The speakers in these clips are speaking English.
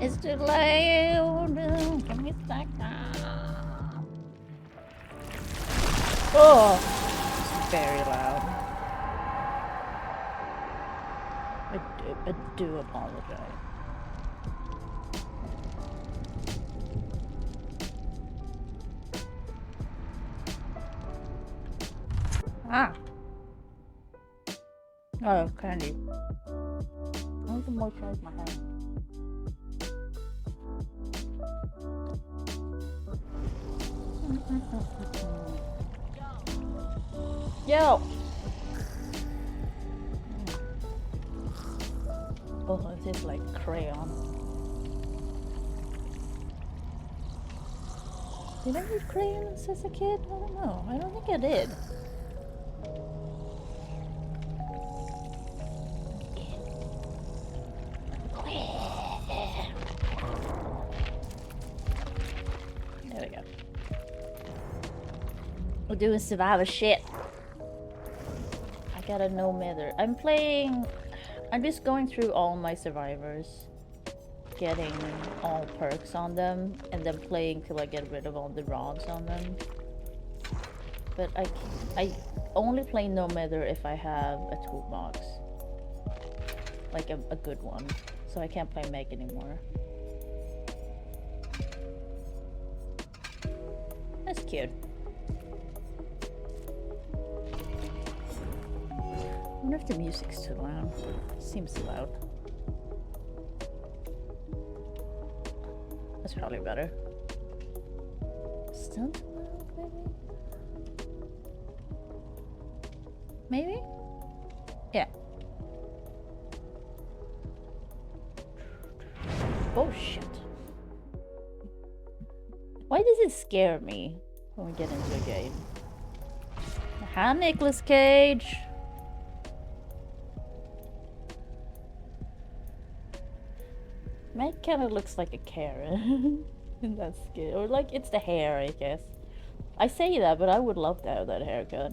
It's too loud. Can we stack up? Oh, it's very loud. I do apologize. Ah. Oh, candy. I need to moisturize my hand. Yo! Oh, it tastes like crayon. Did I use crayons as a kid? I don't know. I don't think I did. There we go. We're doing survivor shit. I got a no matter. I'm just going through all my survivors, getting all perks on them, and then playing till I get rid of all the rods on them. But I only play no matter if I have a toolbox, like a good one. So I can't play Meg anymore. That's cute. I wonder if the music's too loud. Seems loud. That's probably better. Still too loud, maybe? Maybe? Yeah. Oh shit. Why does it scare me when we get into a game? Hi, Nicolas Cage! Meg kind of looks like a carrot in that skin. Or like, it's the hair, I guess. I say that, but I would love to have that haircut.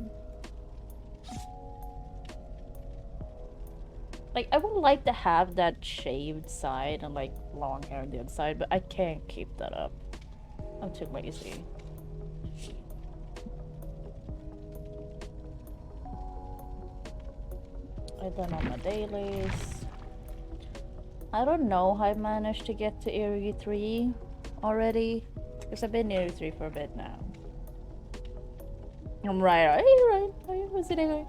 Like, I would like to have that shaved side and like long hair on the other side, but I can't keep that up. I'm too lazy. I've done all my dailies. I don't know how I managed to get to Area 3 already, because I've been in Area 3 for a bit now. I'm right. What's it anyway?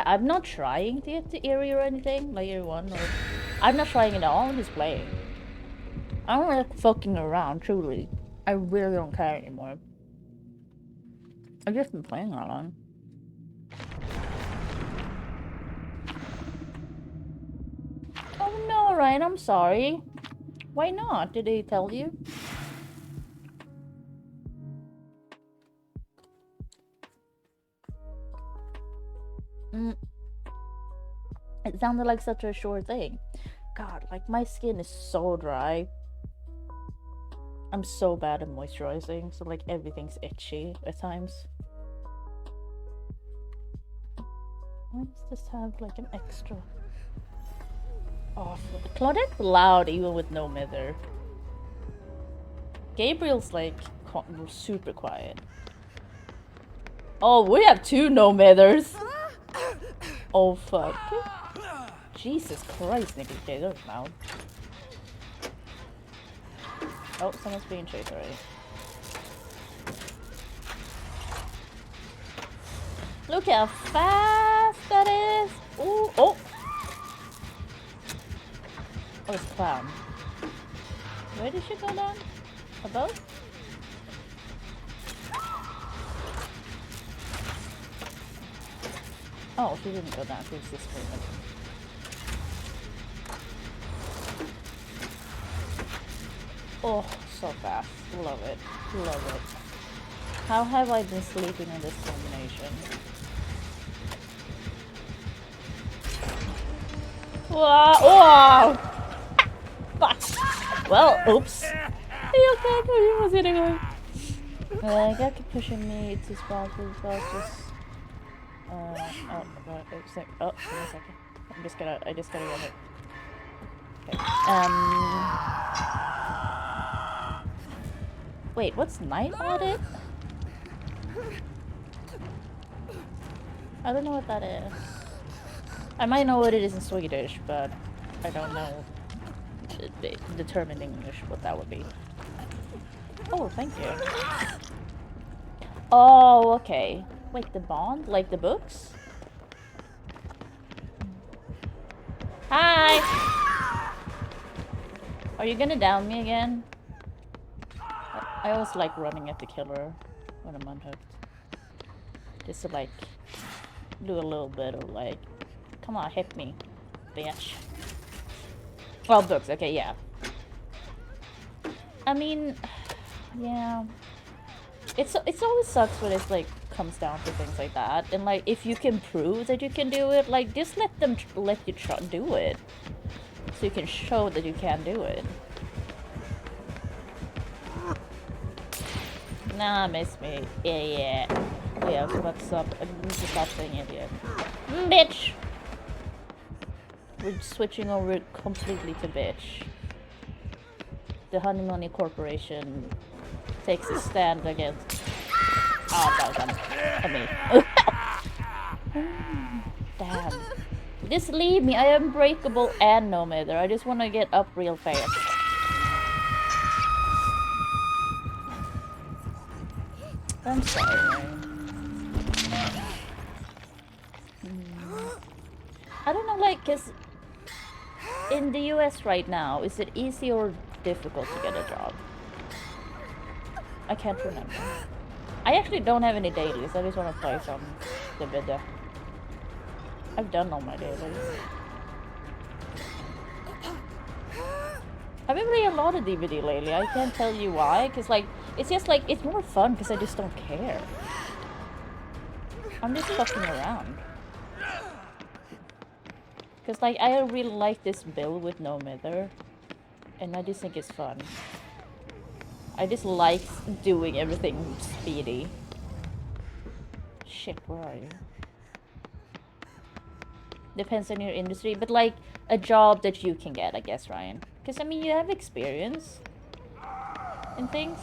I'm not trying to get to Area or anything, like Area 1, or... I'm not trying at all, I'm just playing. I don't like fucking around, truly. I really don't care anymore. I've just been playing that long. Oh no, Ryan, I'm sorry. Why not? Did they tell you? It sounded like such a sure thing. God, like my skin is so dry. I'm so bad at moisturizing, so like everything's itchy at times. Why does this have like an extra? Oh, Claudette loud even with no mither. Gabriel's like super quiet. Oh, we have 2 no mithers. Oh fuck. Jesus Christ, Nicky K, that was loud. Oh, someone's being chased already. Look how fast that is! Ooh, oh! Oh, it's Clown. Where did she go down? Above? Oh, she didn't go down, she was just screaming. Oh, so fast. Love it. Love it. How have I been sleeping in this combination? Wow! Wow! Fuck! Well, oops. Are you okay? Where was it going? I got keep pushing me to spawn for the fastest. Oh, right, wait a sec. Oh, give me a second. I just gotta get it. Okay. Wait, what's night audit? I don't know what that is. I might know what it is in Swedish, but I don't know the term in English what that would be. Oh, thank you. Oh, okay. Wait, the bond? Like the books? Hi! Are you gonna down me again? I always like running at the killer when I'm unhooked. Just to like do a little bit of like, come on, hit me, bitch. Oh, books, okay, yeah. I mean, yeah. It always sucks when it's like comes down to things like that, and like if you can prove that you can do it, like just let them let you do it, so you can show that you can do it. Nah, miss me. Yeah. Yeah, so let's stop. I need to stop saying idiot. Bitch! We're switching over completely to bitch. The Honeymoney Corporation takes a stand against... Oh, that was me. Damn. Just leave me. I am breakable and no matter. I just want to get up real fast. I'm sorry. I don't know, like, cause in the US right now, is it easy or difficult to get a job? I can't remember. I actually don't have any dailies. I just want to play some DVD. I've done all my dailies. I've been playing a lot of DVD lately. I can't tell you why, cause like it's just like it's more fun because I just don't care. I'm just fucking around. Cause like I really like this build with no mither, and I just think it's fun. I just like doing everything speedy. Shit, where are you? Depends on your industry, but like a job that you can get, I guess, Ryan. Because I mean, you have experience in things.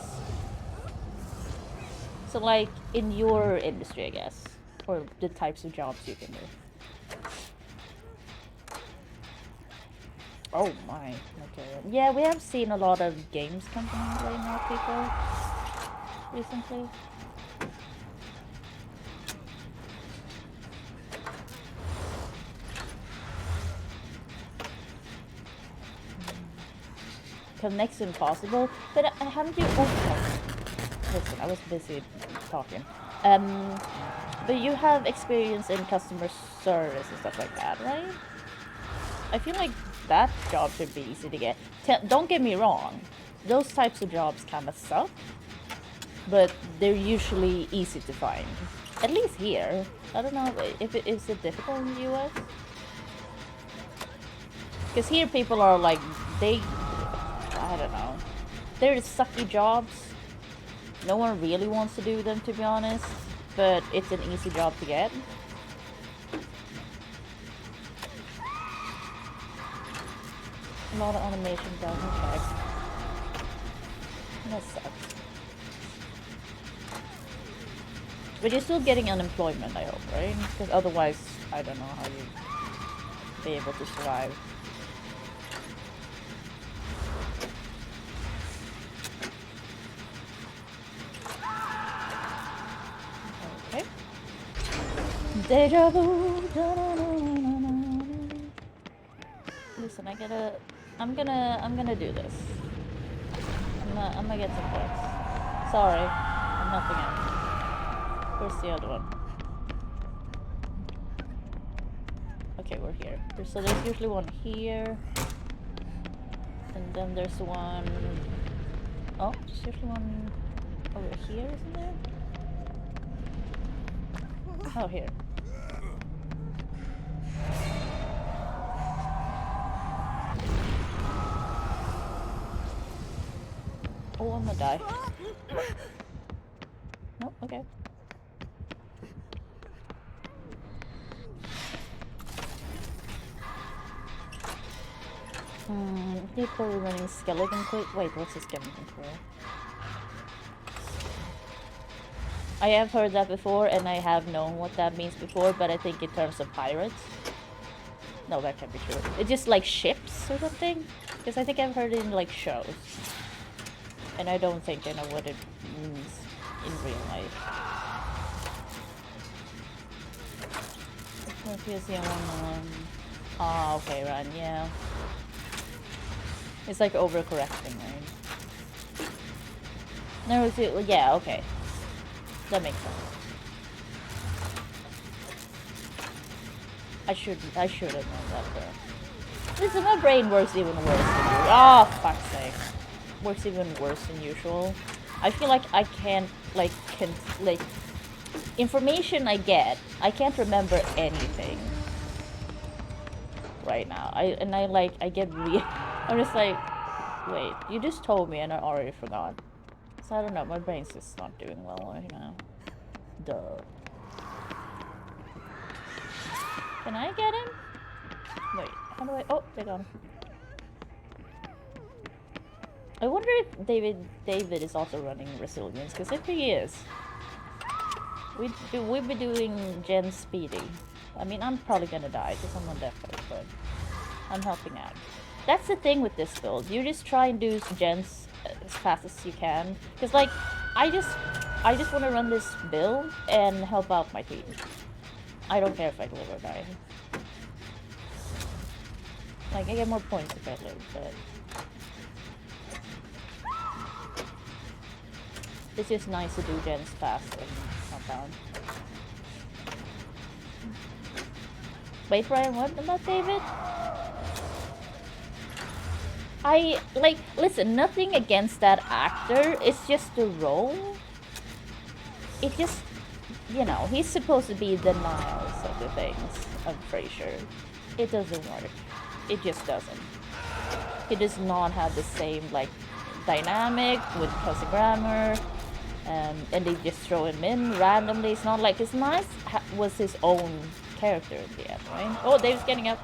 So like in your industry, I guess, or the types of jobs you can do. Oh my, okay. Yeah, we have seen a lot of games companies laying off people recently. Next impossible, but haven't you? Oh, listen, I was busy talking. But you have experience in customer service and stuff like that, right? I feel like that job should be easy to get. Don't get me wrong, those types of jobs kind of suck, but they're usually easy to find. At least here. I don't know if it is it difficult in the US. Because here people are like, I don't know. They're sucky jobs. No one really wants to do them, to be honest. But it's an easy job to get. A lot of automation doesn't check. That sucks. But you're still getting unemployment, I hope, right? Because otherwise, I don't know how you'd be able to survive. Okay. Deja vu. Listen, I'm gonna do this. I'm gonna get some points. Sorry, I'm helping out. Where's the other one? Okay, we're here. So there's usually one here. And then there's one... Oh, there's usually one over here, isn't there? Oh, here. Oh, I'm gonna die. Nope, okay. People running skeleton quick. Wait, what's a skeleton for? I have heard that before, and I have known what that means before, but I think in terms of pirates. No, that can't be true. It's just like ships or something? Because I think I've heard it in like shows. And I don't think I know what it means in real life. Oh, okay, run, yeah. It's like overcorrecting, right? No, it's, yeah, okay. That makes sense. I should have known that though. Listen, my brain works even worse than usual. Oh, fuck's sake. Works even worse than usual. I feel like I can't, like, information I get, I can't remember anything right now. I get really, I'm just like, wait, you just told me and I already forgot. So I don't know, my brain's just not doing well right now. Duh. Can I get him? Wait, how do I, oh, they're gone. I wonder if David is also running Resilience, because if he is, we'd be doing Gen Speedy. I mean, I'm probably gonna die because I'm on deathbed, but I'm helping out. That's the thing with this build. You just try and do gens as fast as you can, because like I just want to run this build and help out my team. I don't care if I live or die. Like I get more points if I live, but it's just nice to do gens fast and compound. Wait, Brian, what about David? Listen, nothing against that actor, it's just the role. It just, you know, he's supposed to be the Niles of the things, I'm pretty sure. It doesn't work. It just doesn't. He does not have the same, like, dynamic with Kelsey Grammer. And they just throw him in randomly. It's not like his Niles was his own character in the end, right? Oh, Dave's getting up.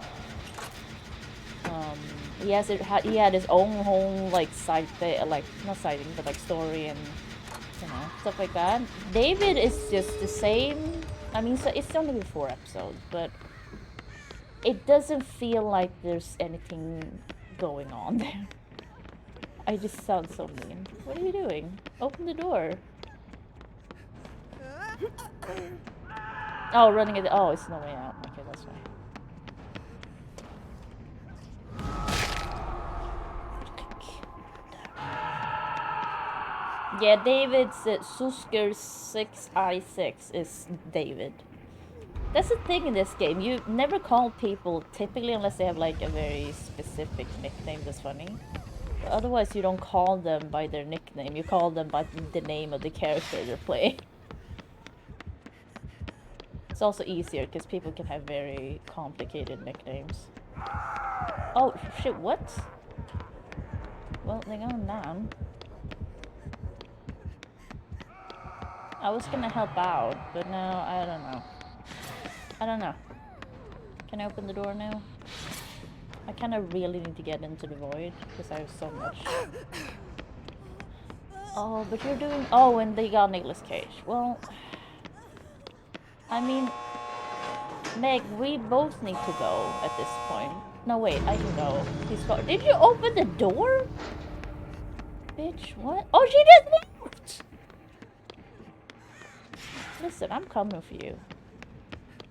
He had his own whole like side thing, like not siding, but like story and you know stuff like that. David is just the same. I mean, so it's only 4 episodes, but it doesn't feel like there's anything going on there. I just sound so mean. What are you doing? Open the door. Oh, running it. Oh, it's no way out. Okay, that's fine. Yeah, David's Susker 6i6 is David. That's the thing in this game. You never call people typically unless they have like a very specific nickname that's funny. But otherwise, you don't call them by their nickname. You call them by the name of the character they're playing. It's also easier because people can have very complicated nicknames. Oh shit! What? Well, they're going down. I was gonna help out, but now I don't know. I don't know. Can I open the door now? I kind of really need to get into the void because I have so much. Oh, but you're doing. Oh, and they got Nicolas Cage. Well, I mean, Meg, we both need to go at this point. No, wait, I can go. He's got. Did you open the door? Bitch, what? Oh, she just left! Listen, I'm coming for you.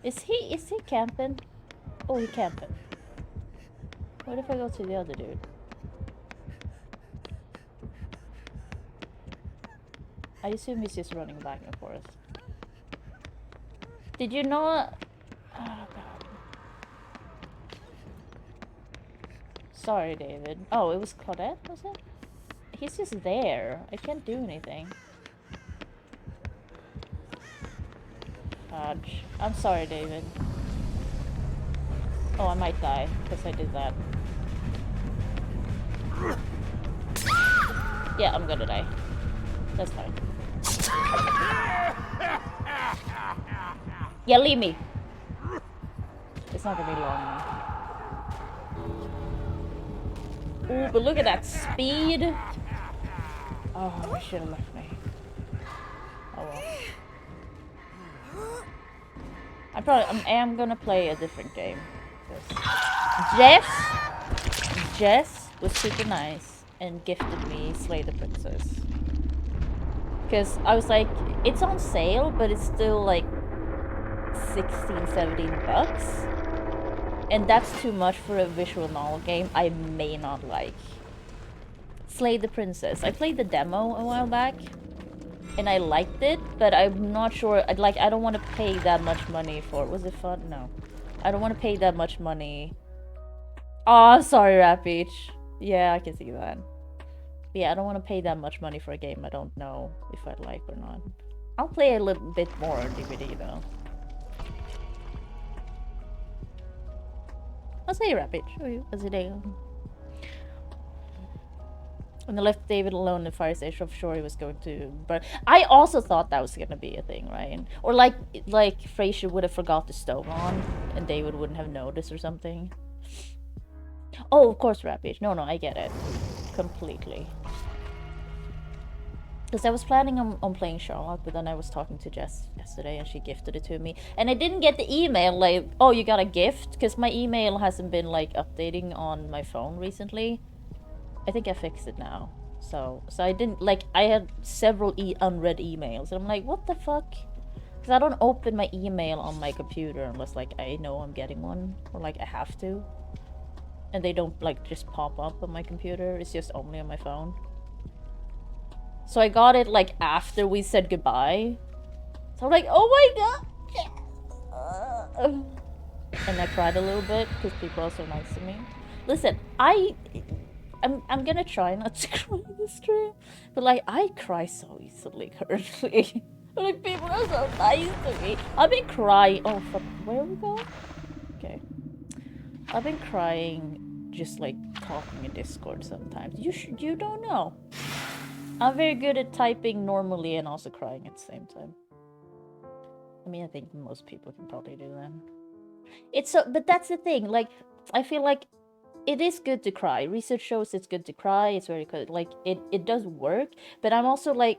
Is he camping? Oh, he camping. What if I go to the other dude? I assume he's just running back and forth. Did you not? Oh, God. Sorry, David. Oh, it was Claudette, was it? He's just there. I can't do anything. Fudge. I'm sorry, David. Oh, I might die because I did that. Yeah, I'm gonna die. That's fine. Yeah, leave me. It's not gonna be long now. Ooh, but look at that speed. Oh, he should have left me. Oh well. I am gonna play a different game. Jess was super nice and gifted me Slay the Princess. Because I was like, it's on sale, but it's still like 16, 17 bucks. And that's too much for a visual novel game I may not like. Slay the Princess. I played the demo a while back. And I liked it, but I'm not sure. I don't want to pay that much money for. Was it fun? No, I don't want to pay that much money. Oh, sorry, Rappeach. Yeah, I can see that. But yeah, I don't want to pay that much money for a game I don't know if I like or not. I'll play a little bit more on DVD though. I'll say Rappeach. How's it going? When I left David alone in the fire station, I'm sure he was going to burn. I also thought that was gonna be a thing, right? Or like Frasier would have forgot the stove on, and David wouldn't have noticed or something. Oh, of course, Rappeach. No, I get it completely. Because I was planning on playing Sherlock, but then I was talking to Jess yesterday, and she gifted it to me, and I didn't get the email like, oh, you got a gift, because my email hasn't been like updating on my phone recently. I think I fixed it now. So I didn't, like, I had several unread emails. And I'm like, what the fuck? Because I don't open my email on my computer unless, like, I know I'm getting one. Or, like, I have to. And they don't, like, just pop up on my computer. It's just only on my phone. So I got it, like, after we said goodbye. So I'm like, oh my god! And I cried a little bit because people are so nice to me. Listen, I'm gonna try not to cry in this stream, but like I cry so easily currently. Like people are so nice to me. I've been crying. Oh fuck, where are we going? Okay, I've been crying just like talking in Discord sometimes. You don't know. I'm very good at typing normally and also crying at the same time. I mean, I think most people can probably do that. It's so, but that's the thing. Like, I feel like. It is good to cry. Research shows it's good to cry. It's very good. Like, it does work. But I'm also like,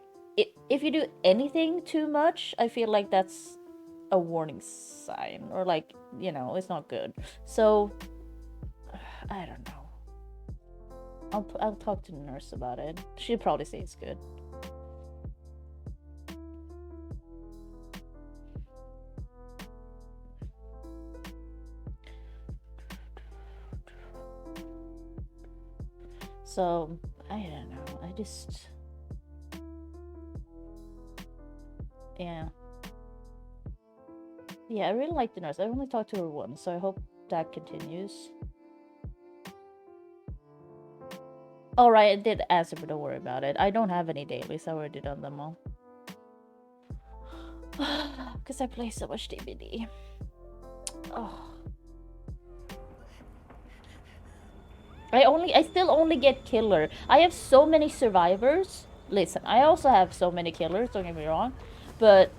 if you do anything too much, I feel like that's a warning sign. Or like, you know, it's not good. So, I don't know. I'll talk to the nurse about it. She'll probably say it's good. So, I don't know. I just... Yeah. Yeah, I really like the nurse. I only talked to her once, so I hope that continues. Alright, I did answer, but don't worry about it. I don't have any dailies. I already done them all. Because I play so much DBD. Oh. I still only get killer. I have so many survivors. Listen, I also have so many killers, don't get me wrong. But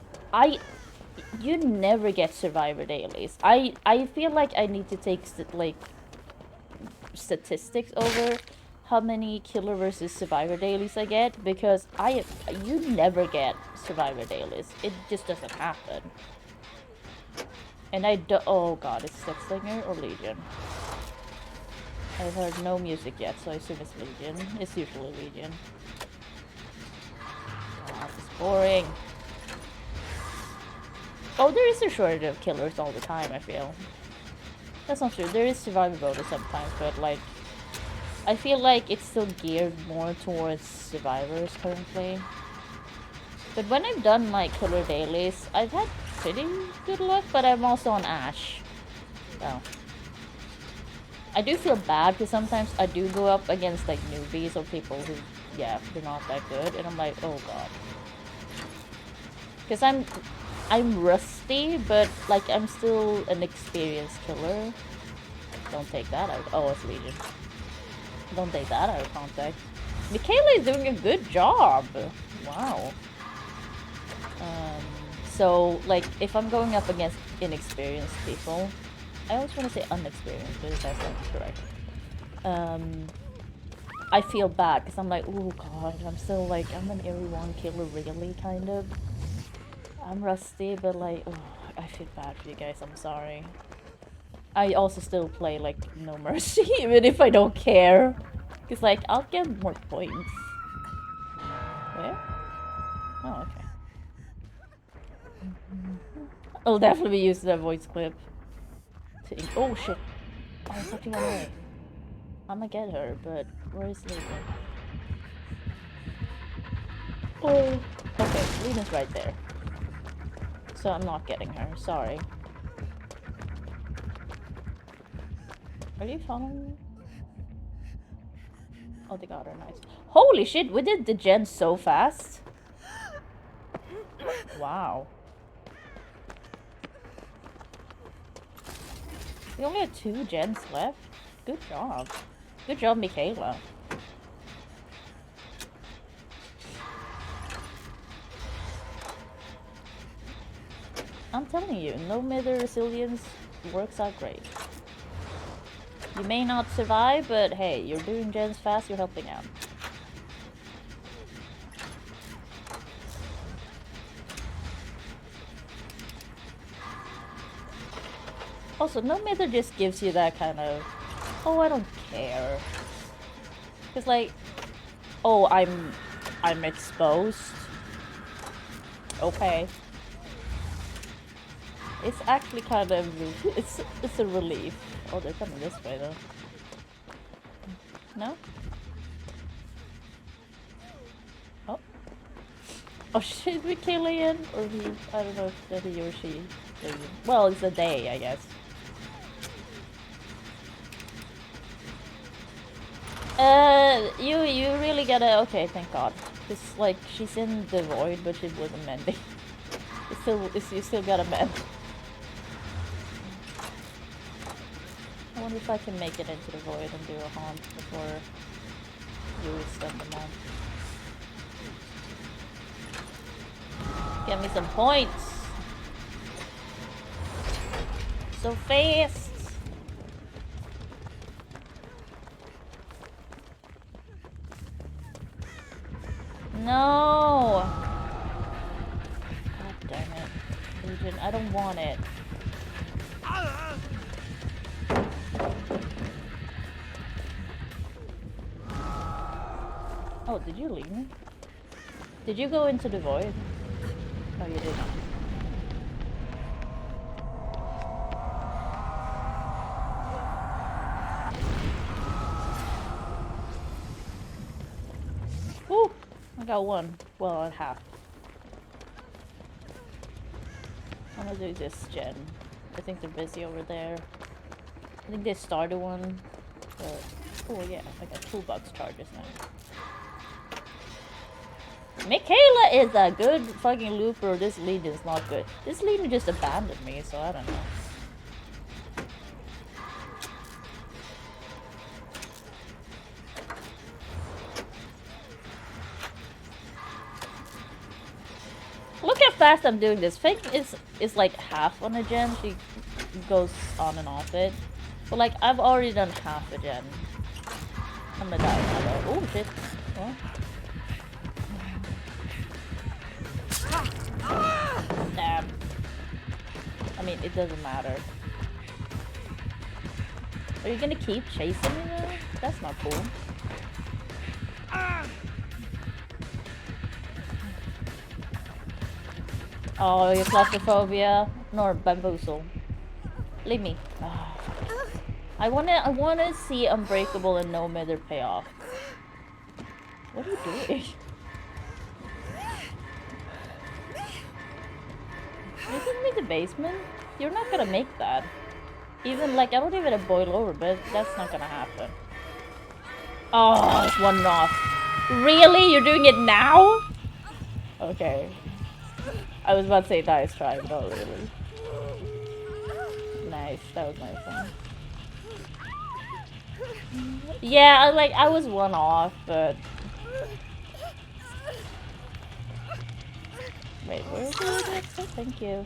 you never get survivor dailies. I feel like I need to take like statistics over how many killer versus survivor dailies I get, because you never get survivor dailies. It just doesn't happen. And oh god, it's Deathslinger or Legion? I've heard no music yet, so I assume it's Legion. It's usually Legion. Oh, this is boring. Oh, there is a shortage of killers all the time, I feel. That's not true. There is survivor bonus sometimes, but like... I feel like it's still geared more towards survivors currently. But when I've done my killer dailies, I've had pretty good luck, but I'm also on Ash. So... I do feel bad because sometimes I do go up against like newbies or people who, yeah, they're not that good, and I'm like, oh god. Because I'm rusty, but like I'm still an experienced killer. Don't take that out. Oh, it's Legion. Don't take that out of context. Michaela is doing a good job. Wow. So like if I'm going up against inexperienced people. I always want to say unexperienced, but that's not correct. I feel bad because I'm like, oh god, I'm still like, I'm an area 1 killer really, kind of. I'm rusty, but like, oh, I feel bad for you guys, I'm sorry. I also still play like No Mercy, even if I don't care. Because like, I'll get more points. Where? Oh, okay. I'll definitely use the voice clip. Oh shit. Oh, I thought you went away. I'ma get her, but where is Lena? Oh. Okay, Lena's right there. So I'm not getting her, sorry. Are you following me? Oh, they got her, nice. Holy shit, we did the gen so fast. Wow. We only have 2 gens left. Good job. Good job, Michaela. I'm telling you, no middle resilience works out great. You may not survive, but hey, you're doing gens fast, you're helping out. Also, no middle just gives you that kind of, oh, I don't care. It's like, oh, I'm exposed. Okay. It's actually kind of, it's a relief. Oh, they're coming this way though. No? Oh. Oh shit, we kill Ian? Or he, I don't know if that he or she. Well, it's a day, I guess. You really gotta, okay, thank god. It's like, she's in the void, but she wasn't mending. You still gotta mend. I wonder if I can make it into the void and do a haunt before you send them on. Get me some points! So fast! No! God damn it. Legion, I don't want it. Oh, did you leave me? Did you go into the void? Oh, you did not. Woo! I got one. Well, I half. I'm gonna do this gen. I think they're busy over there. I think they started one. But, oh yeah, I got toolbox charges now. Michaela is a good fucking looper. This Legion is not good. This Legion just abandoned me, so I don't know. Look how fast I'm doing this. Fake is like half on a gen. She goes on and off it. But like, I've already done half a gen. I'm gonna die now though. Oh shit. What? Damn. I mean, it doesn't matter. Are you gonna keep chasing me though? That's not cool. Oh, your claustrophobia. Nor bamboozle. Leave me. Oh. I wanna see Unbreakable and No Mither pay off. What are you doing? You give me the basement? You're not gonna make that. Even like, I don't even have boil over, but that's not gonna happen. Oh, it's one off. Really? You're doing it now? Okay. I was about to say nice try, but not really. Nice, that was nice one. Yeah, I was one off, but... Wait, where is it next? Oh, thank you.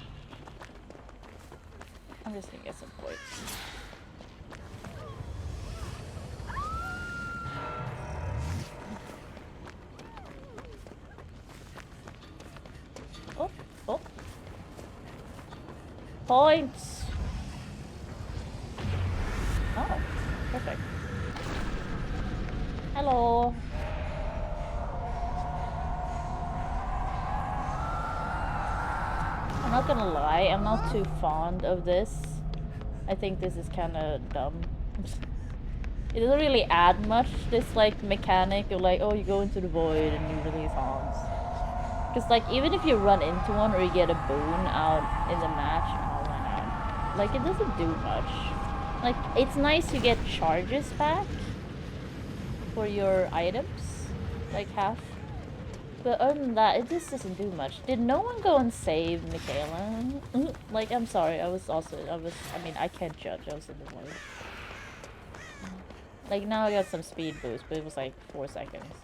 I'm just gonna get some points. Points! Oh, perfect. Hello. I'm not gonna lie, I'm not too fond of this. I think this is kinda dumb. It doesn't really add much, this like mechanic of like, oh, you go into the void and you release arms. Because like, even if you run into one or you get a boon out in the match, oh, why not? Like, it doesn't do much. Like, it's nice you get charges back for your items, like half. But other than that, it just doesn't do much. Did no one go and save Michaela? Like, I'm sorry, I mean, I can't judge, I was in the void. Like, now I got some speed boost, but it was like 4 seconds.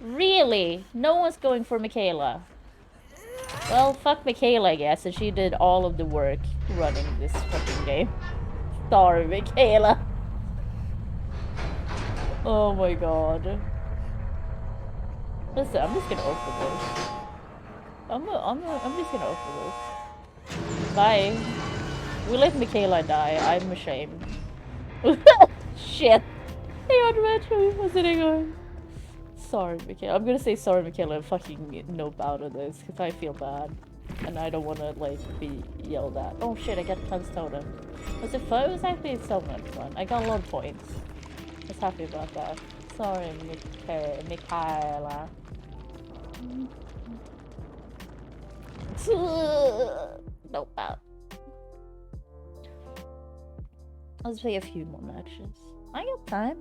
Really? No one's going for Michaela. Well, fuck Michaela, I guess, and she did all of the work running this fucking game. Sorry, Michaela. Oh my god. Listen, I'm just gonna open this. I'm just gonna open this. Bye. We let Michaela die. I'm ashamed. Shit. Hey, Adventure, what's it going? Sorry, Michaela. I'm gonna say sorry, Michaela, and fucking nope out of this, because I feel bad. And I don't want to, like, be yelled at. Oh shit, I got Cleanse Totem. Was it fun? It was actually so much fun. I got a lot of points. I was happy about that. Sorry, Michaela. Nope out. Let's play a few more matches. I got time.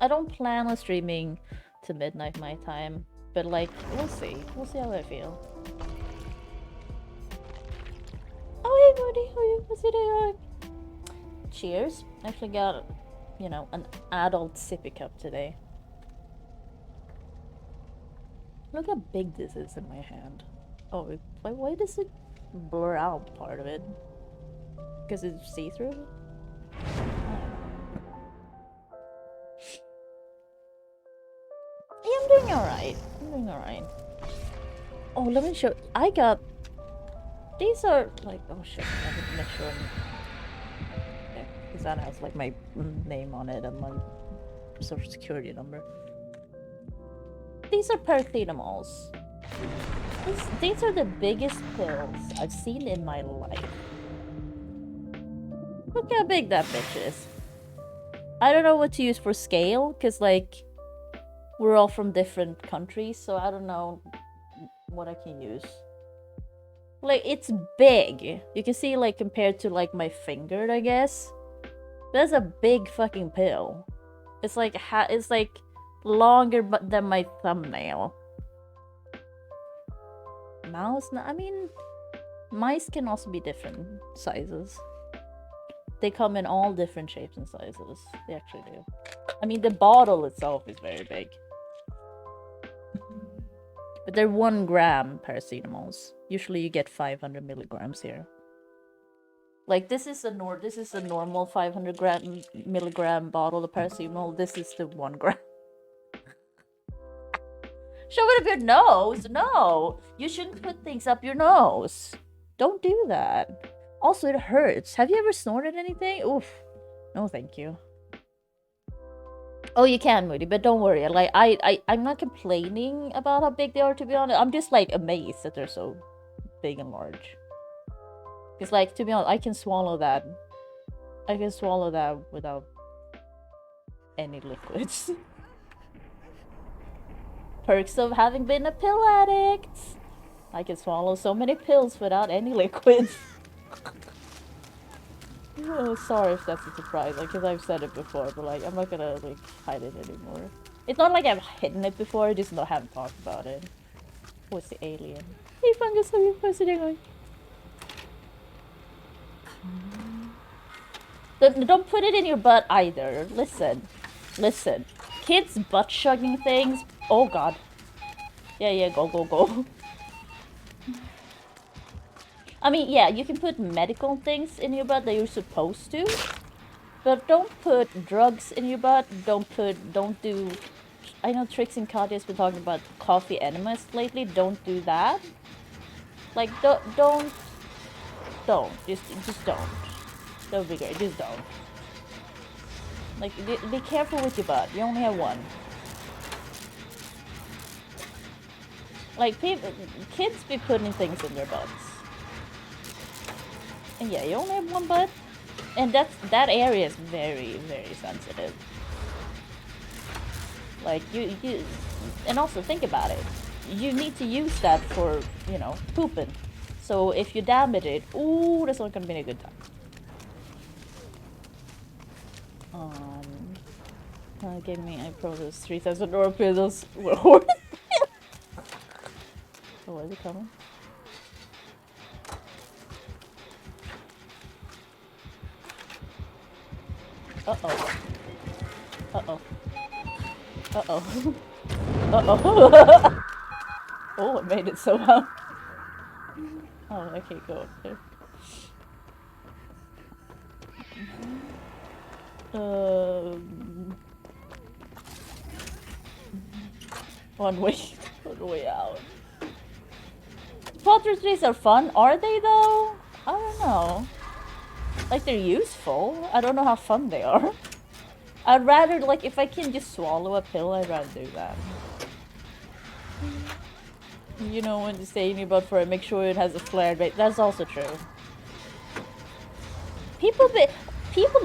I don't plan on streaming to midnight my time, but like, we'll see. We'll see how I feel. Oh hey buddy, how are you? What's it doing? Cheers. Actually got, you know, an adult sippy cup today. Look how big this is in my hand. Oh, why does it blur out part of it? Because it's see-through? Yeah, I'm doing alright. Oh, let me show. I got. These are like. Oh shit! I have to make sure. Okay, because that has like my name on it and my social security number. These are paracetamols. These are the biggest pills I've seen in my life. Look how big that bitch is. I don't know what to use for scale, because like, we're all from different countries, so I don't know what I can use. Like, it's big. You can see, like, compared to, like, my finger, I guess. That's a big fucking pill. It's like, longer than my thumbnail. Mouse? I mean, mice can also be different sizes. They come in all different shapes and sizes. They actually do. I mean, the bottle itself is very big. But they're 1 gram paracetamols. Usually you get 500 milligrams here. Like, this is a normal 500 milligram bottle of paracetamol. This is the 1 gram. Shove it up your nose! No! You shouldn't put things up your nose. Don't do that. Also, it hurts. Have you ever snorted anything? Oof. No, thank you. Oh, you can, Moody, but don't worry. Like, I'm not complaining about how big they are, to be honest. I'm just, like, amazed that they're so big and large. Because, like, to be honest, I can swallow that. I can swallow that without any liquids. Perks of having been a pill addict. I can swallow so many pills without any liquids. Oh, sorry if that's a surprise, like, because I've said it before, but, like, I'm not gonna, like, hide it anymore. It's not like I've hidden it before, I just haven't talked about it. What's the alien? Hey, Fungus, how are you going? Don't put it in your butt either. Listen. Kids butt chugging things. Oh god. Yeah, go. I mean, yeah, you can put medical things in your butt that you're supposed to. But don't put drugs in your butt. Don't do... I know Trix and Katya's been talking about coffee enemas lately. Don't do that. Like, don't... don't. Just don't. That would be great. Just don't. Like, be careful with your butt. You only have one. Like, kids be putting things in their butts. And yeah, you only have one butt. And that area is very, very sensitive. Like, you and also think about it. You need to use that for, you know, pooping. So if you damage it, ooh, that's not gonna be a good time. Give me I those 3,000 Orpedos were horse. Oh, is it coming? Uh-oh. Uh-oh. Uh-oh. Uh-oh. Oh, it made it somehow. Oh, okay, go up there. One way out. Potter trees are fun, are they though? I don't know. Like, they're useful. I don't know how fun they are. I'd rather, like, if I can just swallow a pill, I'd rather do that. You know, when you say in your butt for it, make sure it has a flared bait. That's also true. People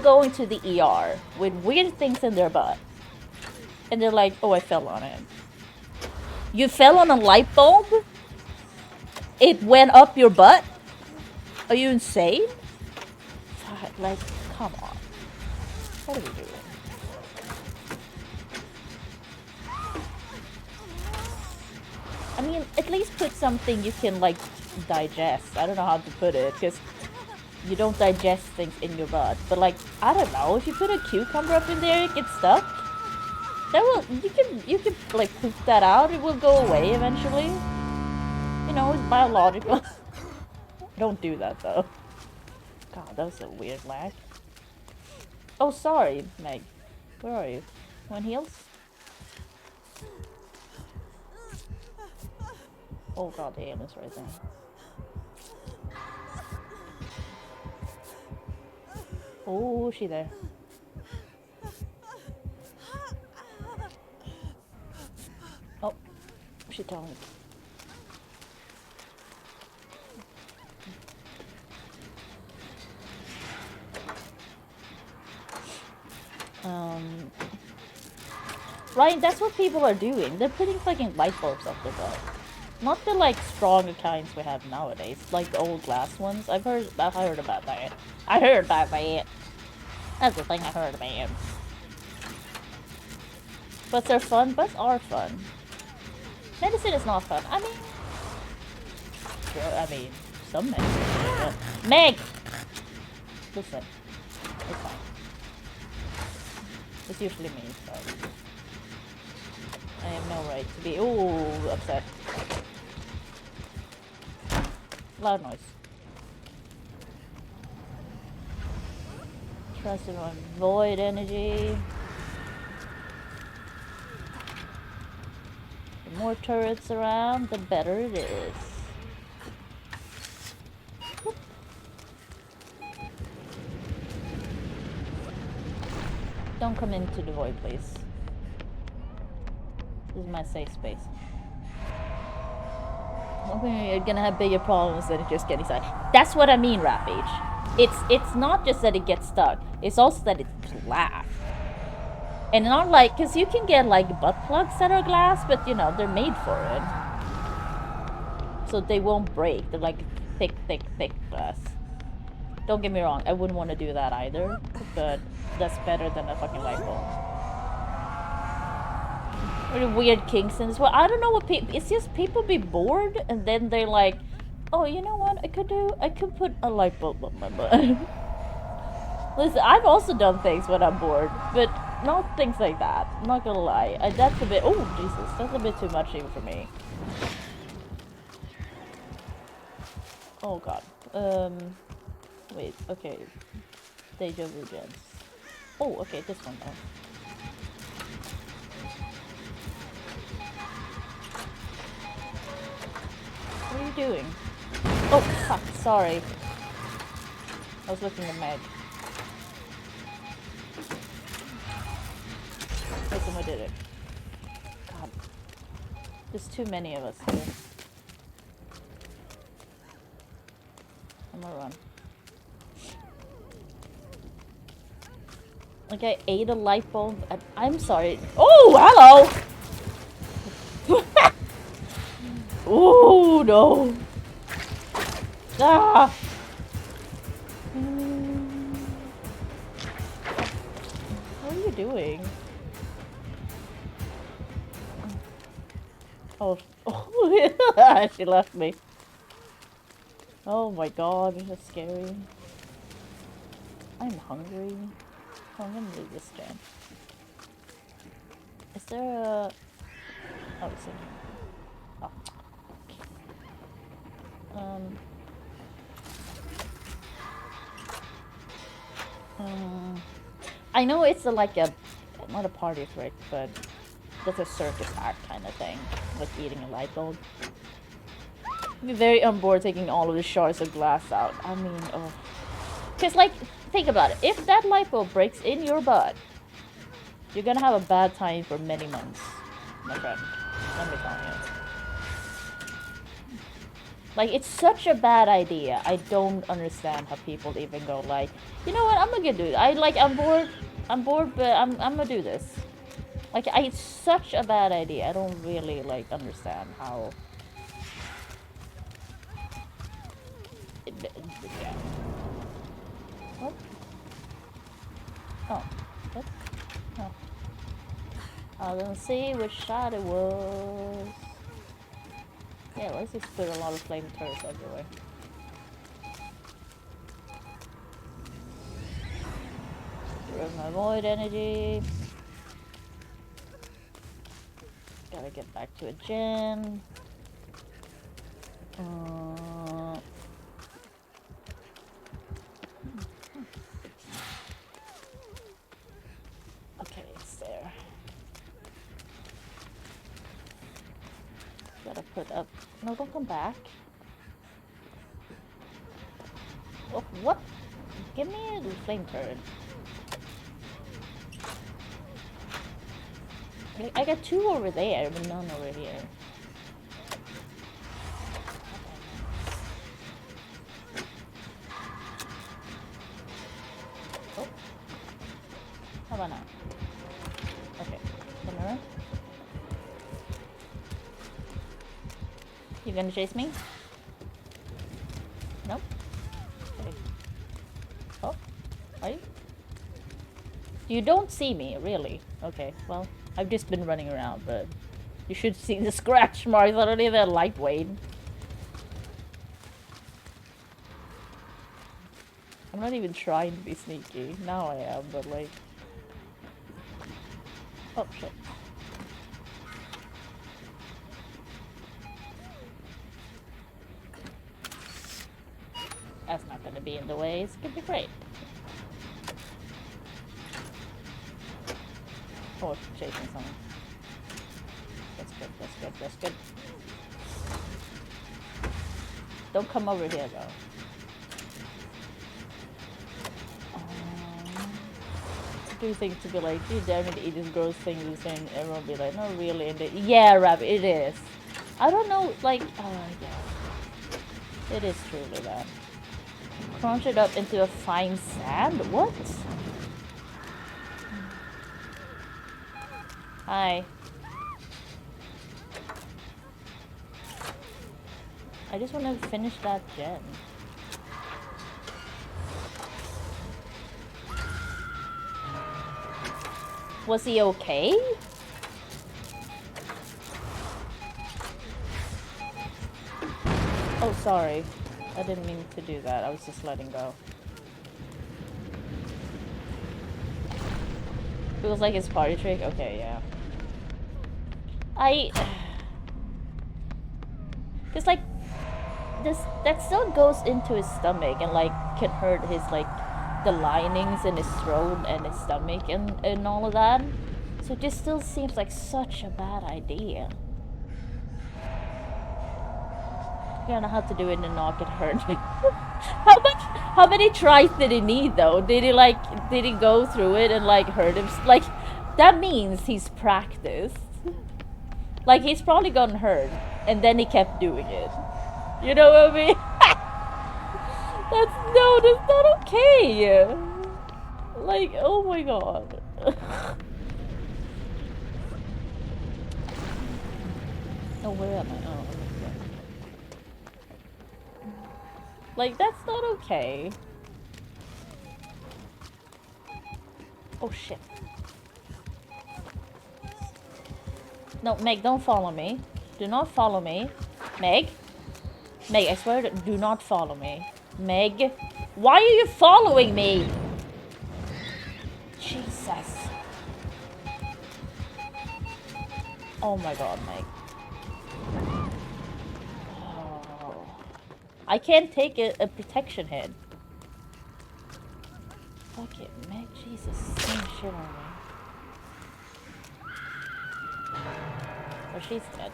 go into the ER with weird things in their butt. And they're like, oh, I fell on it. You fell on a light bulb? It went up your butt? Are you insane? Like, come on. What are we doing? I mean, at least put something you can, like, digest. I don't know how to put it, because you don't digest things in your butt. But, like, I don't know. If you put a cucumber up in there, it gets stuck. That will, you can, like, poop that out. It will go away eventually. You know, it's biological. Don't do that, though. God, that was a weird lag. Oh, sorry, Meg. Where are you? Want heals? Oh god, the alien's right there. Oh, she there. Oh, she told me. Right, that's what people are doing. They're putting fucking light bulbs up their butt. Not the, like, stronger kinds we have nowadays. Like the old glass ones. I heard about that. I heard about that. That's the thing I heard about. Butts are fun. Butts are fun. Medicine is not fun. I mean... Sure, I mean, some medicine is fun. Meg! Listen. It's fine. It's usually me, so... I have no right to be upset. Loud noise. Trust in my void energy. The more turrets around, the better it is. Whoop. Don't come into the void, please. This is my safe space. Okay, you're gonna have bigger problems than just getting stuck. That's what I mean, Rampage. It's not just that it gets stuck. It's also that it's glass. And not like, cause you can get like butt plugs that are glass, but you know they're made for it, so they won't break. They're like thick glass. Don't get me wrong. I wouldn't want to do that either, but that's better than a fucking light bulb. Really weird kinks in this. Well, I don't know what people. It's just people be bored and then they're like, "Oh, you know what? I could put a light bulb on my butt." Listen, I've also done things when I'm bored, but not things like that. I'm not gonna lie. That's a bit. Oh Jesus, that's a bit too much even for me. Oh God. Wait. Okay. Deja vu gens. Oh, okay. This one though. What are you doing? Oh, fuck, sorry. I was looking at Meg. Wait, someone did it. God. There's too many of us here. I'm gonna run. Like I ate a light bulb and I'm sorry. Oh, hello! Oh no! Ah! What are you doing? Oh, oh, she left me. Oh my god, that's scary. I'm hungry. Oh, I'm gonna do this jam. Is there a... Oh, it's in here. Oh. I know it's like a... Not a party trick, but... That's a circus act kind of thing. Like eating a light bulb. I'd be very on board taking all of the shards of glass out. I mean, oh... Because, like, think about it. If that light bulb breaks in your butt, you're gonna have a bad time for many months, my friend. Let me tell you. Like, it's such a bad idea. I don't understand how people even go like, you know what, I'm gonna do it. I'm bored, but I'm gonna do this. Like, it's such a bad idea. I don't really, like, understand how... Yeah. What? Oh. What? Oh. I didn't see which side it was. Yeah, let's just put a lot of flame turrets everywhere. Where's my void energy? Gotta get back to a gen. Okay, it's there. Gotta put up. No, don't come back. Oh, what? Give me a flame turret. I got 2 over there, but none over here. Oh. How about now? Okay. Come around. You gonna chase me? Nope. Okay. Oh. Are you? You don't see me, really? Okay, well, I've just been running around, but you should see the scratch marks. I don't even they're lightweight. I'm not even trying to be sneaky. Now I am, but like... Oh, shit. That's not gonna be in the way. It's gonna be great. Oh, chasing someone. That's good, that's good, that's good. Don't come over here, though. Do things to be like, you damn it, eat this gross thing, and everyone will be like, no, really, and yeah, Rabbit, it is. I don't know, like, yeah. It is truly that. Crunch it up into a fine sand? What? Hi. I just want to finish that gen. Was he okay? Oh, sorry. I didn't mean to do that. I was just letting go. Feels like his party trick? Okay, yeah. Cause like that still goes into his stomach and like can hurt his like the linings in his throat and his stomach and all of that. So it just still seems like such a bad idea. You don't know how to do it and not get hurt. How many tries did he need though? Did he go through it and like hurt him? Like, that means he's practiced. Like, he's probably gotten hurt and then he kept doing it. You know what I mean? That's not okay. Like, oh my god. Oh, where am I? Oh, okay. Like, that's not okay. Oh shit. No, Meg, don't follow me. Do not follow me. Meg? Meg, I swear, do not follow me. Meg? Why are you following me? Jesus. Oh my god, Meg. Oh. I can't take a protection hit. Fuck it, Meg, Jesus. Same shit on me. Oh, she's dead.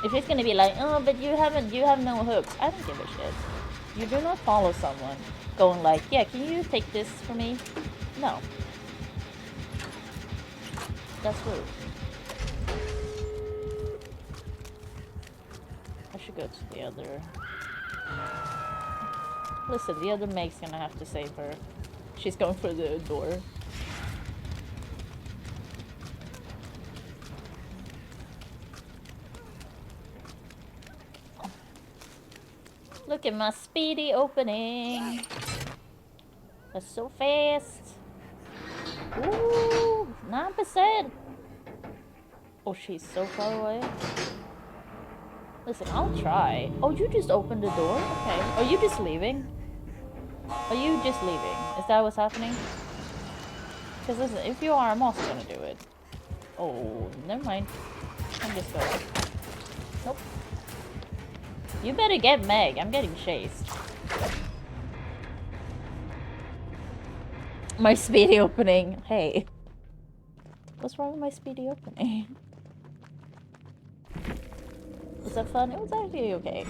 If she's gonna be like, oh, but you have no hooks. I don't give a shit. You do not follow someone going like, yeah, can you take this for me? No. That's rude. I should go to the other. Listen, the other Meg's gonna have to save her. She's going for the door. Look at my speedy opening. That's so fast. Ooh, 9%. Oh, she's so far away. Listen, I'll try. Oh, you just opened the door? Okay. Are you just leaving? Are you just leaving? Is that what's happening? Because listen, if you are, I'm also gonna do it. Oh, never mind. I'm just going. Nope. You better get Meg. I'm getting chased. My speedy opening. Hey. What's wrong with my speedy opening? Was that fun? It was actually okay.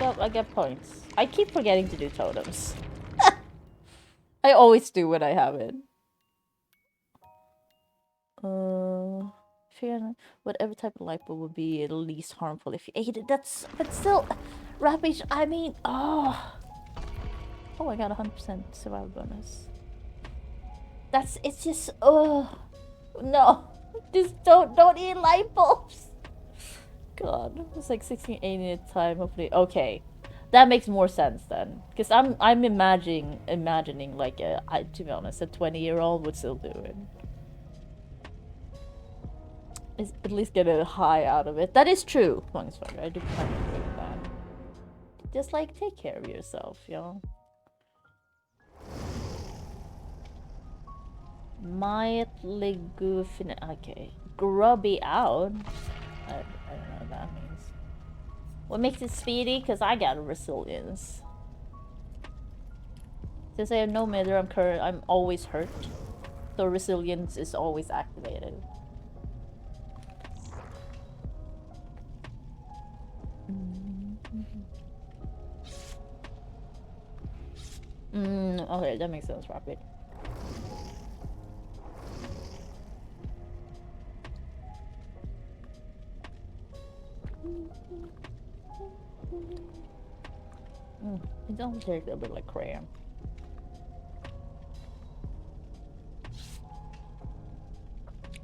I got points. I keep forgetting to do totems. I always do when I have it. Whatever type of lipo would be at least harmful if you ate it. But still, Rampage, I mean, oh, I got 100% survival bonus. It's just, no, just don't eat light bulbs. God, it's like 1680 at a time. Hopefully, okay, that makes more sense then, because I'm imagining like to be honest, a 20-year-old would still do it. Is at least get a high out of it. That is true, Longswagger. I do kind of agree with that. Just like take care of yourself, you know. Okay. Grubby out. I don't know what that means. What makes it speedy? Because I got a resilience. Since I have no meter, I'm always hurt. So resilience is always activated. Okay, that makes sense, Rapid. It doesn't taste a bit like crayon.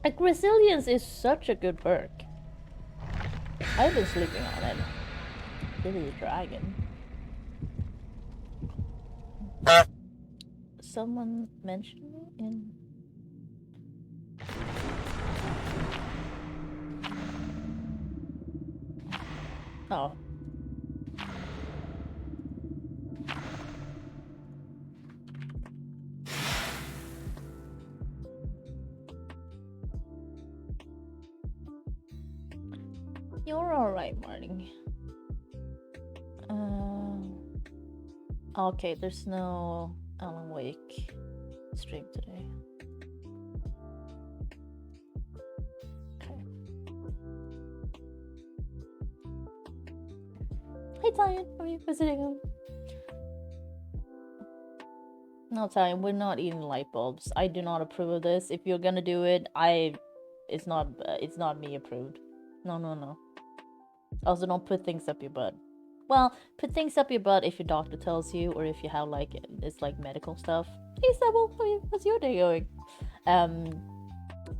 Like, resilience is such a good perk. I've been sleeping on it. This is a dragon. Someone mentioned me in... Oh. You're alright, Marty. Okay, there's no Alan Wake stream today. Okay. Hey Tyan, how are you visiting him? No, Tyan, we're not eating light bulbs. I do not approve of this. If you're gonna do it, it's not me approved. No, no, no. Also, don't put things up your butt. Well, put things up your butt if your doctor tells you, or if you have like it's like medical stuff. Hey, Sebel, how's your day going?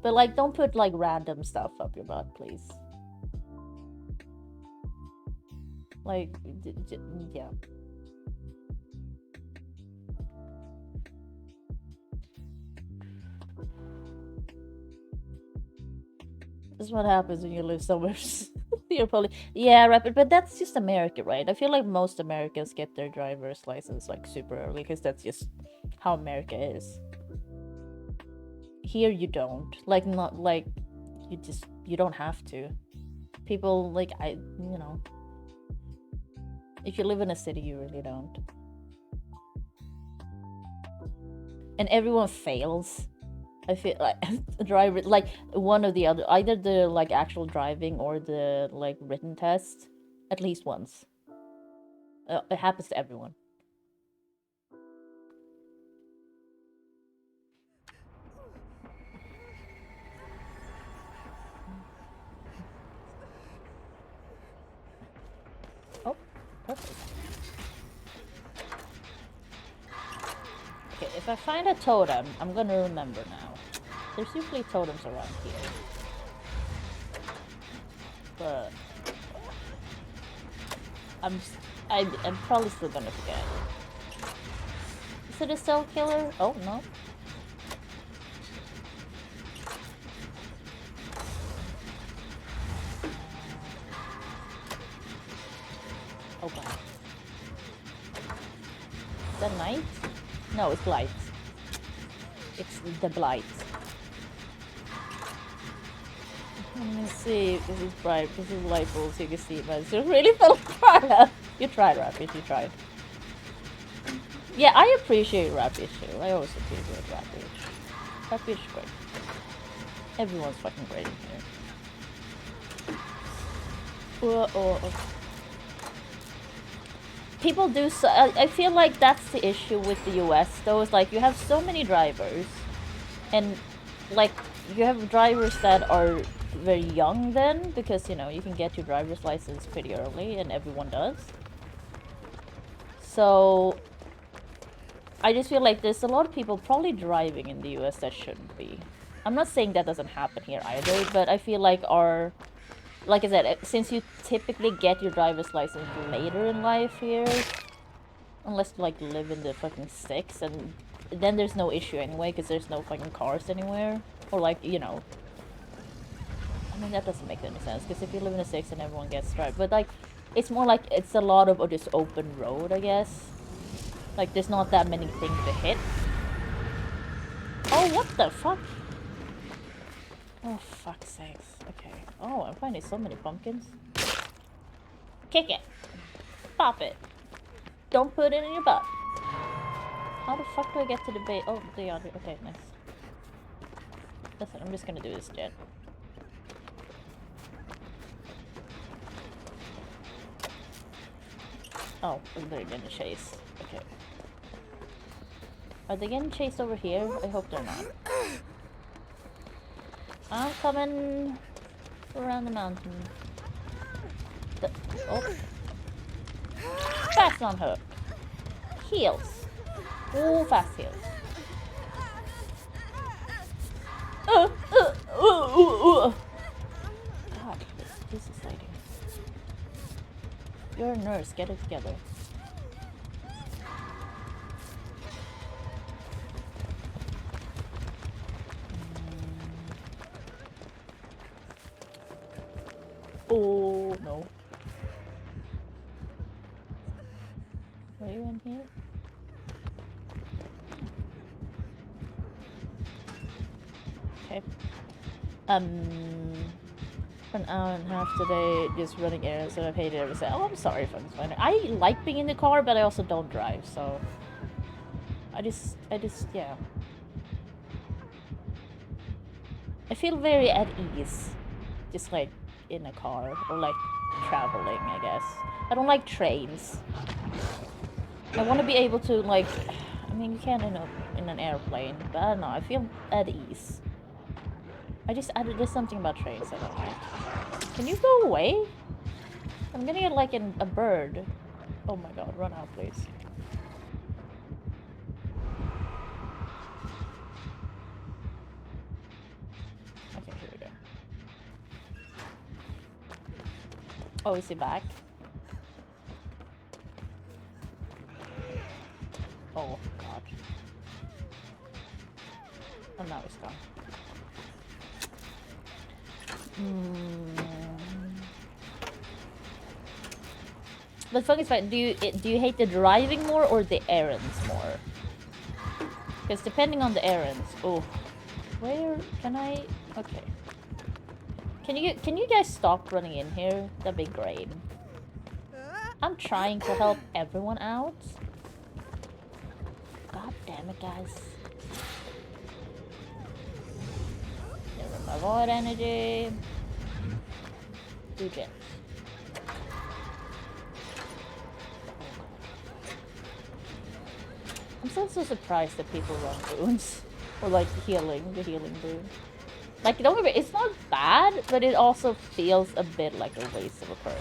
But like, don't put like random stuff up your butt, please. Like, yeah. This is what happens when you live somewhere. You're probably rapid, but that's just America, right? I feel like most Americans get their driver's license like super early because that's just how America is. Here you don't. Like, not like you don't have to. People like if you live in a city, you really don't. And everyone fails. I feel like driver, like one or the other, either the like actual driving or the like written test, at least once. It happens to everyone. Oh, perfect. Okay, if I find a totem, I'm gonna remember now. There's usually totems around here. But I'm probably still gonna forget. Is it a cell killer? Oh, no. Oh, God. Is that night? No, it's blight. It's the blight. Let me see if this is bright. This is light bulb so you can see it, but it really fell apart. You tried, Rapid. You tried. Yeah, I appreciate Rapid too. I always appreciate Rapid. Rapid's great. Everyone's fucking great in here. People do so. I feel like that's the issue with the US though. Is like you have so many drivers, and like you have drivers that are very young then, because you know you can get your driver's license pretty early, and everyone does. So I just feel like there's a lot of people probably driving in the US that shouldn't be. I'm not saying that doesn't happen here either, but I feel like like I said, since you typically get your driver's license later in life here, unless you like live in the fucking sticks, and then there's no issue anyway, because there's no fucking cars anywhere, or like, you know. I mean, that doesn't make any sense, because if you live in the sticks and everyone gets drive, but like, it's more like it's a lot of just open road, I guess. Like, there's not that many things to hit. Oh, what the fuck? Oh, fuck's sakes. Okay. Oh, I'm finding so many pumpkins. Kick it. Pop it. Don't put it in your butt. How the fuck do I get to the base? Oh, the other. Okay, nice. Listen, I'm just gonna do this, Jet. Oh, they're getting chased. Okay. Are they getting chased over here? I hope they're not. I'm coming around the mountain. Oh. Fast on her. Heals. Oh, fast heals. God, this is lighting. You're a nurse. Get it together. Oh, no. Are you in here? Okay. an hour and a half today just running errands, and I've hated every second. Oh, I'm sorry, Fungus Finder. I like being in the car, but I also don't drive, so I just, yeah. I feel very at ease, just like in a car or like traveling, I guess. I don't like trains. I want to be able to like, I mean, you can in an airplane, but I don't know. I feel at ease. There's something about trains I don't like. Can you go away? I'm gonna get like a bird. Oh my god, run out, please. Okay, here we go. Oh, is he back? Oh god. Oh, now he's gone. But Fungus Fight, do you hate the driving more or the errands more? Because depending on the errands, oh, where can I? Okay. Can you guys stop running in here? That'd be great. I'm trying to help everyone out. God damn it, guys. Avoid energy. Do gems. I'm so surprised that people run boons. Or like the healing boon. Like, don't get me, it's not bad, but it also feels a bit like a waste of a perk.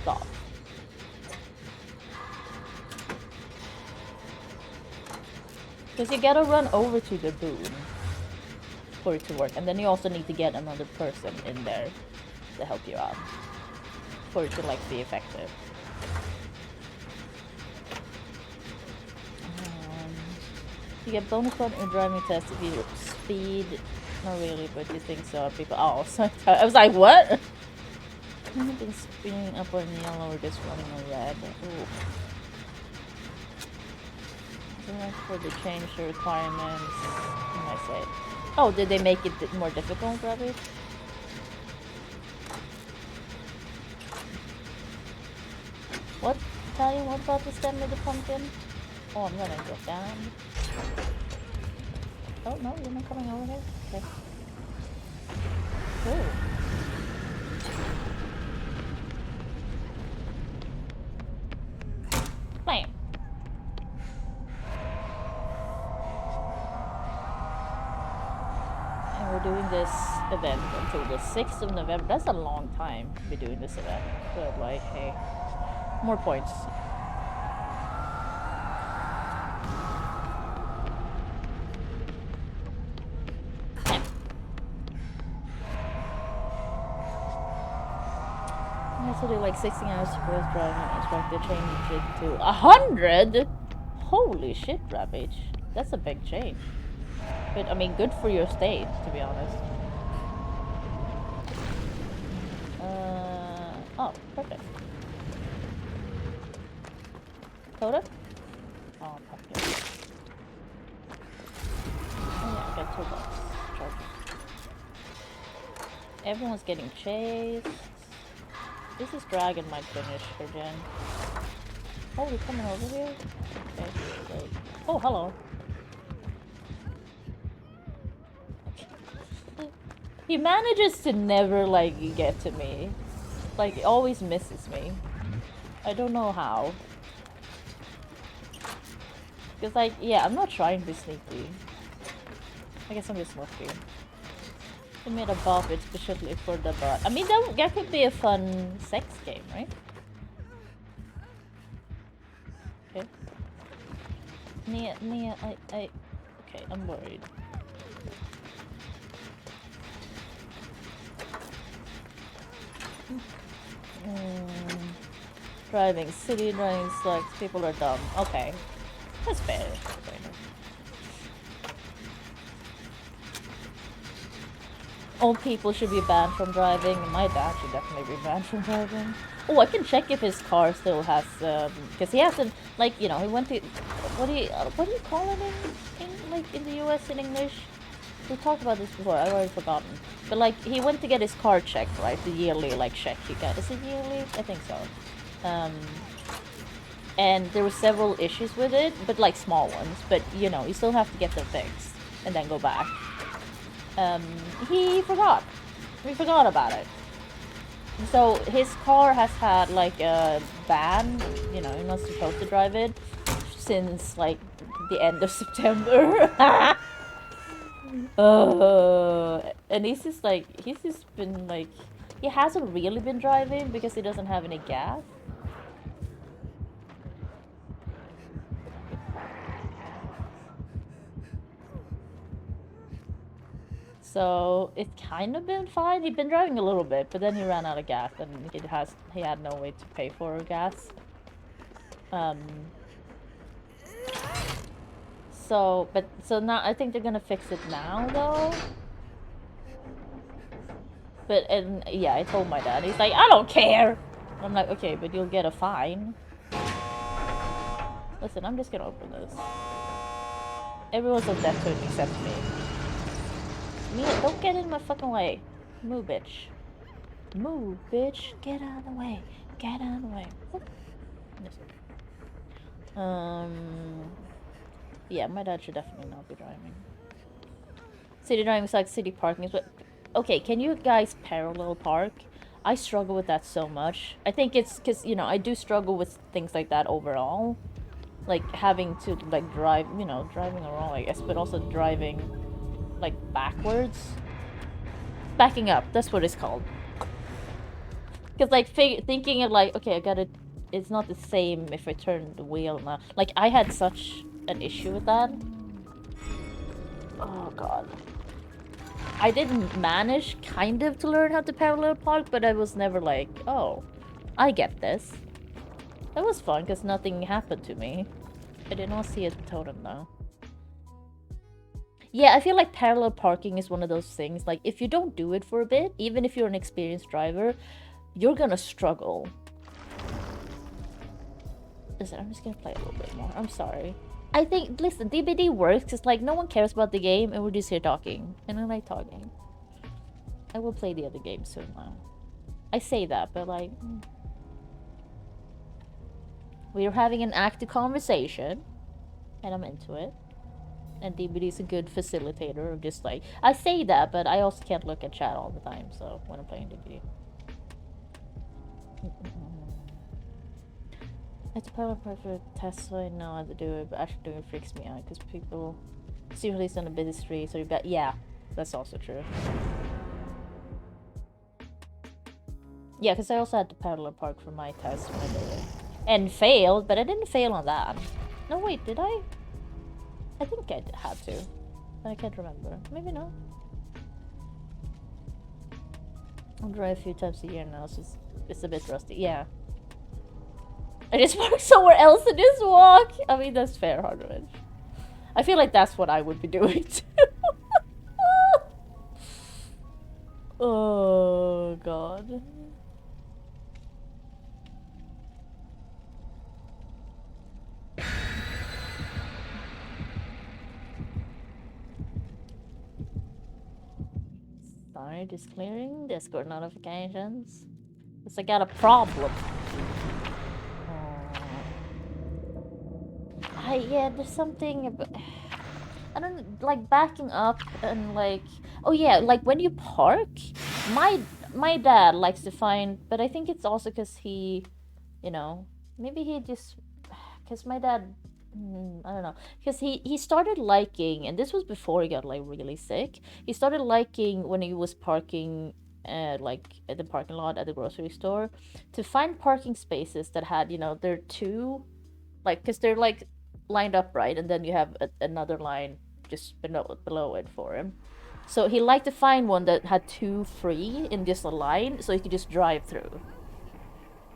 Stop. Because you gotta run over to the boon for it to work, and then you also need to get another person in there to help you out for it to like be effective. You get bonus point in driving test if you speed. Not really, but you think so. People. Oh, so I was like, what? I've been speeding up on yellow or just running on red. Ooh. So much for the change the requirements. What can I say? Oh, did they make it more difficult, Rabbit? What? Italian, what about the stem of the pumpkin? Oh, I'm gonna get down. Oh, no, you're not coming over here? Okay. Cool. Bam! And we're doing this event until the 6th of November. That's a long time to be doing this event. But, like, hey. More points. To do like 16 hours for driving instructor, change it to 100. Holy shit, Ravage. That's a big change. But I mean, good for your state, to be honest. Oh, perfect. Coda? Oh, pumpkin. Oh yeah, I got $2. Charge. Everyone's getting chased. This dragon might finish her gen. Oh, you're coming over here? Okay, great. Oh, hello. He manages to never, like, get to me. Like, he always misses me. I don't know how. Because, like, yeah, I'm not trying to be sneaky. I guess I'm just lucky. They made a buff especially for the bot. I mean, that could be a fun sex game, right? Okay. Nia, okay, I'm worried. Driving, city driving sucks, people are dumb. Okay. That's fair. Old people should be banned from driving. My dad should definitely be banned from driving. Oh, I can check if his car still has, because he hasn't, like, you know, he went to, what do you call it in like, in the US in English? We talked about this before, I've already forgotten. But like, he went to get his car checked, right? The yearly, like, check he got. Is it yearly? I think so. And there were several issues with it, but like small ones. But, you know, you still have to get them fixed and then go back. He forgot. He forgot about it. So his car has had like a ban, you know, you're not supposed to drive it since like the end of September. And he's just been like, he hasn't really been driving because he doesn't have any gas. So it's kind of been fine. He'd been driving a little bit, but then he ran out of gas and he had no way to pay for gas. So now I think they're gonna fix it now though. And yeah, I told my dad. He's like, I don't care. I'm like, okay, but you'll get a fine. Listen, I'm just gonna open this. Everyone's on death to it except me. Mia, don't get in my fucking way. Move, bitch. Move, bitch. Get out of the way. Get out of the way. Yeah, my dad should definitely not be driving. City driving is like city parking, but okay, can you guys parallel park? I struggle with that so much. I think it's because, you know, I do struggle with things like that overall. Like having to like drive, you know, driving around, I guess, but also driving like backwards. Backing up, that's what it's called. Because like thinking of like, okay, I gotta, it's not the same if I turn the wheel now. Like I had such an issue with that. Oh god. I didn't manage kind of to learn how to parallel park, but I was never like, oh, I get this. That was fun because nothing happened to me. I did not see a totem though. Yeah, I feel like parallel parking is one of those things, like if you don't do it for a bit, even if you're an experienced driver, you're gonna struggle. Listen, I'm just gonna play a little bit more. I'm sorry. I think, listen, DBD works because like no one cares about the game and we're just here talking. And I like talking. I will play the other game soon now. I say that, but like... we're having an active conversation. And I'm into it. And DBD is a good facilitator of just like... I say that, but I also can't look at chat all the time, so when I'm playing DBD. I have to power part for a test, so I know how to do it, but actually doing it freaks me out because people seriously on a busy street, so you bet. Yeah, that's also true. Yeah, because I also had to parallel park for my test when I did it. And failed, but I didn't fail on that. No, wait, did I? I think I had to. But I can't remember. Maybe not. I'll drive a few times a year now, so it's a bit rusty. Yeah. I just park somewhere else and just walk. I mean, that's fair, Hardridge. I feel like that's what I would be doing too. Oh, God. Sorry, just clearing Discord notifications. Because I got a problem. Yeah, there's something about... I don't... like, backing up and, like... Oh, yeah, like, when you park... My dad likes to find... But I think it's also because he... You know... Maybe he just... Because my dad... I don't know. Because he started liking... And this was before he got, like, really sick. He started liking when he was parking... like, at the parking lot at the grocery store. To find parking spaces that had, you know, they're two... Like, because they're, like... lined up right, and then you have another line just below it for him. So he liked to find one that had two free in just a line, so he could just drive through.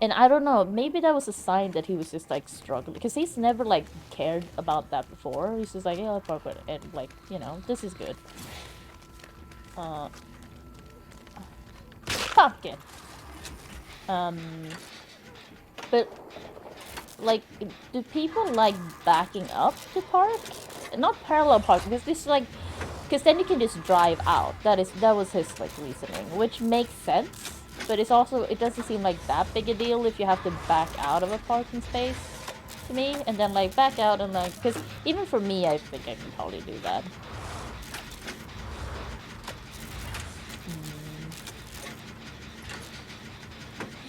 And I don't know, maybe that was a sign that he was just like struggling, because he's never like cared about that before. He's just like, yeah, I'll park it, and like, you know, this is good. Pumpkin. But like, do people like backing up to park? Not parallel park, because this is like, Because then you can just drive out. That was his like reasoning, which makes sense. But it doesn't seem like that big a deal if you have to back out of a parking space to me, and then like back out and like, because even for me, I think I can probably do that.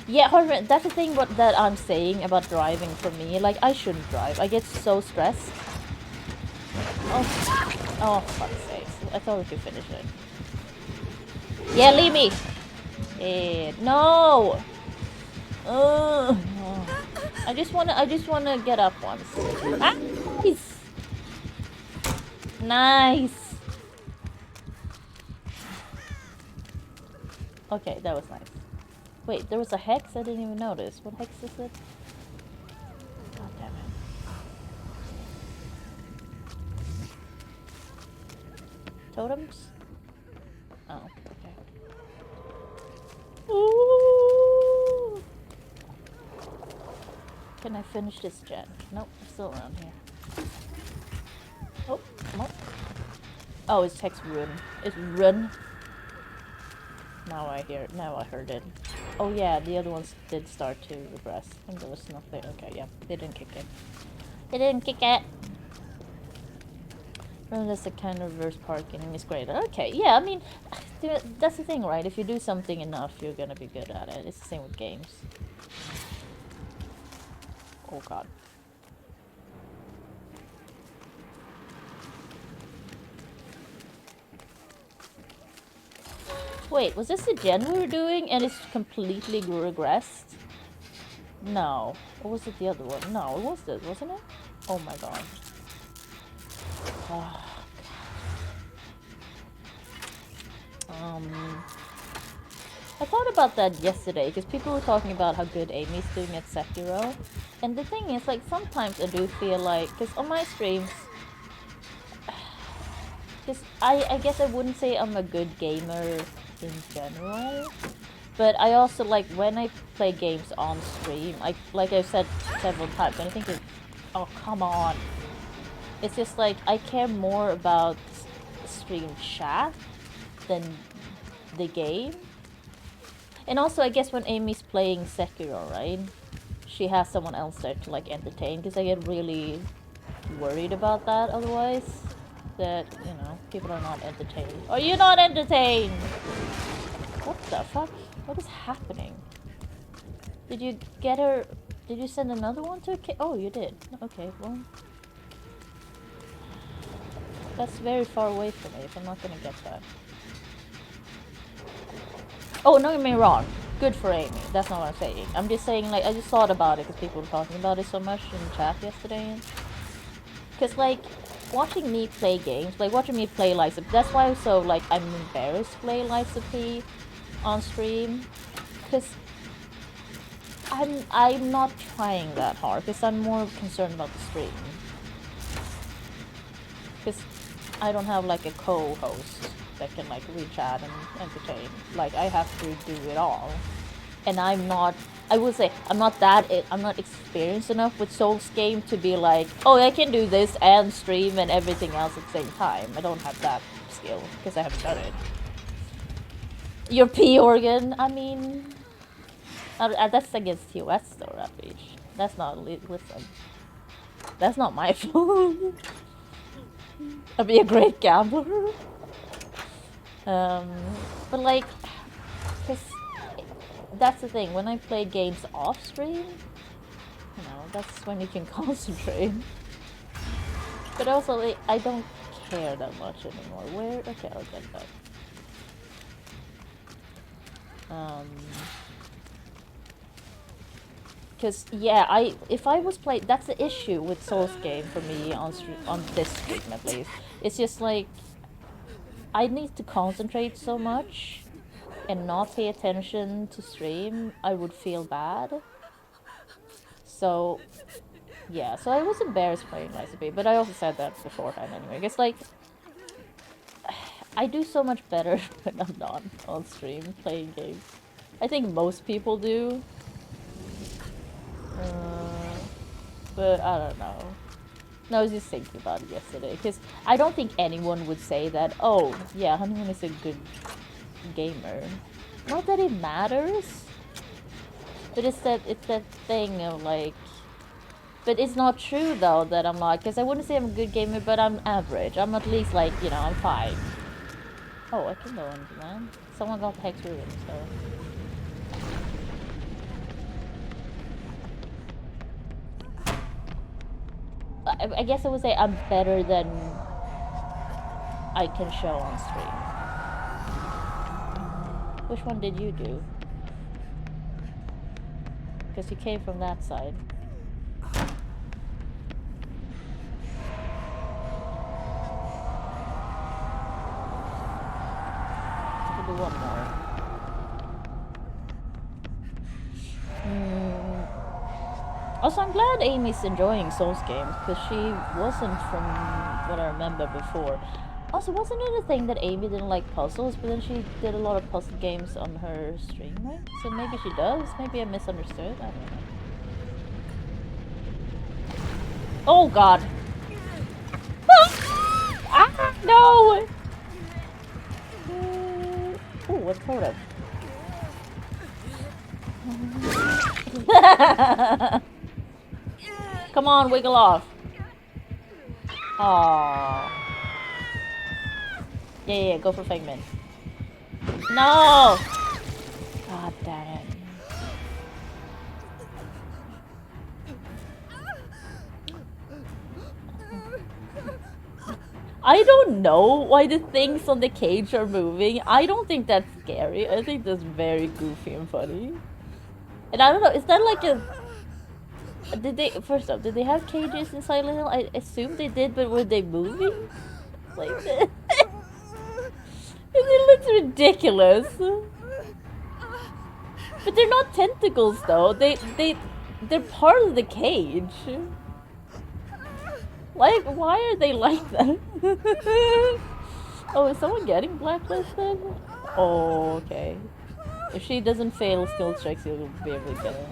Yeah, Harvard, that's the thing that I'm saying about driving for me. Like, I shouldn't drive. I get so stressed. Oh, fuck's sakes. I thought we could finish it. Yeah, leave me! No! No. I just wanna get up once. Ah, nice! Nice! Okay, that was nice. Wait, there was a hex? I didn't even notice. What hex is it? God damn it. Totems? Oh, okay. Ooh. Can I finish this gen? Nope, I'm still around here. Oh, come on. Oh, it's hex run. It's run. Now I heard it. Oh yeah, the other ones did start to regress. I think there was nothing. Okay, yeah, they didn't kick it. They didn't kick it. Oh, that's the kind of reverse parking is great. Okay, yeah, I mean, that's the thing, right? If you do something enough, you're gonna be good at it. It's the same with games. Oh god. Wait, was this the gen we were doing and it's completely regressed? No. Or was it the other one? No, it was this, wasn't it? Oh my god. Oh, I thought about that yesterday because people were talking about how good Amy's doing at Sekiro. And the thing is, like, sometimes I do feel like, because on my streams, because I guess I wouldn't say I'm a good gamer in general, but I also, like, when I play games on stream, like I've said several times, and I think oh, come on. It's just like, I care more about stream chat than the game. And also, I guess when Amy's playing Sekiro, right? She has someone else there to, like, entertain, because I get really worried about that otherwise. That, you know, people are not entertained. Are you not entertained? What the fuck? What is happening? Did you get her? Did you send another one to a Oh, you did. Okay, well. That's very far away from me if I'm not gonna get that. Oh, don't get me wrong. Good for Amy. That's not what I'm saying. I'm just saying, like, I just thought about it because people were talking about it so much in chat yesterday. Because, like, watching me play games, like, watching me play Lies of P, that's why I'm embarrassed to play Lies of P on stream. Because I'm not trying that hard, because I'm more concerned about the stream. Because I don't have, like, a co-host that can, like, reach out and entertain. Like, I have to do it all. And I'm not, I would say, I'm not experienced enough with Souls game to be like, oh, I can do this and stream and everything else at the same time. I don't have that skill, because I haven't done it. Your P organ, I mean, that's against TOS though, Rampage. That's not, listen. That's not my fault. I'd be a great gambler. But like, because that's the thing, when I play games off stream, you know, that's when you can concentrate. But also, like, I don't care that much anymore. Where? Okay, I'll get that. Because, yeah, if I was playing, that's the issue with Souls game for me on this stream at least. It's just like, I need to concentrate so much and not pay attention to stream, I would feel bad. So, yeah, so I was embarrassed playing Lies of P, but I also said that beforehand anyway. Because, like, I do so much better when I'm not on stream playing games. I think most people do. But I don't know. No, I was just thinking about it yesterday, because I don't think anyone would say that, oh, yeah, Honeymoon is a good gamer. Not that it matters, but it's that thing of, like... But it's not true, though, that I'm like... Because I wouldn't say I'm a good gamer, but I'm average. I'm at least, like, you know, I'm 5. Oh, I can go into that. Someone got Hex Ruin, so... I guess I would say I'm better than I can show on stream. Which one did you do? Because you came from that side. I can do one more. Also, I'm glad Amy's enjoying Souls games, because she wasn't from what I remember before. Also, wasn't it a thing that Amy didn't like puzzles, but then she did a lot of puzzle games on her stream, right? So maybe she does? Maybe I misunderstood? I don't know. Oh god! Ah, no! Oh, what totem? Come on, wiggle off. Aww. Yeah, go for Figment. No! God damn it. I don't know why the things on the cage are moving. I don't think that's scary. I think that's very goofy and funny. And I don't know, is that like a... Did they... First off, did they have cages in Silent Hill? I assume they did, but were they moving? Like this? It looks ridiculous. But they're not tentacles though. They're part of the cage. Like, why are they like that? Oh, is someone getting blacklisted? Oh, okay. If she doesn't fail skill checks, you'll be able to get it.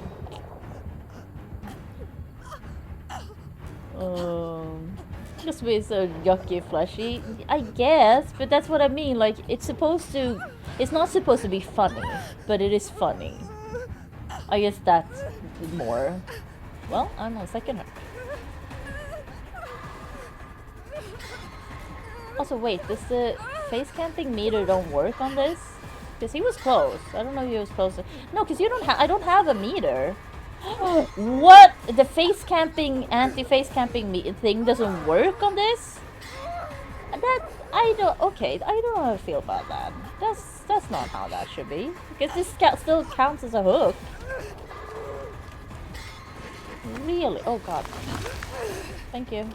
Just be so yucky, fleshy. I guess, but that's what I mean. Like, it's supposed to... It's not supposed to be funny, but it is funny. I guess that's more... Well, I'm on second heart. Also, wait, does the face camping meter don't work on this? Because he was close. I don't know if he was close. No, because you don't have... I don't have a meter. What? The face camping, anti-face camping thing doesn't work on this? That... I don't... Okay, I don't know how I feel about that. That's not how that should be. Because this still counts as a hook. Really? Oh god. Thank you.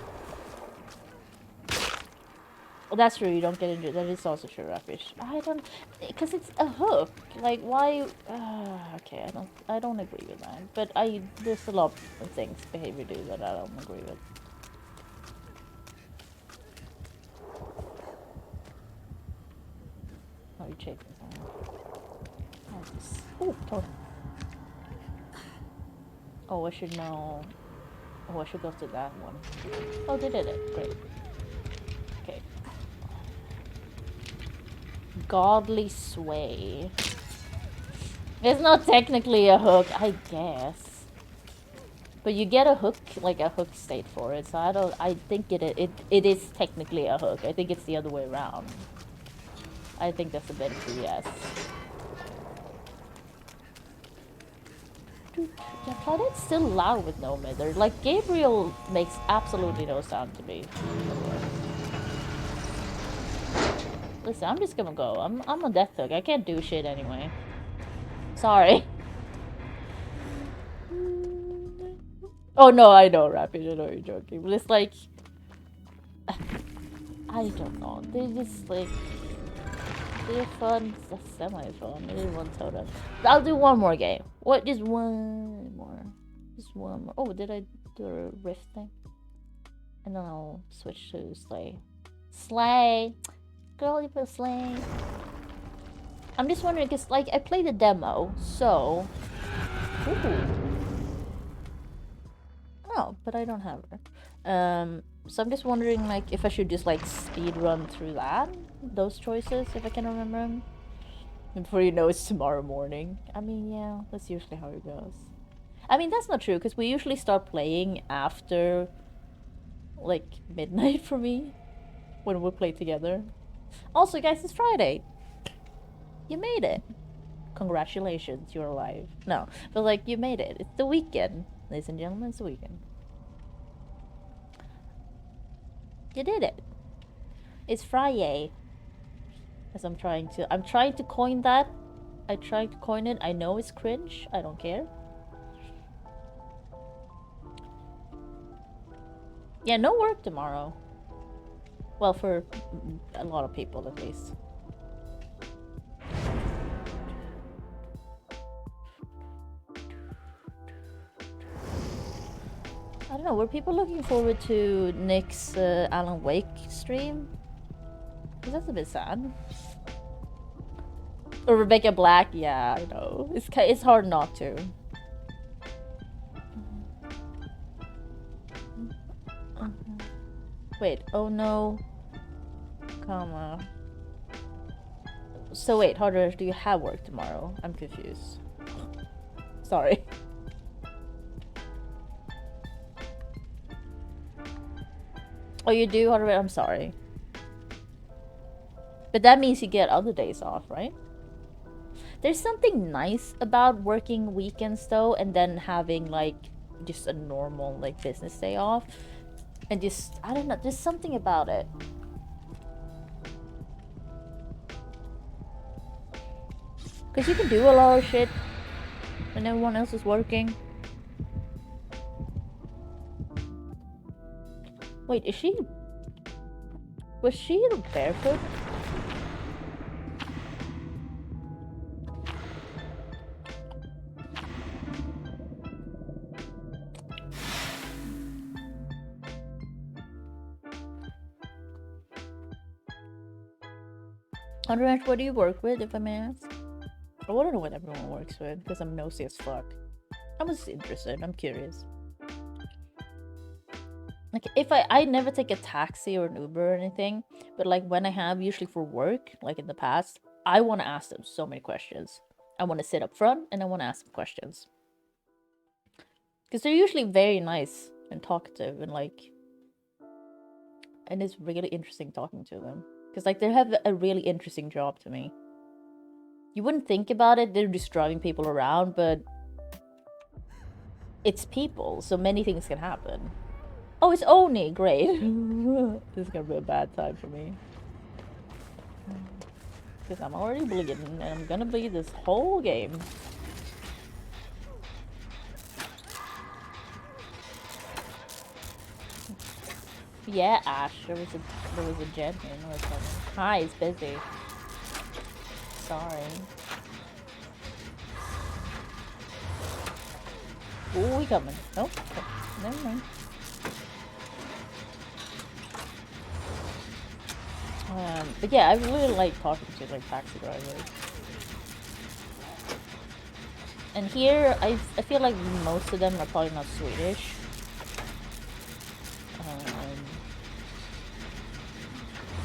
Well, that's true, you don't get injured. That is also true, Rapish. I don't... Because it's a hook. Like, why... okay, I don't agree with that. But there's a lot of things behavior do that I don't agree with. Oh, you're chasing someone. Oh, totem. Oh, I should know... Oh, I should go to that one. Oh, they did it. Great. Okay. Godly Sway. It's not technically a hook, I guess. But you get a hook, like a hook state for it, so I think it is technically a hook. I think it's the other way around. I think that's a better yes. Dude, yeah, Claudette's still loud with no mither. Like, Gabriel makes absolutely no sound to me. Listen, I'm just gonna go. I'm a death hook. I can't do shit anyway. Sorry. Oh no, I know, Rapid. I know you're joking. But it's like... I don't know. They just like... They're fun. Semi-fun. I did one totem. I'll do one more game. What? Just one more. Just one more. Oh, did I do a rift thing? And then I'll switch to Slay. Slay! Girl, you put Slay. I'm just wondering, because, like, I played the demo, so... Ooh. Oh, but I don't have her. So I'm just wondering, like, if I should just like speed run through those choices, if I can remember them. Before you know it's tomorrow morning. I mean, yeah, that's usually how it goes. I mean, that's not true, because we usually start playing after, like, midnight for me. When we play together. Also, guys, it's Friday. You made it. Congratulations, you're alive. No, but like, you made it. It's the weekend. Ladies and gentlemen, it's the weekend. You did it. It's Friday. As I'm trying to coin that. I tried to coin it. I know it's cringe. I don't care. Yeah, no work tomorrow. Well, for a lot of people at least. I don't know, were people looking forward to Nick's Alan Wake stream? Because that's a bit sad. Or Rebecca Black, yeah, I know. It's hard not to. Wait, oh no. Comma. So wait, Harder, do you have work tomorrow? I'm confused. Sorry. Oh, you do, Harder? I'm sorry. But that means you get other days off, right? There's something nice about working weekends though, and then having like just a normal like business day off. And just, I don't know, there's something about it. Because you can do a lot of shit when everyone else is working. Wait, is she... Was she barefoot? Andrew, what do you work with, if I may ask? I want to know what everyone works with, because I'm nosy as fuck. I'm just interested, I'm curious. Like, if I never take a taxi or an Uber or anything, but like when I have, usually for work, like in the past, I want to ask them so many questions. I want to sit up front and I want to ask them questions. Because they're usually very nice and talkative and like... And it's really interesting talking to them. Because like they have a really interesting job to me. You wouldn't think about it, they're just driving people around, but... It's people, so many things can happen. Oh, it's Oni! Great. This is gonna be a bad time for me. Because I'm already bleeding, and I'm gonna bleed this whole game. Yeah, Ash, there was a gen here or something. Hi, it's busy. Sorry. Ooh, we coming. Nope. Oh, never mind. But yeah, I really like talking to like taxi drivers. And here, I feel like most of them are probably not Swedish.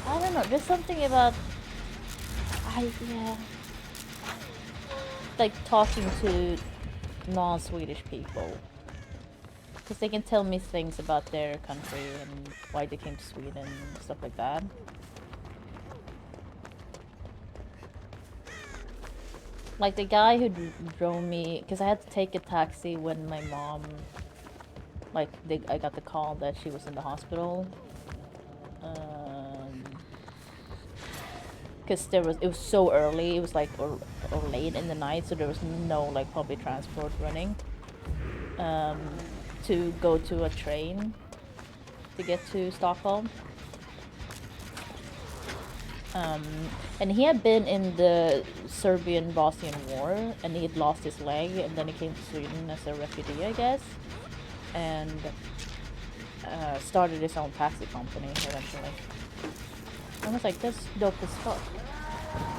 I don't know, there's something about... yeah. Like talking to non-Swedish people. Because they can tell me things about their country and why they came to Sweden and stuff like that. Like the guy who drove me, because I had to take a taxi when my mom, like I got the call that she was in the hospital. Because it was so early, it was like or late in the night, so there was no like public transport running. To go to a train to get to Stockholm. And he had been in the Serbian-Bosnian War, and he had lost his leg, and then he came to Sweden as a refugee, I guess, and started his own taxi company eventually. I was like, that's dope as fuck.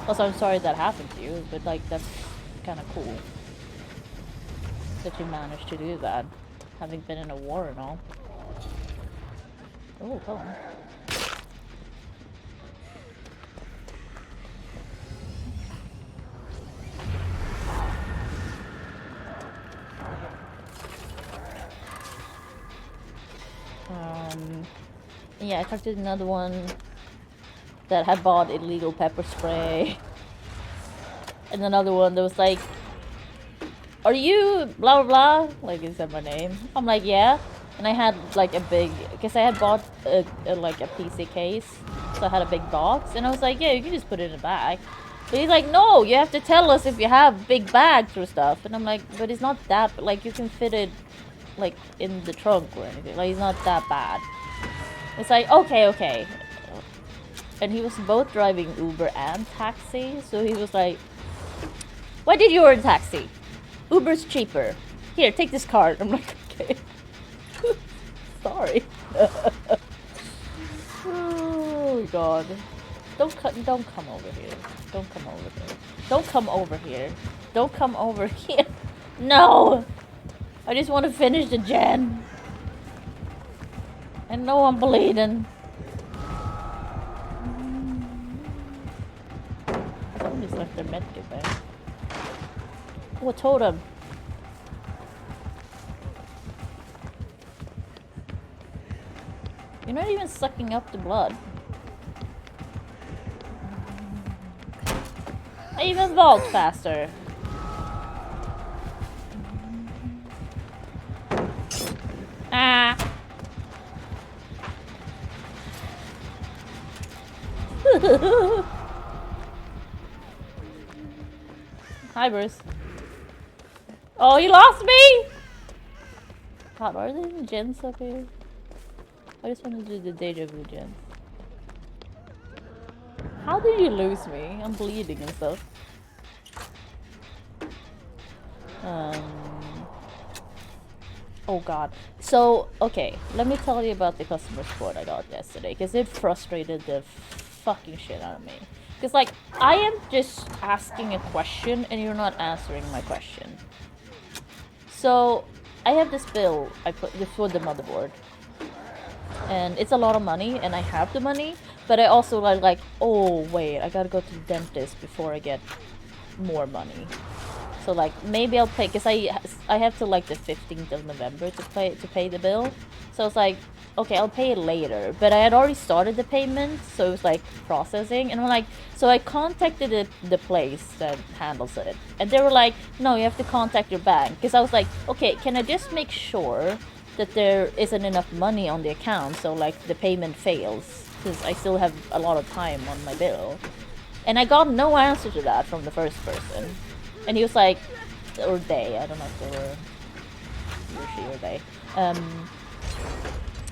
Also, I'm sorry that happened to you, but like, that's kind of cool that you managed to do that. having been in a war and all. Oh, come on. Yeah, I talked to another one that had bought illegal pepper spray. And another one that was like, are you blah blah blah? Like, is that my name? I'm like, yeah. And I had like a big, because I had bought like a PC case. So I had a big box. And I was like, yeah, you can just put it in a bag. But he's like, no, you have to tell us if you have big bags or stuff. And I'm like, but it's not that, like, you can fit it like in the trunk or anything. Like, it's not that bad. It's like, okay. And he was both driving Uber and taxi. So he was like, why did you order a taxi? Uber's cheaper. Here, take this card. I'm like, okay. Sorry. Oh god. Don't come over here. Don't come over here. Don't come over here. Don't come over here. No! I just want to finish the gen. I know I'm bleeding. Somebody's left their medkit there. Oh, a totem. You're not even sucking up the blood. I even vault faster. Ah. Hi, Bruce. Oh, you lost me! God, are there any gens up here? I just want to do the deja vu gens. How did you lose me? I'm bleeding and stuff. Oh god. So, okay, let me tell you about the customer support I got yesterday, because it frustrated the fucking shit out of me. Because, like, I am just asking a question and you're not answering my question. So, I have this bill I put for the motherboard. And it's a lot of money, and I have the money, but I also like, oh wait, I gotta go to the dentist before I get more money. So like, maybe I'll pay, because I have till like the 15th of November to pay the bill. So it's like, okay, I'll pay it later. But I had already started the payment, so it was like processing, and I'm like, so I contacted the place that handles it, and they were like, no, you have to contact your bank. Because I was like, okay, can I just make sure that there isn't enough money on the account, so like the payment fails, because I still have a lot of time on my bill. And I got no answer to that from the first person. And he was like, or they, I don't know if they were he or she or they.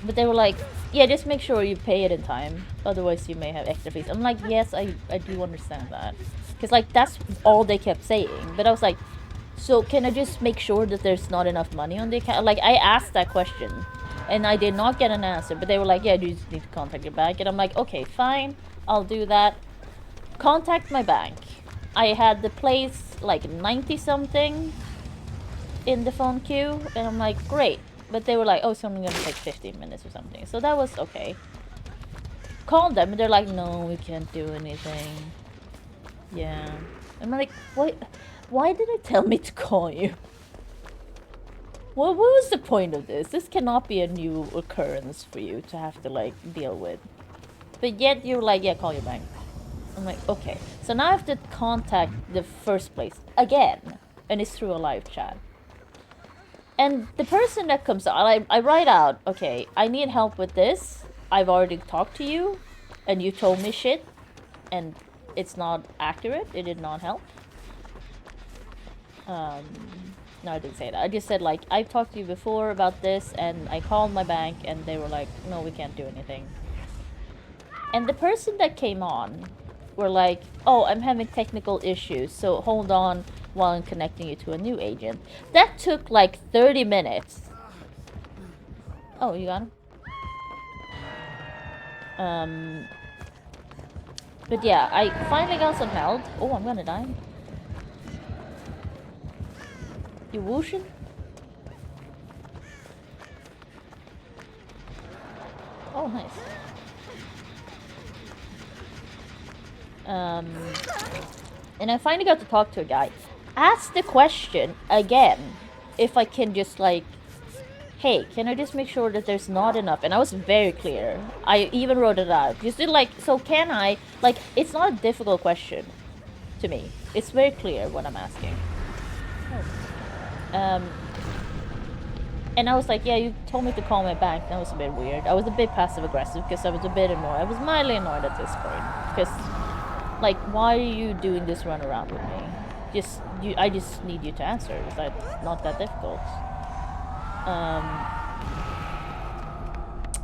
But they were like, yeah, just make sure you pay it in time, otherwise you may have extra fees. I'm like, yes, I do understand that. Because like, that's all they kept saying. But I was like, so can I just make sure that there's not enough money on the account? Like, I asked that question, and I did not get an answer. But they were like, yeah, you just need to contact your bank. And I'm like, okay, fine, I'll do that. Contact my bank. I had the place like 90 something in the phone queue, and I'm like, great. But they were like, oh, it's only gonna take 15 minutes or something. So that was okay. Called them, and they're like, no, we can't do anything. Yeah. I'm like, what? Why did it tell me to call you? What was the point of this? This cannot be a new occurrence for you to have to like deal with. But yet you're like, yeah, call your bank. I'm like, okay. So now I have to contact the first place again. And it's through a live chat. And the person that comes out, I write out, okay, I need help with this. I've already talked to you. And you told me shit. And it's not accurate. It did not help. No, I didn't say that. I just said, like, I've talked to you before about this. And I called my bank. And they were like, no, we can't do anything. And the person that came on were like, oh, I'm having technical issues, so hold on while I'm connecting you to a new agent. That took like 30 minutes. Oh, you got him? But yeah, I finally got some help. Oh, I'm gonna die. You whooshin'? Oh, nice. And I finally got to talk to a guy. Ask the question again if I can just like, hey, can I just make sure that there's not enough? And I was very clear. I even wrote it out. Just like, so can I, like, it's not a difficult question to me. It's very clear what I'm asking. And I was like, yeah, you told me to call my bank. That was a bit weird. I was a bit passive aggressive because I was a bit annoyed. I was mildly annoyed at this point because, like, why are you doing this run around with me? I just need you to answer. It's like not that difficult.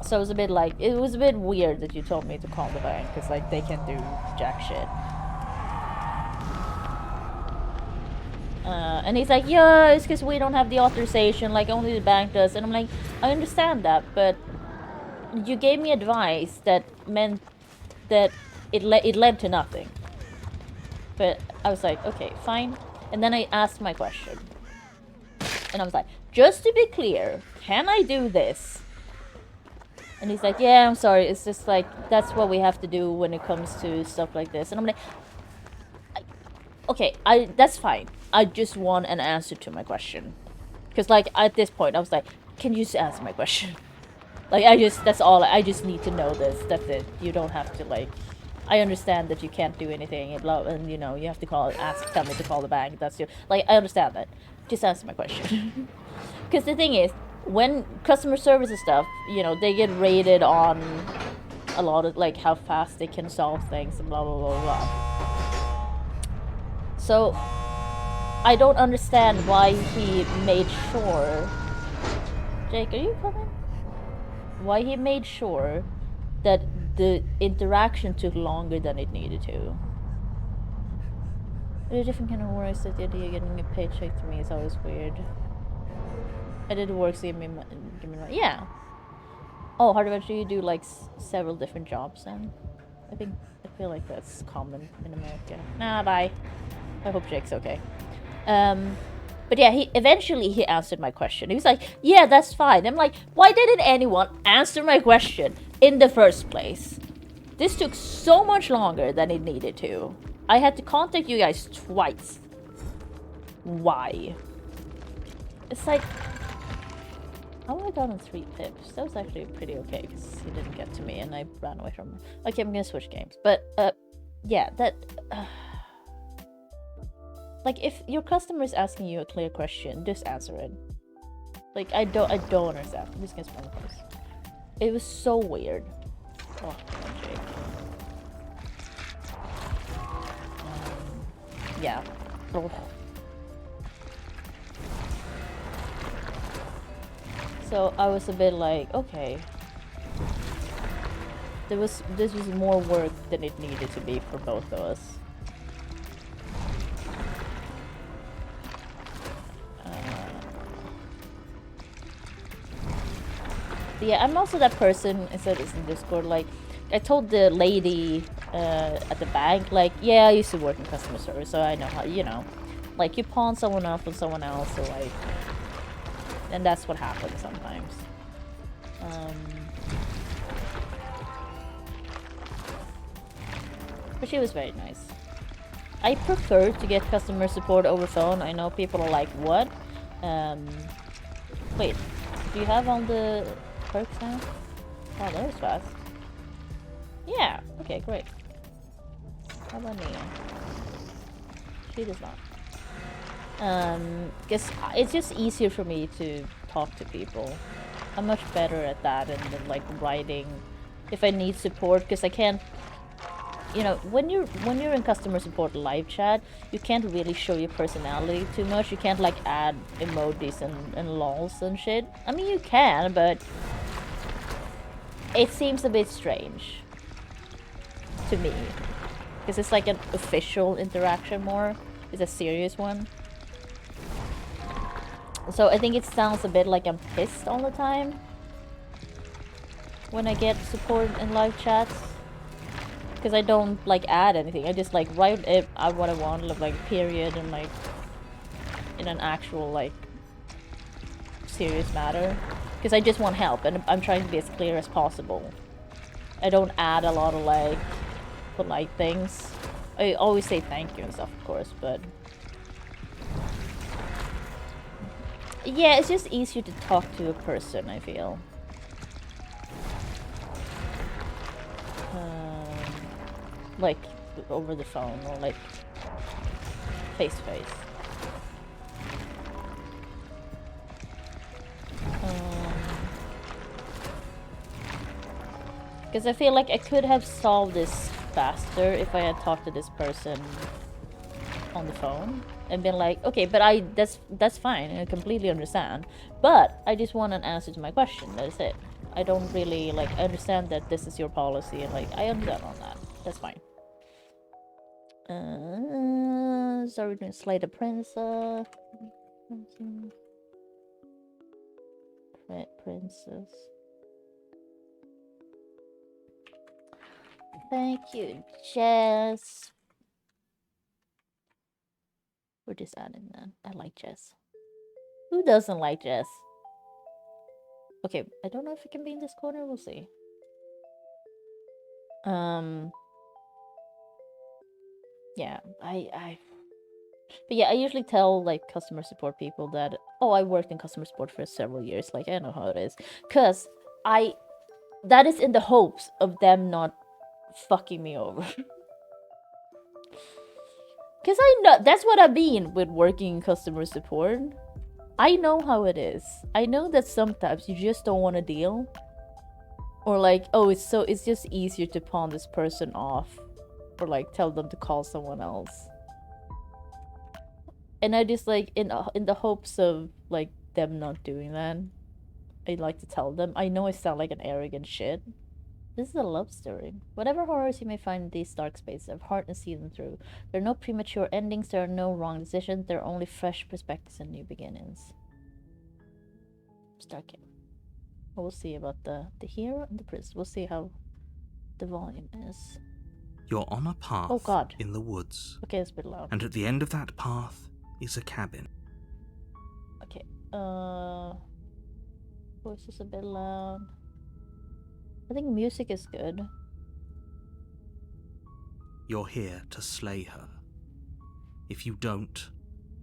So it was a bit like, it was a bit weird that you told me to call the bank because like they can't do jack shit. And he's like, yeah, it's because we don't have the authorization, like only the bank does. And I'm like, I understand that, but you gave me advice that meant that it led to nothing. But I was like, okay, fine. And then I asked my question. And I was like, just to be clear, can I do this? And he's like, yeah, I'm sorry. It's just like, that's what we have to do when it comes to stuff like this. And I'm like, okay, that's fine. I just want an answer to my question. Because, like, at this point, I was like, can you just answer my question? Like, that's all. I just need to know this. That's it. You don't have to, like, I understand that you can't do anything and you know, you have to tell me to call the bank. That's your, like, I understand that. Just answer my question. Because the thing is, when customer service and stuff, you know, they get rated on a lot of, like, how fast they can solve things and blah, blah, blah, blah. So, I don't understand why he made sure... Jake, are you coming? Why he made sure that the interaction took longer than it needed to. There's a different kind of worries that the idea of getting a paycheck to me is always weird. I did work, so give me money. Yeah. Oh, hard adventure, you do like several different jobs then? I feel like that's common in America. Nah, bye. I hope Jake's okay. But yeah, he eventually answered my question. He was like, yeah, that's fine. I'm like, why didn't anyone answer my question in the first place? This took so much longer than it needed to. I had to contact you guys twice. Why? It's like, I only got him 3 pips. That was actually pretty okay because he didn't get to me and I ran away from him. Okay, I'm gonna switch games. But, yeah, that... like, if your customer is asking you a clear question, just answer it. Like, I don't understand. I'm just gonna spawn the place. It was so weird. Oh, Jake. Yeah. Oh. So I was a bit like, okay. This was more work than it needed to be for both of us. Yeah, I'm also that person, I said this in Discord, like, I told the lady at the bank, like, yeah, I used to work in customer service, so I know how, you know, like, you pawn someone off with someone else, so, like, and that's what happens sometimes. But she was very nice. I prefer to get customer support over phone. I know people are like, what? Wait, do you have all the perks now? Oh, that was fast. Yeah, okay, great. How about Nia? She does not. Because it's just easier for me to talk to people. I'm much better at that and then like writing if I need support, because I can't, you know, when you're in customer support live chat, you can't really show your personality too much. You can't like add emojis and lols and shit. I mean, you can, but it seems a bit strange to me because it's like an official interaction more. It's a serious one. So I think it sounds a bit like I'm pissed all the time when I get support in live chats. Because I don't like add anything. I just like write it what I want, like period, and like in an actual like serious matter. Because I just want help, and I'm trying to be as clear as possible. I don't add a lot of, like, polite things. I always say thank you and stuff, of course, but... Yeah, it's just easier to talk to a person, I feel. Like, over the phone, or like, face-to-face. Because I feel like I could have solved this faster if I had talked to this person on the phone and been like, okay, but that's fine, I completely understand, but I just want an answer to my question. That's it. I don't really, like, I understand that this is your policy, and like, I understand on that. That's fine. So we're doing Slay the Princess. Princess. Thank you, Jess. We're just adding that. I like Jess. Who doesn't like Jess? Okay, I don't know if it can be in this corner. We'll see. Yeah, but yeah, I usually tell, like, customer support people that, oh, I worked in customer support for several years. Like, I know how it is. Because that is in the hopes of them not fucking me over. Because I know, that's what I mean with working in customer support. I know how it is. I know that sometimes you just don't want to deal. Or like, oh, it's just easier to pawn this person off. Or like, tell them to call someone else. And I just, like, in the hopes of, like, them not doing that, I like to tell them. I know I sound like an arrogant shit. This is a love story. Whatever horrors you may find in these dark spaces, have heart and see them through. There are no premature endings, there are no wrong decisions, there are only fresh perspectives and new beginnings. Start game. We'll see about the hero and the priest. We'll see how the volume is. You're on a path in the woods. Okay, it's a bit loud. And at the end of that path is a cabin. Okay, voice is a bit loud. I think music is good. You're here to slay her. If you don't,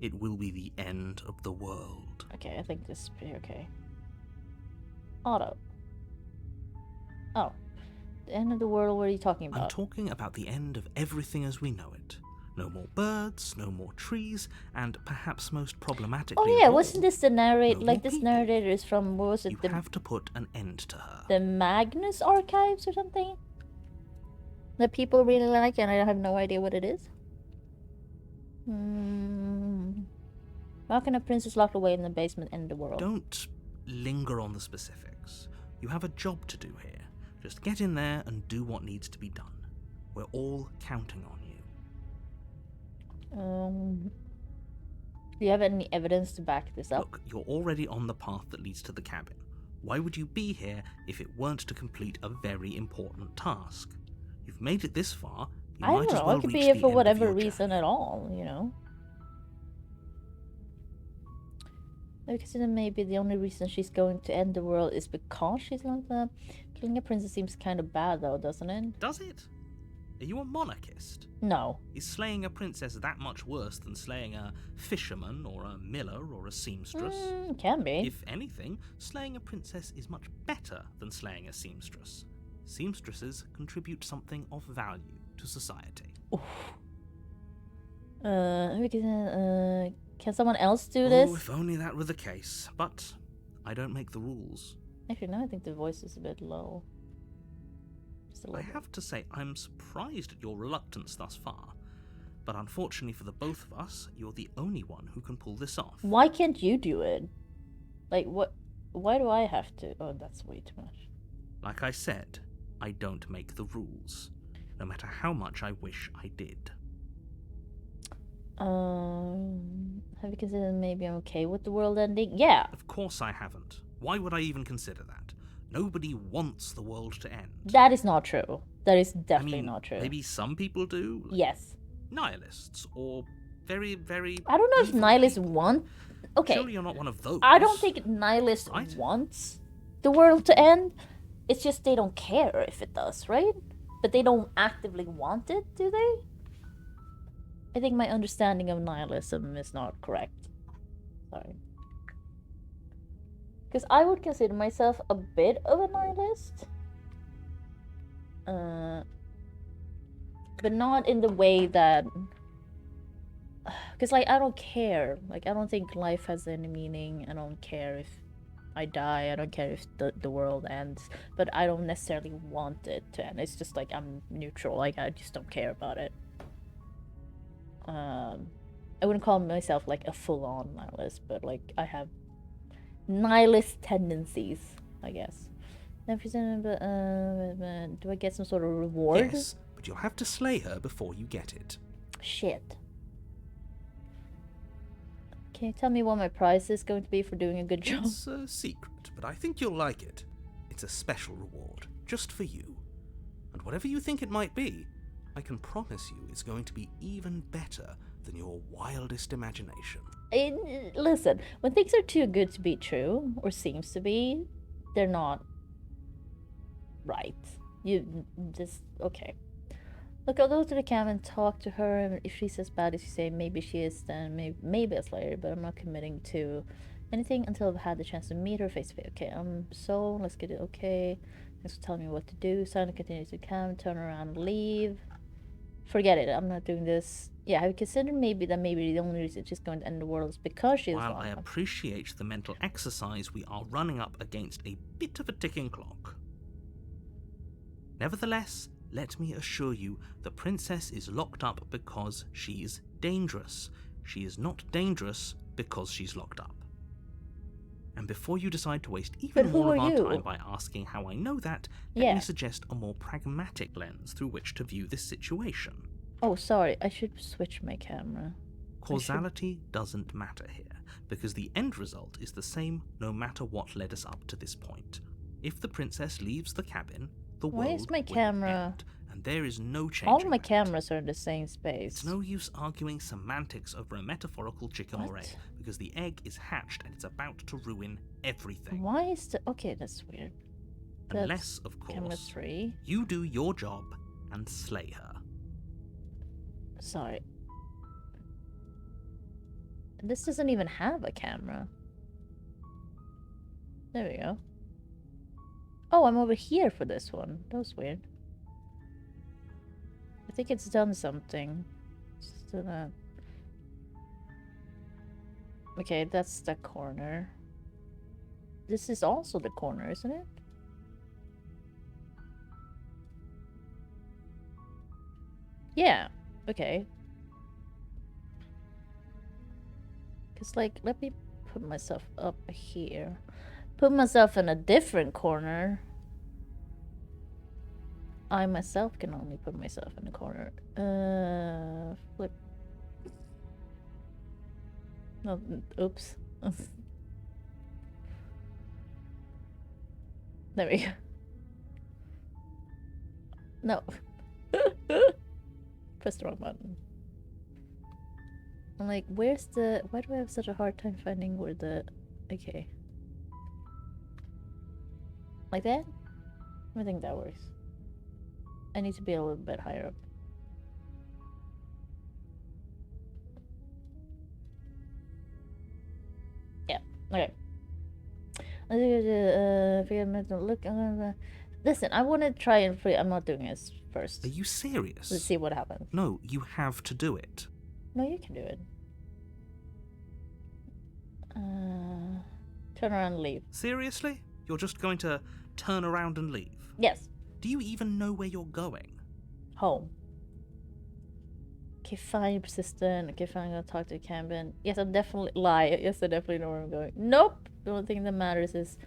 it will be the end of the world. Okay, I think this is pretty okay. Auto. Oh. The end of the world, what are you talking about? I'm talking about the end of everything as we know it. No more birds, no more trees, and perhaps most problematically, oh yeah, wasn't this the narrator? Like, this narrator is from, what was it? You have to put an end to her. The Magnus Archives or something? That people really like, and I have no idea what it is. How can a princess locked away in the basement end of the world? Don't linger on the specifics. You have a job to do here. Just get in there and do what needs to be done. We're all counting on you. Do you have any evidence to back this up? Look, you're already on the path that leads to the cabin. Why would you be here if it weren't to complete a very important task? You've made it this far, you might as well I could be here for whatever reason at all, you know? Because then maybe the only reason she's going to end the world is because she's like that. Killing a princess seems kind of bad though, doesn't it? Does it? Are you a monarchist? No. Is slaying a princess that much worse than slaying a fisherman or a miller or a seamstress? Can be. If anything, slaying a princess is much better than slaying a seamstress. Seamstresses contribute something of value to society. Oof. Can someone else do this? Oh, if only that were the case. But I don't make the rules. Actually, no, I think the voice is a bit low. I have to say, I'm surprised at your reluctance thus far. But unfortunately for the both of us, you're the only one who can pull this off. Why can't you do it? Like, what? Why do I have to? Oh, that's way too much. Like I said, I don't make the rules. No matter how much I wish I did. Have you considered maybe I'm okay with the world ending? Yeah. Of course I haven't. Why would I even consider that? Nobody wants the world to end. That is not true. That is definitely not true. Maybe some people do. Like yes. Nihilists, or very, very... I don't know if nihilists want... Okay. Surely you're not one of those. I don't think nihilists want the world to end. It's just they don't care if it does, right? But they don't actively want it, do they? I think my understanding of nihilism is not correct. Sorry. Because I would consider myself a bit of a nihilist. But not in the way that... Because, like, I don't care. Like, I don't think life has any meaning. I don't care if I die. I don't care if the world ends. But I don't necessarily want it to end. It's just, like, I'm neutral. Like, I just don't care about it. I wouldn't call myself, like, a full-on nihilist. But, like, I have nihilist tendencies, I guess. Do I get some sort of reward? Yes, but you'll have to slay her before you get it. Shit. Can you tell me what my prize is going to be for doing a good job? It's a secret, but I think you'll like it. It's a special reward, just for you. And whatever you think it might be, I can promise you it's going to be even better than your wildest imagination. Listen, when things are too good to be true, or seems to be, they're not right. You just... okay. Look, I'll go to the camp and talk to her, and if she's as bad as you say, maybe she is, then maybe a slayer, but I'm not committing to anything until I've had the chance to meet her face to face. Okay, so, let's get it, okay. Thanks for telling me what to do. Sign to continue to camp, turn around, leave. Forget it, I'm not doing this. Yeah, have you considered maybe the only reason she's going to end the world is because she is While wrong? I appreciate the mental exercise, we are running up against a bit of a ticking clock. Nevertheless, let me assure you, the princess is locked up because she's dangerous. She is not dangerous because she's locked up. And before you decide to waste even more of our time by asking how I know that, let me suggest a more pragmatic lens through which to view this situation. Oh, sorry, I should switch my camera. Causality doesn't matter here, because the end result is the same no matter what led us up to this point. If the princess leaves the cabin, the world Why is my camera... end, and there is no change. All my cameras are in the same space. It's no use arguing semantics over a metaphorical chicken or egg, because the egg is hatched and it's about to ruin everything. Why is the... okay, that's weird. Unless, of course, camera 3. You do your job and slay her. Sorry. This doesn't even have a camera. There we go. Oh, I'm over here for this one. That was weird. I think it's done something. Still not. Okay, that's the corner. This is also the corner, isn't it? Yeah. Okay. Because, like, let me put myself up here. Put myself in a different corner. I myself can only put myself in a corner. Flip. No, oops. There we go. No. Press the wrong button. I'm like, where's the... why do I have such a hard time finding where the... okay. Like that? I think that works. I need to be a little bit higher up. Yeah, okay. Look, listen, I want to try and free... I'm not doing this first. Are you serious? Let's see what happens. No, you have to do it. No, you can do it. Turn around and leave. Seriously? You're just going to turn around and leave? Yes. Do you even know where you're going? Home. Okay, fine, you're persistent. Okay, fine, I'm gonna talk to Camden. Yes, I'm definitely... lie. Yes, I definitely know where I'm going. Nope! The only thing that matters is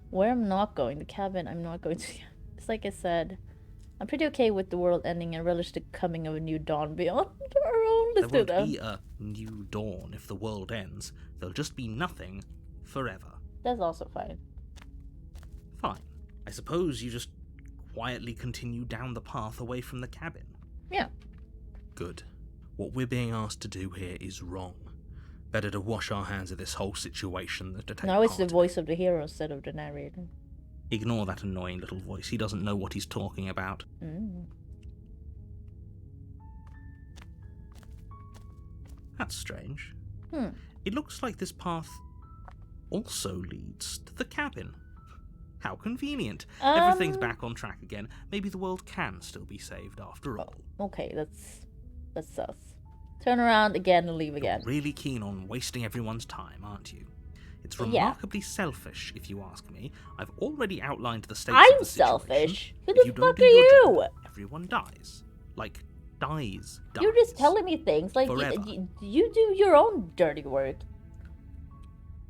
where I'm not going. The cabin, I'm not going to... It's like I said, I'm pretty okay with the world ending and relish the coming of a new dawn beyond our own. Let's do that. There won't be a new dawn if the world ends. There'll just be nothing forever. That's also fine. Fine. I suppose you just quietly continue down the path away from the cabin. Yeah. Good. What we're being asked to do here is wrong. Better to wash our hands of this whole situation than to take Now it's part the voice of the hero instead of the narrator. Ignore that annoying little voice. He doesn't know what he's talking about. Mm. That's strange. Hmm. It looks like this path also leads to the cabin. How convenient. Everything's back on track again. Maybe the world can still be saved after all. Okay, that's sus. Turn around again and leave again. You're really keen on wasting everyone's time, aren't you? It's remarkably selfish, if you ask me. I've already outlined the stakes of the situation. I'm selfish. Who If the you don't fuck do are your you? job, everyone dies. Like, dies. You're just telling me things. Like, Forever. you do your own dirty work.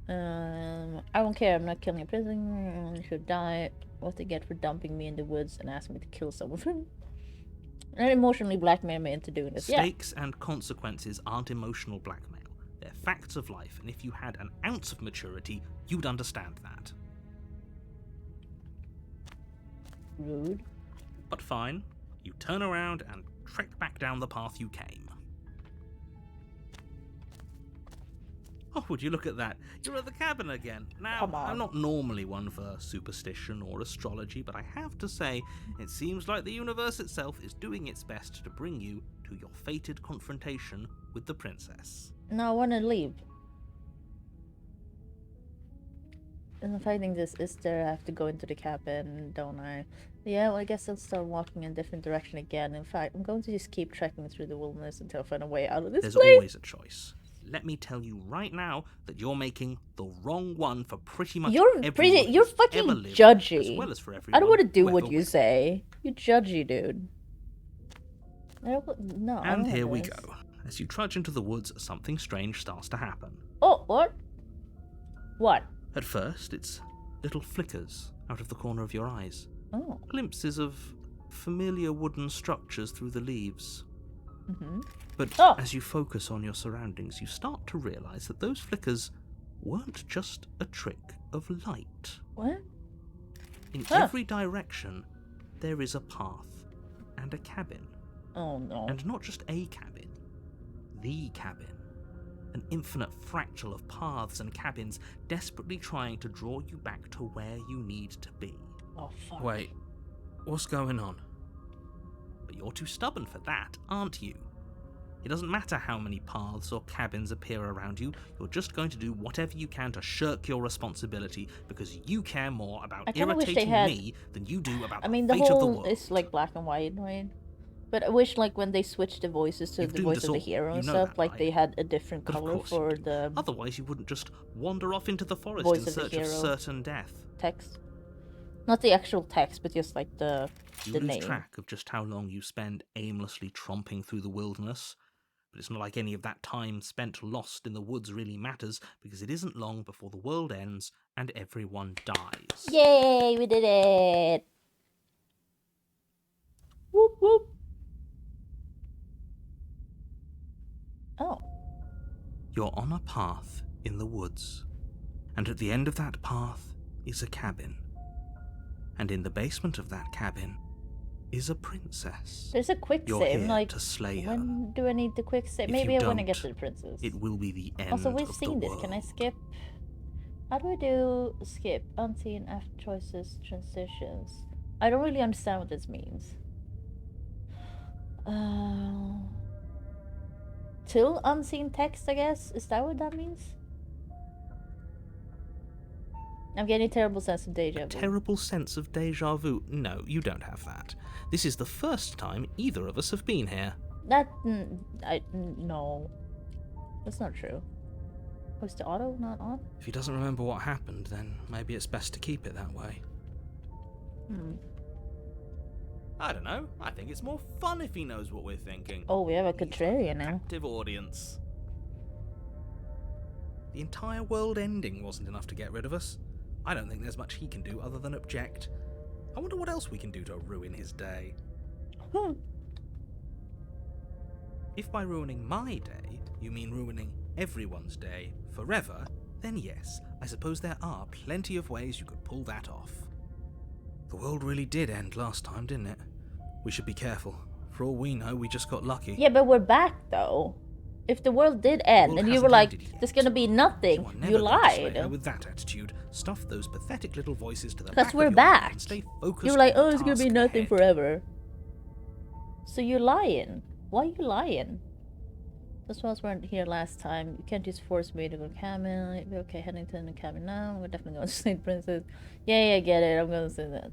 I don't care. I'm not killing a prisoner. You should die. What they get for dumping me in the woods and asking me to kill someone. And emotionally blackmail me into doing this. Stakes and consequences aren't emotional blackmail. They're facts of life, and if you had an ounce of maturity, you'd understand that. Rude. But fine, you turn around and trek back down the path you came. Oh, would you look at that? You're at the cabin again. Now, Come on. I'm not normally one for superstition or astrology, but I have to say, it seems like the universe itself is doing its best to bring you to your fated confrontation with the princess. No, I want to leave. And if I think this is there, I have to go into the cabin, don't I? Yeah, well, I guess I'll start walking in a different direction again. In fact, I'm going to just keep trekking through the wilderness until I find a way out of this There's place. always a choice. Let me tell you right now that you're making the wrong one for pretty much You're everyone you're who's fucking ever lived, judgy. as well as for everyone I don't want to do who what ever you will. say. You're judgy, dude. I don't, no. I And don't here want we this. go. As you trudge into the woods, something strange starts to happen. Oh, what? What? At first, it's little flickers out of the corner of your eyes. Oh. Glimpses of familiar wooden structures through the leaves. Mm-hmm. But Oh. as you focus on your surroundings, you start to realize that those flickers weren't just a trick of light. What? In Huh. every direction, there is a path and a cabin. Oh no. And not just a cabin, the cabin. An infinite fractal of paths and cabins desperately trying to draw you back to where you need to be. Oh fuck. Wait, what's going on? But you're too stubborn for that, aren't you? It doesn't matter how many paths or cabins appear around you, you're just going to do whatever you can to shirk your responsibility because you care more about I kinda wish they irritating had- me than you do about I mean, the fate of the whole world. is like black and white, right? But I wish, like, when they switched the voices to You've the doomed voice us of the all. hero You and know stuff, that, like right? they had a different But of color course you for do. the Otherwise you wouldn't just wander off into the forest Voice in of the search of hero. certain death. text. Not the actual text, but just like the You the lose name. track of just how long you spend aimlessly tromping through the wilderness. But it's not like any of that time spent lost in the woods really matters, because it isn't long before the world ends and everyone dies. Yay, we did it! Whoop whoop. Oh. You're on a path in the woods, and at the end of that path is a cabin. And in the basement of that cabin is a princess. There's a quick You're save, here like to slay her. when do I need the quick save? If Maybe you I want to get don't, to the princess. It will be the end Also, we've of seen the this. Can I world. skip? How do I do skip? Unseen after choices, transitions. I don't really understand what this means. Till unseen text, I guess? Is that what that means? I'm getting a terrible sense of deja vu. Terrible sense of deja vu. No, you don't have that. This is the first time either of us have been here. No. That's not true. Was the auto not on? If he doesn't remember what happened, then maybe it's best to keep it that way. I don't know. I think it's more fun if he knows what we're thinking. Oh, we have a contrarian now. Active audience. The entire world ending wasn't enough to get rid of us. I don't think there's much he can do other than object. I wonder what else we can do to ruin his day. If by ruining my day, you mean ruining everyone's day forever, then yes, I suppose there are plenty of ways you could pull that off. The world really did end last time, didn't it? We should be careful. For all we know, we just got lucky. Yeah, but we're back though. if the world did end world and you hasn't were like, ended yet. there's gonna be nothing, You are never you going to slay her lied. with that attitude. Stuff those pathetic little voices to the Because back we're of your head back. and stay focused You were like, on oh, the it's gonna be task nothing ahead. forever. So you're lying. Why are you lying? Those ones weren't here last time. You can't just force me to go cabin. Okay, heading to the cabin now. We're definitely going to St. Princess. Yeah, I get it. I'm gonna say that.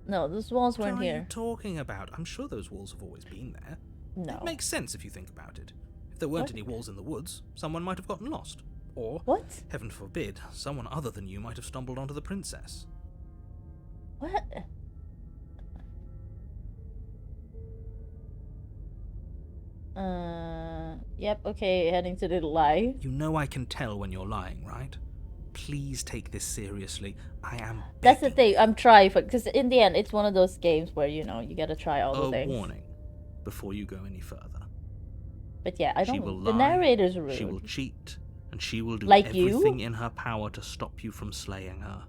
No, those walls What weren't are you here. talking about? I'm sure those walls have always been there. No. It makes sense if you think about it. If there weren't What? any walls in the woods, someone might have gotten lost. Or, What? heaven forbid, someone other than you might have stumbled onto the princess. What? Yep, okay, heading to the lie. You know I can tell when you're lying, right? Please take this seriously. I am That's the begging thing, I'm trying for, because in the end, it's one of those games where, you know, you gotta try all the a things. warning before you go any further. But yeah, I She don't. will The lie, narrator's rude. She will cheat, and she will do Like you? everything in her power to stop you from slaying her.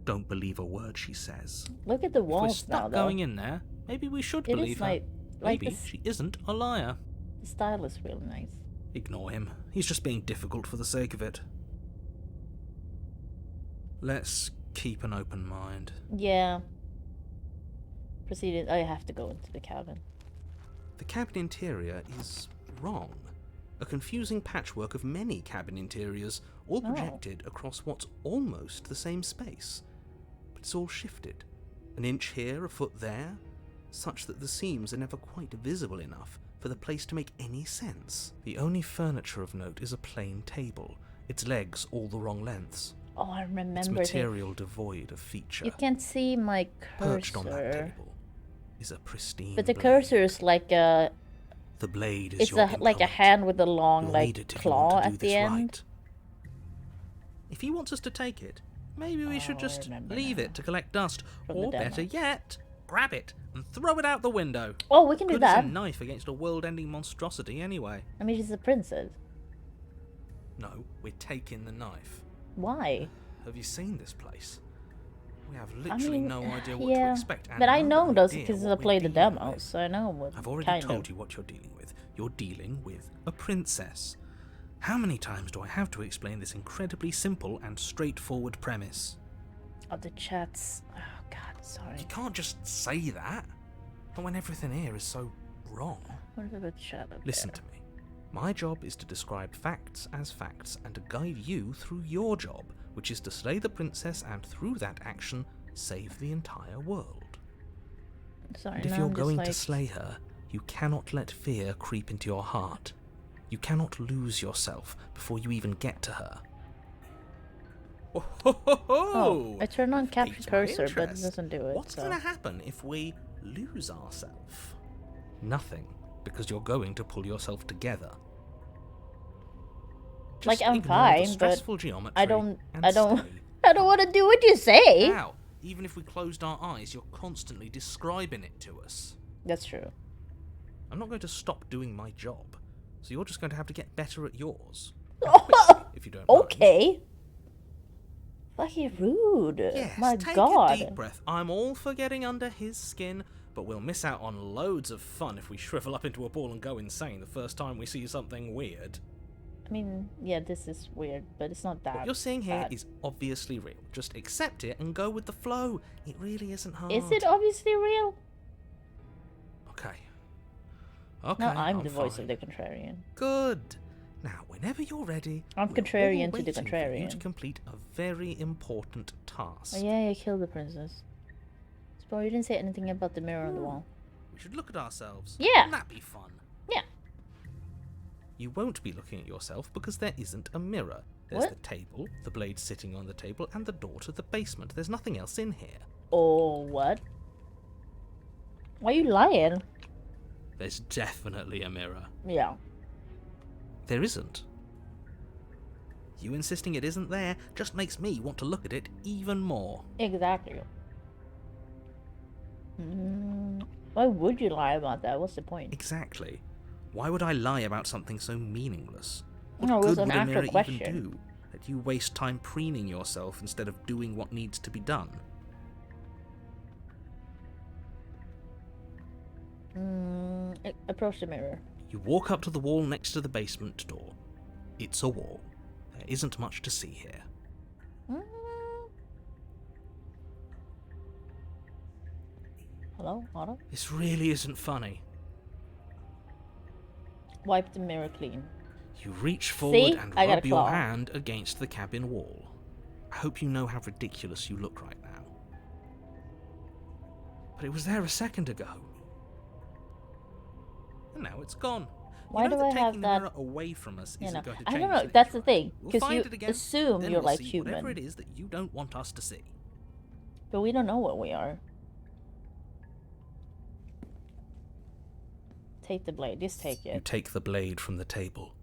Don't believe a word she says. Look at the If we're walls stuck now, though. going in there, maybe we should It believe is her. like Maybe the, she isn't a liar. the style is really nice. Ignore him. He's just being difficult for the sake of it. Let's keep an open mind. Yeah. Proceeded. I have to go into the cabin. The cabin interior is wrong. A confusing patchwork of many cabin interiors, all Oh. projected across what's almost the same space. But it's all shifted. An inch here, a foot there, such that the seams are never quite visible enough for the place to make any sense. The only furniture of note is a plain table, its legs all the wrong lengths, Oh, I its remember. the- material devoid of feature. You can't see my Perched on that cursor. table is a pristine But the blade. cursor is like a. The blade is It's your like a implement. hand with a long You'll like need it if you claw want to do at the this end. right. If he wants us to take it, maybe we should Oh, I just remember leave now. it to collect dust. From the Or better demo. yet, grab it and throw it out the window. Oh, we can do Good as that. a knife against a world-ending monstrosity anyway. I mean, she's a princess. No, we're taking the knife. Why? Have you seen this place? We have I literally mean, no idea what yeah. to expect. And But I no know those idea because I what we're played the dealing demo, with. so I know what. I've already kind told of. you what you're dealing with. You're dealing with a princess. How many times do I have to explain this incredibly simple and straightforward premise? Oh, the chats. Oh God, sorry. You can't just say that. Not when everything here is so wrong. What about the chat up Listen there? to me. My job is to describe facts as facts and to guide you through your job, which is to slay the princess and through that action, save the entire world. Sorry, And if now you're I'm just going like, to slay her, you cannot let fear creep into your heart. You cannot lose yourself before you even get to her. Oh, I turned on capture Piqued my cursor, but it interest. doesn't do it. What's so. going to happen if we lose ourselves? Nothing, because you're going to pull yourself together. Like, Just I'm ignore the fine, but stressful geometry I don't. and I don't. stay. I don't want to do what you say. Now, even if we closed our eyes, you're constantly describing it to us. That's true. I'm not going to stop doing my job, so you're just going to have to get better at yours. If you don't mind. Okay. Fucking rude. Yes, My take God. a deep breath. I'm all for getting under his skin, but we'll miss out on loads of fun if we shrivel up into a ball and go insane the first time we see something weird. I mean, yeah, this is weird, but it's not that. What you're seeing here bad. is obviously real. Just accept it and go with the flow. It really isn't hard. Is it obviously real? Okay. Okay. No, I'm the voice fine. of the contrarian. Good. Now, whenever you're ready, I'm we're contrarian all to the waiting for you contrarian. to complete a very important task. Oh yeah, you killed the princess. Bro, you didn't say anything about the mirror on the wall. We should look at ourselves. Yeah. Wouldn't that be fun? Yeah. You won't be looking at yourself because there isn't a mirror. There's What? the table, the blade sitting on the table, and the door to the basement. There's nothing else in here. Oh, what? Why are you lying? There's definitely a mirror. Yeah. There isn't. You insisting it isn't there just makes me want to look at it even more. Exactly. Why would you lie about that? What's the point? Exactly. Why would I lie about something so meaningless? What No, it was good an would a actual mirror question. even do? That you waste time preening yourself instead of doing what needs to be done. Approach the mirror. You walk up to the wall next to the basement door. It's a wall. There isn't much to see here. Mm. Hello, Otto? This really isn't funny. Wipe the mirror clean. You reach forward and I got rub a your claw. hand against the cabin wall. I hope you know how ridiculous you look right now. But it was there a second ago. And now it's gone. Why you know do I that have taking that? the mirror away from us You isn't know, going to I change don't know. things, That's the right? thing, We'll because find you it again, assume then you're we'll like see whatever human, it is that you don't want us to see. but we don't know what we are. Take the blade. Just take You it. take the blade from the table.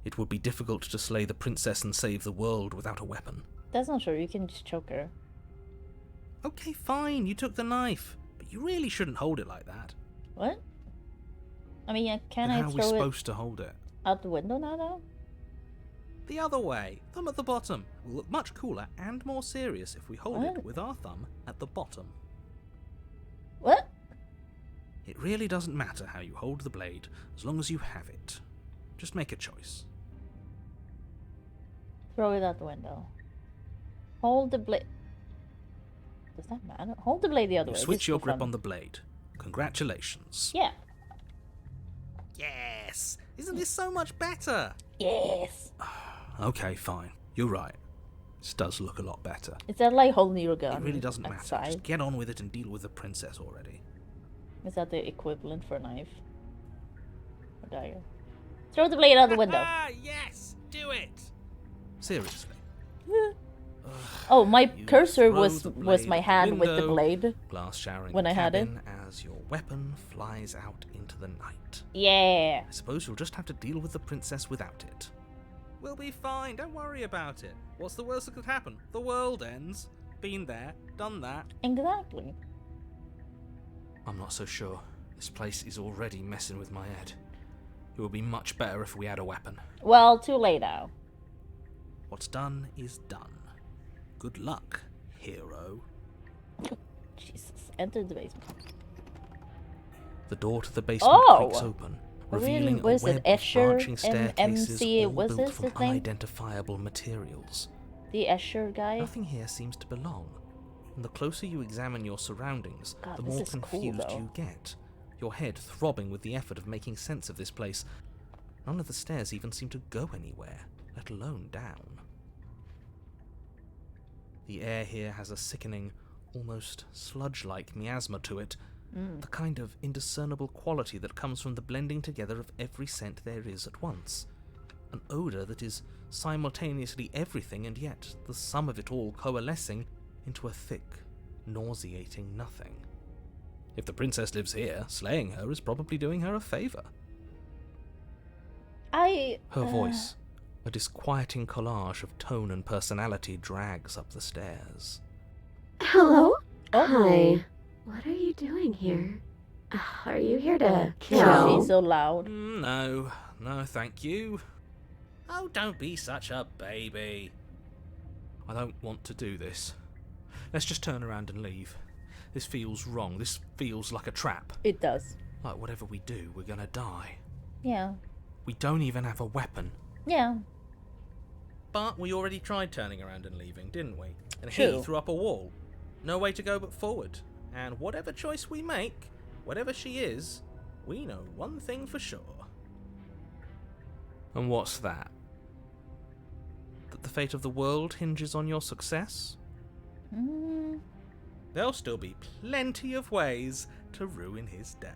It would be difficult to slay the princess and save the world without a weapon. That's not true. You can just choke her. Okay, fine, you took the knife, but you really shouldn't hold it like that. What? I mean, can Then I how are we throw it supposed to hold it? out the window now, though? The other way, thumb at the bottom. Will look much cooler and more serious if we hold What? it with our thumb at the bottom. What? It really doesn't matter how you hold the blade, as long as you have it. Just make a choice. Throw it out the window. Hold the blade. Does that matter? Hold the blade the other You way. switch just your for grip fun. on the blade. Congratulations. Yeah. Yes! Isn't this so much better? Yes. Okay, fine. You're right. This does look a lot better. Is that like holding your gun? It really doesn't at matter. side? Just get on with it and deal with the princess already. Is that the equivalent for a knife? Or dagger? Throw the blade out the window. Ah, yes! Do it! Seriously. Oh, my You cursor throw was the my blade hand with the window, blade. Glass showering when the I had it. cabin as your weapon flies out into the night. Yeah. I suppose you'll just have to deal with the princess without it. We'll be fine, don't worry about it. What's the worst that could happen? The world ends. Been there, done that. Exactly. I'm not so sure. This place is already messing with my head. It would be much better if we had a weapon. Well, too late now. What's done is done. Good luck, hero. Jesus. Enter the basement. The door to the basement Oh! creaks open, Really? revealing a Was it web of Escher branching staircases MMC? all Was built this from his name? unidentifiable materials. The Escher guy? Nothing here seems to belong, and the closer you examine your surroundings, God, the this more is cool, confused though. you get, your head throbbing with the effort of making sense of this place. None of the stairs even seem to go anywhere, let alone down. The air here has a sickening, almost sludge-like miasma to it, the kind of indiscernible quality that comes from the blending together of every scent there is at once. An odour that is simultaneously everything and yet the sum of it all coalescing into a thick, nauseating nothing. If the princess lives here, slaying her is probably doing her a favour. Her voice, a disquieting collage of tone and personality, drags up the stairs. Hello? Oh. Hi. What are you doing here? Are you here to She's kill? so loud. No, thank you. Oh, don't be such a baby. I don't want to do this. Let's just turn around and leave. This feels wrong. This feels like a trap. It does. Like whatever we do, we're gonna die. Yeah. We don't even have a weapon. Yeah. But we already tried turning around and leaving, didn't we? And True. he threw up a wall. No way to go but forward. And whatever choice we make, whatever she is, we know one thing for sure. And what's that? That the fate of the world hinges on your success? Mm. There'll still be plenty of ways to ruin his day.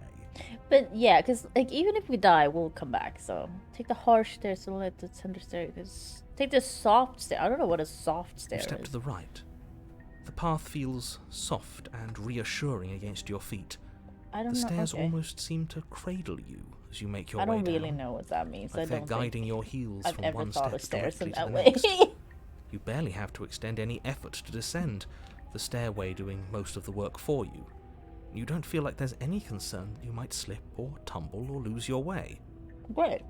But yeah, because like even if we die, we'll come back. So take the harsh stairs, don't let the tender stairs. Take the soft stair. I don't know what a soft stair You step is. to the right. The path feels soft and reassuring against your feet. I don't The know. stairs Okay. almost seem to cradle you as you make your I way don't down. really know what that means. Like I they're don't guiding think your heels I've from ever one thought step of stairs in directly to that the way. next. You barely have to extend any effort to descend, the stairway doing most of the work for you. You don't feel like there's any concern that you might slip or tumble or lose your way. Great.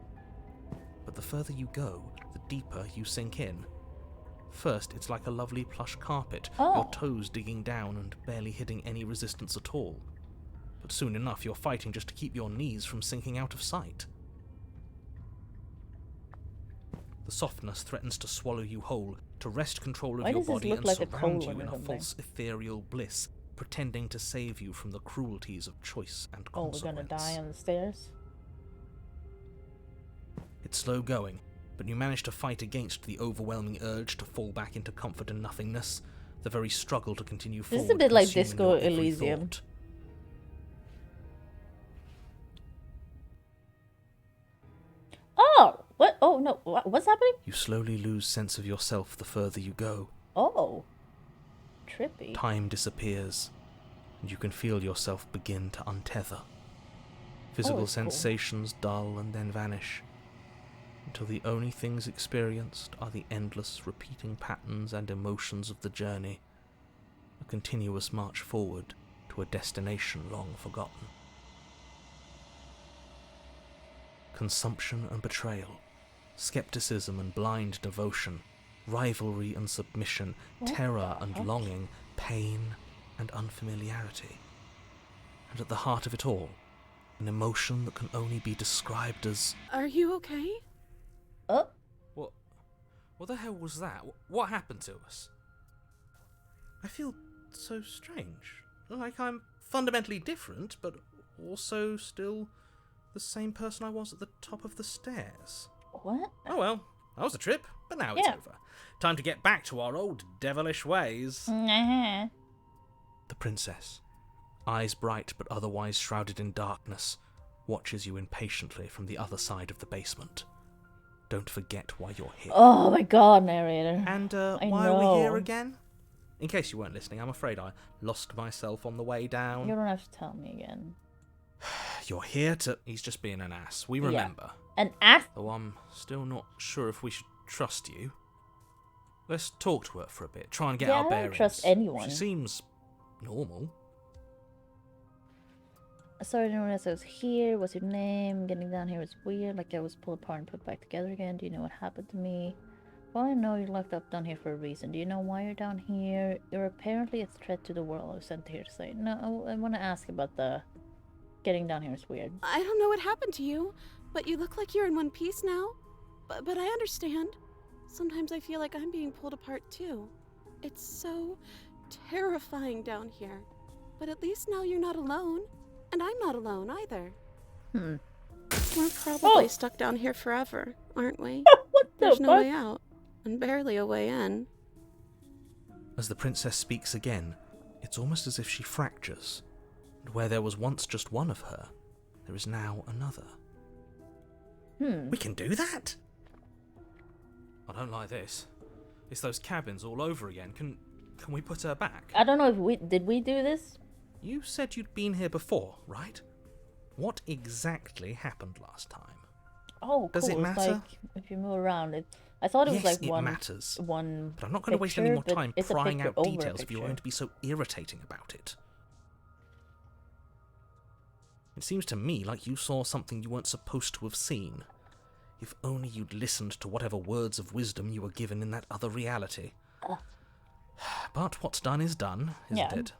But the further you go, the deeper you sink in. First, it's like a lovely plush carpet, Oh. your toes digging down and barely hitting any resistance at all. But soon enough, you're fighting just to keep your knees from sinking out of sight. The softness threatens to swallow you whole, to wrest control of Why your does this body look and like a surround you colon in or a something? false ethereal bliss, pretending to save you from the cruelties of choice and Oh, we're consequence. gonna die on the stairs? It's slow going, but you manage to fight against the overwhelming urge to fall back into comfort and nothingness, the very struggle to continue This forward. is a bit like consuming Disco your every Elysium. thought. Oh! What? Oh, no. What's happening? You slowly lose sense of yourself the further you go. Oh. Trippy. Time disappears, and you can feel yourself begin to untether. Physical it's cool. sensations dull and then vanish, until the only things experienced are the endless repeating patterns and emotions of the journey, a continuous march forward to a destination long forgotten. Consumption and betrayal, skepticism and blind devotion, rivalry and submission, What terror the and heck? longing, pain and unfamiliarity. And at the heart of it all, an emotion that can only be described as... Are you okay? Oh. What the hell was that? What happened to us? I feel so strange. Like I'm fundamentally different, but also still the same person I was at the top of the stairs. What? Oh well, that was a trip, but now Yeah. it's over. Time to get back to our old devilish ways. Nah. The princess, eyes bright but otherwise shrouded in darkness, watches you impatiently from the other side of the basement. Don't forget why you're here. Oh my god, narrator. And I why are we here know. again? In case you weren't listening, I'm afraid I lost myself on the way down. You don't have to tell me again. You're here to... He's just being an ass. We Yeah. remember. An ass? Though I'm still not sure if we should trust you. Let's talk to her for a bit, try and get Yeah, our I don't bearings. trust anyone. She seems normal. Sorry, I didn't realize I was here. What's your name? Getting down here was weird. Like I was pulled apart and put back together again. Do you know what happened to me? Well, I know you're locked up down here for a reason. Do you know why you're down here? You're apparently a threat to the world. I was sent here to say. No, I want to ask about the getting down here is weird. I don't know what happened to you, but you look like you're in one piece now. But I understand. Sometimes I feel like I'm being pulled apart too. It's so terrifying down here. But at least now you're not alone. And I'm not alone either. Hmm. We're probably Oh. stuck down here forever, aren't we? What the There's no fuck? way out. And barely a way in. As the princess speaks again, it's almost as if she fractures. And where there was once just one of her, there is now another. Hmm. We can do that? I don't like this. It's those cabins all over again. Can we put her back? I don't know if we did we do this? You said you'd been here before, right? What exactly happened last time? Oh, cool. Does it It's matter? like if you move around, I thought it was Yes, like it one matters. one. But I'm not going to waste any more picture, but time it's a prying picture out over a details if you're picture. going to be so irritating about it. It seems to me like you saw something you weren't supposed to have seen. If only you'd listened to whatever words of wisdom you were given in that other reality. Ugh. But what's done is done, isn't Yeah. it?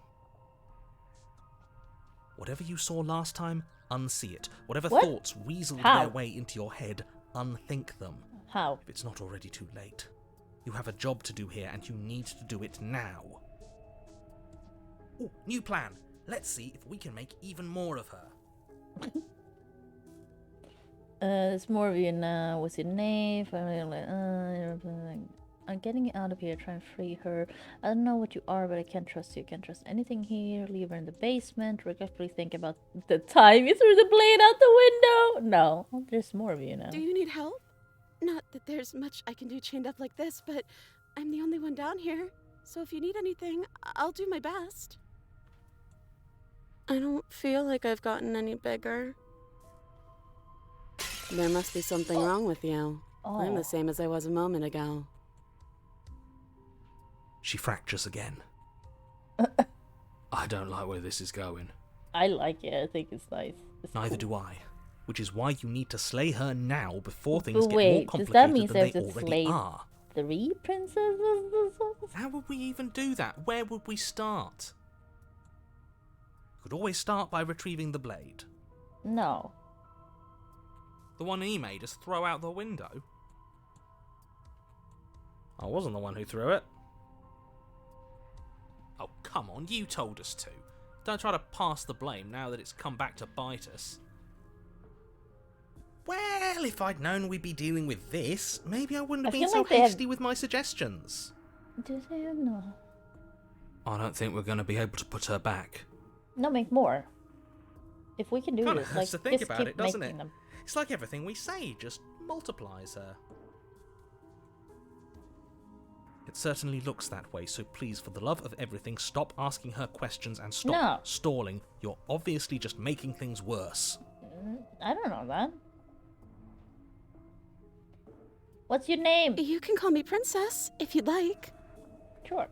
Whatever you saw last time, unsee it. Whatever What? thoughts weaseled How? their way into your head, unthink them. How? If it's not already too late. You have a job to do here, and you need to do it now. Ooh, new plan. Let's see if we can make even more of her. It's more of you now. What's your name? I'm getting out of here. Try and free her. I don't know what you are, but I can't trust you. Can't trust anything here. Leave her in the basement. Regretfully think about the time you threw the blade out the window. No, there's more of you now. Do you need help? Not that there's much I can do chained up like this, but I'm the only one down here. So if you need anything, I'll do my best. I don't feel like I've gotten any bigger. There must be something wrong with you. I'm Oh, the same as I was a moment ago. She fractures again. I don't like where this is going. I like it. I think it's nice. It's Neither cool. do I. Which is why you need to slay her now before things But get more wait, does that complicated mean than they they have to already slay- are. 3 princesses? How would we even do that? Where would we start? Could always start by retrieving the blade. No. The one he made us throw out the window. I wasn't the one who threw it. Oh, come on, you told us to. Don't try to pass the blame now that it's come back to bite us. Well, if I'd known we'd be dealing with this, maybe I wouldn't have I been feel so like they have- hasty with my suggestions. Do they or no? I don't think we're going to be able to put her back. No, make more. If we can do Kinda this, hurts like, to think just about keep it, doesn't making it? them. It's like everything we say just multiplies her. It certainly looks that way, so please, for the love of everything, stop asking her questions and stop No. stalling. You're obviously just making things worse. I don't know that. What's your name? You can call me Princess, if you'd like. Sure.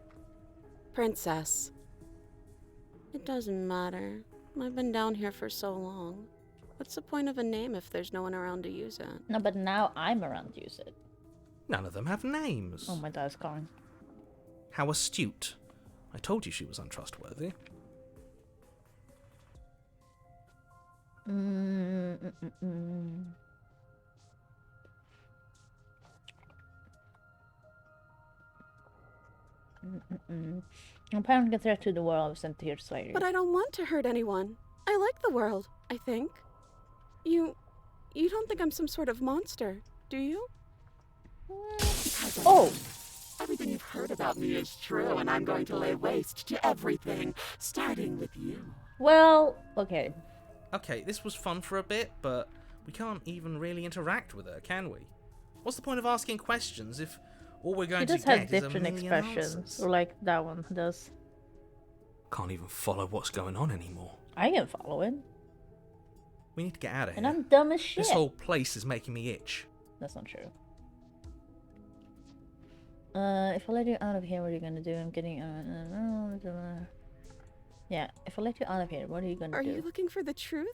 Princess. It doesn't matter. I've been down here for so long. What's the point of a name if there's no one around to use it? No, but now I'm around to use it. None of them have names. Oh, my dad's calling. How astute. I told you she was untrustworthy. I'm planning a threat to the world of sent here society. But I don't want to hurt anyone. I like the world, I think. You don't think I'm some sort of monster, do you? Oh! Everything you've heard about me is true, and I'm going to lay waste to everything, starting with you. Well, okay. Okay, this was fun for a bit, but we can't even really interact with her, can we? What's the point of asking questions if all we're He going does to have get is a different million expressions. answers? Or like that one does. Can't even follow what's going on anymore. I can follow it. We need to get out of here. And I'm dumb as shit. This whole place is making me itch. That's not true. If I let you out of here, what are you gonna do? I'm getting yeah, if I let you out of here, what are you gonna Are do? you looking for the truth?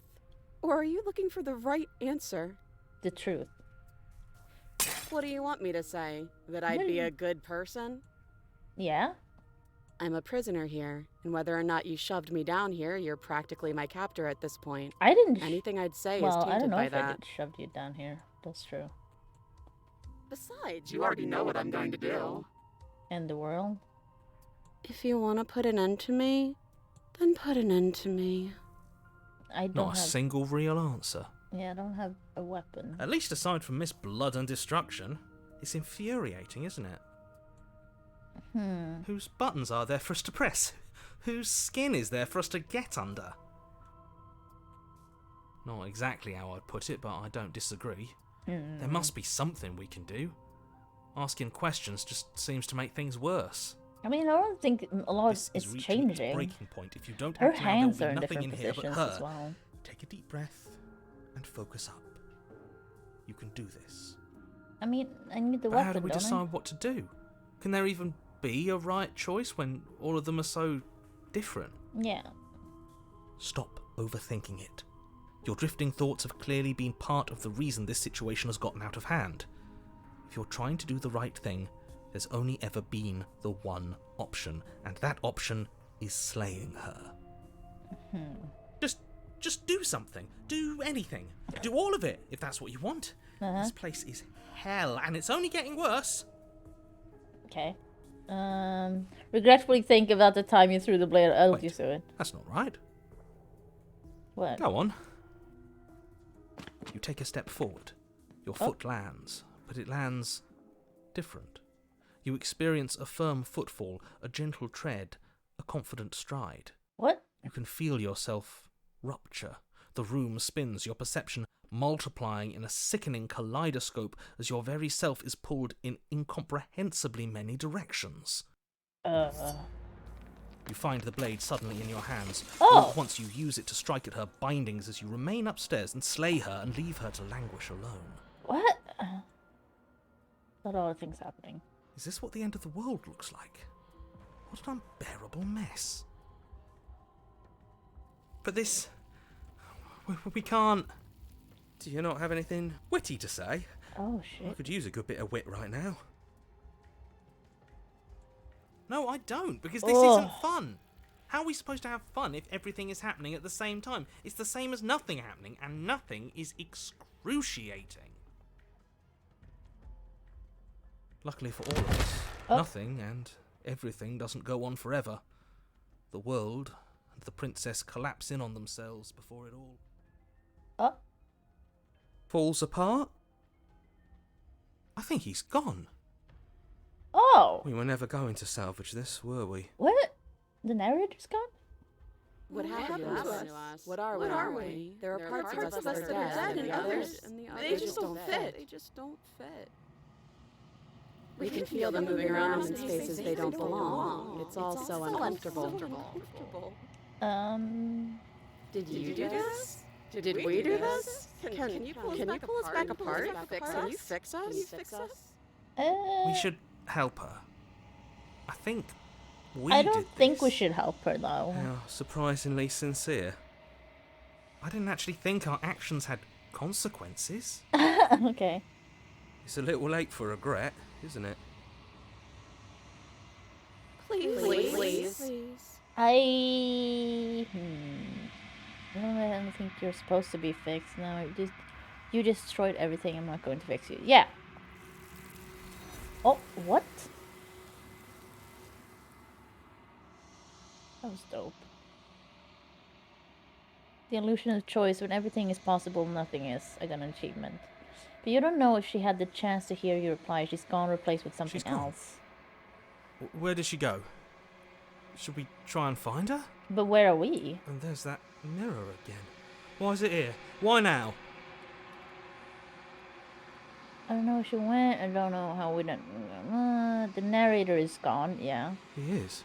Or are you looking for the right answer? The truth. What do you want me to say? That I'd be a good person? Yeah? I'm a prisoner here, and whether or not you shoved me down here, you're practically my captor at this point. I didn't. Anything I'd say Well, is I tainted don't know by if I that. did shoved you down here. That's true. Besides, You already know what I'm going to do. And the world? if you want to put an end to me, then put an end to me. I don't Not a have. single real answer. Yeah, I don't have a weapon. At least aside from Miss Blood and Destruction. It's infuriating, isn't it? Whose buttons are there for us to press? Whose skin is there for us to get under? Not exactly how I'd put it, but I don't disagree. There must be something we can do. Asking questions just seems to make things worse. I mean, I don't think a lot This is is reaching its changing. breaking point. If you don't Her act now, hands are there'll in be nothing in different here but positions her. as well. Take a deep breath and focus up. You can do this. I mean, I need the But weapon, how do we don't decide what to do? Can there even be a right choice when all of them are so different? I? Yeah. Stop overthinking it. Your drifting thoughts have clearly been part of the reason this situation has gotten out of hand. If you're trying to do the right thing, there's only ever been the one option, and that option is slaying her. Just do something. Do anything. Do all of it, if that's what you want. This place is hell, and it's only getting worse. Okay. Regretfully think about the time you threw the blade at Wait. you to it. That's not right. What? Go on. You take a step forward. Your foot lands, but it lands different. You experience a firm footfall, a gentle tread, a confident stride. What? You can feel yourself rupture. The room spins, your perception multiplying in a sickening kaleidoscope as your very self is pulled in incomprehensibly many directions. You find the blade suddenly in your hands. Oh! All at once you use it to strike at her bindings as you remain upstairs and slay her and leave her to languish alone. What? Not all the things happening. Is this what the end of the world looks like? What an unbearable mess. But this... We can't... Do you not have anything witty to say? Oh I shit. could use a good bit of wit right now. No, I don't, because this isn't fun. How are we supposed to have fun if everything is happening at the same time? It's the same as nothing happening, and nothing is excruciating. Luckily for all of us, Oh. Nothing and everything doesn't go on forever. The world and the princess collapse in on themselves before it all Oh. falls apart. I think he's gone. Oh. We were never going to salvage this, were we? What? The narrator's gone? What happened to us? What are we? There are parts of us that are dead, and others, they just don't fit. They just don't fit. We can feel them moving around in spaces they don't belong. It's all so uncomfortable. Did you do this? Did we do this? Can you pull us back apart? Can you fix us? We should help her. I think we I did don't think we this. should help her though. How surprisingly sincere. I didn't actually think our actions had consequences. Okay. It's a little late for regret, isn't it? Please. I don't think you're supposed to be fixed. No, you destroyed everything. I'm not going to fix you. Yeah. Oh, what? That was dope. The illusion of choice. When everything is possible, nothing is. I got an achievement. But you don't know if she had the chance to hear your reply. She's gone, replaced with something She's gone. else. Where did she go? Should we try and find her? But where are we? And there's that mirror again. Why is it here? Why now? I don't know where she went. I don't know how we don't. The narrator is gone. Yeah. He is.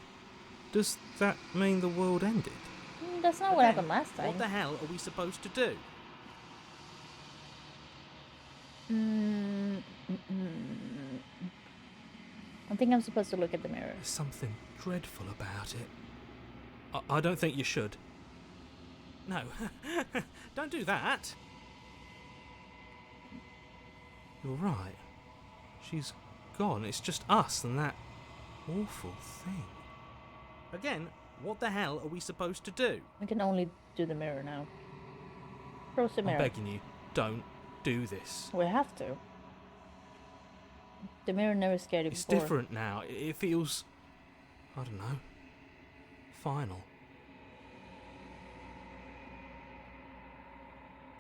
Does that mean the world ended? That's not what happened last time. What the hell are we supposed to do? I think I'm supposed to look at the mirror. There's something dreadful about it. I don't think you should. No. Don't do that. You're right. She's gone. It's just us and that awful thing. Again, what the hell are we supposed to do? We can only do the mirror now. Close the I'm mirror. begging you, don't do this. We have to. The mirror never scared you It's before. different now. It feels, I don't know, final.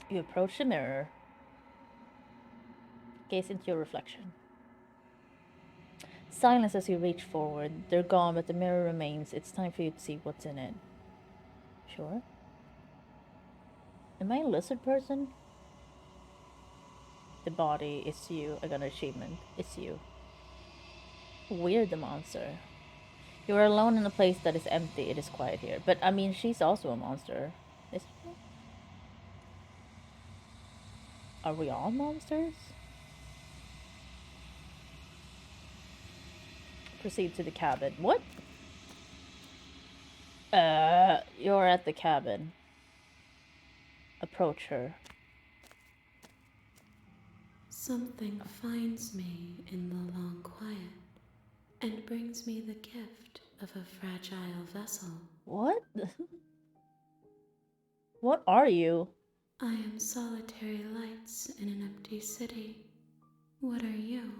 You approach the mirror. Gaze into your reflection. Silence as you reach forward. They're gone, but the mirror remains. It's time for you to see what's in it. Sure. Am I a lizard person? The body is you. I got an achievement. It's you. Weird, the monster. You are alone in a place that is empty. It is quiet here. But I mean, she's also a monster. Is she? Are we all monsters? Proceed to the cabin. What? You're at the cabin. Approach her. Something finds me in the long quiet and brings me the gift of a fragile vessel. What? What are you? I am solitary lights in an empty city. What are you?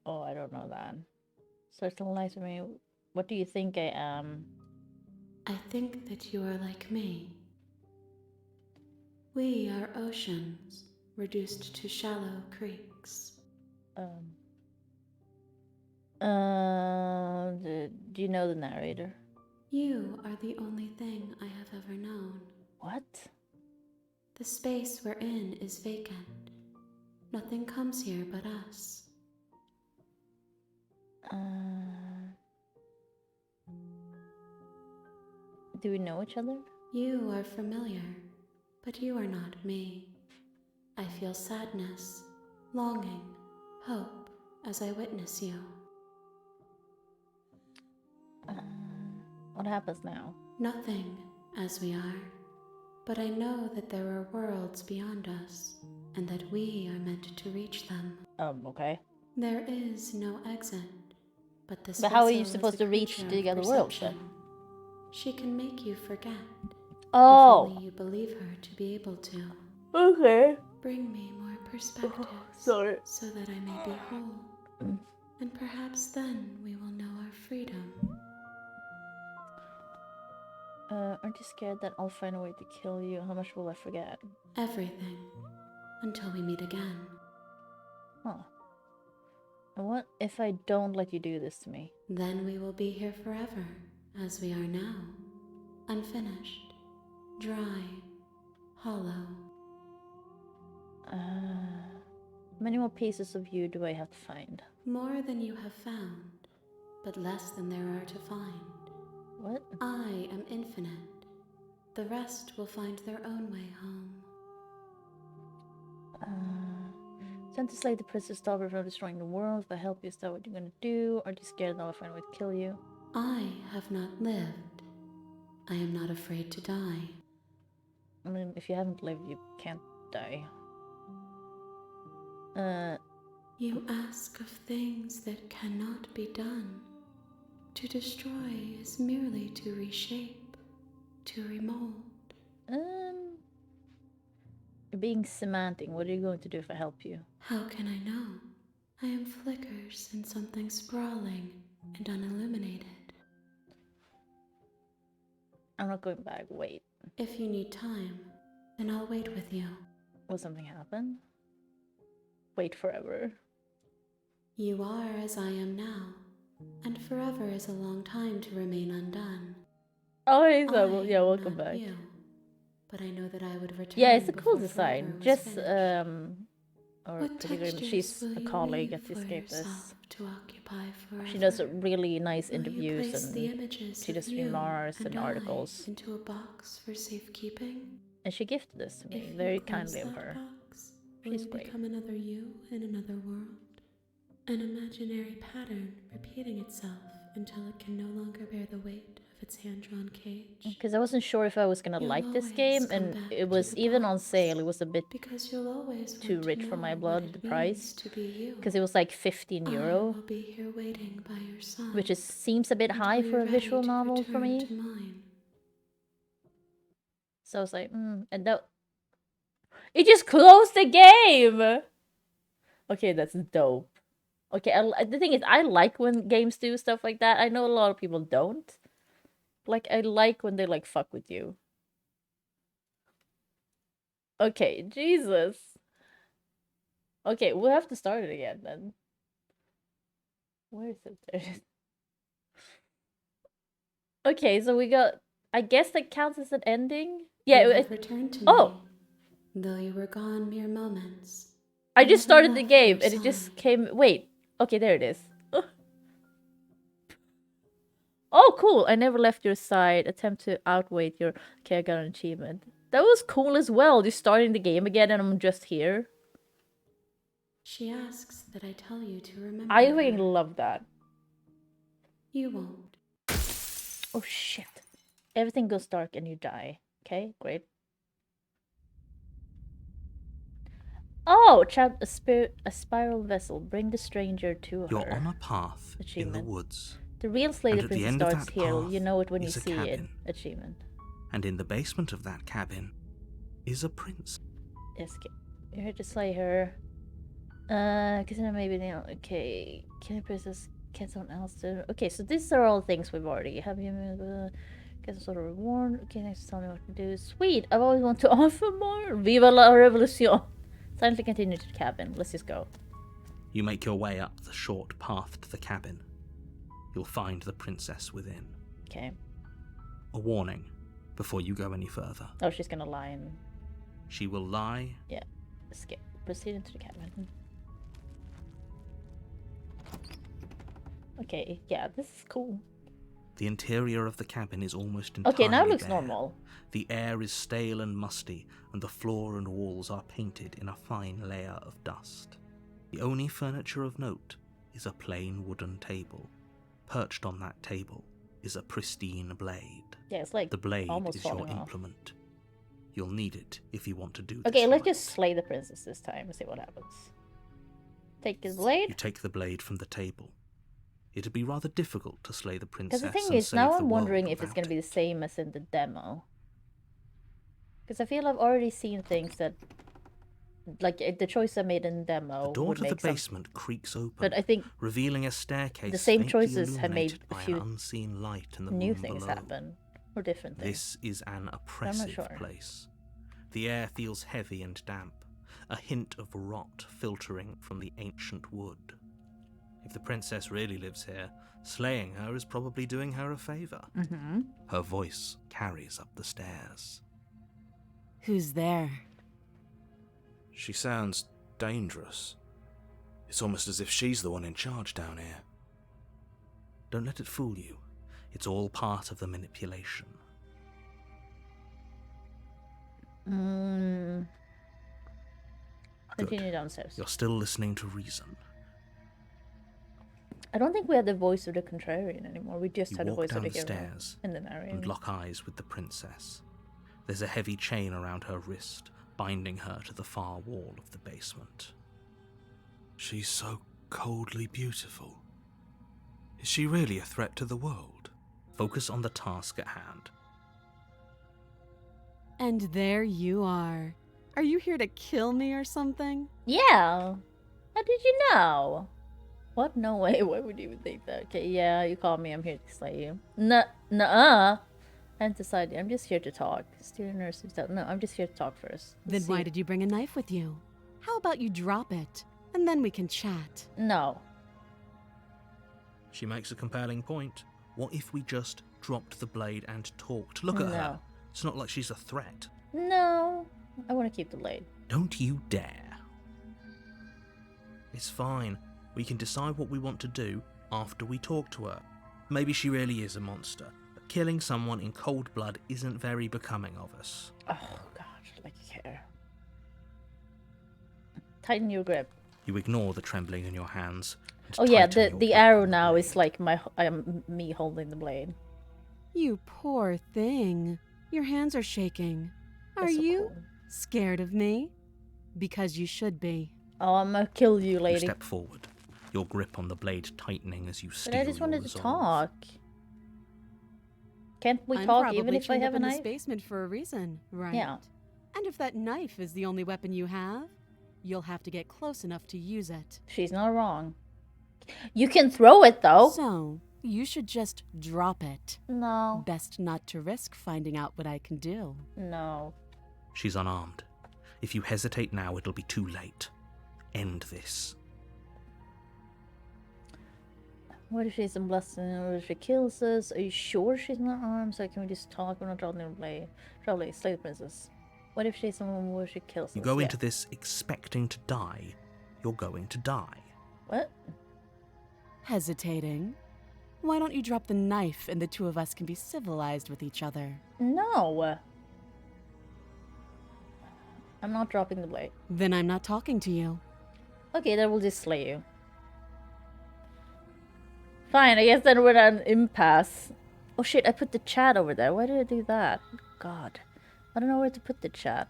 Oh, I don't know that. Search the lights for me. What do you think I am? I think that you are like me. We are oceans, reduced to shallow creeks. Do you know the narrator? You are the only thing I have ever known. What? The space we're in is vacant. Nothing comes here but us. Do we know each other? You are familiar, but you are not me. I feel sadness, longing, hope as I witness you. What happens now? Nothing, as we are, but I know that there are worlds beyond us, and that we are meant to reach them. Okay. There is no exit, but this But how are you vessel is supposed a to reach creature the of other worlds then? perception. She can make you forget, if Oh, only you believe her to be able to. okay. Bring me more perspectives, Sorry. so that I may be whole. and perhaps then we will know our freedom. Aren't you scared that I'll find a way to kill you? How much will I forget? Everything, until we meet again. Huh. And what if I don't let you do this to me? Then we will be here forever, as we are now. Unfinished, dry, hollow. How many more pieces of you do I have to find? More than you have found, but less than there are to find. What? I am infinite. The rest will find their own way home. Sent to slay the princess, stop her from destroying the world. If I help you, is that what you're gonna do? Are you scared that I'll find a way to kill you? I have not lived. I am not afraid to die. I mean, if you haven't lived, you can't die. You ask of things that cannot be done. To destroy is merely to reshape, to remold. You're being semantic. What are you going to do if I help you? How can I know? I am flickers in something sprawling and unilluminated. I'm not going back. Wait. If you need time, then I'll wait with you. Will something happen? Wait forever. You are as I am now, and forever is a long time to remain undone. Oh, hey, I so, yeah, am welcome not back. you, but I know that I would return. Yeah, it's a cool before design. forever was Jess, finished. or What particularly, textures she's will a you colleague leave at the for Escapist. yourself to occupy forever? She does really nice Will you interviews place the and images she of does you memoirs and I articles. into a box for safekeeping? she gifted this to me If very you close kindly of that her. box, will She's you great. become another you in another world? An imaginary pattern repeating itself until it can no longer bear the weight of its hand-drawn cage. Because I wasn't sure if I was gonna You'll like this always game, come and back it to was the even on box, sale. It was a bit because you'll always too want to rich for know my what blood, it the means price. to be you. Because it was like 15 I euro, will be here waiting by your side, which seems a bit until high for you're a visual ready to novel for return me. to mine. So I was like, and that. It just closed the game! Okay, that's dope. Okay, the thing is, I like when games do stuff like that. I know a lot of people don't. Like, I like when they, like, fuck with you. Okay, Jesus. Okay, we'll have to start it again, then. Where is it? There it is. Okay, so we got... I guess that counts as an ending? Yeah, You it, have returned to oh! me, though you were gone mere moments. I just never started the left game, your and it just side. came... Wait. Okay, there it is. Oh, cool. I never left your side. Attempt to outweigh your Kagaran achievement. That was cool as well. Just starting the game again and I'm just here. She asks that I tell you to remember I her. fucking love that. You won't. Oh shit. Everything goes dark and you die. Okay, great. Oh, trap a spiral vessel. Bring the stranger to You're her. on a path in the Achievement. woods, The real Slay and the at the Princess end of starts that here. path You know it when you is a see it. cabin. Achievement. and in the basement of that cabin is a prince. Escape. You're here to slay her. Consider maybe now. Okay. Can a princess get someone else to? Okay, so these are all things we've already. Have you get some sort of reward? Okay, next tell me what to do. Sweet. I've always wanted to offer more. Viva la revolution. Silently continue to the cabin. Let's just go. You make your way up the short path to the cabin. You'll find the princess within. Okay. A warning before you go any further. Oh, she's gonna lie and She will lie. yeah. Escape. Proceed into the cabin. Okay. Yeah, this is cool. The interior of the cabin is almost entirely Okay, now it looks bare. normal. The air is stale and musty, and the floor and walls are painted in a fine layer of dust. The only furniture of note is a plain wooden table. Perched on that table is a pristine blade. Yeah, it's like The blade almost is your falling off. implement. You'll need it if you want to do Okay, this let's right. just slay the princess this time and see what happens. Take his You blade. take the blade from the table. It'd be rather difficult to slay the princess. Because the thing and is, save now the I'm world wondering if it's without going to be it. the same as in the demo. Because I feel I've already seen things that like the choice I made in demo The door would to the make sense. basement creaks open, But I think revealing a staircase the same faintly choices have made illuminated a by few an unseen light in the new room things below. happen, or different things. This is an oppressive sure. place. The air feels heavy and damp, a hint of rot filtering from the ancient wood. If the princess really lives here, slaying her is probably doing her a favour. Mm-hmm. Her voice carries up the stairs. Who's there? She sounds dangerous. It's almost as if she's the one in charge down here. Don't let it fool you. It's all part of the manipulation. Mm. Good. Continue downstairs. You're still listening to reason. I don't think we had the voice of the contrarian anymore. We just You had the walk voice of down the the hero stairs in the narrator. and lock eyes with the princess. There's a heavy chain around her wrist, binding her to the far wall of the basement. She's so coldly beautiful. Is she really a threat to the world? Focus on the task at hand. And there you are. Are you here to kill me or something? Yeah. How did you know? What? No way. Why would you even think that? Okay, yeah, you call me. I'm here to slay you. Nuh-uh. I haven't decided. I'm just here to talk. Student nurse. No, I'm just here to talk first. Then Let's why see. did you bring a knife with you? How about you drop it, and then we can chat? No. She makes a compelling point. What if we just dropped the blade and talked? Look at her. No. It's not like she's a threat. No. I want to keep the blade. Don't you dare. It's fine. We can decide what we want to do after we talk to her. Maybe she really is a monster, but killing someone in cold blood isn't very becoming of us. Oh, gosh. Like you care. Tighten your grip. You ignore the trembling in your hands. and Oh, yeah. tighten your The grip arrow on the now blade. is like me holding the blade. You poor thing. Your hands are shaking. Are That's so you cool. scared of me? Because you should be. Oh, I'm gonna kill you, You lady. step forward, your grip on the blade tightening as you steel But I just your wanted to resolve. talk. Can't we I'm talk probably even if I chained have up a in knife? this basement for a reason, right? Yeah. And if that knife is the only weapon you have, you'll have to get close enough to use it. She's not wrong. You can throw it though. So, you should just drop it. No. Best not to risk finding out what I can do. No. She's unarmed. If you hesitate now, it'll be too late. End this. What if she's a blessing? What if she kills us? Are you sure she's not armed? So can we just talk? We're not dropping the blade. Probably slay the princess. What if she's someone where she kills You us? go Yeah. into this expecting to die. You're going to die. What? Hesitating? Why don't you drop the knife and the two of us can be civilized with each other? No. I'm not dropping the blade. Then I'm not talking to you. Okay, then we'll just slay you. Fine, I guess then we're at an impasse. Oh shit, I put the chat over there. Why did I do that? God. I don't know where to put the chat.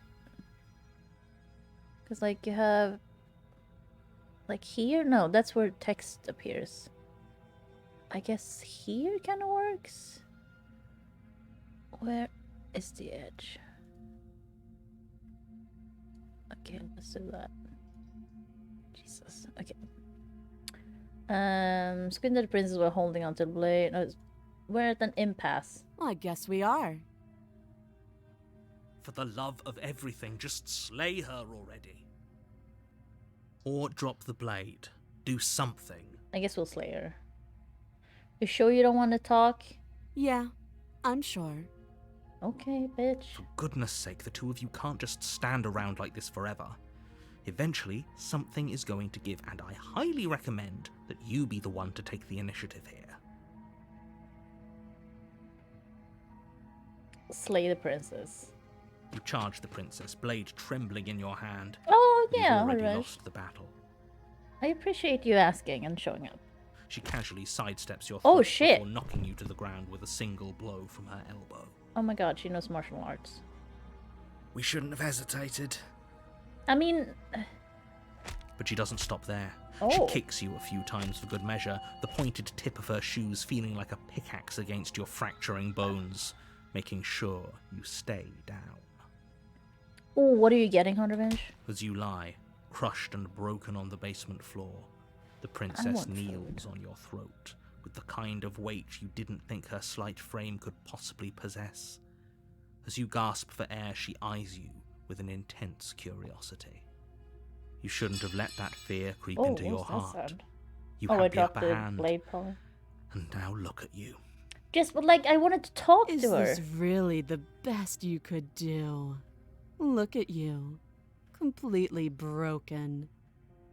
Because, like, you have... Like, here? No, that's where text appears. I guess here kind of works? Where is the edge? Okay, let's do that. Jesus. Okay. Screamed at the princess while holding onto the blade. No, we're at an impasse. Well, I guess we are. For the love of everything, just slay her already. Or drop the blade. Do something. I guess we'll slay her. You sure you don't want to talk? Yeah, I'm sure. Okay, bitch. For goodness sake, the two of you can't just stand around like this forever. Eventually, something is going to give, and I highly recommend that you be the one to take the initiative here. Slay the princess. You charge the princess, blade trembling in your hand. Oh, You've yeah, already alright. lost the battle. I appreciate you asking and showing up. She casually sidesteps your Oh, throat shit. before knocking you to the ground with a single blow from her elbow. Oh my god, she knows martial arts. We shouldn't have hesitated. I mean... But she doesn't stop there. Oh. She kicks you a few times for good measure, the pointed tip of her shoes feeling like a pickaxe against your fracturing bones, making sure you stay down. Oh, what are you getting, Hunterbench? As you lie, crushed and broken on the basement floor, the princess want kneels on your throat with the kind of weight you didn't think her slight frame could possibly possess. As you gasp for air, she eyes you with an intense curiosity. You shouldn't have let that fear creep Oh, into your what's that heart. sound? You Oh, I had the dropped upper the hand, blade power. and now look at you. Just, but like, I wanted to talk Is to her. this really the best you could do? Look at you. Completely broken.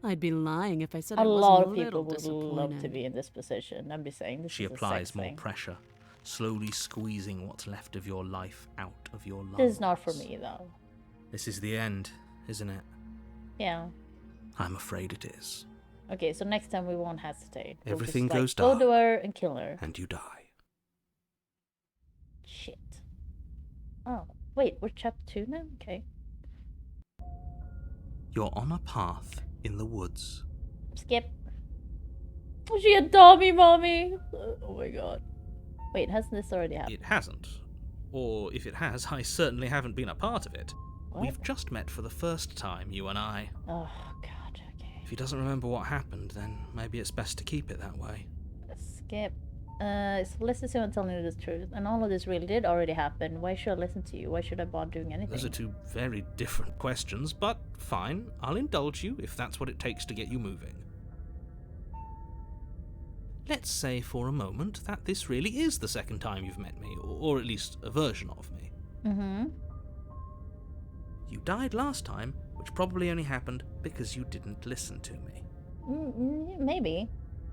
I'd be lying if I said A I wasn't lot a of little people would love to disappointed. be in this position. I'm just saying, this She is a applies sex more thing. pressure, slowly squeezing what's left of your life out of your lungs. This is not for me, though. This is the end, isn't it? Yeah. I'm afraid it is. Okay, so next time we won't hesitate. We'll Everything just, like, goes go to dark. her and kill her. And you die. Shit. Oh, wait, we're chapter 2 now? Okay. You're on a path in the woods. Skip. Oh, she adopted me, mommy. Oh my god. Wait, hasn't this already happened? It hasn't. Or if it has, I certainly haven't been a part of it. What? We've just met for the first time, you and I. Oh god, okay. If he doesn't remember what happened, then maybe it's best to keep it that way. Skip. So let's assume I'm telling you the truth. And all of this really did already happen. Why should I listen to you? Why should I bother doing anything? Those are two very different questions, but fine. I'll indulge you if that's what it takes to get you moving. Let's say for a moment that this really is the second time you've met me, or at least a version of me. Mm-hmm. You died last time, which probably only happened because you didn't listen to me. Maybe.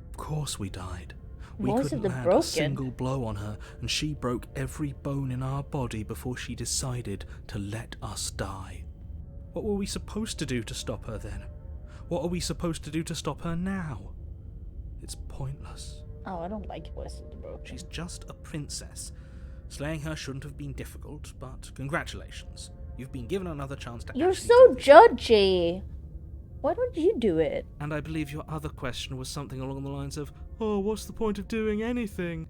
Of course we died. We Most couldn't of them land broken. a single blow on her, and she broke every bone in our body before she decided to let us die. What were we supposed to do to stop her then? What are we supposed to do to stop her now? It's pointless. Oh, I don't like Voice of the Broken. She's just a princess. Slaying her shouldn't have been difficult, but congratulations. You've been given another chance to You're actually so do this. judgy. Why don't you do it? And I believe your other question was something along the lines of, oh, what's the point of doing anything?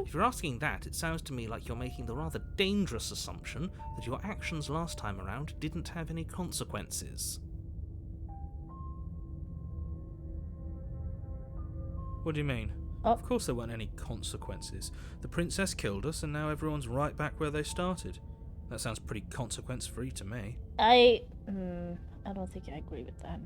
If you're asking that, it sounds to me like you're making the rather dangerous assumption that your actions last time around didn't have any consequences. What do you mean? Oh. Of course there weren't any consequences. The princess killed us and now everyone's right back where they started. That sounds pretty consequence-free to me. I don't think I agree with that.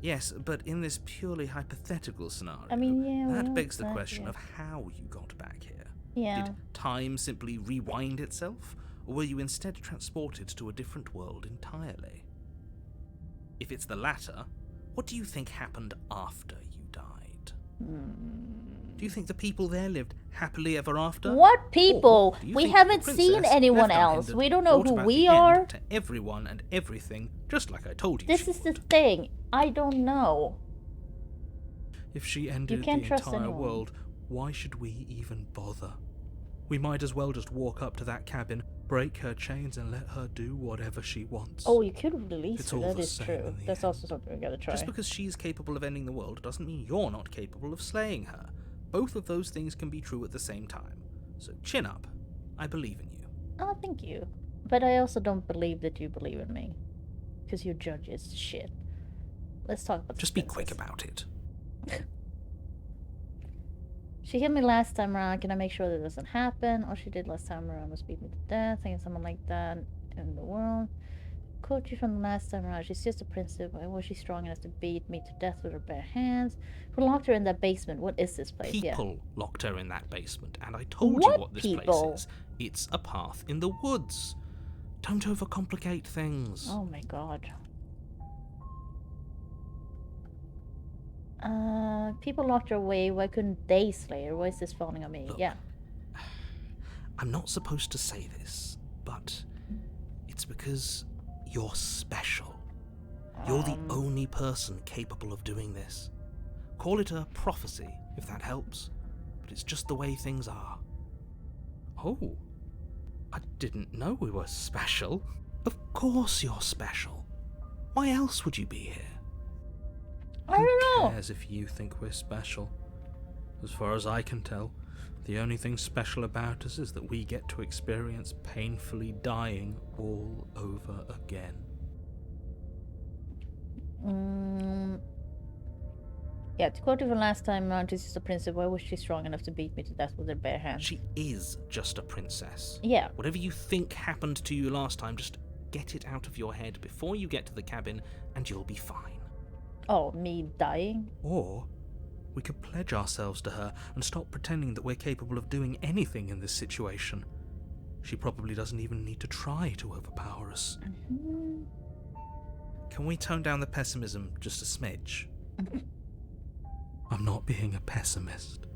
Yes, but in this purely hypothetical scenario, I mean, yeah, we that know begs the that, question yeah. of how you got back here. Yeah. Did time simply rewind itself, or were you instead transported to a different world entirely? If it's the latter, what do you think happened after you died? Do you think the people there lived happily ever after? What people? Or do you We think the haven't seen princess, anyone left else. unhindered, We don't know brought who about we the end are. to everyone and everything, just like I told you This she is the would. thing. I don't know. If she ended can't the trust entire anyone. world, why should we even bother? We might as well just walk up to that cabin, break her chains, and let her do whatever she wants. Oh, you could release It's her. all That the is same true. in the That's end. also something we gotta try. Just because she's capable of ending the world doesn't mean you're not capable of slaying her. Both of those things can be true at the same time. So chin up. I believe in you. Oh, thank you. But I also don't believe that you believe in me. Because your judge is shit. Let's talk about Just the be quick princess. about it. She hit me last time around. Can I make sure that doesn't happen? All she did last time around was beat me to death. Thinking someone like that in the world. Quote you from the last time around. She's just a princess. Why was she strong enough to beat me to death with her bare hands? Who locked her in that basement? What is this place? People locked her in that basement, and I told What you what this people? place is. It's a path in the woods. Don't overcomplicate things. Yeah. Oh my god. People locked her away. Why couldn't they slay her? Why is this falling on me? Look, Yeah. I'm not supposed to say this, but it's because you're special. You're the only person capable of doing this. Call it a prophecy, if that helps, but it's just the way things are. Oh, I didn't know we were special. Of course you're special. Why else would you be here? I don't Who know. cares if you think we're special? As far as I can tell, the only thing special about us is that we get to experience painfully dying all over again. Yeah, to quote you from last time around, this is a princess. Why was she strong enough to beat me to death with her bare hands? She is just a princess. Yeah. Whatever you think happened to you last time, just get it out of your head before you get to the cabin, and you'll be fine. Oh, me dying? Or we could pledge ourselves to her and stop pretending that we're capable of doing anything in this situation. She probably doesn't even need to try to overpower us. Mhm. Can we tone down the pessimism just a smidge? I'm not being a pessimist.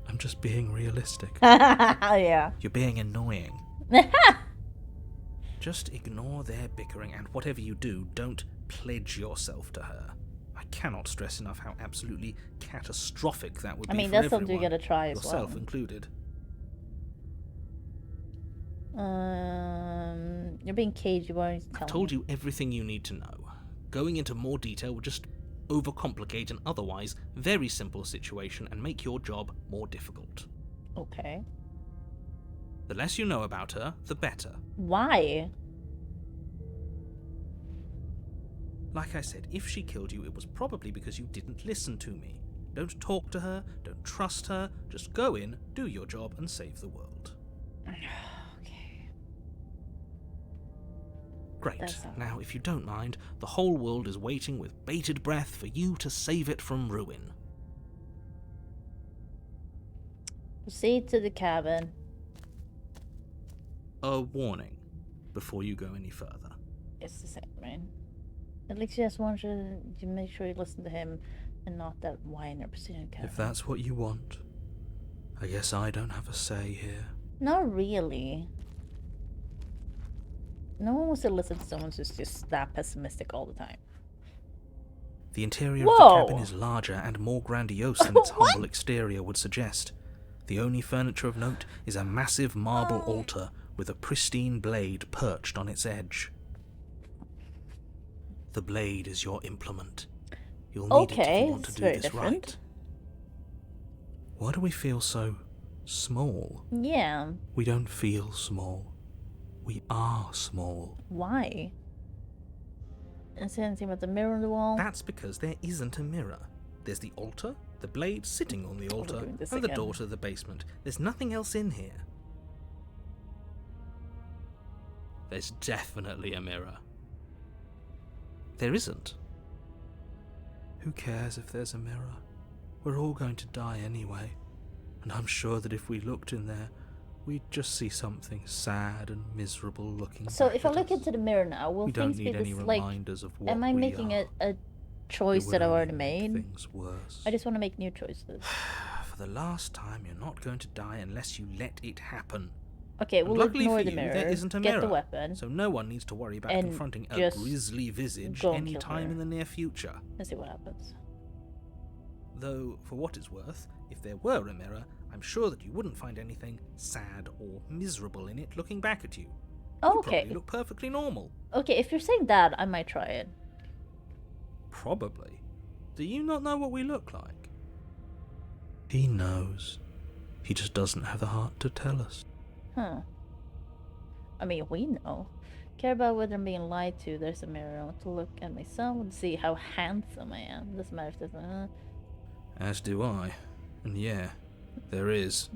I'm just being realistic. Yeah. You're being annoying. Just ignore their bickering, and whatever you do, don't pledge yourself to her. I cannot stress enough how absolutely catastrophic that would be I mean, for that's everyone, something you gotta try as yourself well. included. You're being cagey. Why don't you tell I've told me? you everything you need to know. Going into more detail would just overcomplicate an otherwise very simple situation and make your job more difficult. Okay. The less you know about her, the better. Why? Like I said, if she killed you, it was probably because you didn't listen to me. Don't talk to her, don't trust her, just go in, do your job, and save the world. Okay. Great. That's all. Now, if you don't mind, the whole world is waiting with bated breath for you to save it from ruin. Proceed to the cabin. A warning before you go any further. It's the same, right? At least you just want you to make sure you listen to him and not that whiner proceed to the cabin. If that's what you want, I guess I don't have a say here. Not really. No one wants to listen to someone who's just that pessimistic all the time. The interior Whoa! of the cabin is larger and more grandiose than its What? humble exterior would suggest. The only furniture of note is a massive marble altar with a pristine blade perched on its edge. The blade is your implement. You'll need it if Okay, you want to it's do very this different. right. Why do we feel so small? Yeah. We don't feel small. We are small. Why? And say anything about the mirror on the wall? That's because there isn't a mirror. There's the altar, the blade sitting on the altar, doing this and the again. door to the basement. There's nothing else in here. There's definitely a mirror. There isn't. Who cares if there's a mirror? We're all going to die anyway. And I'm sure that if we looked in there, we'd just see something sad and miserable looking. So back if I at look us. into the mirror now, will we don't things be need any this like? reminders of what Am I we making are. a choice It would that I've only already make made? things worse. I just want to make new choices. For the last time, you're not going to die unless you let it happen. Okay, And we'll luckily ignore for the you, mirror. there isn't a get mirror, the weapon. so no one needs to worry about And confronting a just grisly visage go and any kill time her. in the near future. Let's see what happens. Though, for what it's worth, if there were a mirror, I'm sure that you wouldn't find anything sad or miserable in it looking back at you. You Okay. probably look perfectly normal. Okay, if you're saying that, I might try it. Probably. Do you not know what we look like? He knows. He just doesn't have the heart to tell us. Huh. I mean, we know. Care about whether I'm being lied to. There's a mirror. I want to look at myself and see how handsome I am. Doesn't matter if there's As do I. And yeah, there is.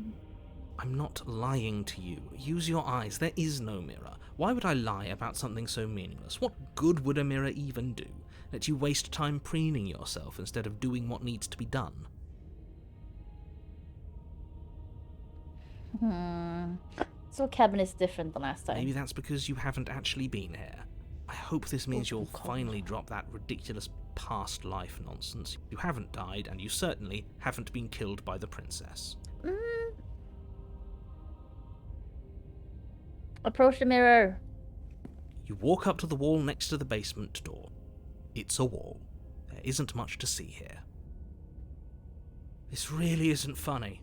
I'm not lying to you. Use your eyes. There is no mirror. Why would I lie about something so meaningless? What good would a mirror even do? Let you waste time preening yourself instead of doing what needs to be done. So cabin is different than last time. Maybe that's because you haven't actually been here. I hope this means Oh, you'll God. finally drop that ridiculous past life nonsense. You haven't died, and you certainly haven't been killed by the princess. Approach the mirror. You walk up to the wall next to the basement door. It's a wall. There isn't much to see here. This really isn't funny.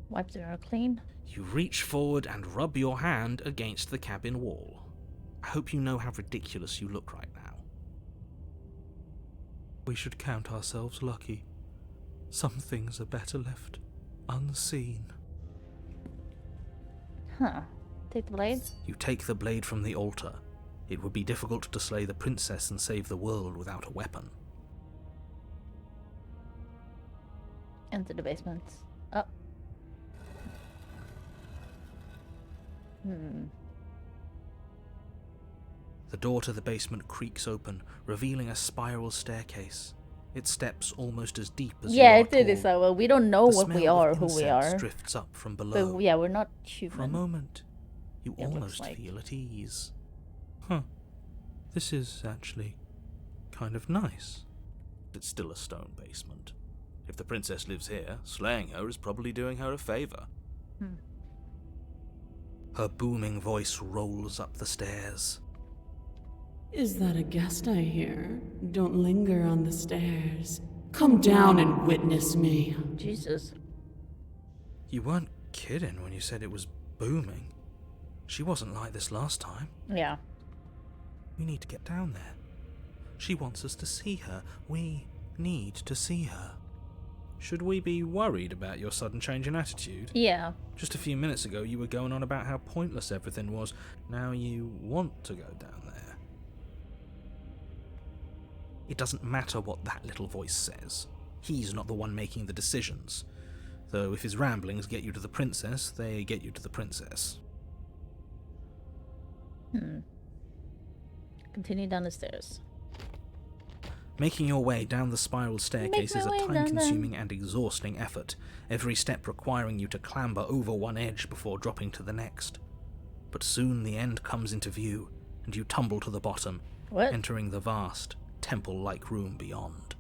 Wipe the mirror clean. You reach forward and rub your hand against the cabin wall. I hope you know how ridiculous you look right now. We should count ourselves lucky. Some things are better left unseen. Huh. Take the blade? You take the blade from the altar. It would be difficult to slay the princess and save the world without a weapon. Enter the basement. Oh. The door to the basement creaks open, revealing a spiral staircase. Its steps almost as deep as Yeah, you are it is. tall. Well, we don't know The what we smell are, of who we incense are. drifts up from below. But yeah, we're not For a human. moment, you It looks almost like. feel at ease. Huh. This is actually kind of nice. It's still a stone basement. If the princess lives here, slaying her is probably doing her a favor. Her booming voice rolls up the stairs. Is that a guest I hear? Don't linger on the stairs. Come down and witness me. Jesus. You weren't kidding when you said it was booming. She wasn't like this last time. Yeah. We need to get down there. She wants us to see her. We need to see her. Should we be worried about your sudden change in attitude? Yeah. Just a few minutes ago you were going on about how pointless everything was. Now you want to go down there. It doesn't matter what that little voice says. He's not the one making the decisions. Though if his ramblings get you to the princess, they get you to the princess. Continue down the stairs. Making your way down the spiral staircase my is a way down time-consuming and exhausting effort, every step requiring you to clamber over one edge before dropping to the next. But soon the end comes into view, and you tumble to the bottom, What? entering the vast, temple-like room beyond.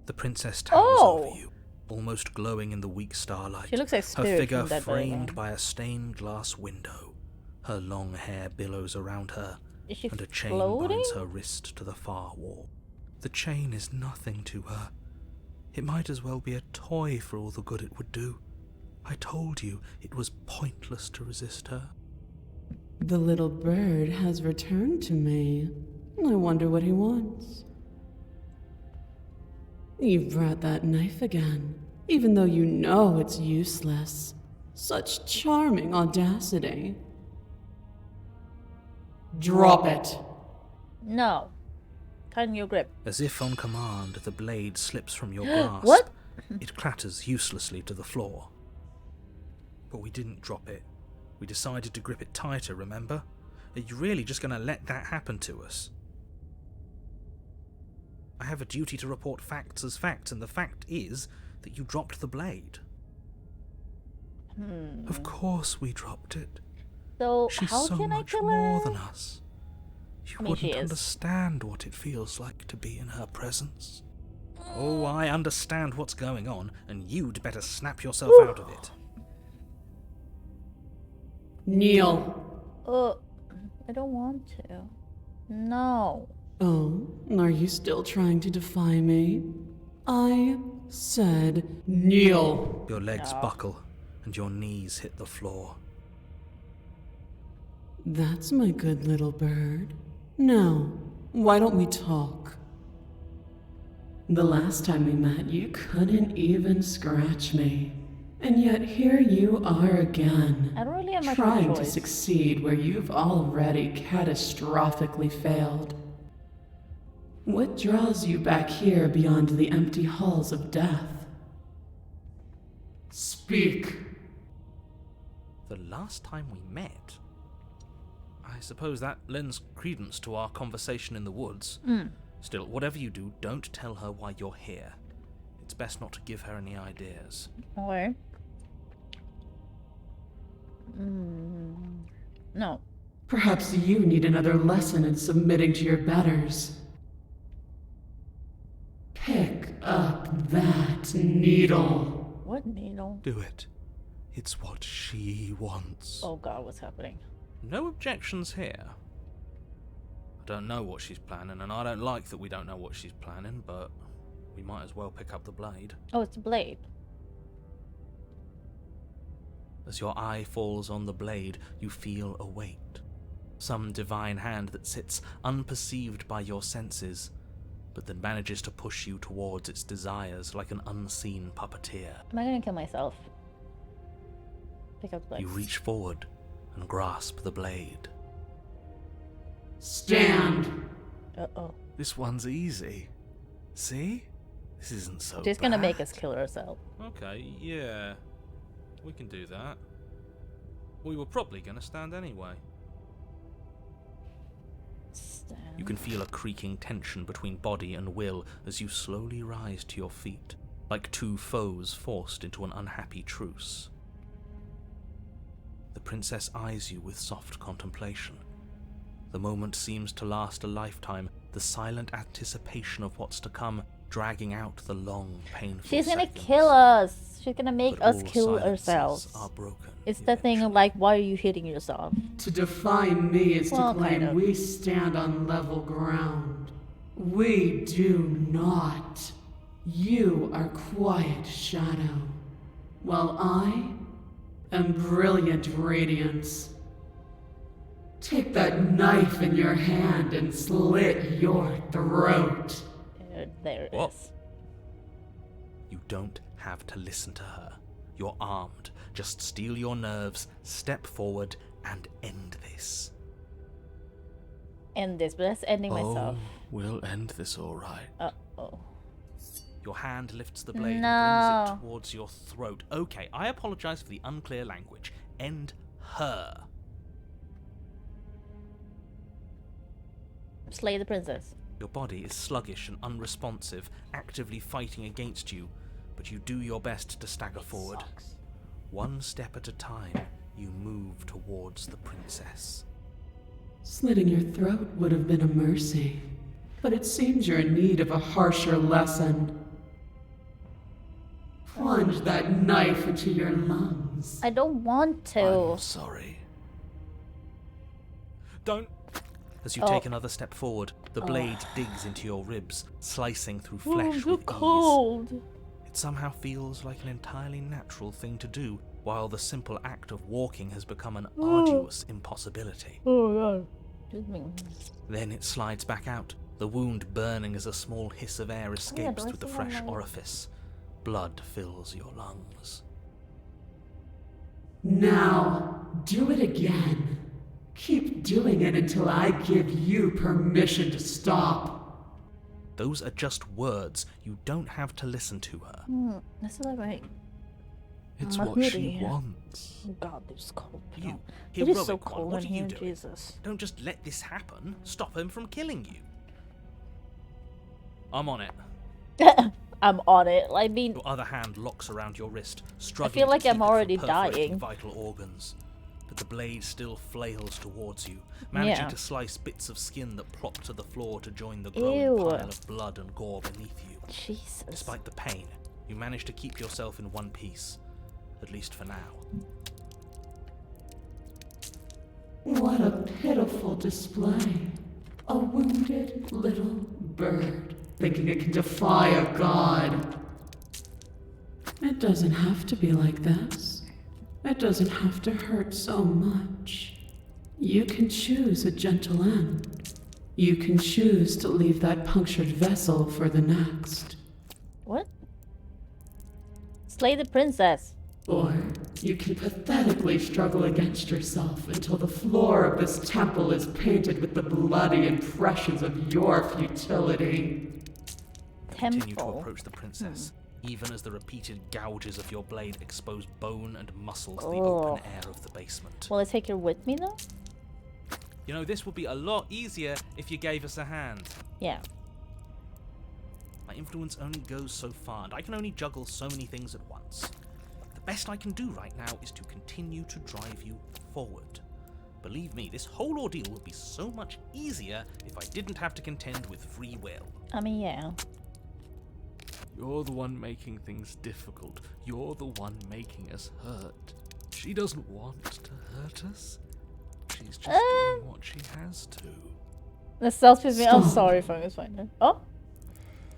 The princess towers over you, almost glowing in the weak starlight. She looks like her Spirit figure from Dead by framed Daylight. by a stained glass window. Her long hair billows around her, Is she and a chain floating? binds her wrist to the far wall. The chain is nothing to her. It might as well be a toy for all the good it would do. I told you it was pointless to resist her. The little bird has returned to me. I wonder what he wants. You've brought that knife again, even though you know it's useless. Such charming audacity. Drop it. No. Tighten your grip. As if on command, the blade slips from your grasp. What? It clatters uselessly to the floor. But we didn't drop it. We decided to grip it tighter, remember? Are you really just going to let that happen to us? I have a duty to report facts as facts, and the fact is that you dropped the blade. Of course we dropped it. So She's how so can I much kill more her? than us. You I mean, she wouldn't is. understand what it feels like to be in her presence. Oh, I understand what's going on, and you'd better snap yourself out of it. Kneel. I don't want to. No. Oh, are you still trying to defy me? I said kneel. Your legs buckle, and your knees hit the floor. That's my good little bird. Now, why don't we talk? The last time we met, you couldn't even scratch me. And yet here you are again, I don't really have much of a trying to choice. succeed where you've already catastrophically failed. What draws you back here beyond the empty halls of death? Speak. The last time we met? I suppose that lends credence to our conversation in the woods. Still, whatever you do, don't tell her why you're here. It's best not to give her any ideas. Okay. No. Perhaps you need another lesson in submitting to your betters. Pick up that needle. What needle? Do it. It's what she wants. Oh god, what's happening? No objections here. I don't know what she's planning, and I don't like that we don't know what she's planning, but we might as well pick up the blade. Oh, it's a blade. As your eye falls on the blade, you feel a weight. Some divine hand that sits unperceived by your senses, but that manages to push you towards its desires like an unseen puppeteer. Am I gonna kill myself? Pick up legs. You reach forward and grasp the blade. Stand! Uh-oh. This one's easy. See? This isn't so She's gonna make bad. us kill ourselves. Okay, yeah. We can do that. We were probably gonna stand anyway. You can feel a creaking tension between body and will as you slowly rise to your feet, like two foes forced into an unhappy truce. The princess eyes you with soft contemplation. The moment seems to last a lifetime, the silent anticipation of what's to come dragging out the long, painful She's gonna seconds. kill us. She's gonna make But us all kill silences ourselves. are broken It's the thing of eventually. like, why are you hitting yourself? To defy me is Well, to claim kind of. we stand on level ground. We do not. You are quiet shadow, while I am brilliant radiance. Take that knife in your hand and slit your throat. There it What? is. You don't have to listen to her. You're armed. Just steel your nerves, step forward, and end this. End this, but that's ending myself. We'll end this all right. Uh-oh. Your hand lifts the blade and No. brings it towards your throat. Okay, I apologize for the unclear language. End her. Slay the princess. Your body is sluggish and unresponsive, actively fighting against you, but you do your best to stagger forward. One step at a time, you move towards the princess. Slitting your throat would have been a mercy, but it seems you're in need of a harsher lesson. Plunge that knife into your lungs. I don't want to. I'm sorry. Don't! As you Oh. take another step forward, the blade digs into your ribs, slicing through Oh, flesh I'm so with ease. cold. It somehow feels like an entirely natural thing to do, while the simple act of walking has become an arduous impossibility. Oh god. Excuse me. Then it slides back out, the wound burning as a small hiss of air escapes do I through the still have fresh my- orifice. Blood fills your lungs. Now, do it again. Keep doing it until I give you permission to stop. Those are just words. You don't have to listen to her. That's not right. It's My what she hoodie. wants. Oh god, it's cold. You, It is so heroic one, cold what in are you here, doing? Jesus. Don't just let this happen. Stop him from killing you. I'm on it. I'm on it. I mean, Your other hand locks around your wrist, struggling feel like to keep I'm it from already perforating dying. vital organs. But the blade still flails towards you, managing Yeah. to slice bits of skin that plop to the floor to join the growing Ew. pile of blood and gore beneath you. Jesus. Despite the pain, you manage to keep yourself in one piece, at least for now. What a pitiful display. A wounded little bird thinking it can defy a god. It doesn't have to be like this. It doesn't have to hurt so much. You can choose a gentle end. You can choose to leave that punctured vessel for the next. What? Slay the princess. Or you can pathetically struggle against yourself until the floor of this temple is painted with the bloody impressions of your futility. Continue to Temple. approach the princess, even as the repeated gouges of your blade expose bone and muscle to the open air of the basement. Will I take her with me though? You know, this would be a lot easier if you gave us a hand. Yeah. My influence only goes so far, and I can only juggle so many things at once. The best I can do right now is to continue to drive you forward. Believe me, this whole ordeal would be so much easier if I didn't have to contend with free will. I mean, yeah. You're the one making things difficult. You're the one making us hurt. She doesn't want to hurt us. She's just doing what she has to. That sounds with me. I'm Stop. sorry, Fungus Finder. Oh.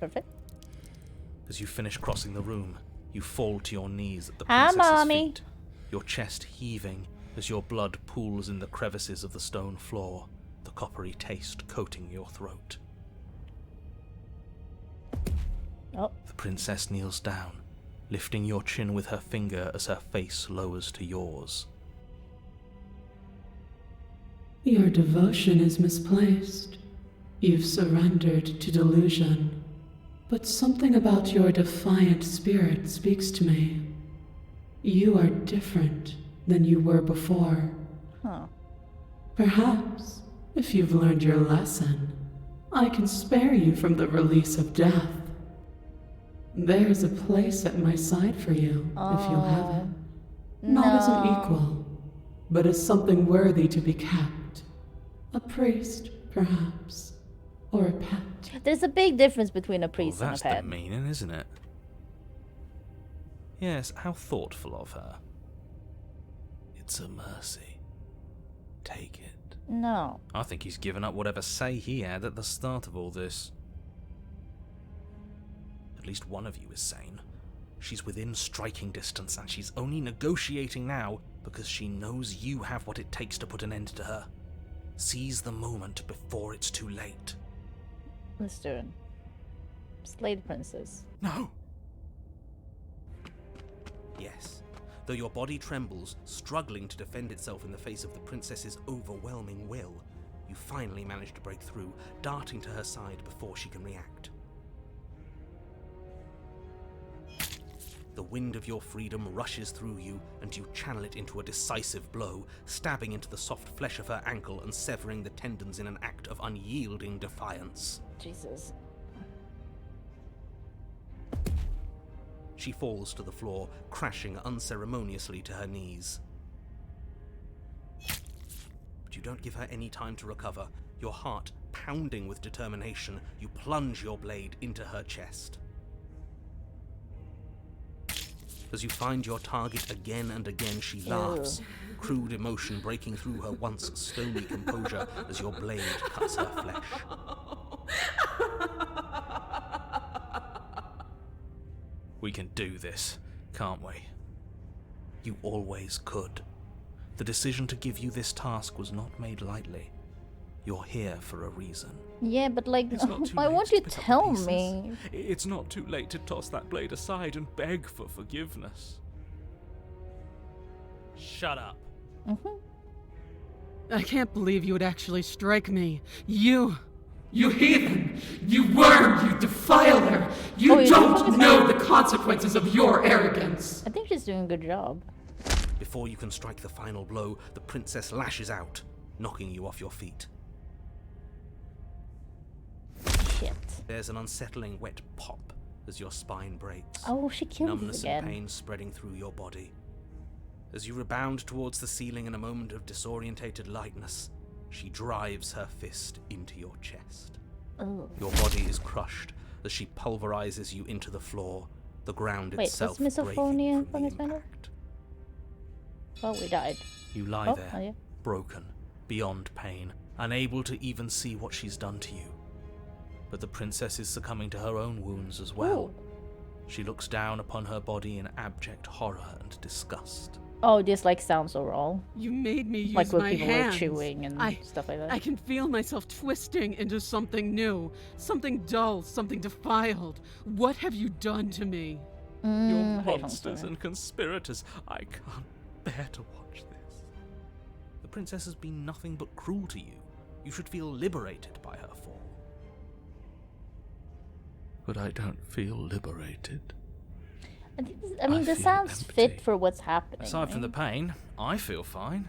Perfect. As you finish crossing the room, you fall to your knees at the Hi, princess's Mommy. feet, your chest heaving as your blood pools in the crevices of the stone floor, the coppery taste coating your throat. Oh. The princess kneels down, lifting your chin with her finger as her face lowers to yours. Your devotion is misplaced. You've surrendered to delusion. But something about your defiant spirit speaks to me. You are different than you were before. Huh. Perhaps, if you've learned your lesson, I can spare you from the release of death. There's a place at my side for you, if you'll have it. Not as an No. equal, but as something worthy to be kept. A priest, perhaps, or a pet. There's a big difference between a Well, priest and a that's pet. the meaning, isn't it? Yes, how thoughtful of her. It's a mercy. Take it. No. I think he's given up whatever say he had at the start of all this. At least one of you is sane. She's within striking distance, and she's only negotiating now because she knows you have what it takes to put an end to her. Seize the moment before it's too late. Let's do it. Slay the princess. No! Yes. Though your body trembles, struggling to defend itself in the face of the princess's overwhelming will, you finally manage to break through, darting to her side before she can react. The wind of your freedom rushes through you, and you channel it into a decisive blow, stabbing into the soft flesh of her ankle and severing the tendons in an act of unyielding defiance. Jesus. She falls to the floor, crashing unceremoniously to her knees. But you don't give her any time to recover. Your heart pounding with determination, you plunge your blade into her chest. As you find your target again and again, she laughs, crude emotion breaking through her once stony composure as your blade cuts her flesh. We can do this, can't we? You always could. The decision to give you this task was not made lightly. You're here for a reason. Yeah, but like, It's not too why late won't to you pick up the tell pieces. me? It's not too late to toss that blade aside and beg for forgiveness. Shut up. I can't believe you would actually strike me. You heathen! You worm! You defiler! You Oh, you don't don't know the consequences of your arrogance! I think she's doing a good job. Before you can strike the final blow, the princess lashes out, knocking you off your feet. Shit. There's an unsettling wet pop as your spine breaks. Oh, she killed us Numbness again. and pain spreading through your body. As you rebound towards the ceiling in a moment of disorientated lightness, she drives her fist into your chest. Oh. Your body is crushed as she pulverizes you into the floor, the ground Wait, itself was Misophonia breaking from from the his medal? impact. Oh, we died. You lie Oh, there, oh, yeah. broken, beyond pain, unable to even see what she's done to you. But the princess is succumbing to her own wounds as well. Ooh. She looks down upon her body in abject horror and disgust. Oh, this like sounds so wrong. You made me use Like when my people hands. were chewing and I- stuff like that. I can feel myself twisting into something new, something dull, something defiled. What have you done to me? You're okay, hold on, monsters sorry. and conspirators. I can't bear to watch this. The princess has been nothing but cruel to you. You should feel liberated by her fall. But I don't feel liberated. I mean, I this feel sounds empty. fit for what's happening. Aside from the right? pain, I feel fine.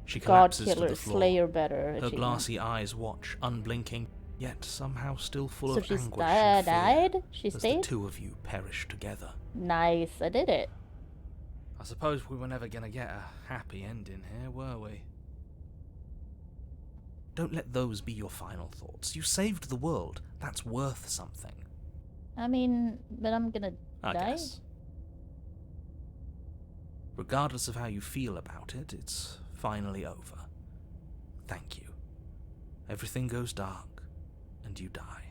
She God collapses to Killer, the floor. Slayer better. Her achievement. glassy eyes watch, unblinking, yet somehow still full So of she's anguish and fear, died? She as the stayed? two of you perish together. Nice, I did it. I suppose we were never going to get a happy ending here, were we? Don't let those be your final thoughts. You saved the world. That's worth something. I mean, but I'm gonna I die. guess. Regardless of how you feel about it, it's finally over. Thank you. Everything goes dark, and you die.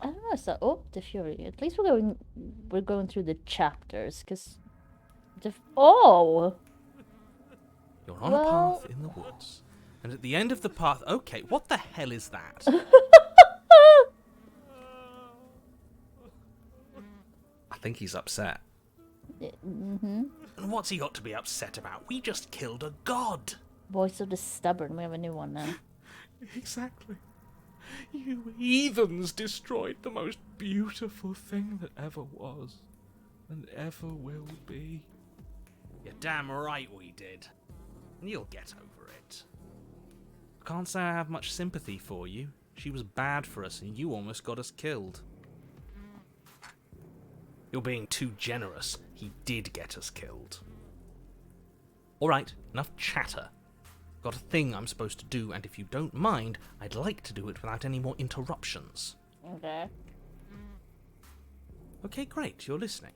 I don't know. So, the Fury. At least we're going through the chapters, cause oh, You're on Well- a path in the woods, and at the end of the path, okay, what the hell is that? think he's upset. Mm-hmm. And what's he got to be upset about? We just killed a god. Voice of the Stubborn. We have a new one now. Exactly. You heathens destroyed the most beautiful thing that ever was, and ever will be. You're damn right we did. And you'll get over it. I can't say I have much sympathy for you. She was bad for us and you almost got us killed. You're being too generous. He did get us killed. Alright, enough chatter. Got a thing I'm supposed to do, and if you don't mind, I'd like to do it without any more interruptions. Okay. Okay, great, you're listening.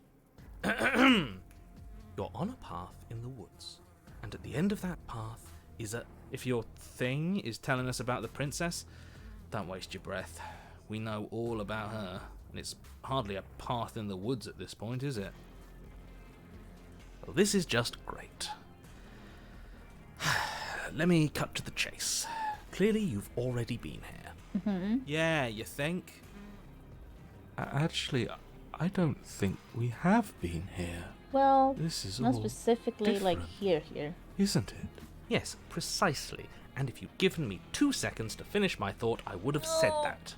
You're on a path in the woods, and at the end of that path is a... If your thing is telling us about the princess, don't waste your breath. We know all about her, and it's hardly a path in the woods at this point, is it? Well, this is just great. Let me cut to the chase. Clearly, you've already been here. Mm-hmm. Yeah, you think? Actually, I don't think we have been here. Well, This is not all specifically like different. here. Isn't it? Yes, precisely. And if you'd given me 2 seconds to finish my thought, I would have said that.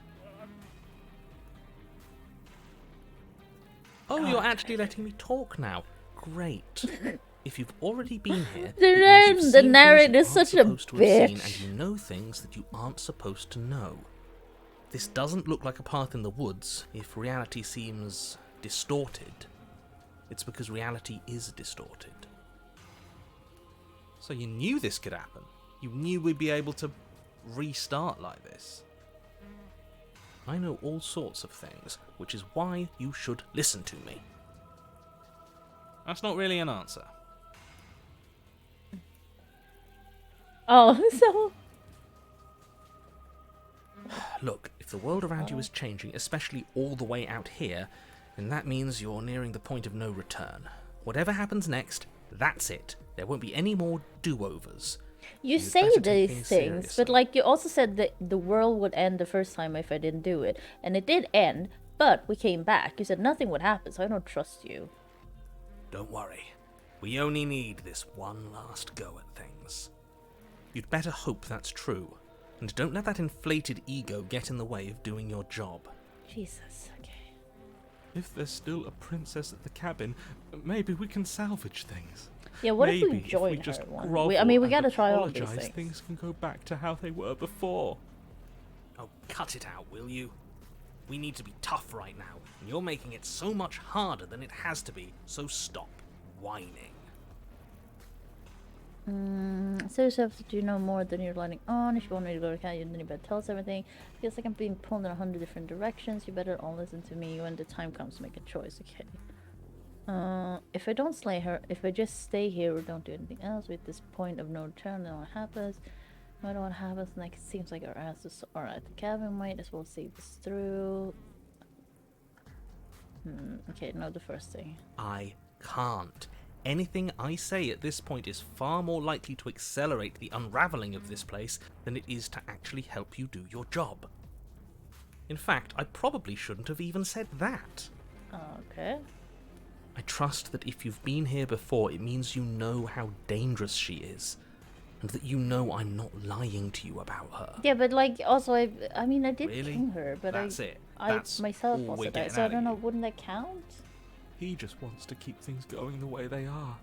Oh, you're actually letting me talk now. Great. If you've already been here, it means you've The seen narrator things is you aren't such a supposed to have seen, bitch. and you know things that you aren't supposed to know. This doesn't look like a path in the woods. If reality seems distorted, it's because reality is distorted. So you knew this could happen. You knew we'd be able to restart like this. I know all sorts of things, which is why you should listen to me. That's not really an answer. Oh, so Look, if the world around you is changing, especially all the way out here, then that means you're nearing the point of no return. Whatever happens next, that's it. There won't be any more do-overs. you You'd say better take these things things, seriously. but like you also said that the world would end the first time if I didn't do it, and it did end. But we came back. You said nothing would happen, so I don't trust you. Don't worry. We only need this one last go at things. You'd better hope that's true, and don't let that inflated ego get in the way of doing your job. Jesus. Okay. If there's still a princess at the cabin, maybe we can salvage things. Yeah. What if we Maybe join just her one? grovel I mean, we and gotta try all these apologise, things. things can go back to how they were before. Oh, cut it out, will you? We need to be tough right now, and you're making it so much harder than it has to be, so stop whining. So you have to do no more than you're letting on. If you want me to go to Canada, then you better tell us everything. Feels like I'm being pulled in 100 different directions. You better all listen to me when the time comes to make a choice, okay? If I don't slay her, if I just stay here or don't do anything else with this point of no return, then what happens? No matter what happens, like it seems like our asses are at the cabin. Might as well see this through. Okay, no, the first thing. I can't. Anything I say at this point is far more likely to accelerate the unraveling of this place than it is to actually help you do your job. In fact, I probably shouldn't have even said that. Okay. I trust that if you've been here before, it means you know how dangerous she is, and that you know I'm not lying to you about her. Yeah, but like also I mean I did Really? king her, but That's it. I That's myself all also we're died, getting so I out of don't know. you. Wouldn't that count? He just wants to keep things going the way they are.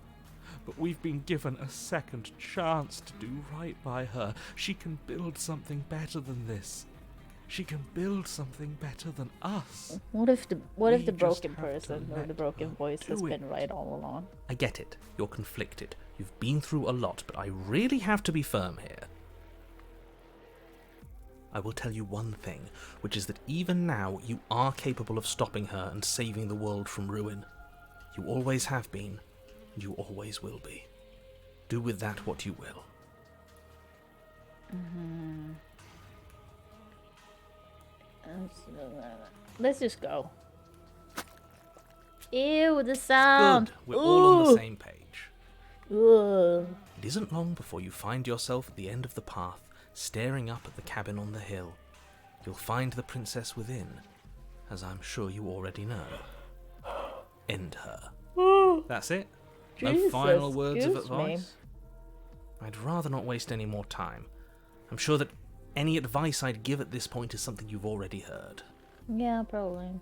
But we've been given a second chance to do right by her. She can build something better than this. She can build something better than us. What if the We broken just have to person or the let broken her voice has do been it. right all along? I get it. You're conflicted. You've been through a lot, but I really have to be firm here. I will tell you one thing, which is that even now you are capable of stopping her and saving the world from ruin. You always have been, and you always will be. Do with that what you will. Let's just go. Ew, the sound. Good. We're all on the Ooh. same page. Ugh. It isn't long before you find yourself at the end of the path, staring up at the cabin on the hill. You'll find the princess within, as I'm sure you already know. end her. That's it? No Jesus, final words of excuse me. advice? I'd rather not waste any more time. I'm sure that any advice I'd give at this point is something you've already heard. Yeah, probably.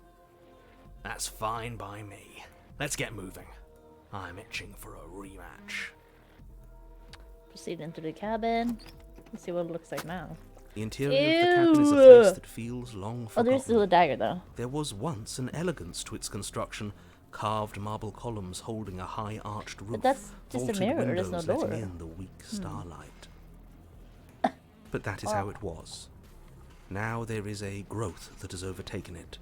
That's fine by me. Let's get moving. I'm itching for a rematch. Proceed into the cabin. Let's see what it looks like now. The interior of the cabin is a Ew. place that feels long Oh, forgotten. there's still a dagger though. There was once an elegance to its construction, carved marble columns holding a high arched roof, that's just a vaulted mirror, windows there's no letting door. in the weak starlight. But that is how it was. Now there is a growth that has overtaken it.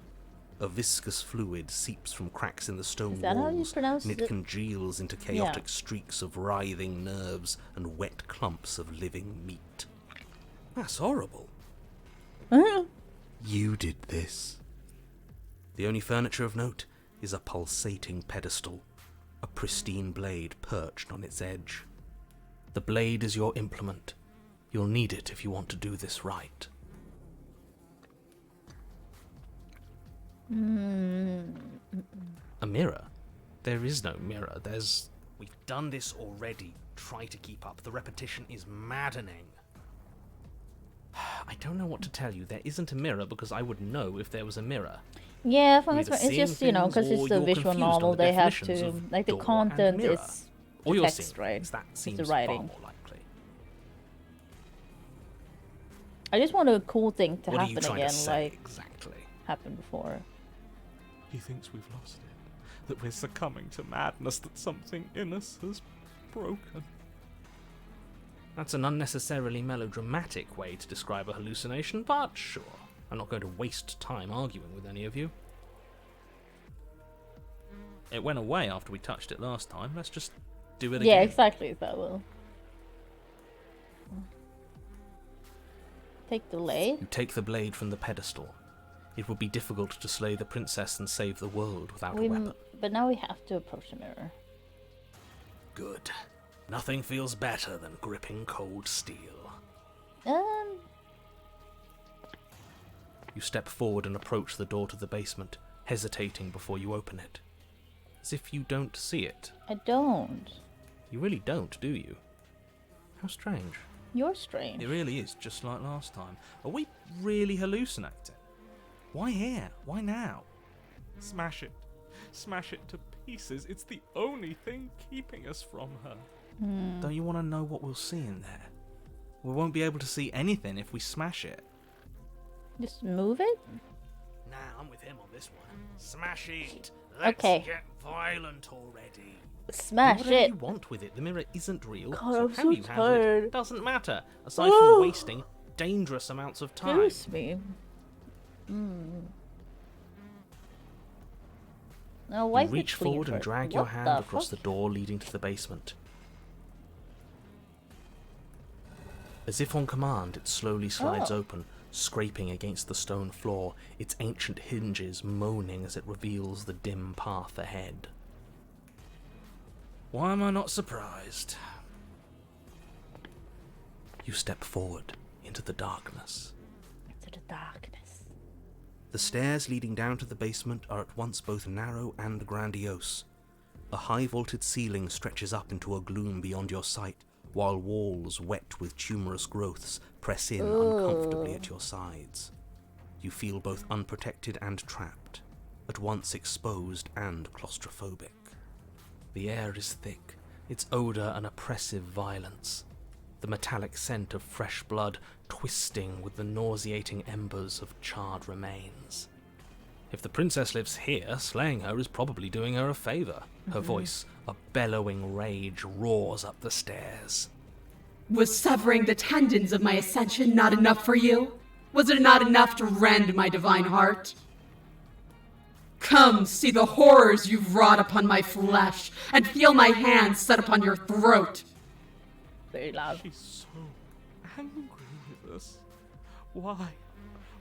A viscous fluid seeps from cracks in the stone Is that how you walls, pronounce and it it? congeals into chaotic streaks of writhing nerves and wet clumps of living meat. That's horrible. You did this. The only furniture of note is a pulsating pedestal, a pristine blade perched on its edge. The blade is your implement. You'll need it if you want to do this right. A mirror? There is no mirror. There's... We've done this already. Try to keep up. The repetition is maddening. I don't know what to tell you. There isn't a mirror because I would know if there was a mirror. Yeah, for You're most either part, it's just, seeing because things it's or a you're visual confused on novel, the they have definitions to, of like, the door and content mirror. is Or the you're text, seeing right? things. That It's seems the far writing. more likely. I just want a cool thing to What are you happen trying again, to say like exactly? happened before. He thinks we've lost it. That we're succumbing to madness, that something in us has broken. That's an unnecessarily melodramatic way to describe a hallucination, but sure. I'm not going to waste time arguing with any of you. It went away after we touched it last time. Let's just do it Yeah, again. exactly, that will. Take the blade. You take the blade from the pedestal. It would be difficult to slay the princess and save the world without a weapon. But now we have to approach the mirror. Good. Nothing feels better than gripping cold steel. You step forward and approach the door to the basement, hesitating before you open it. As if you don't see it. I don't. You really don't, do you? How strange. You're strange. It really is just like last time. Are we really hallucinating? Why here? Why now? Smash it. Smash it to pieces. It's the only thing keeping us from her. Don't you want to know what we'll see in there? We won't be able to see anything if we smash it. Just move it? Nah, I'm with him on this one. Smash it! Let's Okay. get violent already. Smash Do whatever it. you want with it. The mirror isn't real, God, so I'm how so you handle it tired. doesn't matter, aside from wasting dangerous amounts of time. Excuse me. Now, why You is it reach clean forward and first? drag your What hand the across the fuck? door leading to the basement. As if on command, it slowly slides Oh. open, scraping against the stone floor, its ancient hinges moaning as it reveals the dim path ahead. Why am I not surprised? You step forward into the darkness. Into the darkness. The stairs leading down to the basement are at once both narrow and grandiose. A high vaulted ceiling stretches up into a gloom beyond your sight, while walls wet with tumorous growths press in uncomfortably at your sides. You feel both unprotected and trapped, at once exposed and claustrophobic. The air is thick, its odour an oppressive violence, the metallic scent of fresh blood twisting with the nauseating embers of charred remains. If the princess lives here, slaying her is probably doing her a favour. Her voice, a bellowing rage, roars up the stairs. Was severing the tendons of my ascension not enough for you? Was it not enough to rend my divine heart? Come, see the horrors you've wrought upon my flesh, and feel my hands set upon your throat. Very loud. She's so angry with us. Why?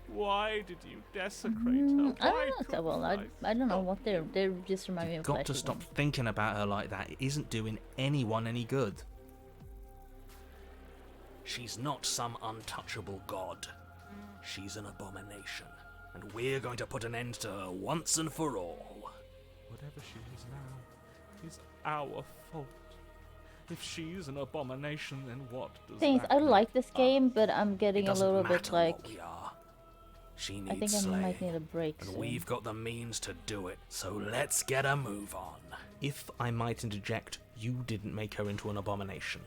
Why did you desecrate her? I Why don't know. couldn't Well, I don't know what they're just remind me of. Got to Fleshy stop ones. thinking about her like that. It isn't doing anyone any good. She's not some untouchable god. She's an abomination, and we're going to put an end to her once and for all. Whatever she is now is our fault. If she's an abomination, then what does Things that I make like this us? game, but I'm It getting a doesn't little bit matter like what we are. She I needs think I might slaying, need a break and soon. we've got the means to do it. So let's get a move on. If I might interject, you didn't make her into an abomination.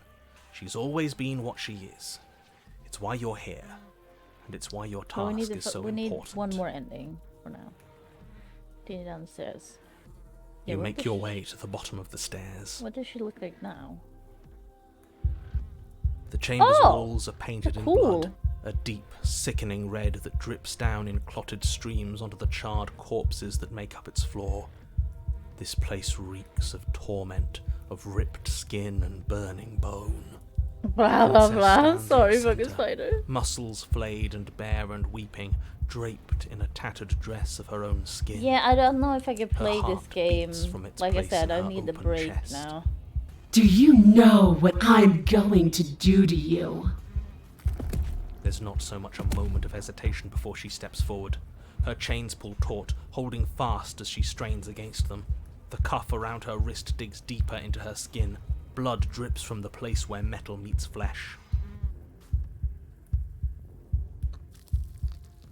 She's always been what she is. It's why you're here, and it's why your Well, task is so we need important. one more ending for now. Take it downstairs. Yeah, You what make does your she- way to the bottom of the stairs. What does she look like now? The chamber's Oh! walls are painted in Cool. blood, a deep, sickening red that drips down in clotted streams onto the charred corpses that make up its floor. This place reeks of torment, of ripped skin and burning bone. Blah blah Princess blah. stands Sorry, in the fucking centre, spider. muscles flayed and bare and weeping, draped in a tattered dress of her own skin. Yeah, I don't know if I can Her play this heart game. beats from its Like I place said, in I her need the open break chest. now. Do you know what I'm going to do to you? There's not so much a moment of hesitation before she steps forward. Her chains pull taut, holding fast as she strains against them. The cuff around her wrist digs deeper into her skin. Blood drips from the place where metal meets flesh.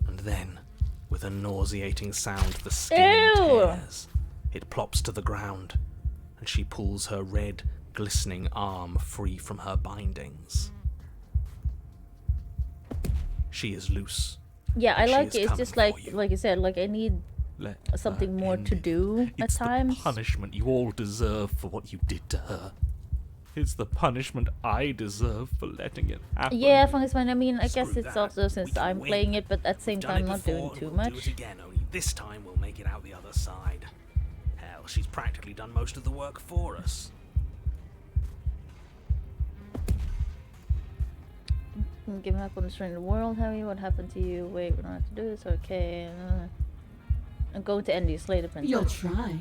And then, with a nauseating sound, the skin Ew! tears. It plops to the ground, and she pulls her red, glistening arm free from her bindings. She is loose. Yeah, I She like is it. It's coming just for like you. you said, like I need Let something her more end to it. do at It's times. the punishment you all deserve for what you did to her. It's the punishment I deserve for letting it happen. Yeah, Fungus Man. I mean, I guess Screw it's that. also We since can I'm win. playing it, but at the same We've done time, it not doing before, too and much. we'll do it again, only this time we'll make it out the other side. Hell, she's practically done most of the work for us. Giving up on destroying the world, have you? What happened to you? Wait, we don't have to do this. Okay. I'm going to end you, slay the princess. You'll try.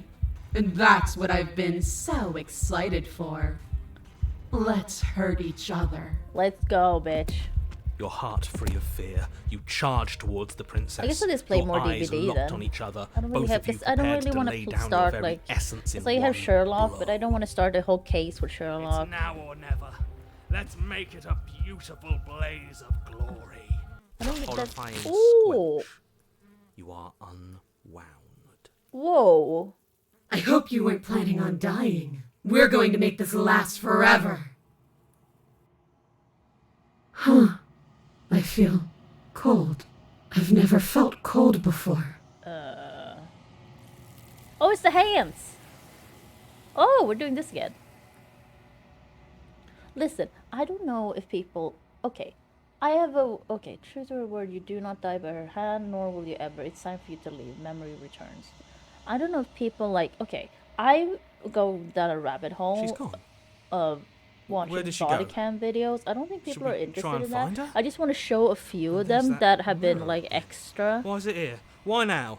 And that's what I've been so excited for. Let's hurt each other. Let's go, bitch. Your heart free of fear, you charge towards the princess. I guess I'll just play your more eyes DVD locked then. on each other. I don't really both have of you this. I don't prepared really to want lay to down start your very like. essence in It's like you have one Sherlock, but I blow. don't want to start a whole case with Sherlock. It's now or never. Let's make it a beautiful blaze of glory. I don't think that's. Horrifying Ooh. squelch. You are unwound. Whoa. I hope you weren't planning on dying. We're going to make this last forever. Huh. I feel cold. I've never felt cold before. Oh, it's the hands. Oh, we're doing this again. Listen, I don't know if people. Okay, I have a. Okay, truth or word, you do not die by her hand, nor will you ever. It's time for you to leave. Memory returns. I don't know if people like. Okay, I go down a rabbit hole. She's gone. Of watching Where did she body go? cam videos. I don't think Should people are we try interested and in that. find her? I just want to show a few of there's them that that have been mirror. like extra. Why is it here? Why now?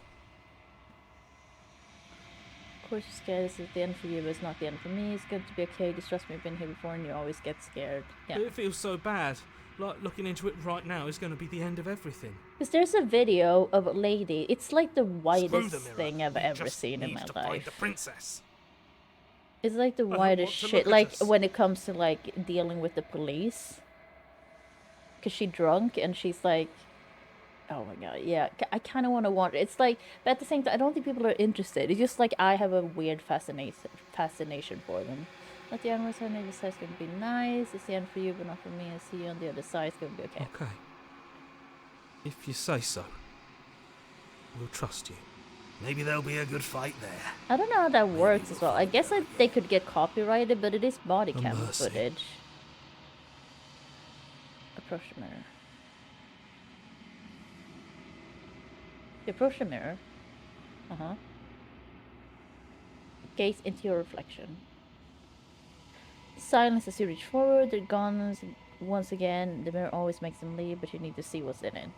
Of course, you're scared. This is the end for you, but it's not the end for me. It's going to be okay. Just trust me, I've been here before, and you always get scared. Yeah. It feels so bad. Like looking into it right now is going to be the end of everything. Because there's a video of a lady. It's like the Screw whitest the mirror. thing I've We ever just seen in need my to find life. the princess. It's like the don't whitest want to shit. look at Like us. when it comes to like dealing with the police. Cause she's drunk and she's like, oh my god, yeah. I kind of want to watch it. It's like, but at the same time, I don't think people are interested. It's just like I have a weird fascination for them. At the end, I said, maybe it's gonna be nice. It's the end for you, but not for me. I see you on the other side. It's gonna be okay. Okay. If you say so, we'll trust you. Maybe there'll be a good fight there. I don't know how that works as well. I guess they could get copyrighted, but it is body A cam mercy. footage. Approach the mirror. You approach the mirror. Uh-huh. Gaze into your reflection. Silence as you reach forward. They're gone once again. The mirror always makes them leave, but you need to see what's in it.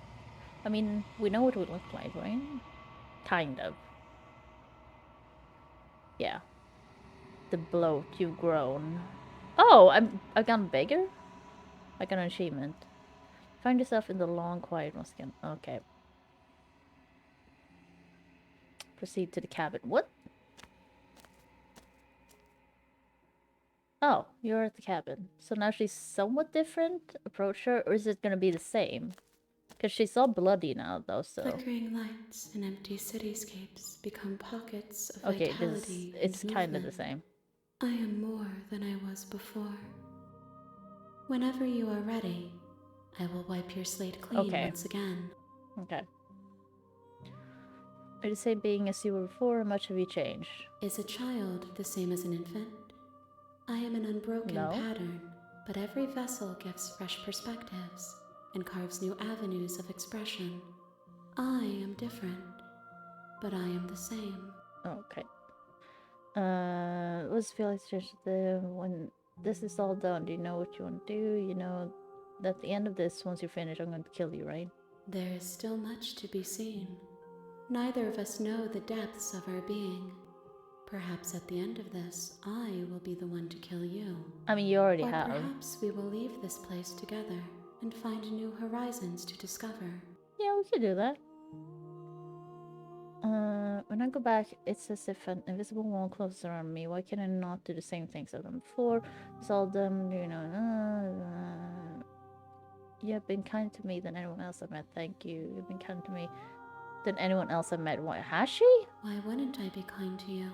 I mean, we know what it would look like, right? Kind of. Yeah. The bloat, you've grown. Oh, I've gotten bigger? I got an achievement. Find yourself in the long, quiet once again. Okay. Proceed to the cabin. What? Oh, you're at the cabin. So now she's somewhat different? Approach her, or is it gonna be the same? Because she's all bloody now, though, so... Flickering lights and empty cityscapes become pockets of Okay, vitality it's and kind of the movement. same. I am more than I was before. Whenever you are ready, I will wipe your slate clean Okay. once again. Okay. Are you the same being as you were before, or much have you changed? Is a child the same as an infant? I am an unbroken No. pattern, but every vessel gives fresh perspectives and carves new avenues of expression. I am different, but I am the same. Okay. Let's feel like just when this is all done, do you know what you want to do? You know that at the end of this, once you're finished, I'm going to kill you, right? There is still much to be seen. Neither of us know the depths of our being. Perhaps at the end of this, I will be the one to kill you. I mean, you already Or have. perhaps we will leave this place together and find new horizons to discover. Yeah, we could do that. When I go back, it's as if an invisible wall closes around me. Why can I not do the same things I've done before? It's all them, you know. You have been kinder to me than anyone else I've met. Thank you. You've been kinder to me than anyone else I've met. Why has she? Why wouldn't I be kind to you?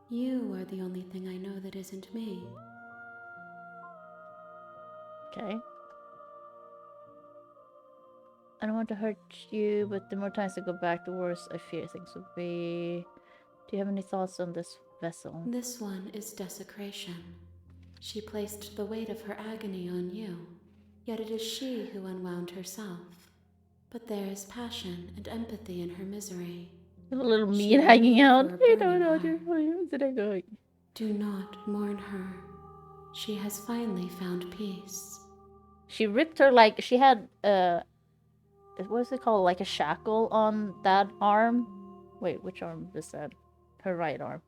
You are the only thing I know that isn't me. Okay. I don't want to hurt you, but the more times I go back, the worse I fear things will be. Do you have any thoughts on this vessel? This one is desecration. She placed the weight of her agony on you, yet it is she who unwound herself. But there is passion and empathy in her misery. A little She meat hanging out. waited for a You don't know burning where did I go? Do not mourn her. She has finally found peace. She ripped her like she had what's it called? Like a shackle on that arm. Wait, which arm is that? Her right arm.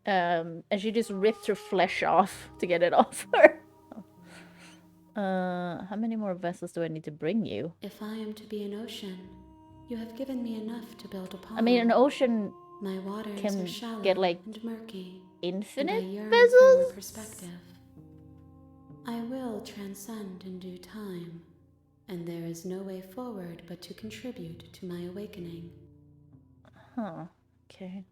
And she just ripped her flesh off to get it off her. How many more vessels do I need to bring you? If I am to be an ocean, you have given me enough to build upon. I mean, an ocean My waters can are shallow get, like, and murky, and I infinite yearn for more vessels? perspective. I will transcend in due time, and there is no way forward but to contribute to my awakening. Huh. Okay.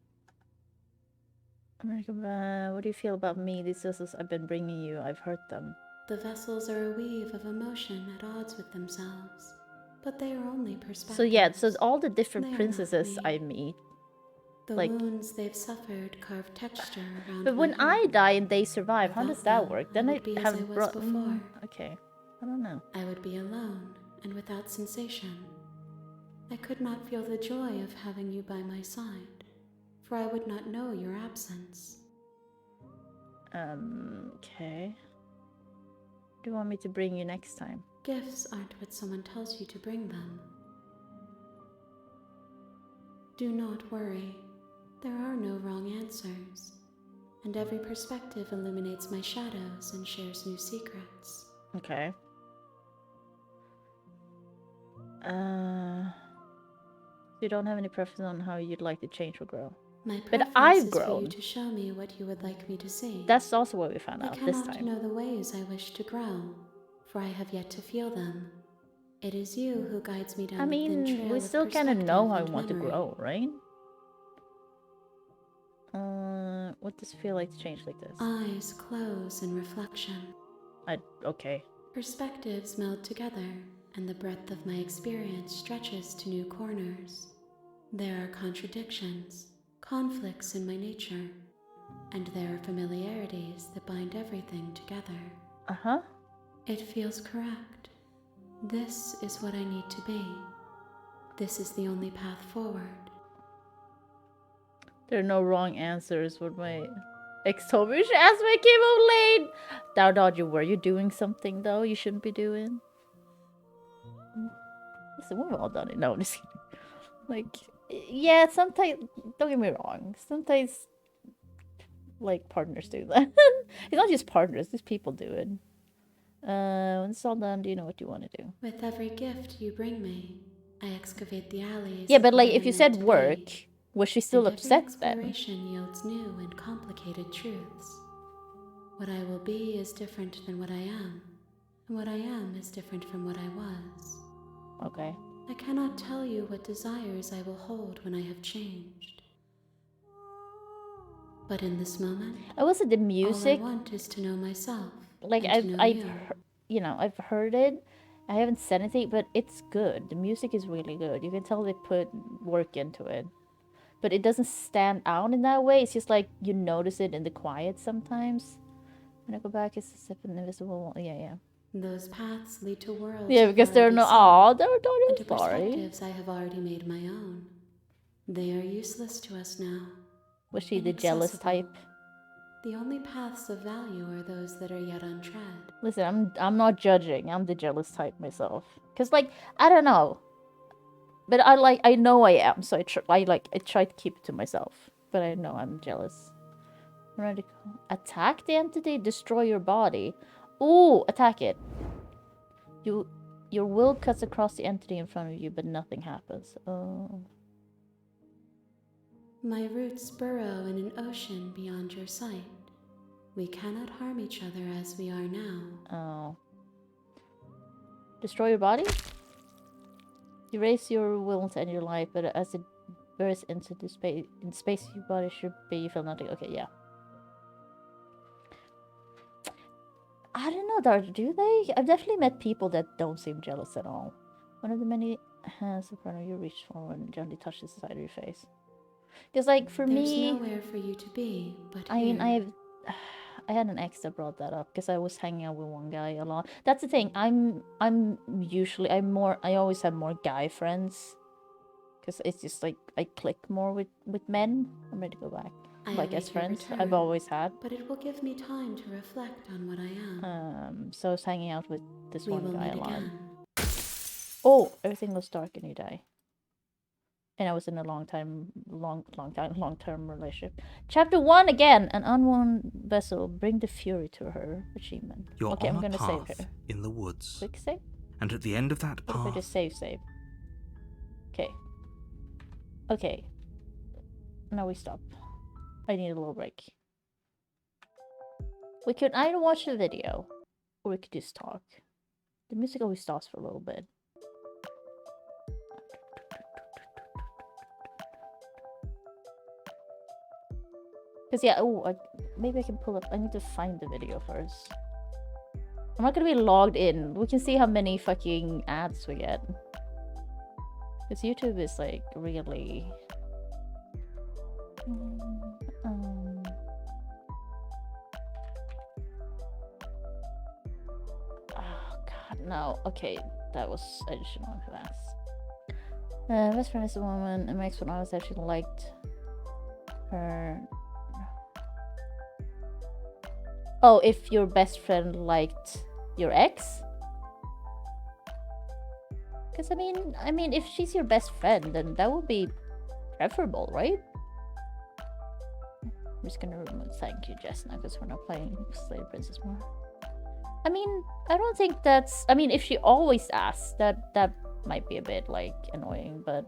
What do you feel about me? These vessels I've been bringing you, I've hurt them. The vessels are a weave of emotion at odds with themselves, but they are only perspectives. So yeah, so all the different They are not princesses me. I meet. The like- wounds they've suffered carve texture around. But when my I heart. die and they survive, how does Without that them, work? I Then I would be as have I was brought. before. Okay, I don't know. I would be alone and without sensation. I could not feel the joy of having you by my side, for I would not know your absence. Okay. Do you want me to bring you next time? Gifts aren't what someone tells you to bring them. Do not worry. There are no wrong answers, and every perspective illuminates my shadows and shares new secrets. Okay. You don't have any preference on how you'd like to change or grow. My But preference I've is for grown. you to show me what you would like me to see. That's also what we found I out this cannot time. know the ways I wish to grow, for I have yet to feel them. It is you who guides me down I the thin mean, trail we of still kind of know how I perspective want and to memory. grow, right? What does it feel like to change like this? Eyes close in reflection. Okay. Perspectives meld together, and the breadth of my experience stretches to new corners. There are contradictions, conflicts in my nature, and there are familiarities that bind everything together. Uh-huh. It feels correct. This is what I need to be. This is the only path forward. There are no wrong answers. What my ex told me, she asked me, I came home late. Dodger, were you doing something though you shouldn't be doing? Listen, we've all done it. No, just kidding. Like, yeah, sometimes, don't get me wrong. Sometimes, like, partners do that. It's not just partners, these people do it. When it's all done, do you know what you want to do? With every gift you bring me, I excavate the alleys. Yeah, of but like, what if I you know said to be, work, was she still and every upset then? exploration yields new and complicated truths. What I will be is different than what I am, and what I am is different from what I was. Okay. I cannot tell you what desires I will hold when I have changed. But in this moment, I was at the all I music. want is to know myself. Like and to know I've you. I've heard it. I haven't said anything, but it's good. The music is really good. You can tell they put work into it. But it doesn't stand out in that way. It's just like you notice it in the quiet sometimes. When I go back, it's a an invisible wall. Yeah. Those paths lead to worlds. Yeah, I've because they're already no. seen, Oh, they're and totally to sorry. perspectives I have already made my own. They are useless to us now. Was she the jealous Inaccessible. type? The only paths of value are those that are yet untread. Listen, I'm not judging. I'm the jealous type myself. Cause like I don't know, but I know I am. So I try to keep it to myself. But I know I'm jealous. Radical. Attack the entity. Destroy your body. Ooh, attack it. Your will cuts across the entity in front of you, but nothing happens. Oh. My roots burrow in an ocean beyond your sight. We cannot harm each other as we are now. Oh. Destroy your body? Erase your will to end your life, but as it bursts into the space your body should be, you feel nothing. Okay, yeah. I don't know, Dar, do they? I've definitely met people that don't seem jealous at all. One of the many hands in front of you reach forward and gently touches the side of your face. Because, like, for There's me... nowhere for you to be, but I mean, here. I had an ex that brought that up because I was hanging out with one guy a lot. That's the thing. I always have more guy friends because it's just like I click more with men. I'm ready to go back. I Like await as your friends, I've return, always had. But it will give me time to reflect on what I am. So I was hanging out with this We one will guy meet a lot. again. Oh, everything goes dark and you die. And I was in a long-term relationship. Chapter 1 again. An unworn vessel. Bring the fury to her. Achievement. You're Okay, on I'm a gonna path save her. in the woods. Quick save? And at the end of that What if I path, just save? Okay. Okay. Now we stop. I need a little break. We could either watch the video, or we could just talk. The music always stops for a little bit. Because, yeah, maybe I can pull up. I need to find the video first. I'm not gonna be logged in. We can see how many fucking ads we get. Because YouTube is, like, really... Oh, God, no. Okay, that was... I just shouldn't want to ask. Best friend is a woman, and my ex when I was actually liked her... Oh, if your best friend liked your ex? Because, I mean, if she's your best friend, then that would be preferable, right? I'm just gonna remove thank you, Jess, now, because we're not playing Slay the Princess more. I mean, I don't think that's... I mean, if she always asks, that might be a bit, like, annoying, but...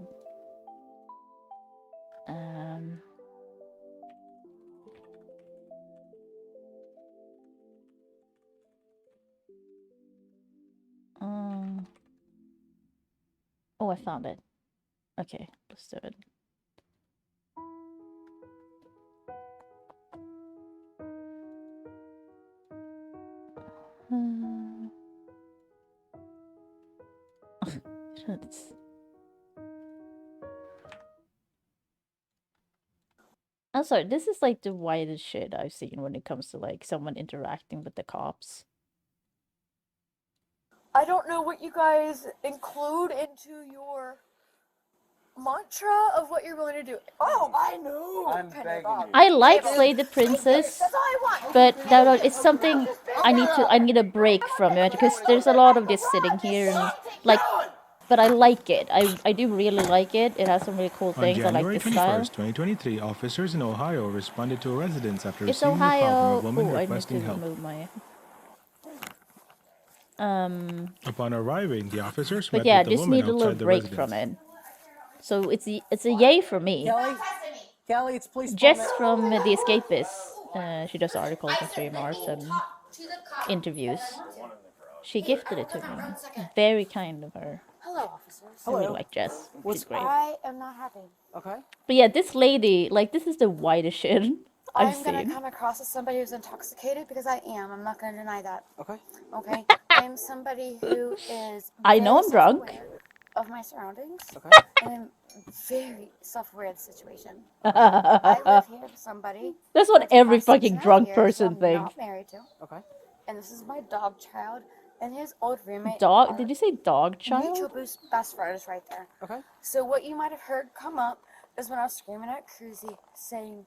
Oh, I found it. Okay, let's do it. I'm sorry, this is like the widest shit I've seen when it comes to like someone interacting with the cops. I don't know what you guys include into your mantra of what you're willing to do. Oh, I know. I'm begging you. I like Slay the Princess, That's all I want. but it's something I need a break from it because there's a lot of just sitting here and like. But I like it. I do really like it. It has some really cool things. I On like January the style. 21st, 2023, officers in Ohio responded to a residence after It's receiving a call Ohio. from a woman Oh, I need to requesting help. remove my. Upon arriving, the officers But met yeah, with the just woman need a little outside the break residence. from it. So it's a yay for me. Kelly, it's police. Jess from The Escapists She does articles and streamers and interviews. She gifted it to me. Very kind of her. Hello, officers. I really like Jess. She's great. I am not happy. Okay. But yeah, this lady, like, this is the whitest shit I've I'm gonna seen. come across as somebody who's intoxicated because I am. I'm not gonna deny that. Okay. Okay. I'm somebody who is. I know very I'm drunk. self-aware of my surroundings. Okay. And I'm very self-aware of the situation. I live here with somebody. That's what that's every approximately fucking 9 drunk years, person who I'm thinks. Not married to. Okay. And this is my dog child and his old roommate. Dog? are Did you say dog Mutual child? best friends right there. Okay. So what you might have heard come up is when I was screaming at Cruzy, saying,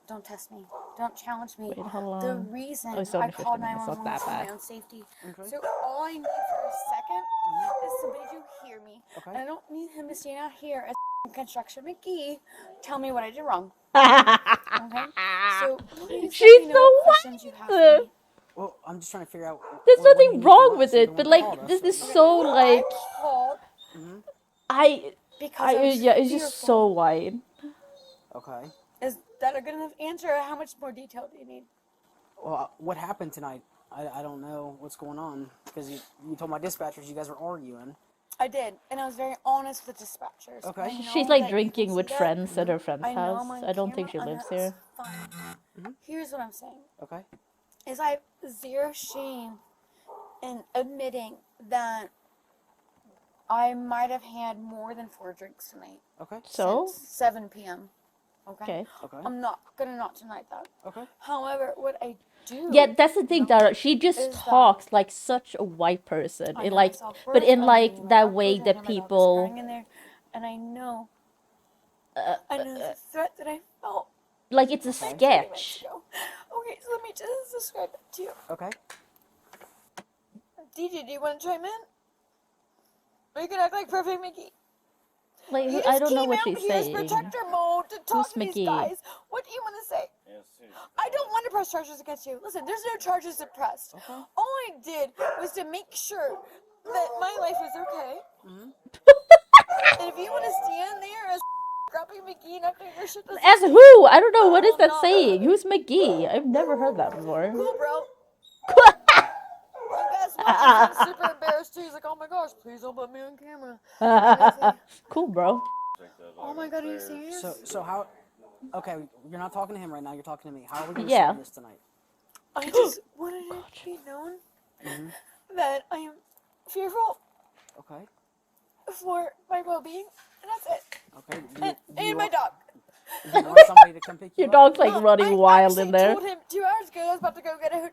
"Don't test me, don't challenge me." Wait, how The long? reason Oh, it's I only called 15 minutes, not 911 that was for bad. my own safety. Okay. So all I need for a second is somebody to hear me, Okay. and I don't need him to stand out here as Construction McGee tell me what I did wrong. Okay. So please She's let me know so what questions you have for me. Well, I'm just trying to figure out. There's what do you nothing need wrong from with us? You're it, the but one that like, called this us, is so- so like, I called because I was yeah, it's just so fearful. wide. Okay. Is that a good enough answer? Or how much more detail do you need? Well, what happened tonight? I don't know what's going on because you told my dispatchers you guys were arguing. I did, and I was very honest with the dispatchers. Okay. I know She's that like you drinking can with see that. friends at her friend's I know house. I'm on I don't think she camera, lives and here. that's fine. Here's what I'm saying: Okay. is I have zero shame in admitting that I might have had more than 4 drinks tonight. Okay. So? Since 7 p.m. Okay. Okay. Okay. I'm not gonna not deny that. Okay. However, what I do. Yeah, that's the thing, Dara. She just is that talks like such a white person. I It know like, my self-worth, but in I know like my that dog way food, I that know my dog is people. crying in there, and I know the threat that I felt. Like it's a Okay. 30 minutes sketch. ago. Okay, so let me just describe it to you. Okay. DJ, do you want to chime in? Or you can act like Perfect Mickey. Like He I just don't know came what out she's here as saying. protector mode to talk Who's to these McGee? guys. What do you want to say? I don't want to press charges against you. Listen, there's no charges to press. Okay. All I did was to make sure that my life was okay. And if you want to stand there as Grumpy McGee and after your shit doesn't As stink, who? I don't know. What is will that not saying? happen. Who's McGee? I've never heard that before. Cool, bro. And guess what? I'm super embarrassed too. He's like, oh my gosh, please don't put me on camera. And I say, Cool, bro. oh my god, are you serious? So how? Okay, you're not talking to him right now. You're talking to me. How are we gonna Yeah. solve this tonight? I just wanted it to be known that I am fearful Okay. for my well-being, and that's it. Okay. And my dog. Do you want somebody to come pick you Your up? dog's like running I wild in actually there. told him 2 hours ago I was about to go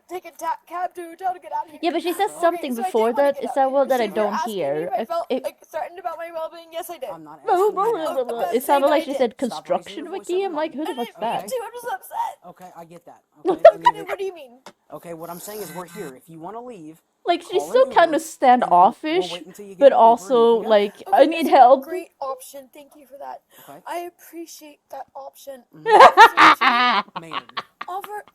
take a cab to a hotel to get out of here. Yeah, but she says Okay, something so I did before wanna that. get Is out. that well that So I if you're don't asking me hear? if I felt If- like threatened about my well-being, yes, I did. I'm not Blah, asking blah, you blah, that. blah, blah. That's It sounded saying like I she did. said Stop raising construction your voice McGee. I'm every like, who the I fuck's didn't that? mean to. I'm just upset. Okay, I get that. Okay, What do you mean? okay, what I'm saying is we're here. If you want to leave, Like she's call still an kind Uber, of standoffish, we'll wait until you get but your Uber and also you can go. like Okay, I need that's a help. Great option. Thank you for that. Okay. I appreciate that option. Maynard.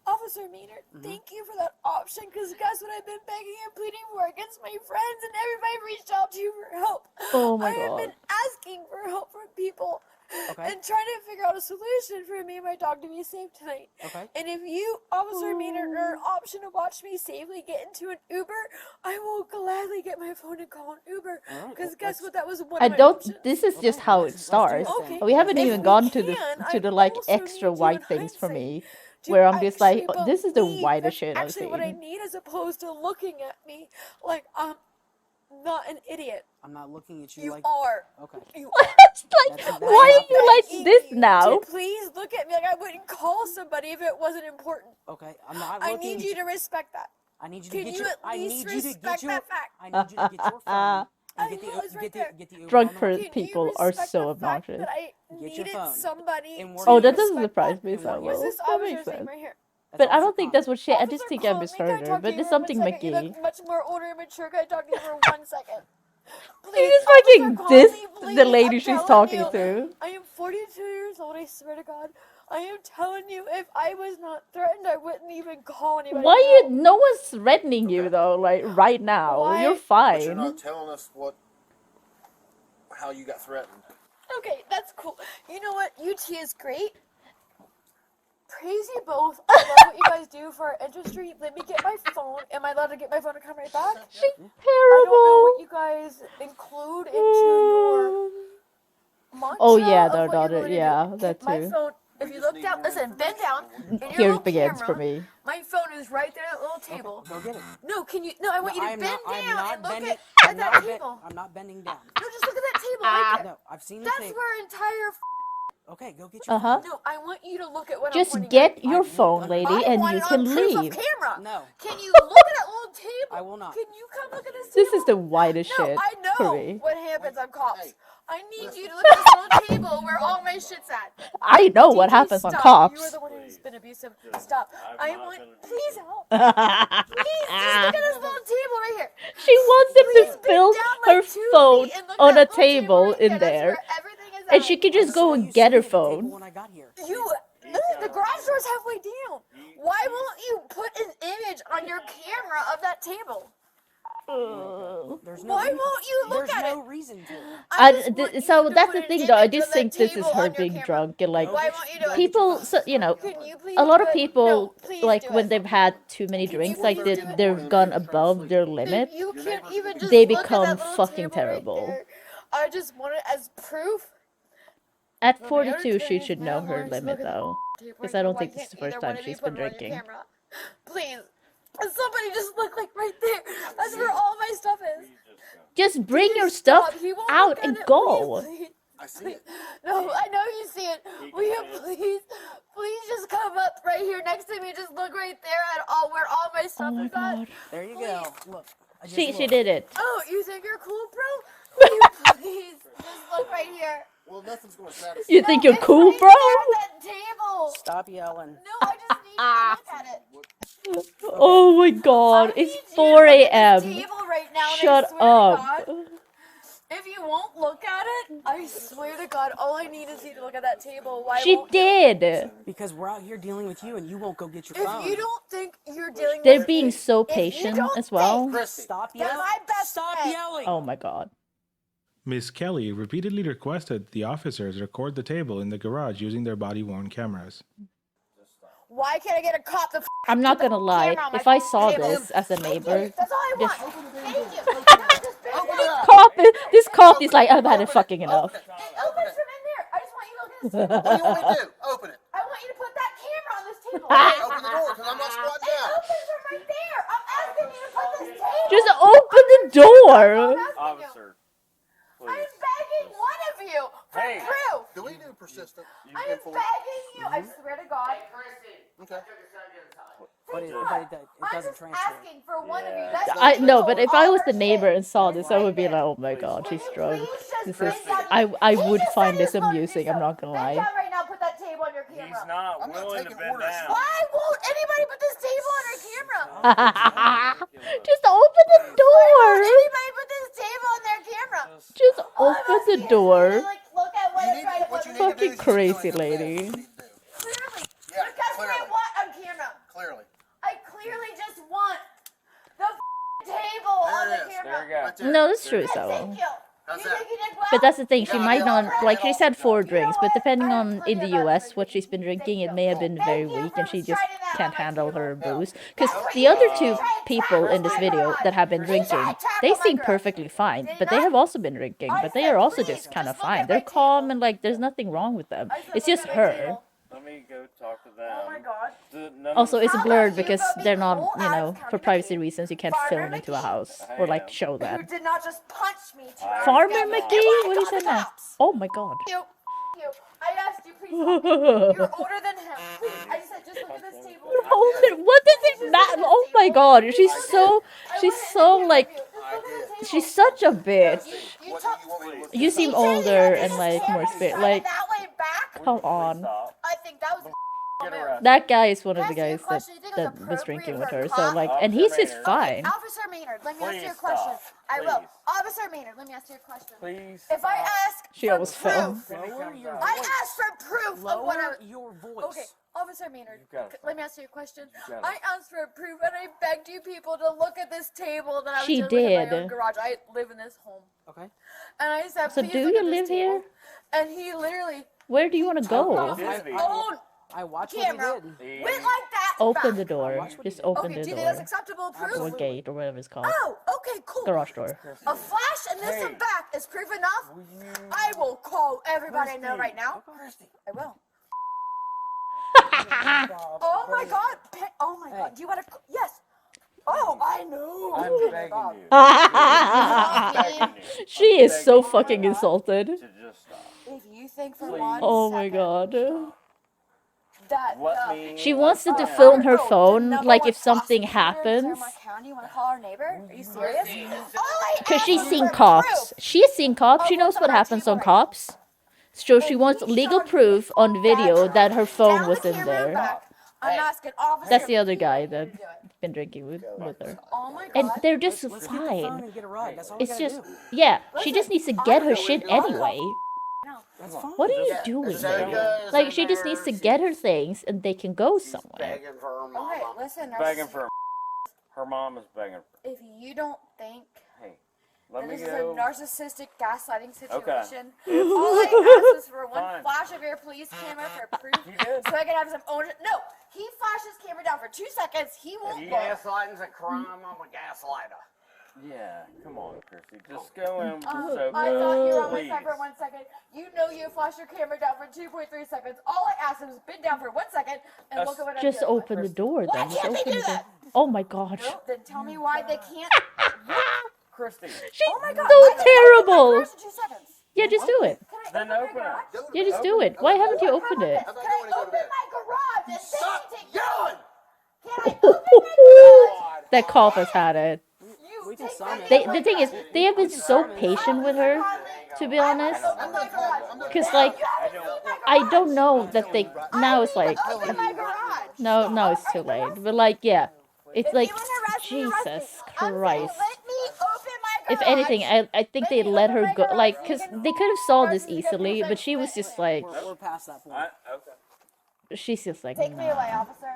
Officer Maynard, thank you for that option, because guess what I've been begging and pleading for against my friends and everybody I've reached out to for help. Oh my I have god. been asking for help from people Okay. and trying to figure out a solution for me and my dog to be safe tonight. Okay. And if you, Officer Maynard, are an option to watch me safely get into an Uber, I will gladly get my phone and call an Uber. Alright, Because well, guess what? That was one I of my don't. options. This is just Okay, how it let's do starts. this Okay. We haven't If even we gone to the can, to I the like also extra need you white in things for hindsight me, to where I'm just like, actually oh, this is the believe whitest that's shit I've actually what I seen. need, as opposed to looking at me like I'm not an idiot. I'm not looking at you, You like. are. Okay. You It's like, That's why are you like begging this you now? to please look at me like I wouldn't call somebody if it wasn't important. Okay. I'm not I looking. need you to respect that. I need you to Can get you your. at I least need you to respect get your. that fact? I need you to get your phone and I get the know, it's right get the there. get the Uber Drunk on the per- way. Can you people are respect so the fact obnoxious. that I Get your needed phone. somebody And we're to Oh, that here. doesn't respect surprise that. me And so we're Where's well. this That officer's makes name sense. right here? That's But I Officer don't think Connor. that's what she. I just Officer think I Conley, misheard can I her. talk to But you it's for 1 something second? You McGee. look much more older and mature. Can I talk to you for 1 second? She Please, just Officer fucking Conley, dissed please, the lady I'm she's telling talking you. to. I am 42 years old, I swear to God. I am telling you, if I was not threatened, I wouldn't even call anybody. Why for you? help. No one's threatening you though. Like right now, Why? you're But you're fine. not telling us how you got threatened. Okay, that's cool. You know what? UT is great. praise you both. I love what you guys do for our industry. Let me get my phone. Am I allowed to get my phone and come right back? She's I don't know terrible. what you guys include into your mantra Oh yeah, of no, what you're daughter. willing to do. Yeah, that My too. phone, if you look down, listen, bend down. In your Here little begins for camera, me. my phone is right there at that little table. Go get it. No, can you? No, I want you to I'm bend not, I'm down not and look bending. at I'm that not, table. I'm not bending down. No, just look at that table right there. No, I've seen the That's table. where entire. Okay, go get your Uh-huh. phone. No, I want you to look at what I'm Just pointing get at. your phone, lady, I and want you it can on proof leave. of camera. No. Can you look at that little table? I will not. Can you come look at this This table? is the whitest No, shit I for know me. what happens on cops. I need you to look at this little table where all my shit's at. I know what DJ, happens on stop. cops. You are the one who's been abusive. Stop. I want. Please help. Please, just look at this little table right here. She wants them Please to bend spill down her like 2 phone feet and look on at a that little table table right in That's there, where everything is and at. she could just go and get her phone. When I got here. You. Listen, the garage door's halfway down. Why won't you put an image on your camera of that table? There's no Why reason. won't you look There's at no it? reason to. I just want you So to that's put the an thing, though. I image just of that think this is table her on your being camera. drunk and like Why won't you do it? people. So, you know, Can you please a lot do of it? people No, please like do when it. they've had too many drinks, like they've gone above their limit. You can't even just They look at become that little fucking table right terrible. there. I just want it as proof. At For my 42, she entertainment, should man, know I her want to limit look at the though, table because right I don't there. think Why this is the can't first either time one of you she's put been it on your drinking. camera? Please. Somebody just look like right there. That's where all my stuff is. Just bring Please your stuff stop. He won't out look at and it. go. Please, I see it. no, I know you see it. Will you please just come up right here next to me? Just look right there at all where all my Oh stuff my is at. god. There you go. Look. I just She looked. did it. Oh, you think you're cool, bro? Will you please just look right here? Well, nothing's going to satisfy You think you're it's cool, right bro? there at that table. Stop yelling. No, I just need you to look at it. Oh my god. I It's need you to 4 look at this a.m. table right now, and Shut I swear to up. God, if you won't look at it, I swear to God, all I need is you to look at that table. Why She won't you? did. Because we're out here dealing with you and you won't go get your If phone. you don't think you're dealing They're with being me, so if you patient don't as well. think Stop that yelling. my best Stop friend- yelling. Oh my god. Miss Kelly repeatedly requested the officers record the table in the garage using their body-worn cameras. Why can't I get a cop to I'm not put the gonna lie. camera on my If I saw table? this as a neighbor, That's all I want. just- Thank you. No, just bend down. this cop is like, I've had it fucking enough. It opens from in there. I just want you to look at this table. What do you want me to do? Open it. I want you to put that camera on this table. Open the door because I'm not squatting It down. opens from right there. I'm asking you to put this table. Just open the door. Officer, I'm please. begging one of you for Hey. proof. Do we do persistent? I am begging you. I swear to God. Okay. But it I'm doesn't just transfer. asking for one of you. That's I no, illegal. but if I All was her the neighbor shit and saw is this, I would be right like, there. oh my god, she's Will you drunk. please just This bend is down? I He would just find said this he was going to do amusing. I'm so. not gonna Bend lie. down right now. Put that table on your camera. He's not I'm not willing to taking bend orders. down. Why won't anybody put this table on their camera? Just open the Why door. won't anybody put this table on their camera? Just All I'm open the asking is door. you to, like, look at what I'm trying to What put. you need to do Fucking is you crazy need to do lady. what you need to do. Clearly. Yeah, But guess what I clearly. want on camera? Clearly. I clearly just want the table on There the it is. camera. There you go. Right there. No, that's true, Yes, so. thank you. How's You that? think you did well? But that's the thing, she Yeah, might yeah, not, like, she's had 4 drinks, but what? depending I have on, plenty in the of US, others what she's been drinking, it may have been very Thank you weak for and she just trying that can't on my handle table. her Yeah. booze. Because That's the other what 2 you tried to people tackle in this my video garage. that have been You tried to drinking, tackle they my seem garage. perfectly fine, Did but you they not? have also been drinking, I but they said, are also please, just kind of just look fine. at They're my calm table. and, like, there's nothing wrong with them. I said, It's look just at my her. table. Let me go talk to them. Oh my god. Also, it's How about blurred you because go be they're not, cool you out know, of for County privacy McKee? reasons, you can't Farmer film into a McKee. house I or, like, am. show You that. did not just punch me. I- Farmer Together. McGee? I What do you called say the now? cops. Oh my god. You. I asked you, please help me. You're older than him. Please. I said, just look at this table. What does it matter? Oh my god, she's so like, she's such a bitch. What do you want me to look You at? seem older and like more spirit. Like, that way back. come on. I think that was Get arrested. That guy is one of Can the I ask you a guys question? You think it was that was drinking with her. appropriate So for a like, cop? and he's just Officer fine. Officer Maynard, let me ask you a Please question. stop. I will. Please. Officer Maynard, let me ask you a question. Please. If I ask She for almost fell. proof, Lower your I voice. asked for proof of what I Lower your voice. Okay, Officer Maynard, You got it. let me ask you a question. got it. I asked for proof and I begged you people to look at this table that I was She dealing with in my did. own garage. I live in this home. Okay. And I said, So please do look you at this live here? table. And he literally Where do you want to go? took off his Busy. own I watched camera what he did. went like that. Open back. the door. Watch what Just he did. open Okay, the do you think that's door. acceptable proof? Or gate, or whatever it's called. Oh, okay, cool. Garage door. A flash and this one back is proof enough. I will call everybody I know right now. I will. Oh my god. Oh my god. Do you want to? Yes. Oh, I know. I'm begging you. She is so fucking insulted. To just stop. If you think for Please. one Oh my second god. that Let me. She wants it to understand. film her the phone, number like one if something prosecutor in happens. Claremont County, you want to call our neighbor? Are you serious? Because she's seen cops. She's seen cops. She knows what happens on cops. So she wants legal proof on video that her phone was in there. I'm asking officer. That's the other guy that's been drinking with her. Oh my god. And they're just Let's get the phone fine. and get a ride. That's all we It's gotta just, do. yeah, she just needs to get her shit anyway. That's fine. What are you doing there? Like, she just needs to get her things and they can go somewhere. Begging for her mama. Okay, listen. Begging for her mom is begging. If you don't think Hey, let that me this is a go. narcissistic gaslighting Okay. situation, all I ask is for one Fine. flash of your police camera for proof, He did. so I can have some ownership. No, he flashed his camera down for 2 seconds. He won't look. Gaslighting's a crime. I'm a gaslighter. Yeah, come on, Chrissy. Just go in. Just I open thought you were on my please. side for 1 second. You know you flashed your camera down for 2.3 seconds. All I asked him was bend down for 1 second and look at what I'm Just doing. open the door Why then. Just can't they open do the door. that? Oh my gosh. No, then tell me why they can't. Christy, She's Oh my god, so I can open my terrible. garage in 2 seconds. Yeah, just do it. Can I then open open my it. garage? Yeah, just do it. Why haven't you opened it? Can I open my garage and then Stop you take yelling! Can I open my garage? That cop has had it. You We can take sign my it. The thing is, they have been so patient with her, to be honest. Open my garage. Because, like, I don't know that they. Now it's like. Open my garage. No, it's too late. But, like, yeah. It's If like, you wanna arrest me, arrest me. Jesus I'm saying, Christ. let me open my If garage. anything, I think they let her go. Like, because they could have solved this easily, but she was just like. We're past that point. okay. She's just like. Take me nah. away, officer.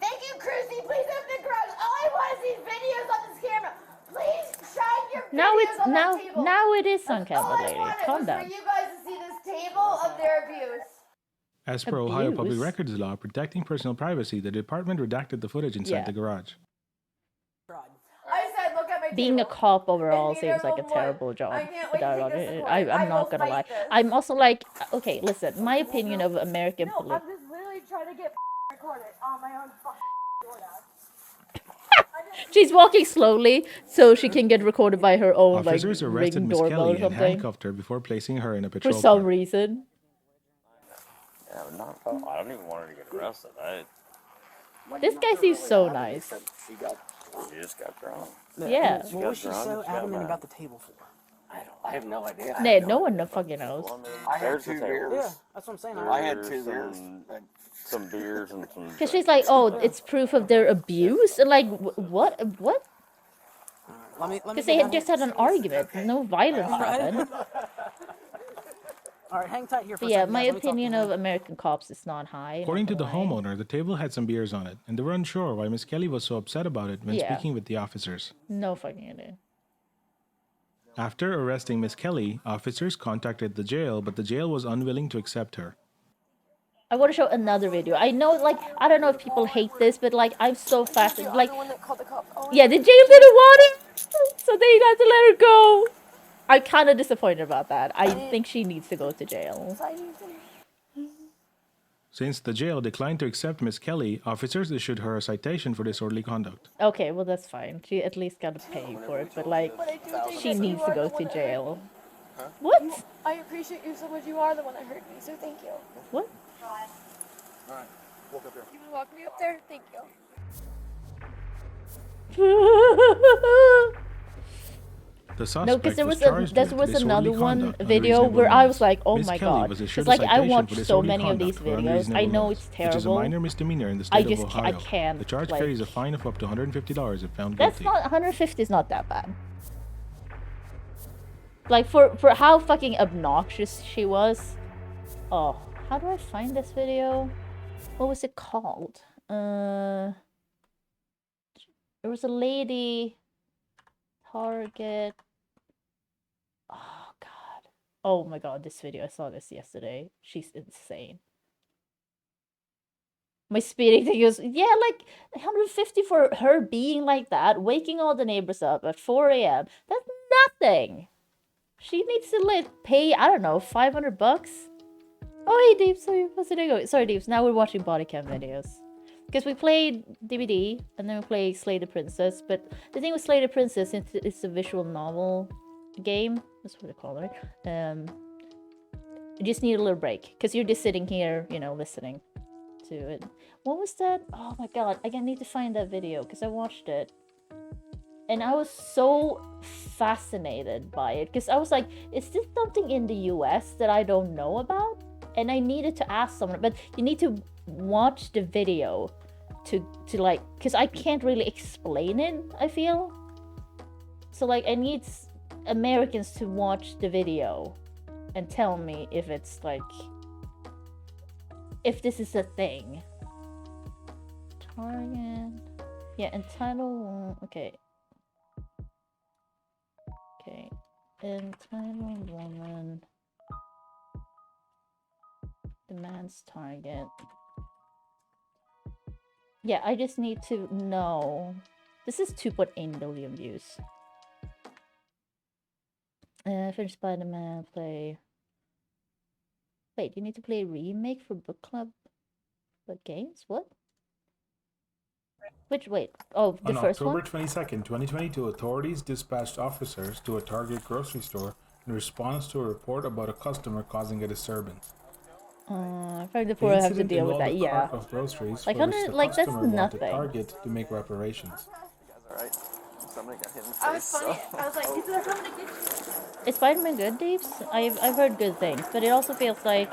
Thank you, Cruzy. Please open the garage. All I want is these videos on this camera. Please shine your videos Now it's on now that table. now it is on All camera, I lady. wanted Calm was down. for you guys to see this table of their abuse. As per Ohio Public Abuse. Records law protecting personal privacy, the department redacted the footage inside Yeah. the garage. I said, look at my Being a table. cop overall And neither seems like a of them would. terrible job. I can't But wait to take this to court. I'm I not will gonna lie. fight this. I'm also like, okay, listen. My opinion of American No, police. I'm just literally trying to get recorded on my own DoorDash. She's walking slowly so she can get recorded by her own like Officers arrested ring Miss doorbell Kelly or and something. handcuffed her before placing her in a For patrol some car. reason. Yeah, I don't even want her to get arrested. This guy seems so nice. She just got drunk. Yeah. What was she drunk, so she got adamant mad. about the table for? I have no idea. Nah, no one fucking knows. I had There's the 2 table. beers. Yeah, that's what I'm saying. I had 2 There's beers. some beers and some. Because she's like, oh, it's proof of their abuse, and like, what? Let me Because they had just had an argument. No violence happened. All right, hang tight here for But a yeah, second. my guys. Let me talk to opinion him. of American cops is not high. According to not the gonna lie. homeowner, the table had some beers on it, and they were unsure why Miss Kelly was so upset about it when Yeah. speaking with the officers. No fucking idea. After arresting Miss Kelly, officers contacted the jail, but the jail was unwilling to accept her. I want to show another video. I know, like, I don't know if people hate this, but like, I'm so fascinated. Like, the one that called the cops. Oh, yeah, the jail didn't want her, so they had to let her go. I'm kind of disappointed about that. I think she needs to go to jail. Since the jail declined to accept Miss Kelly, officers issued her a citation for disorderly conduct. Okay, well that's fine. She at least got to pay for it, but like, she needs to go to jail. What? I appreciate you so much. You are the one that hurt me, so thank you. What? Alright, walk up there. You want to walk me up there? Thank you. The No, suspect because there was was charged there with was disorderly another one conduct, video unreasonable where I noise. was like, oh Miss my Kelly god, was issued because a like I citation watched for so disorderly many of these conduct for videos. I unreasonable know noise, it's which is a terrible. minor misdemeanor in the I state just of I Ohio. can't. The charge like, carries a fine of up to $150 if found That's guilty. not 150 is not that bad. Like for how fucking obnoxious she was. Oh, how do I find this video? What was it called? There was a lady. Target. Oh god. Oh my god, this video. I saw this yesterday. She's insane. My speeding thing goes, yeah, like 150 for her being like that, waking all the neighbors up at 4 a.m. That's nothing. She needs to like pay, I don't know, 500 bucks. Oh, hey, Deeps, sorry, what's it go? Sorry, Deeps, now we're watching body cam videos. Because we played DVD, and then we played Slay the Princess, but the thing with Slay the Princess, it's a visual novel game, that's what they call it, you just need a little break, because you're just sitting here, you know, listening to it. What was that? Oh my god, I need to find that video, because I watched it. And I was so fascinated by it, because I was like, is this something in the US that I don't know about? And I needed to ask someone, but you need to watch the video to like, because I can't really explain it, I feel. So like, I need Americans to watch the video and tell me if it's like, if this is a thing. Target. Yeah, entitled. Okay. Okay. Entitled woman demands Target. Yeah, I just need to know. This is 2.8 billion views. Finish Spider-Man, play. Wait, you need to play a remake for book club? But games? What? Which, wait. Oh, the On first October one? 22nd, 2022, authorities dispatched officers to a Target grocery store in response to a report about a customer causing a disturbance. I find the poor have to incident deal with involved that, a yeah. cart of groceries Like, for which the like that's customer wanted nothing. Target to make reparations. Alright. Somebody got hit in the I face. was funny. I was like, is there something to get Is Spider-Man good, Deeps? I've heard good things, but it also feels like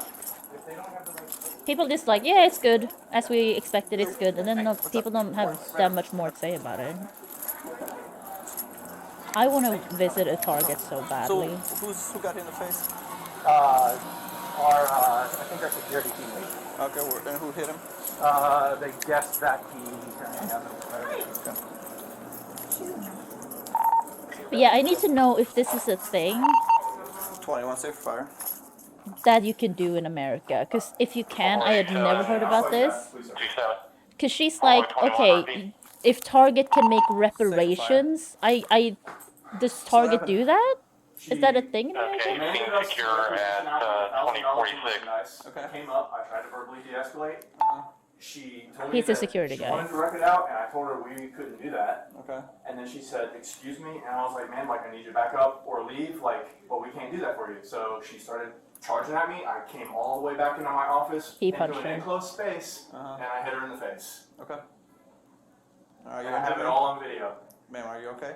people just like, yeah, it's good, as we expected, it's good, and then people don't have that much more to say about it. I want to visit a Target so badly. So, who got hit in the face? I think our security teammate. Okay, and who hit him? They guessed that he turned down the But yeah, I need to know if this is a thing 21 safe fire. that you can do in America. Because if you can, I had never heard about this. Because she's like, okay, if Target can make reparations, does Target do that? Is that a thing in America? Okay, secure at 2046. Okay. Came up, I tried to verbally de-escalate. She told me He's a that security she guy. wanted to direct it out, and I told her we couldn't do that. Okay. And then she said, excuse me, and I was like, ma'am, like, I need you to back up or leave, like, but we can't do that for you. So she started charging at me. I came all the way back into my office, He into punched an her. enclosed space, and I hit her in the face. Okay. Are you And I have it all on video. Ma'am, are you okay?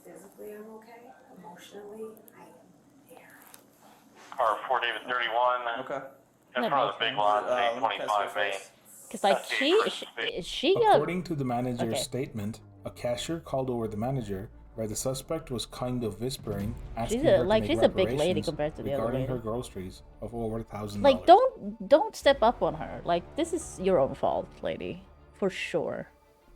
Physically, I'm okay. Emotionally, I am there. Car 4 David 31. Okay. In front of the big lot, let me test your 825 Main. face. Because like she got. According to the manager's Okay. statement, a cashier called over the manager where the suspect was kind of whispering, asking She's a- her to like, make she's a big lady reparations compared to the other regarding lady. her groceries of over $1,000. Like, don't step up on her. Like, this is your own fault, lady, for sure.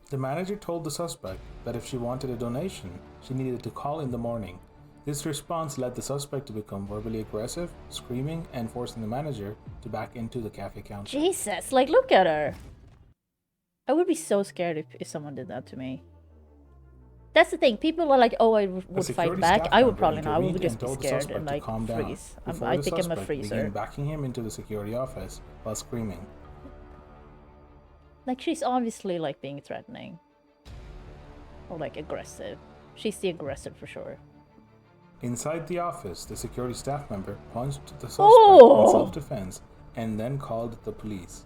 The manager told the suspect that if she wanted a donation, she needed to call in the morning. This response led the suspect to become verbally aggressive, screaming, and forcing the manager to back into the cafe counter. Jesus, like, look at her. I would be so scared if someone did that to me. That's the thing. People are like, oh, I would fight security back. staff I would member probably not. I would intervened just and be told the scared suspect and to like calm down freeze. before I the think I'm a suspect freezer. began backing him into the security office while screaming. Like, she's obviously like being threatening. Or like aggressive. She's the aggressor for sure. Inside the office, the security staff member punched the suspect Oh! in self-defense and then called the police.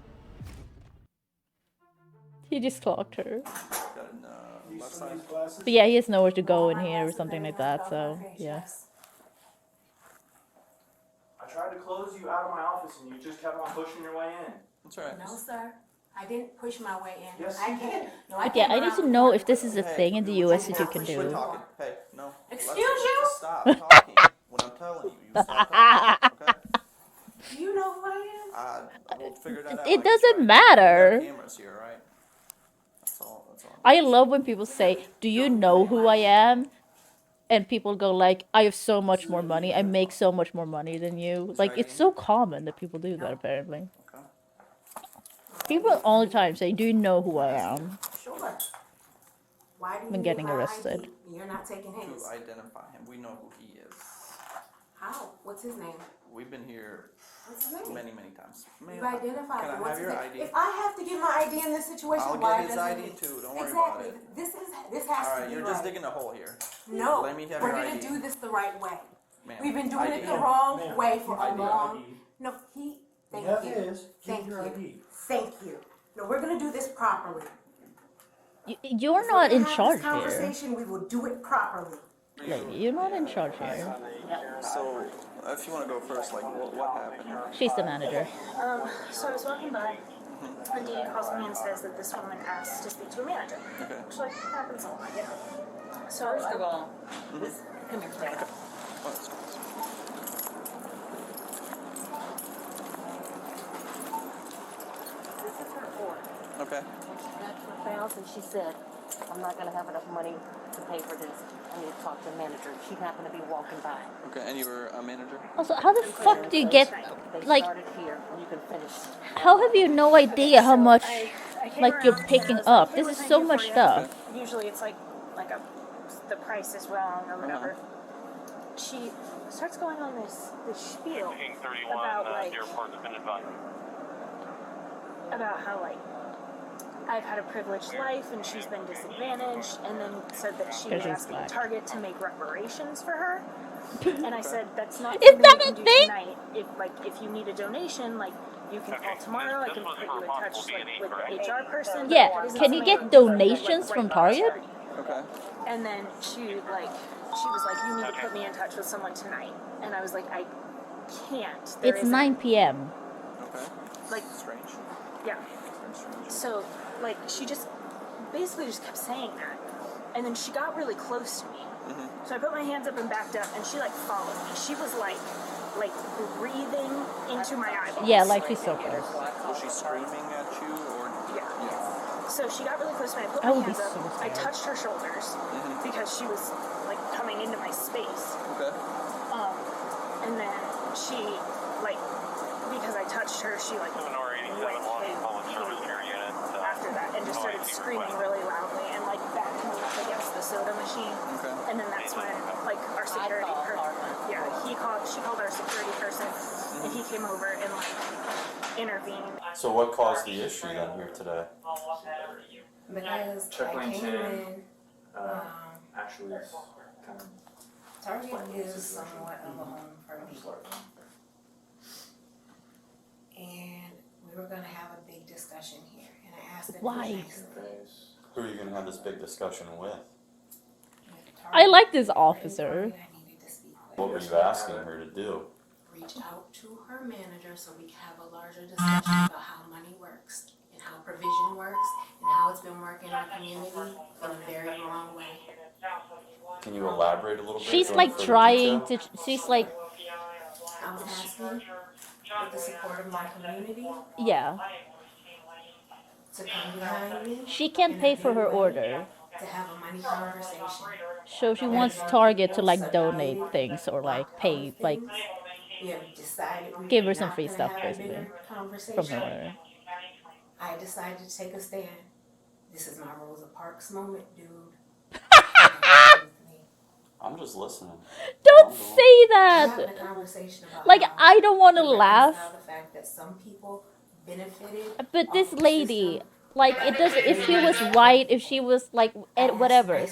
He just clocked her. Got an, left side. But yeah, he has nowhere to go in here or something like that, so yeah. I tried to close you out of my office, and you just kept on pushing your way in. That's right. No, sir. I didn't push my way in. Yes, I you can't. did. No, I But yeah, came I need around to the know corner. if this is a thing in the US that you can Quit do. talking. Hey, no. Excuse Let's you? just stop talking when I'm telling you. You stop talking, okay? Do you know who I am? We'll figure that out. It like doesn't try. matter. We got cameras here, right? That's all. That's all. I love when people say, do you know who I am? And people go like, I have so much more money. I make so much more money than you. Like, it's so common that people do that, apparently. People all the time say, "Do you know who I am?" Sure. Why do you When need getting my arrested. ID? You're not taking his. To identify him, we know who he is. How? What's his name? We've been here What's his name? many times. You identified can him. I What's have his your name? ID? If I have to give my ID in this situation, I'll why get his doesn't ID he? too. Don't worry Exactly. about it. This has All to right, be you're right. just digging a hole here. No, Let me have we're your gonna ID. do this the right way. Ma'am, We've been doing it ID. the wrong Ma'am, way for a ID. long. No, thank have you. his. Thank you. Thank you. No, we're gonna do this properly. You're If not we're in gonna have charge this here. conversation, we will do it properly. Lady, you're not in charge here. So, if you want to go first, like, what happened? She's the manager. So I was walking by, and Dee calls me and says that this woman asked to speak to a manager. Okay. Which, like, happens a lot, you know. So, First of all, this, come here, Frank. This is her order. Okay. When she got to her house and she said, I'm not going to have enough money to pay for this. I need to talk to the manager. She happened to be walking by. Okay, and you were a manager? Also, how the fuck do you get, They like, started here, and you can finish. how have you no idea how much, I came like, you're around picking and I was up? like, This "Hey, is what can I so do much for you?" stuff. Usually it's like the price is wrong or whatever. She starts going on this spiel King 31, about like Deer Park's been advised. about how like I've had a privileged life and she's been disadvantaged, and then said that she was Because she's asking black. Target to make reparations for her. And I said that's not Is something that we a can do thing? tonight. If you need a donation, like you can call tomorrow. I can put you in touch like, with the HR person. but Yeah, that isn't can you something I get can do, like, donations right from now. Target? Okay. And then she was like, you need to put me in touch with someone tonight. And I was like, I can't. There It's isn't- 9 p.m. Okay. Like, Strange. yeah. So, like, she just basically just kept saying that. And then she got really close to me. So I put my hands up and backed up, and she, like, followed me. She was, like breathing into my eyeballs. Yeah, like she's so close. Was she screaming at you, or? Yeah. So she got really close to me. I put I my would be hands up. so I scared. touched her shoulders because she was, like, coming into my space. Okay. And then she, like, because I touched her, she, like, went after that and just started screaming really loudly and, like, backed me up against the soda machine. Okay. And then that's when, like, our security person, she called our security person, and he came over and, like, intervened. So what caused the issue then here today? Because Check I lane came 10. in. Actually, it's kind of. Target is somewhat of a home for me. And we were gonna have a big discussion here, and I asked them Why? nicely. Who are you gonna have this big discussion with? I like this officer. What were you asking her to do? Reach out to her manager so we can have a larger discussion about how money works and how provision works and how it's been working in our community in a very wrong way. Can you elaborate a little bit? She's Go like into further trying detail? to, she's like, I was asking with the support of my community yeah. to come behind me. She can't pay for her order. To have a money conversation. So she wants Target to like donate things or like pay, like We have decided we give her were some not free gonna stuff have a basically bigger from conversation. her order. I decided to take a stand. This is my Rosa Parks moment, dude. I'm just listening. Don't say We're that. having a conversation about Like how I don't want to reconcile laugh, the fact that some people benefited but this off the lady, system. like it doesn't. If she was white, if she was like whatever,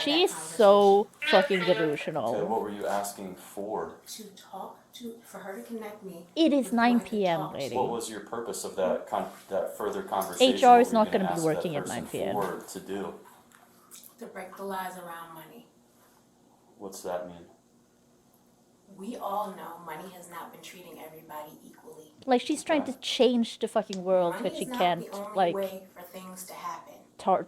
she is so fucking Okay, delusional. what were you asking for? To talk to, for her to connect me. It is 9 p.m., lady. What was your purpose of that that further conversation? HR What is were you not gonna be ask working that at 9 person p.m. for to do? To break the lies around money. What's that mean? We all know money has not been treating everybody equally. Like she's trying to change the fucking world, Money but she is not can't the only like way for things to happen.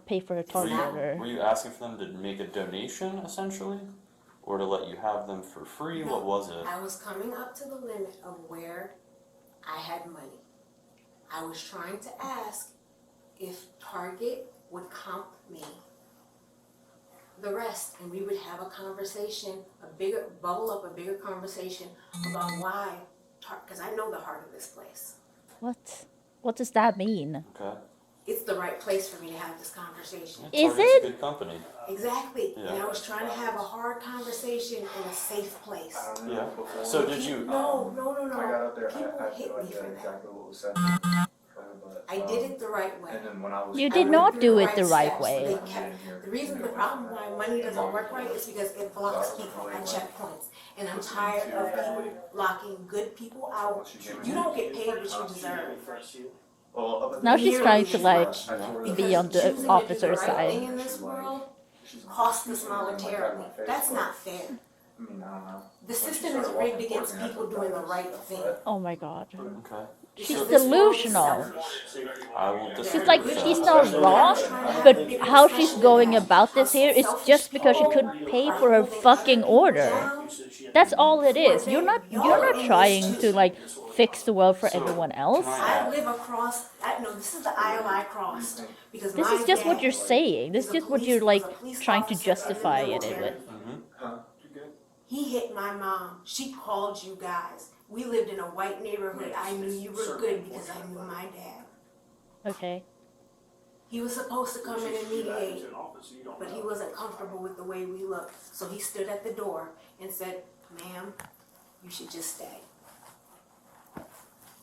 pay for her Were Target you, order. were you asking for them to make a donation essentially, or to let you have them for free? What was it? I was coming up to the limit of where I had money. I was trying to ask if Target would comp me the rest, and we would have a conversation, a bigger conversation about why, because I know the heart of this place. What? What does that mean? Okay. It's the right place for me to have this conversation. Is Target's it? a good company. Exactly. Yeah. And I was trying to have a hard conversation in a safe place. Yeah. So did you? No. I got up there, People I had hit no me idea for that. exactly what was said. I did it the right way. And then when I was You I did went not through do the it the right steps. way. They kept, the reason, the problem why money doesn't work right is because it blocks people at checkpoints. And I'm tired of people locking good people out. You don't get paid what you deserve. Now she's trying to like Because be on the choosing to do officer's the right side. thing in this world costs us monetarily. That's not fair. The system is rigged against people doing the right thing. Oh my god. Okay. She's So- delusional. I will disagree She's like, with she's that. not wrong, but how she's going about this here is just because she couldn't pay for her fucking order. That's all it is. You're not trying to like fix the world for everyone else. I live across, no, this is the aisle I crossed. Because This my is just what dad you're saying. This is just what you're like trying to justify it military. with. He hit my mom. She called you guys. We lived in a white neighborhood. I knew you were good because I knew my dad. Okay. He was supposed to come in and mediate, but he wasn't comfortable with the way we looked. So he stood at the door and said, "Ma'am, you should just stay."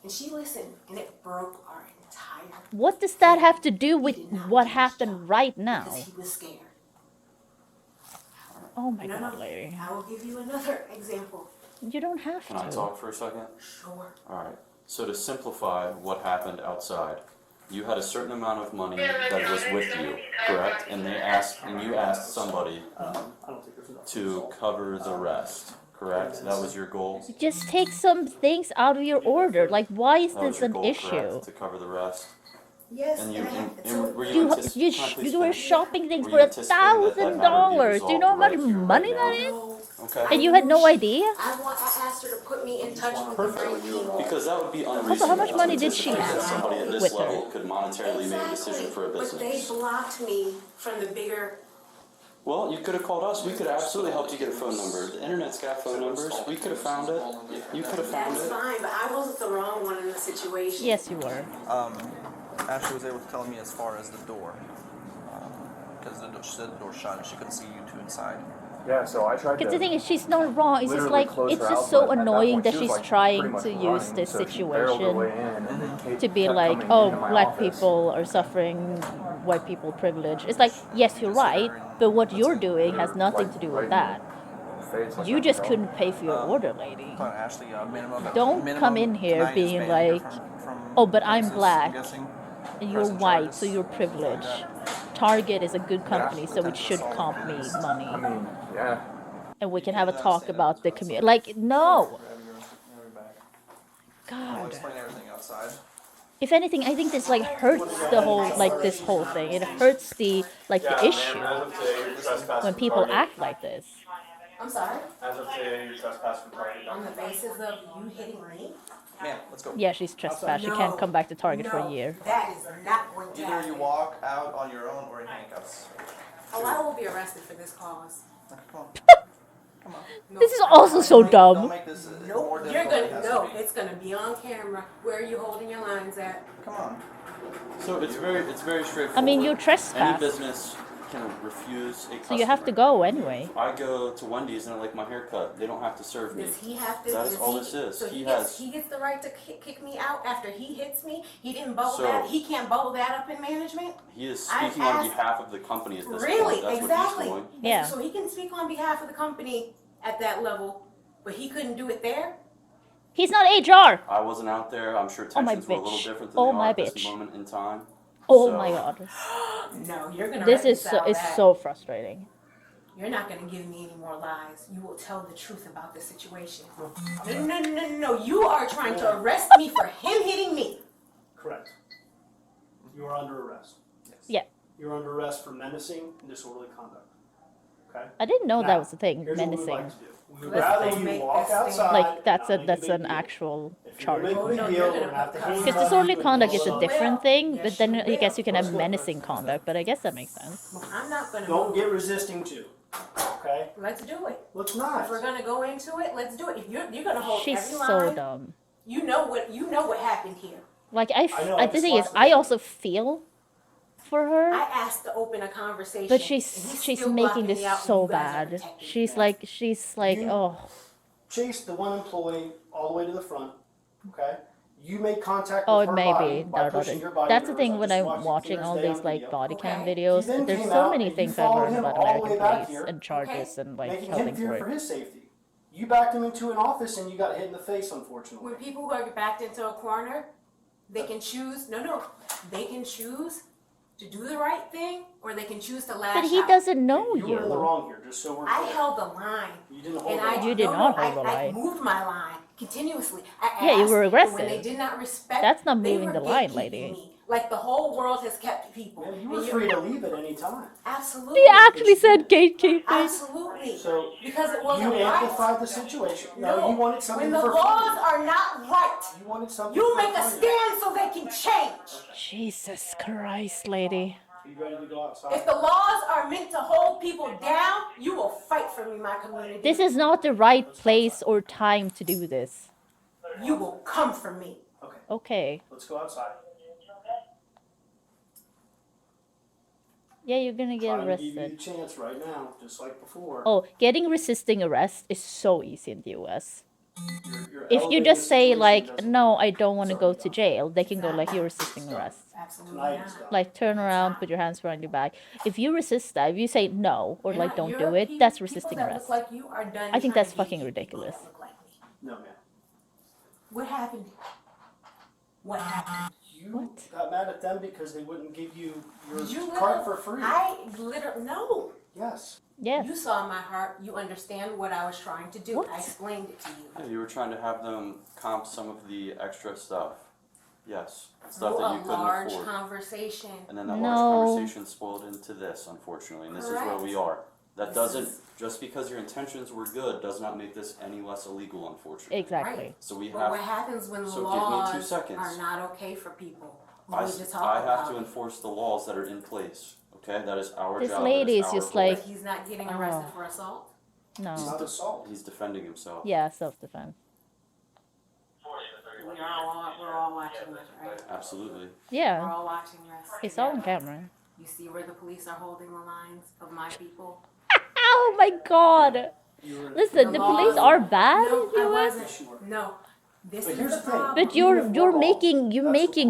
And she listened, and it broke our entire. What does that have to do with what happened right now? Because he was scared. Oh my No, god, no. Larry. I will give you another example. You don't have Can I to. talk for a second? Sure. Alright. So to simplify what happened outside, you had a certain amount of money that was with you, correct? And you asked somebody to cover the rest, correct? That was your goal? Just take some things out of your order. Like, why is That was this your an goal, issue? correct? To cover the rest? Yes, And were You, antici- you, can I please you were finish? shoing things Were for you anticipating that that matter would be $1,000. Do you know how much resolved right money here, that right is? now? Okay. And you had no idea? I asked her to put me in touch with the right people. Because that would be unreasonable. Also, how much to money did she anticipate that have somebody at this with her? level could monetarily make a decision for a But they business. blocked me from the bigger. Well, you could have called us. We could have absolutely helped you get a phone number. The internet's got phone numbers. We could have found it. You could have found That's it. fine, but I wasn't the wrong one in the situation. Yes, you were. Ashley was able to tell me as far as the door. Because she said the door shut and she couldn't see you two inside. Yeah, so I tried Because to. the thing is, she's not wrong. It's just literally like, close it's her just out, so but at that annoying point, that she was, she's like, trying pretty much to use running, this so she barreled her situation way in, and then Kate to be kept like, coming oh, into my black office. people are suffering white people privilege. It's like, yes, you're right, but what you're doing has nothing to do with that. You just couldn't pay for your order, lady. Ashley, Don't come in here being like, oh, but I'm black and you're white, so you're privileged. Target is a good company, so it should comp me money. I mean, yeah. And we can have a talk about the community. Like, no. God. Explain everything outside. If anything, I think this like hurts the whole like this whole thing. It hurts the like the issue when people act like this. I'm sorry? As of today, you're trespassing from Target. On the basis of you hitting me? Ma'am, let's go. Yeah, she's trespassed. She can't come back to Target for a year. That is not going to Either happen. you walk out on your own or in handcuffs. Oh, I will be arrested for this cause. Come on. This is also so dumb. Don't make this Nope, more you're difficult gonna, than it no, has to be. it's gonna be on camera. Where are you holding your lines at? Come on. So it's very straightforward. I mean, you Any trespass, business can refuse a customer. so you have to go anyway. I go to Wendy's and I like my haircut. They don't have to serve me. Does he have to? That is does all he- this is. So He he gets the right to kick me out after he hits me. He didn't bubble So- that. He can't bubble that up in management. He is I've speaking on asked- behalf of the company at this Really? point. That's Exactly. what he's doing. Yeah. So he can speak on behalf of the company at that level, but he couldn't do it there. He's not HR. I wasn't out there. I'm sure Oh, my tensions were a little bitch. different than Oh, they my are at this bitch. moment in time. Oh So- my god. No, you're gonna. This is reconcile it's that. so frustrating. You're not gonna give me any more lies. You will tell the truth about this situation. No. You are trying to arrest me for him hitting me. Correct. You are under arrest. Yeah. You're under arrest for menacing and disorderly conduct. Okay? I didn't know Now, that was a thing. here's what we would Menacing. like to do. We would This rather thing. you walk outside. Like that's and not make a big an deal. actual If you charge. make a big deal, we're gonna have to handcuff Because you disorderly and conduct is a all different thing, but then I guess you can have Let's go. menacing conduct. But I guess that makes sense. I'm not gonna. Don't move. get resisting too. Okay? Let's do it. Let's not. If we're gonna go into it, let's do it. If you're gonna hold She's every so line, dumb. you know what happened here. Like I know, the thing is, just I also feel for her. I asked to open a conversation. But and he's she's still making blocking this me out, and so you guys are bad. protecting She's like, You- oh. Chase the one employee all the way to the front. Okay. You made contact Oh, with her it may body be. by No, pushing your body. that's to the her thing side. when Just I'm watch it watching clear all as day these on like video. body cam Okay. videos. He then There's came so out many and you things I followed learned him about all the American way back police here, and charges and like making how him things fear work. for his safety. You backed him into an office and you got hit in the face, unfortunately. When people are backed into a corner, they can choose. No, they can choose to do the right thing, or they can choose to lash But he out. doesn't know You were in the you. wrong here, just so we're I clear. held the line. You didn't hold And the I line. You did no, not no, hold the I line. moved my line continuously. I asked, Yeah, you were and when aggressive. they did not respect, That's not they moving were the line, gatekeeping lady. me. Like the whole world has kept people. Man, you And were free to leave at any time. Absolutely. He actually said gatekeeping. Absolutely. So because it you wasn't right. amplified the situation. No, you wanted something when the for laws free. are not right, You wanted something you for make a free. stand so they can change. Jesus Christ, lady. Are you ready to go outside? If the laws are meant to hold people down, you will fight for me, my community. This is not the right place or time to do this. You will come for me. Okay, Okay. let's go outside. Yeah, you're gonna get Trying to give you the arrested. chance right now, just like before. Oh, getting resisting arrest is so easy in the US. You're If you elevating just the say situation, like, doesn't no, I don't want to go to jail, they can go like, you're resisting arrest. Absolutely Tonight not. is done. Like turn around, put your hands behind your back. If you resist that, if you say no or like don't You're do it, people- that's people resisting that arrest. Look like you are done I think trying that's to get fucking people ridiculous. that look like me. No, man. What happened? What happened? You got mad at them because they wouldn't give you your You card literally- for free. I literally no. Yes. Yes. You saw my heart. You understand what I was trying to do. What? I explained it to you. Yeah, you were trying to have them comp some of the extra stuff. Yes, stuff Through that a you couldn't large afford. conversation. And then that No. large conversation spoiled into this, unfortunately, and this is where Correct. we are. That This doesn't, is- just because your intentions were good, does not make this any less illegal, unfortunately. Exactly. Right. So we But what have, happens when the so give me 2 laws seconds. are not okay for people? We I, need to talk I have about to it. enforce the laws that are in place, okay? That is our This job. lady that is our just role. like- But he's not getting Oh. arrested for assault. It's No. not assault. He's defending himself. Yeah, self-defense. We're all watching this, right? Absolutely. We're Yeah. all watching this. It's all on together. camera. You see where the police are holding the lines of my people? Oh my god. Listen, the police are bad No, in the I US. wasn't. No. This But is here's the the thing. problem. But you're making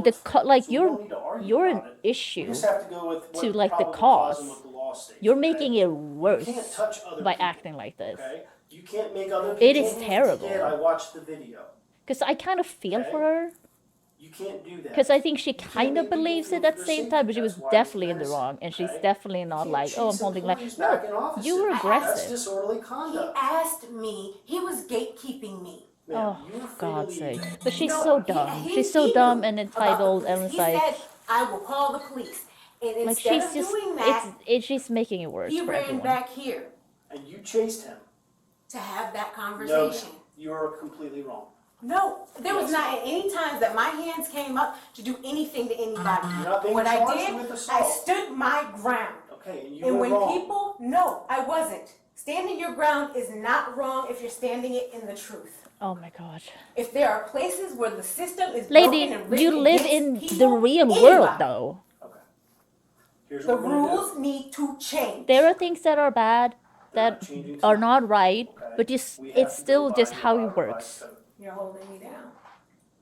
the like So we don't need to you're argue an about it. We issue just have to go with what to like the probable cause and cause. what the law states. You're okay? making it You worse can't touch other by people, acting like this. Okay? You can't make other people. It is terrible. I watched the video. Because I kind of feel for her. You can't do that. Because I think she kind of make people believes feel it at the for same safety. time, but she was That's why definitely it's in the medicine, wrong, and she's okay? definitely not You like, can't oh, I'm chase holding like, employees no, back in offices. you were That's aggressive. disorderly He conduct. asked me. He was gatekeeping me. Ma'am, Oh, you were free to God's leave. sake. But she's No, so he- dumb. he- She's so he dumb knew and about entitled, the and police. it's like, He said, I will call the police. And like instead she's of just, doing that, she's making it worse he for ran everyone. back here And you chased him. to have that No, ma'am. conversation. You are completely wrong. No, there was Yes. not any times that my hands came up to do anything to anybody. You're not being What I charged did, with I assault. stood my ground. Okay, and you And were when wrong. people, no, I wasn't. Standing your ground is not wrong if you're standing it in the truth. Oh my God. If there are places where the system is Lady, broken and written you live against in people, the real anybody, world though. Here's the what we're gonna do. rules need to change. There are things that are bad, that changing are tonight, not right, but just, We have it's to still go just by how the it works. code. You're holding me down.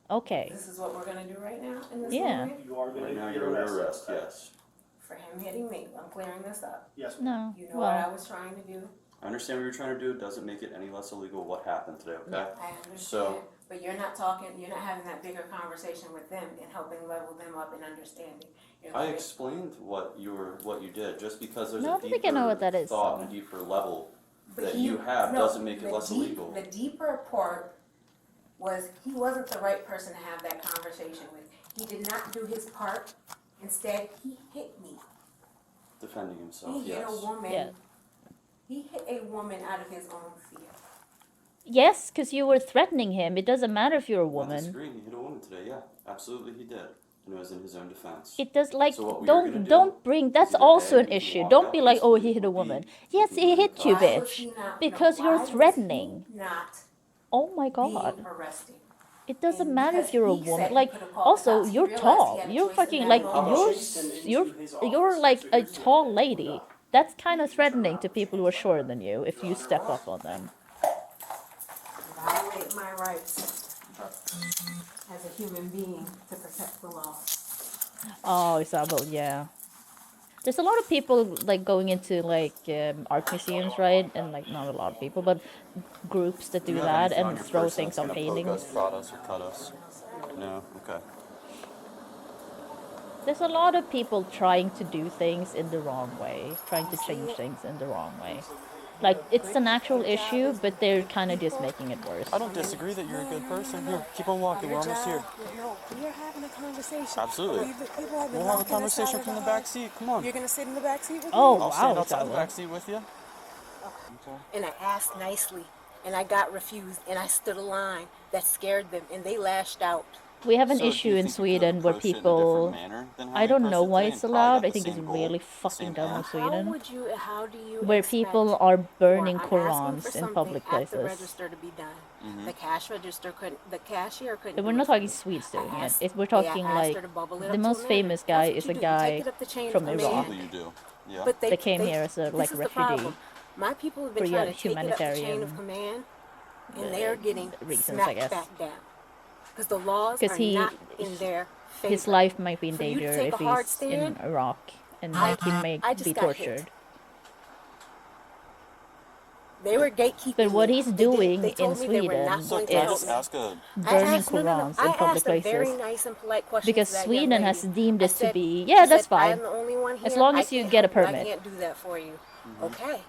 Okay. This is what we're gonna do right now in this Yeah. moment. You are going Right to now get you're under arrested. arrest, yes. For him hitting me, I'm clearing this up. Yes. No. You know what I Well, was trying to do. I understand what you're trying to do, it doesn't make it any less illegal what happened today, okay? I understand. So, But you're not talking, you're not having that bigger conversation with them and helping level them up in understanding. You're I letting- explained what you did, just because there's No, I a don't think I know what that deeper is, thought so. and deeper level But that he- you have no, doesn't make it the less deep- illegal. The deeper part was he wasn't the right person to have that conversation with. He did not do his part. Instead, he hit me. Defending himself, He hit yes. a woman. Yeah. He hit a woman out of his own fear. yes, because you were threatening him. It doesn't matter if you're a I'm not woman. disagreeing, he hit a woman today, yeah, absolutely he did. And it was in his own defense. It does like So what we are gonna do don't bring. That's is also an either A, issue. walk Don't out be like, oh, peacefully, he hit a or B, woman. Yes, he hit you, Why was bitch, he not- because no, you're why was he threatening. Not Oh my God. being arrested. It doesn't matter if you're a woman. Like, also, you're tall. You're fucking like you're like a tall lady. That's kind of threatening to people who are shorter than you if you step up on them. Violate my rights as a human being to protect the law. Oh, Isabel, yeah. There's a lot of people like going into like art museums, right? And like not a lot of people, but groups that do that and throw things on paintings. Prod us or cut us? No? Okay. There's a lot of people trying to do things in the wrong way, trying to change things in the wrong way. Like, it's an actual issue, but they're kind of just making it worse. I don't disagree that you're a good person. Here, keep on walking. We're almost here. No, we are having a conversation. Absolutely. We'll have a conversation from the back seat. Come on. You're gonna sit in the back seat with me? Oh, I'll wow, stand outside the Isabel. back seat with you. And I asked nicely, and I got refused, and I stood a line that scared them, and they lashed out. We have an So, do you issue in think you Sweden could where approach it in a people... different manner than how I you don't know approached it why today it's and probably allowed. got I the think it's same goal, really fucking dumb in How Sweden. do you Where expect people are burning for- I'm asking for Qurans in something public at the places. register to be done. The cash register couldn't. The cashier couldn't. And we're do not it for talking me. Swedes doing I it. asked- We're yeah, I talking asked like her to bubble it the up most to a famous minute. guy That's is what a you do. You take guy it up the chain from of Iraq. command. You do. Yeah. But They came they- here as a this like is the refugee problem. My people have been for trying to take it up the chain humanitarian of command, and they're getting reasons, I smacked guess. back down because the laws Because are not in their favor. his life might be in For you to danger take if a hard he's in stand, Iraq, and I- like he may I just be got hit. tortured. They were gatekeeping. But what me. he's They did- doing they in told me they were Sweden not So going can I to just help me. ask a... Burning I asked, Qurans I in public asked a very places. nice and polite question Because to that young Sweden has lady. deemed I it to said- be, she yeah, that's said, fine. I'm the only one As here. long I as you can't get a help you. permit. I can't do that for you. Okay.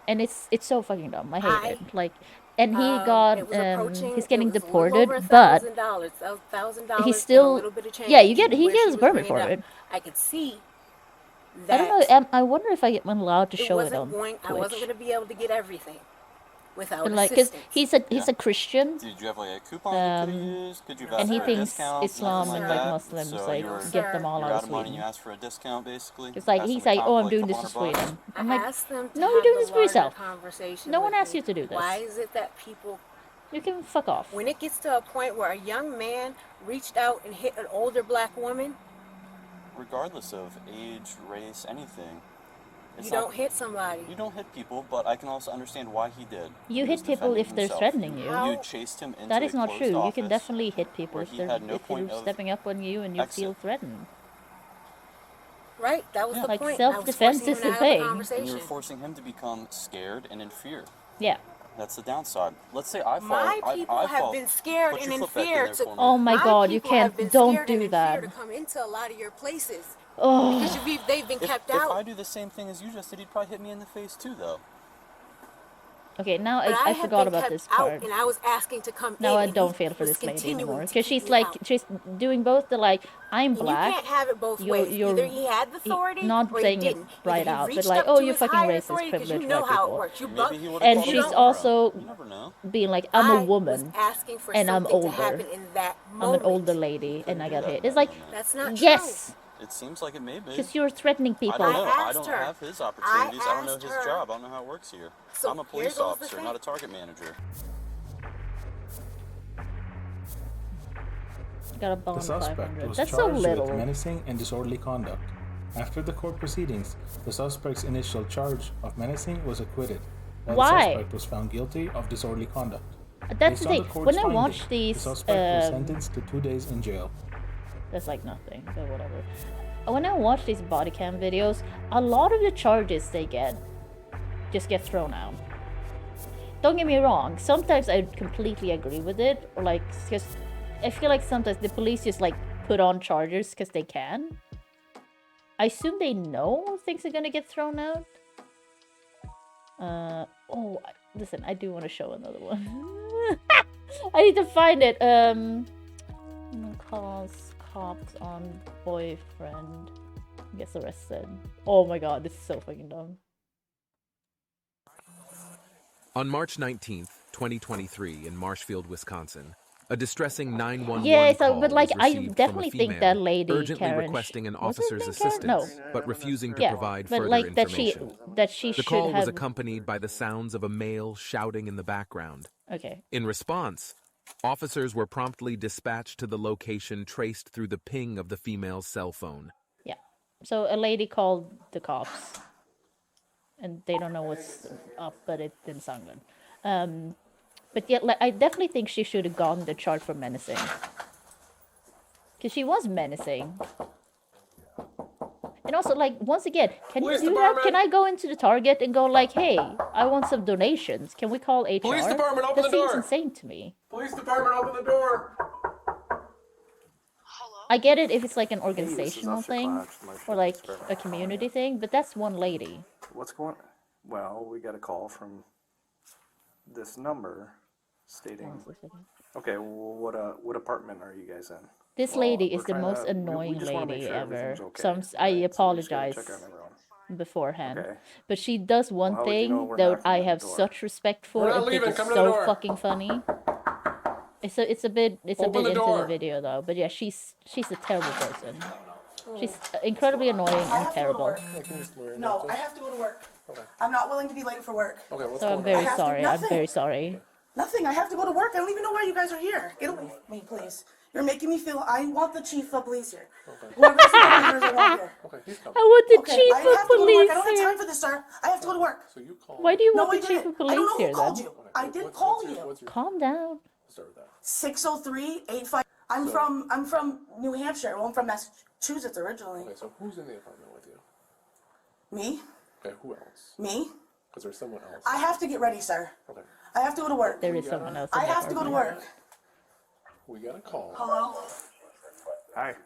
And it's so fucking dumb. I hate it. Like, and he It got was approaching- he's it getting was a little deported, over but $1,000. $1,000 he's and a still little bit of change yeah. He where gets she his was permit bringing for it it. up. I could see I that don't know. I wonder if I'm allowed to it show it wasn't on going. I Twitch. wasn't going to be able to get everything without But like, cause assistance. he's a Christian, Did you have like a coupon you could use? Could you have asked and he for a thinks discount? Islam Something and like like that? Muslims So like you were, get them all you're out out of of money, you Sweden. asked for a discount basically? It's like Asked he's them like, to oh, I'm like doing a this couple for $100 Sweden. I I'm like, asked them to no, have you're doing a this for larger yourself. conversation No one with asked me. you to do this. Why is it that people, You can fuck off. when it gets to a point where a young man reached out and hit an older black woman, Regardless of age, race, anything. It's you not- don't hit somebody. You don't hit people, but I can also understand why he did. You He was hit people defending if they're himself. threatening you. You chased him into That is a not closed true. You can office definitely hit people where if he they're had no if point you're of stepping up on you and you exit. feel threatened. Right, that was the Like, point. self-defense I was is forcing the him to have thing. a And you were conversation. forcing him to become scared and in fear. Yeah. That's the downside. Let's say I fall. My people I have fall. been scared Put and your in foot back in fear there to. for me. Oh my God, you people have can't. been Don't scared do and in that. fear to come into a lot of your places Oh. because they've been kept If out. I do the same thing as you just did, he'd probably hit me in the face too, though. Okay, now But I have forgot been about kept this out, part. and I was asking to come Now in. I and don't he feel for was this lady continuing anymore to because keep she's me like out. she's doing both the like I'm And black. you can't have it both you're- ways. you're Either he had the authority not or he saying it didn't. right Either he out, but reached like, up oh, to you're his fucking higher racist, authority 'cause privileged you know white how people. it works. You Maybe buck, he would've And called you you she's don't- also You never know. being like, I'm I a was woman asking for and I'm something to older. happen in that I'm an moment. older lady and I got that hit. It's like, That's not yes, It seems like it may be. because you're threatening I people. don't know. I asked don't her. have his opportunities. I don't know asked his her. job. I don't know how it works here. So I'm a here police goes the officer, thing. not a target manager. Got a The bond suspect 500. was That's so charged with little. menacing and disorderly conduct. After the court proceedings, the suspect's initial charge of menacing was acquitted, while Why? the suspect was found guilty of disorderly conduct. That's Based the on thing. court's When I finding, watch these, the suspect was sentenced to 2 days in jail. that's like nothing, but whatever. When I watch these body cam videos, a lot of the charges they get just get thrown out. Don't get me wrong, sometimes I completely agree with it, or like, because I feel like sometimes the police just like put on charges because they can. I assume they know things are gonna get thrown out. Listen, I do want to show another one. I need to find it. Calls cops on boyfriend gets arrested. Oh my god, this is so fucking dumb. On March 19th, 2023, in Marshfield, Wisconsin, a distressing 911 Yeah, so, call but like, was I received definitely from a think female that lady, urgently Karen, requesting an was her officer's name Karen? assistance, No. but refusing to Yeah, provide but further like that information. she The should call was have. accompanied by the sounds of a male shouting in the background. Okay. In response, Officers were promptly dispatched to the location traced through the ping of the female's cell phone. Yeah. So a lady called the cops. And they don't know what's up, but it's in Sangren. But yet, like, I definitely think she should have gotten the charge for menacing. Because she was menacing. And also, like, once again, can you do that? Can I go into the Target and go like, hey, I want some donations. Can we call HR? Police department, open that the door. seems insane to me. Police department, open the door. I get it if it's like an organizational thing or like a community thing, but that's one lady. What's going on? Well, we got a call from this number stating. Okay, well, what apartment are you guys in? This lady is the most annoying lady ever. So I apologize beforehand. But she does one thing that I have such respect for and think is so fucking funny. It's a bit into the video though. But yeah, she's a terrible person. She's incredibly annoying and terrible. No, I have to go to work. I'm not willing to be late for work. So I'm very sorry. I'm very sorry. Nothing. I have to go to work. I don't even know why you guys are here. Get away from me, please. You're making me feel. I want the chief of police here. Whoever's the officers I want here. I want the chief I of have to go to work. police I don't have here. time for this, sir. I have to go to work. Why do you No, want I the chief didn't. of police I don't know here who called then? you. I did call you. Calm down. 603-85. I'm from New Hampshire. Well, I'm from Massachusetts originally. Okay, so who's in the apartment with you? Me? Okay, who else? Me? Because there's someone else. I have to get ready, sir. Okay. I have to go to work. There is someone else. I have to go to work. We got a call. Hello? Hi.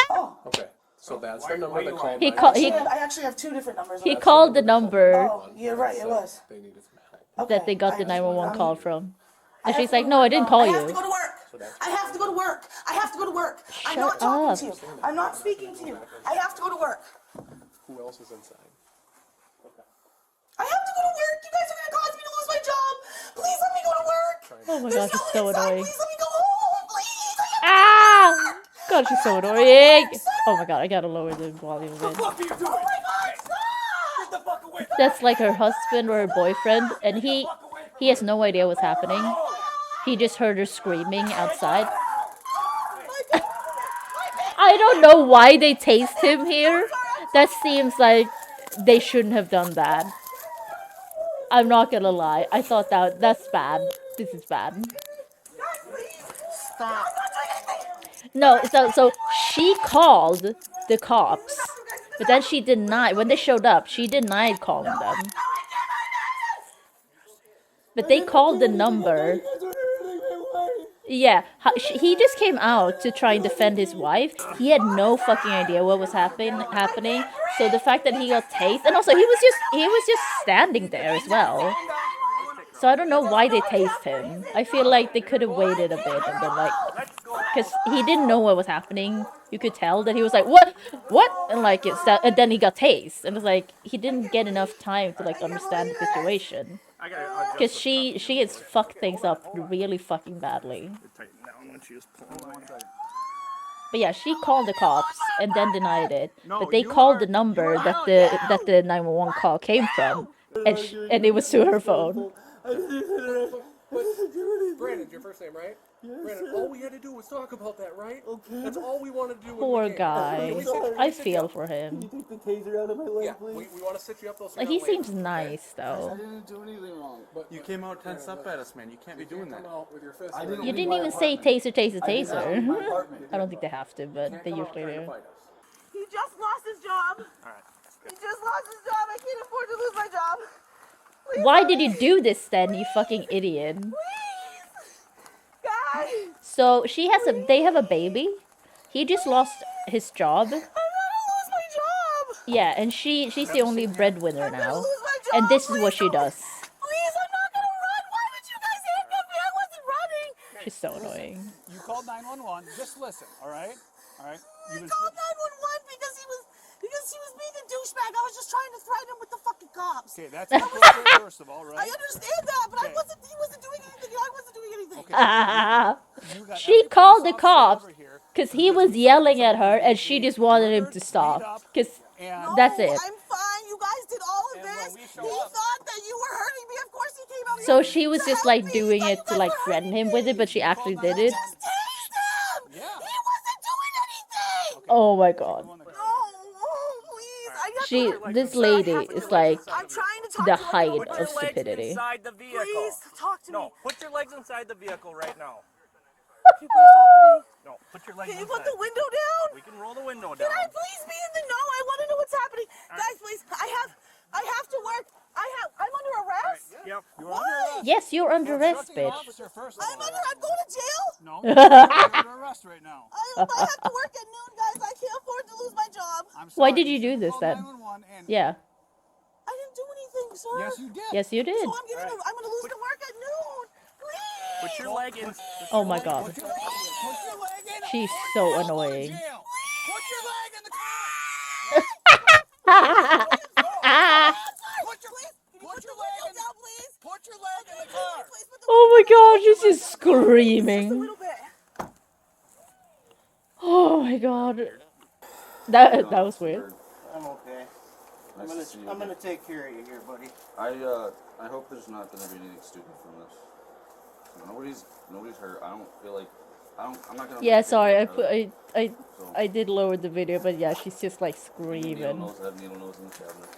Oh. Okay, so that's the number that called. I actually have two different numbers. He called the number Oh, you're right. It was. They needed some help. that they got the 911 call from. And she's like, no, I didn't call I have to you. go to work. I have to go to work. I have to go to work. I'm Shut not talking up. to you. I'm not speaking to you. I have to go to work. Who else is inside? I have to go to work. You guys are going to cause me to lose my job. Please let me go to work. Oh my There's gosh, it's no so inside. annoying. Please let me go home. Please. Ah! God, she's so annoying. Oh my god, I gotta lower the volume a bit. Oh my God, stop! Get the fuck away. That's like her husband or her boyfriend, and he has no idea what's happening. He just heard her screaming outside. I don't know why they tased him here. That seems like they shouldn't have done that. I'm not gonna lie. I thought that's bad. This is bad. Stop. No, so she called the cops, but then she denied, when they showed up, she denied calling them. But they called the number. Yeah, he just came out to try and defend his wife. He had no fucking idea what was happening. So the fact that he got tased, and also he was just standing there as well. So I don't know why they tased him. I feel like they could have waited a bit and been like, because he didn't know what was happening. You could tell that he was like, what, and like and then he got tased, and it's like he didn't get enough time to like understand the situation. Because she has fucked things up really fucking badly. But yeah, she called the cops and then denied it. But they called the number that the 911 call came from, and it was to her phone. Brandon, your first name, right? Yes, Brandon, all we had to do was talk about that, right? Okay. That's all we wanted to do. Poor guy. I feel for him. Can you take the taser out of my leg, please? We want to sit you up. Like, he seems nice, though. I didn't do anything wrong. But You came out tense up at us, man. You can't be doing that. with your fist. You didn't even say taser, taser, taser. I don't think they have to, but they usually do. He just lost his job. Alright. He just lost his job. I can't afford to lose my job. Please Why help did you me. do this then, you fucking idiot? Guys. So they have a baby. He just lost his job. I'm gonna lose my job. Yeah, and she's the only breadwinner now. And this is what she does. Please, I'm not gonna run. Why would you guys handcuff me? I wasn't running. She's so annoying. You called 911. Just listen, all right? All right. I called 911 because he was being a douchebag. I was just trying to threaten him with the fucking cops. Okay, that's appropriate, first of all, right? I understand that, but he wasn't doing anything. I wasn't doing anything. She called the cops because he was yelling at her and she just wanted him to stop. Because that's it. I'm fine. You guys did all of this. He thought that you were hurting me. Of course he came out So she was just like doing it to like threaten him with it, but she actually did it. Oh my god. This lady is like the height of stupidity. Inside the vehicle. Please talk to me. No, put your legs inside the vehicle right now. Can you please talk to me? No, put your legs Can you inside. put the window down? We can roll the window Can down. I please be in the know? I want to know what's happening. Guys, please. I have to work. I'm under arrest? Yep. You're under arrest. Yes, you're under arrest, bitch. I'm going to jail? No, you're under arrest right now. I have to work at noon, guys. I can't afford to lose my job. Why did you do this then? Yeah. I didn't do anything, sir. Yes, you did. Yes, you did. So I'm gonna lose the work at noon. Please. Put your leg in. Oh my god. Put your leg in. She's so annoying. Put your leg in the car. Oh my god, she's just screaming. Oh my god. That was weird. I'm okay. Nice to see you. I'm gonna take care of you here, buddy. I hope there's not gonna be anything stupid from this. Nobody's hurt. I don't feel like I'm not gonna. Yeah, sorry, I did lower the video, but yeah, she's just like screaming. Needle nose in the cabinet.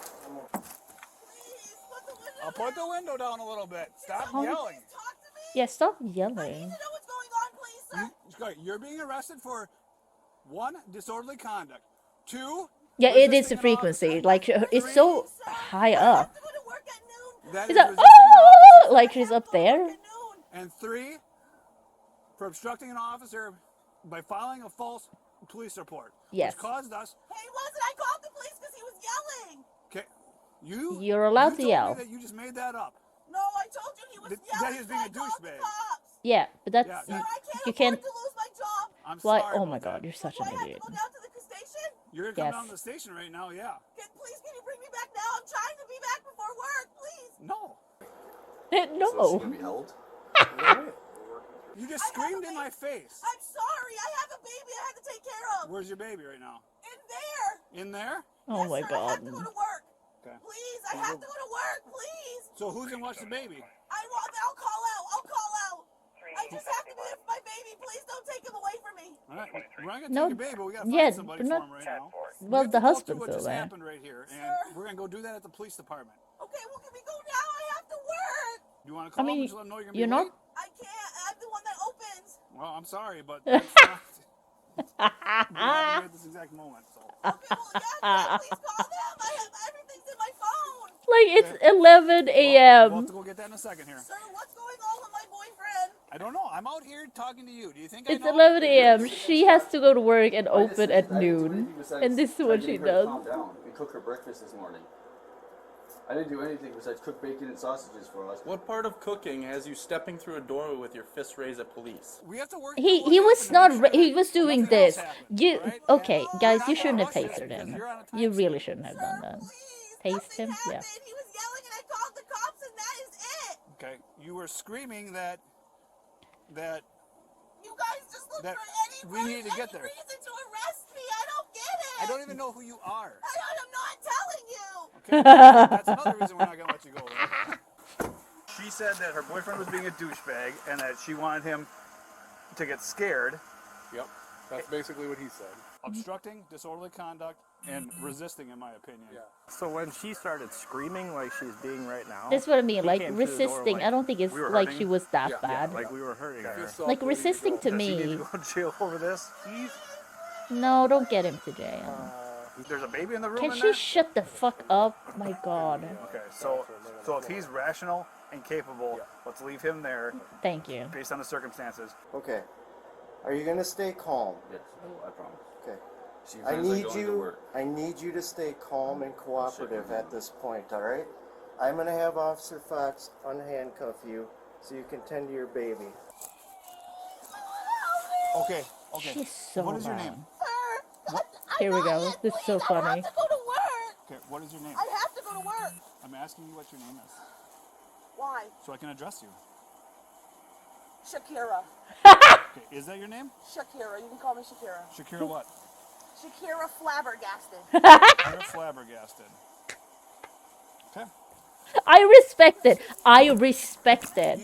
I'll put the window down a little bit. Stop Calm- yelling. Yeah, stop yelling. You're being arrested for 1, disorderly conduct. 2, Yeah, it is the frequency. Like, it's so high up. that It's is like, resisting an oh, like she's up there. And 3, for obstructing an officer by filing a false police report. Yes. Which caused us. He wasn't. I called the police because he was yelling. Okay. You're allowed to told yell. me that you just made that up. No, I told you he was yelling. That he was being a douchebag. Yeah, but that's Yeah, you can't. To lose my job. I'm Why? sorry Oh about my god, you're such an idiot. Go down to the station. You're gonna come Yes. down to the station right now, yeah. Please, can you bring me back now? I'm trying to be back before work, please. No. No. So she's gonna be held? You just screamed in my face. I'm sorry. I have a baby I have to take care of. Where's your baby right now? In there. In there? Oh my I have god. to go to work. Okay. Please, I have to go to work, please. So who's gonna watch the baby? I'll call out. I just have to be there for my baby. Please don't take him away from me. All right, we're not gonna No, take your baby, but we gotta yeah, find somebody but for not- him right now. Well, the Go through husband's what still just there. happened right here, and we're gonna go do that at the police department. Okay, well, can we go now? I have to work. You wanna I call them mean, and just let them know you're gonna you're be not. late? I can't. I'm the one that opens. Well, I'm sorry, but that's not. We have to at this exact moment. So. Please call them. Everything's in my phone. Like it's 11 a.m. We'll have to go get that in a second here. Sir, what's going on with my boyfriend? I don't know. I'm out here talking to you. Do you think It's I know? 11 a.m. She has to go to work and open at noon, and this is what she does. Calm down and cook her breakfast this morning. I didn't do anything besides cook bacon and sausages for us. What part of cooking has you stepping through a doorway with your fists raised at police? We have to work. He was not. He was doing this. You okay, guys? You shouldn't have tasered him. You really shouldn't have done that. Taste him, yeah. He was yelling and I called the cops and that is it. Okay, you were screaming that. You guys just look That for we need to get there. reason to arrest me. I don't get it. I don't even know who you are. I'm not telling you. Okay, that's another reason we're not gonna let you go. Then. She said that her boyfriend was being a douchebag and that she wanted him to get scared. Yep, that's basically what he said. Obstructing, disorderly conduct, and resisting, in my opinion. Yeah. So when she started screaming like she's being right now, That's what I mean. he Like came through the door resisting. like I don't think it's we were like hurting. she was that Yeah, bad. like we were hurting her. Like resisting to Does he need me. to go to jail over this? No, don't get him to jail. There's a baby in the room. Can in she there? shut the fuck up? My god. Okay, so if he's rational and capable, let's leave him there. Thank you. Based on the circumstances. Okay. Are you gonna stay calm? Yes, I promise. Okay. She I plans on need going to you. work. I need you to stay calm and cooperative at this point. All right. I'm gonna have Officer Fox unhandcuff you so you can tend to your baby. Okay. Okay. She's so What is your mad. name? Here we go. This is so funny. I have to go to work. Okay. What is your name? I have to go to work. I'm asking you what your name is, Why? so I can address you. Shakira. Okay. Is that your name? Shakira. You can call me Shakira. Shakira what? Shakira flabbergasted. Shakira flabbergasted. Okay. I respect it. I respect it.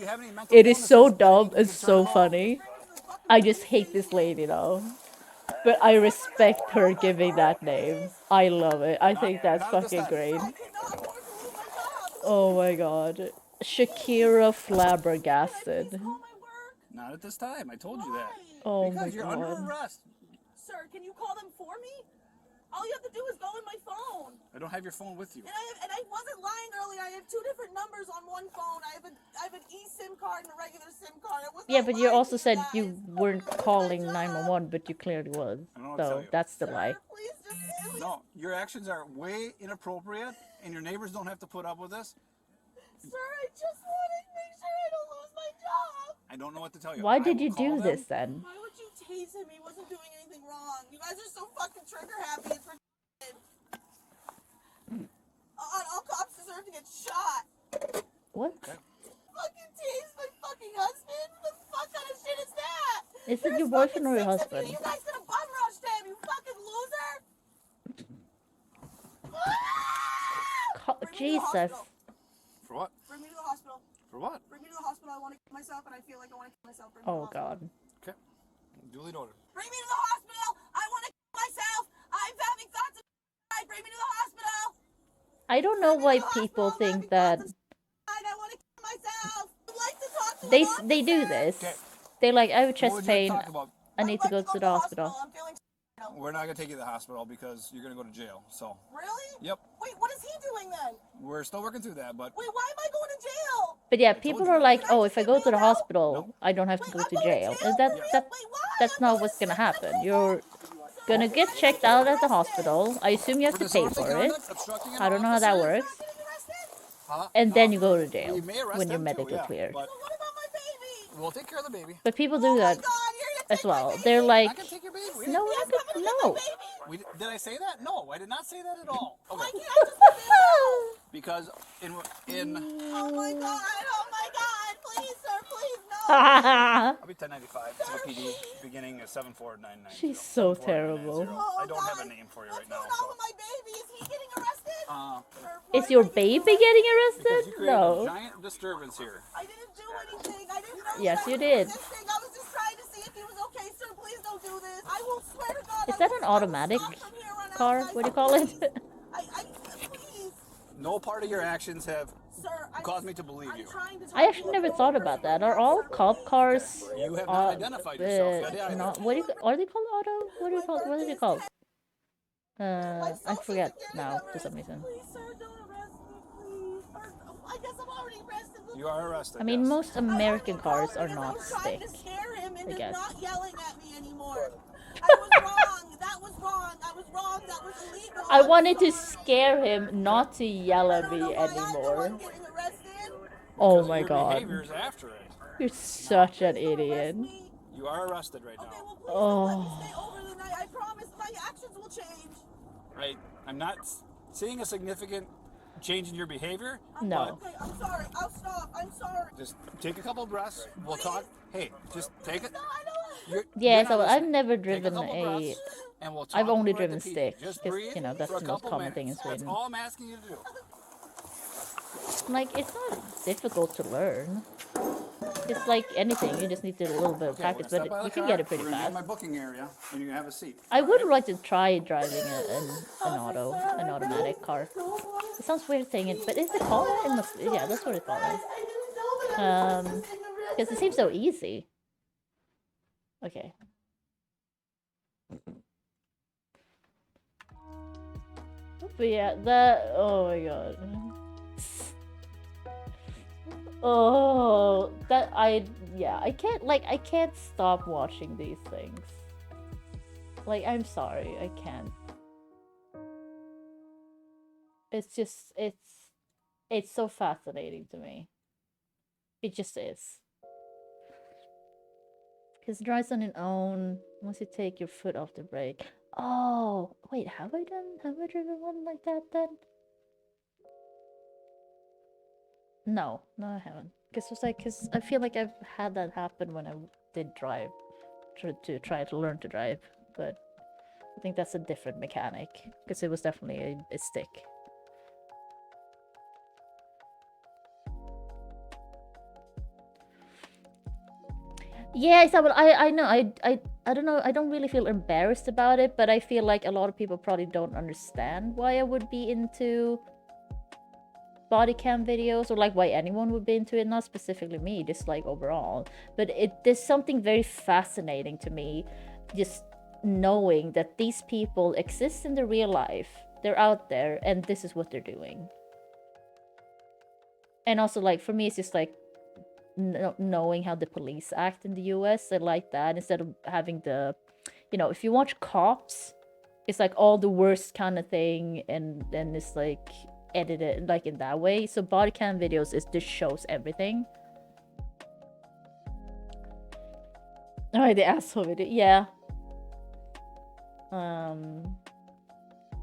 It is so dumb. It's so funny. I just hate this lady though. But I respect her giving that name. I love it. I think that's fucking great. Oh my god. Shakira flabbergasted. Not at this time. I told you that. Oh because my you're under god. arrest. Sir, can you call them for me? All you have to do is go in my phone. I don't have your phone with you. And I wasn't lying earlier. I have two different numbers on one phone. I have an eSIM card and a regular SIM card. I wasn't Yeah, but you lying also to said guys. you weren't calling 911, but you clearly was. I don't know what to tell So you. that's the lie. No, your actions are way inappropriate, and your neighbors don't have to put up with this. Sir, I just want to make sure I don't lose my job. I don't know what to tell you. Why I did will you call do them. this then? Why would you tase him? He wasn't doing anything wrong. You guys are so fucking trigger happy. It's ridiculous. All cops deserve to get shot. What? Fucking tase my fucking husband? What the fuck kind of shit is that? Is it your boyfriend or your husband? You guys gonna bum rush him, you fucking loser! Jesus. For what? Bring me to the hospital. For what? Bring me to the hospital. I want to kill myself, and I feel like I want to kill myself. Bring me to Oh the hospital. god. Okay. Duly noted. Bring me to the hospital. I want to kill myself. I'm having thoughts of bring me to the hospital. I don't know why people think that I want to kill myself. I'd like to talk to they do this. They like, I have What chest would you like pain. to talk about? I need to go to the hospital. We're not gonna take you to the hospital because you're gonna go to jail. So. Really? Yep. Wait, what is he doing then? We're still working through that, but. Wait, why am I going to jail? But yeah, people are like, oh, if I go to the hospital, I don't have to go to jail. And that's not what's gonna happen. You're gonna get checked out at the hospital. I assume you have to pay for it. I don't know how that works. And then you go to jail We may arrest when you're them too, medically yeah, cleared. but we'll take care of the baby. But people do that as well. They're like, I can take your baby. We no, didn't- no. Did I say that? No, I did not say that at all. Okay. Because in Oh my god, please, sir, please, no. I'll be 1095 to the PD beginning of 74990. She's so terrible. I don't have a name for you right now. So. My baby, is he getting arrested? Is your baby getting Because you arrested? created a No. giant disturbance here. I didn't do anything. I didn't know Yes, that I you was did. resisting. I was just trying to see if he was okay. Sir, please don't do this. I will swear to God. Is that an automatic car? What do you call it? Please. No part of your actions have Sir, caused me to believe you. I actually never thought about that. Are all cop cars? You have not identified yourself. Yet either. Not, what do you, are they called auto? What do you call? What are they called? I forget now for some reason. I guess I'm already arrested. You are arrested. I mean, yes. most American cars are not stick. Scare him I into guess. not yelling at me anymore. I was wrong. That was wrong. I was wrong. That was illegal. I wanted to scare him not to yell at me anymore. Oh my Your god. behavior is after it. You're such an idiot. You are arrested right now. Oh. I promise my actions will change. Right? I'm not seeing a significant change in your behavior. No. Okay, I'm sorry. I'll stop. I'm sorry. Just take a couple of breaths. We'll talk. Hey, just take it. Yeah, you're so not I've listening. never Take driven couple a. breaths, and we'll talk I've only right driven to stick Just because breathe you know that's for a the most couple common thing in minutes. Sweden. That's all I'm asking you to do. Like it's not difficult to learn. It's like anything, you just need to do a little bit of Okay, practice, we're but gonna step by you the can car. get it pretty We're gonna get fast. in my booking area, and you're gonna have a seat. I would like to try driving an automatic car. It sounds weird saying it, but is it called that? It must, yeah, that's what it's called. Because it seems so easy. Okay. But yeah, oh my god. Oh, I can't stop watching these things. Like, I'm sorry, I can't. It's just, it's so fascinating to me. It just is. Because it drives on its own once you take your foot off the brake. Oh, wait, have I driven one like that then? No, I haven't. Because I feel like I've had that happen when I did drive, to try to learn to drive, but I think that's a different mechanic, because it was definitely a stick. Yeah, Isabel, I know. I don't know. I don't really feel embarrassed about it, but I feel like a lot of people probably don't understand why I would be into body cam videos, or like why anyone would be into it. Not specifically me, just like overall. But there's something very fascinating to me, just knowing that these people exist in the real life. They're out there, and this is what they're doing. And also, like, for me, it's just like knowing how the police act in the US. I like that, instead of having the, you know, if you watch Cops, it's like all the worst kind of thing, and then it's like edited like in that way. So body cam videos just shows everything. Oh, the asshole video, yeah.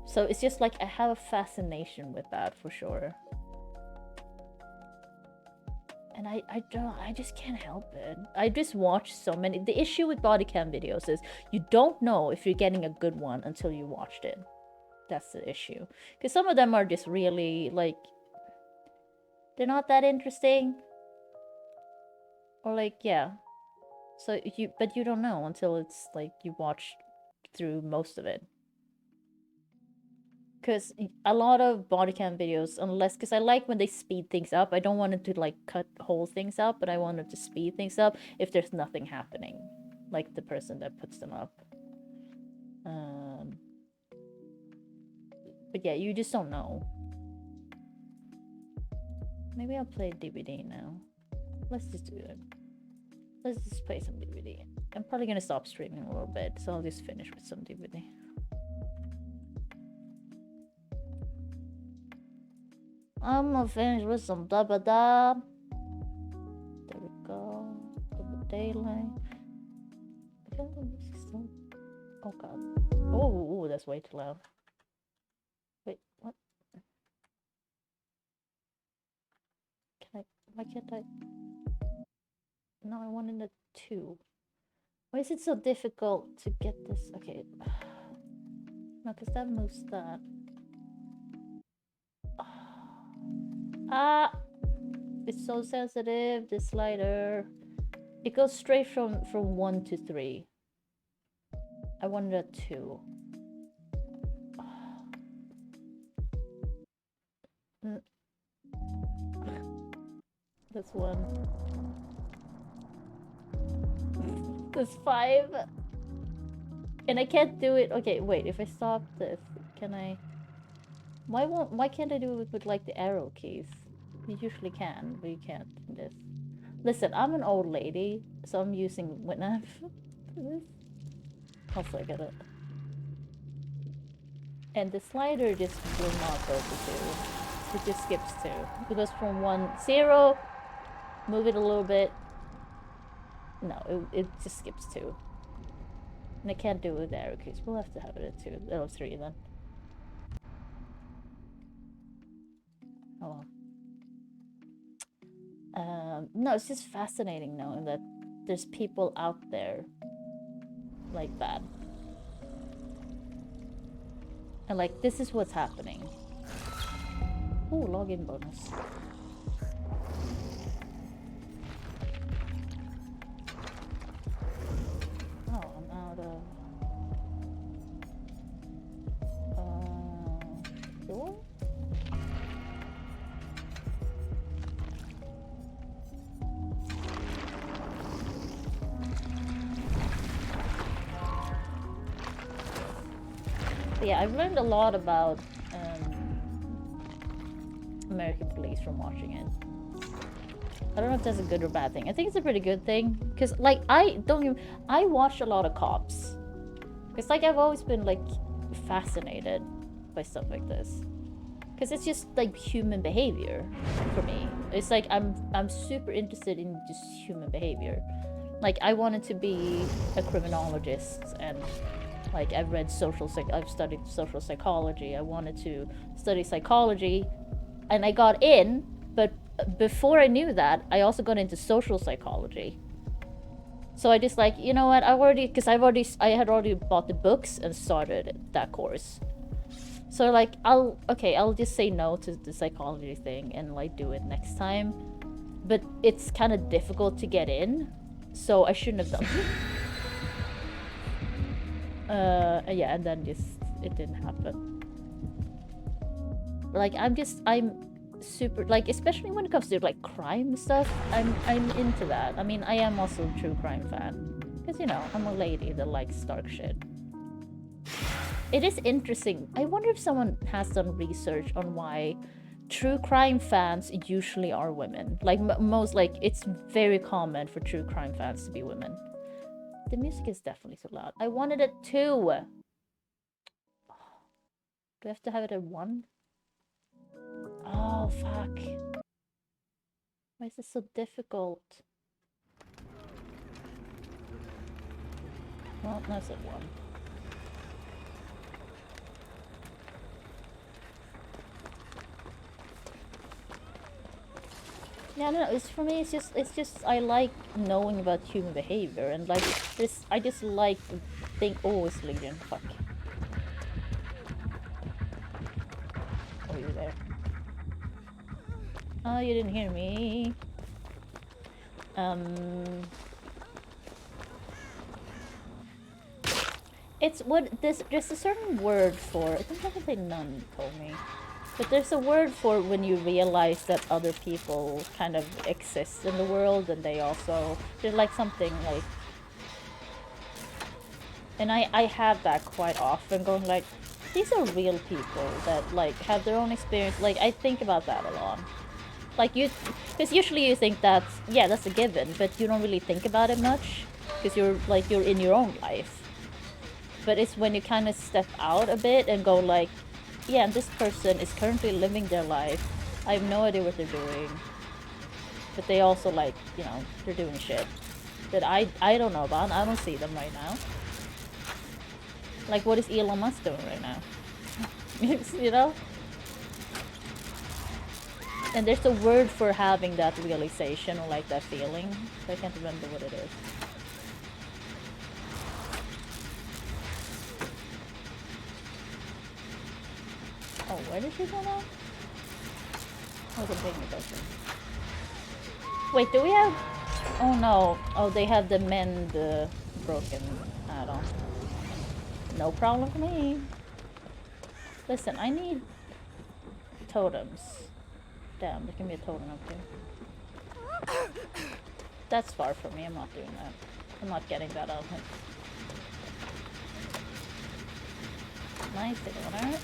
So it's just like I have a fascination with that for sure. And I just can't help it. I just watch so many. The issue with body cam videos is you don't know if you're getting a good one until you watched it. That's the issue. Because some of them are just really, like, they're not that interesting. Or like, yeah. So but you don't know until it's like you watch through most of it. Because a lot of body cam videos, because I like when they speed things up. I don't want it to like cut whole things up, but I want it to speed things up if there's nothing happening, like the person that puts them up. But yeah, you just don't know. Maybe I'll play DVD now. Let's just do it. Let's just play some DVD. I'm probably gonna stop streaming a little bit, so I'll just finish with some DVD. I'm gonna finish with some da-ba-da. There we go. Double daylight. Oh god. Oh, that's way too loud. Wait, what? Why can't I? No, I wanted a 2. Why is it so difficult to get this? Okay. No, because that moves that. It's so sensitive, this slider. It goes straight from 1 to 3. I wanted a 2. That's 1. That's 5. And I can't do it. Okay, wait, if I stop this, can I? Why can't I do it with like the arrow keys? You usually can, but you can't in this. Listen, I'm an old lady, so I'm using WinApp for this. Hopefully I get it. And the slider just will not go to 2. It just skips 2. It goes from 1, 0, move it a little bit. No, it just skips 2. And I can't do it with the arrow keys. We'll have to have it at 2. Or 3 then. Oh well. No, it's just fascinating knowing that there's people out there like that. And like, this is what's happening. Ooh, login bonus. Oh, I'm out of... door? Yeah, I've learned a lot about American police from watching it. I don't know if that's a good or bad thing. I think it's a pretty good thing, because like I watch a lot of Cops. It's like I've always been like fascinated by stuff like this, because it's just like human behavior for me. It's like I'm super interested in just human behavior. Like I wanted to be a criminologist, and like I've studied social psychology. I wanted to study psychology, and I got in, but before I knew that, I also got into social psychology. So I just like, you know what, I had already bought the books and started that course. So like, I'll just say no to the psychology thing and like do it next time. But it's kind of difficult to get in, So I shouldn't have done it. Yeah, and then just it didn't happen. Like I'm super, like, especially when it comes to like crime stuff, I'm into that. I mean, I am also a true crime fan because, you know, I'm a lady that likes dark shit. It is interesting. I wonder if someone has done research on why true crime fans usually are women. Like most, like it's very common for true crime fans to be women. The music is definitely so loud. I wanted it 2. Do I have to have it at 1? Oh, fuck. Why is this so difficult? Well, that's at 1. Yeah, no, it's for me. It's just I like knowing about human behavior and like this. I just like to think. Oh, it's Legion. Fuck. Oh, you're there. Oh, you didn't hear me. It's what this. There's a certain word for. I think probably none told me. But there's a word for when you realize that other people kind of exist in the world and they also, they're like something like, and I have that quite often, going like, these are real people that like have their own experience. Like I think about that a lot. Like you, because usually you think that's, yeah, that's a given, but you don't really think about it much because you're in your own life. But it's when you kind of step out a bit and go like, yeah, and this person is currently living their life. I have no idea what they're doing. But they also, like, you know, they're doing shit that I don't know about. I don't see them right now. Like, what is Elon Musk doing right now? You know? And there's a word for having that realization or, like, that feeling. I can't remember what it is. Oh, where did she go now? I wasn't paying attention. Wait, do we have... Oh no. Oh, they have the mend broken add-on. No problem for me. Listen, I need totems. Damn, there can be a totem up here. That's far from me. I'm not doing that. I'm not getting that out of him. Nice, they don't hurt.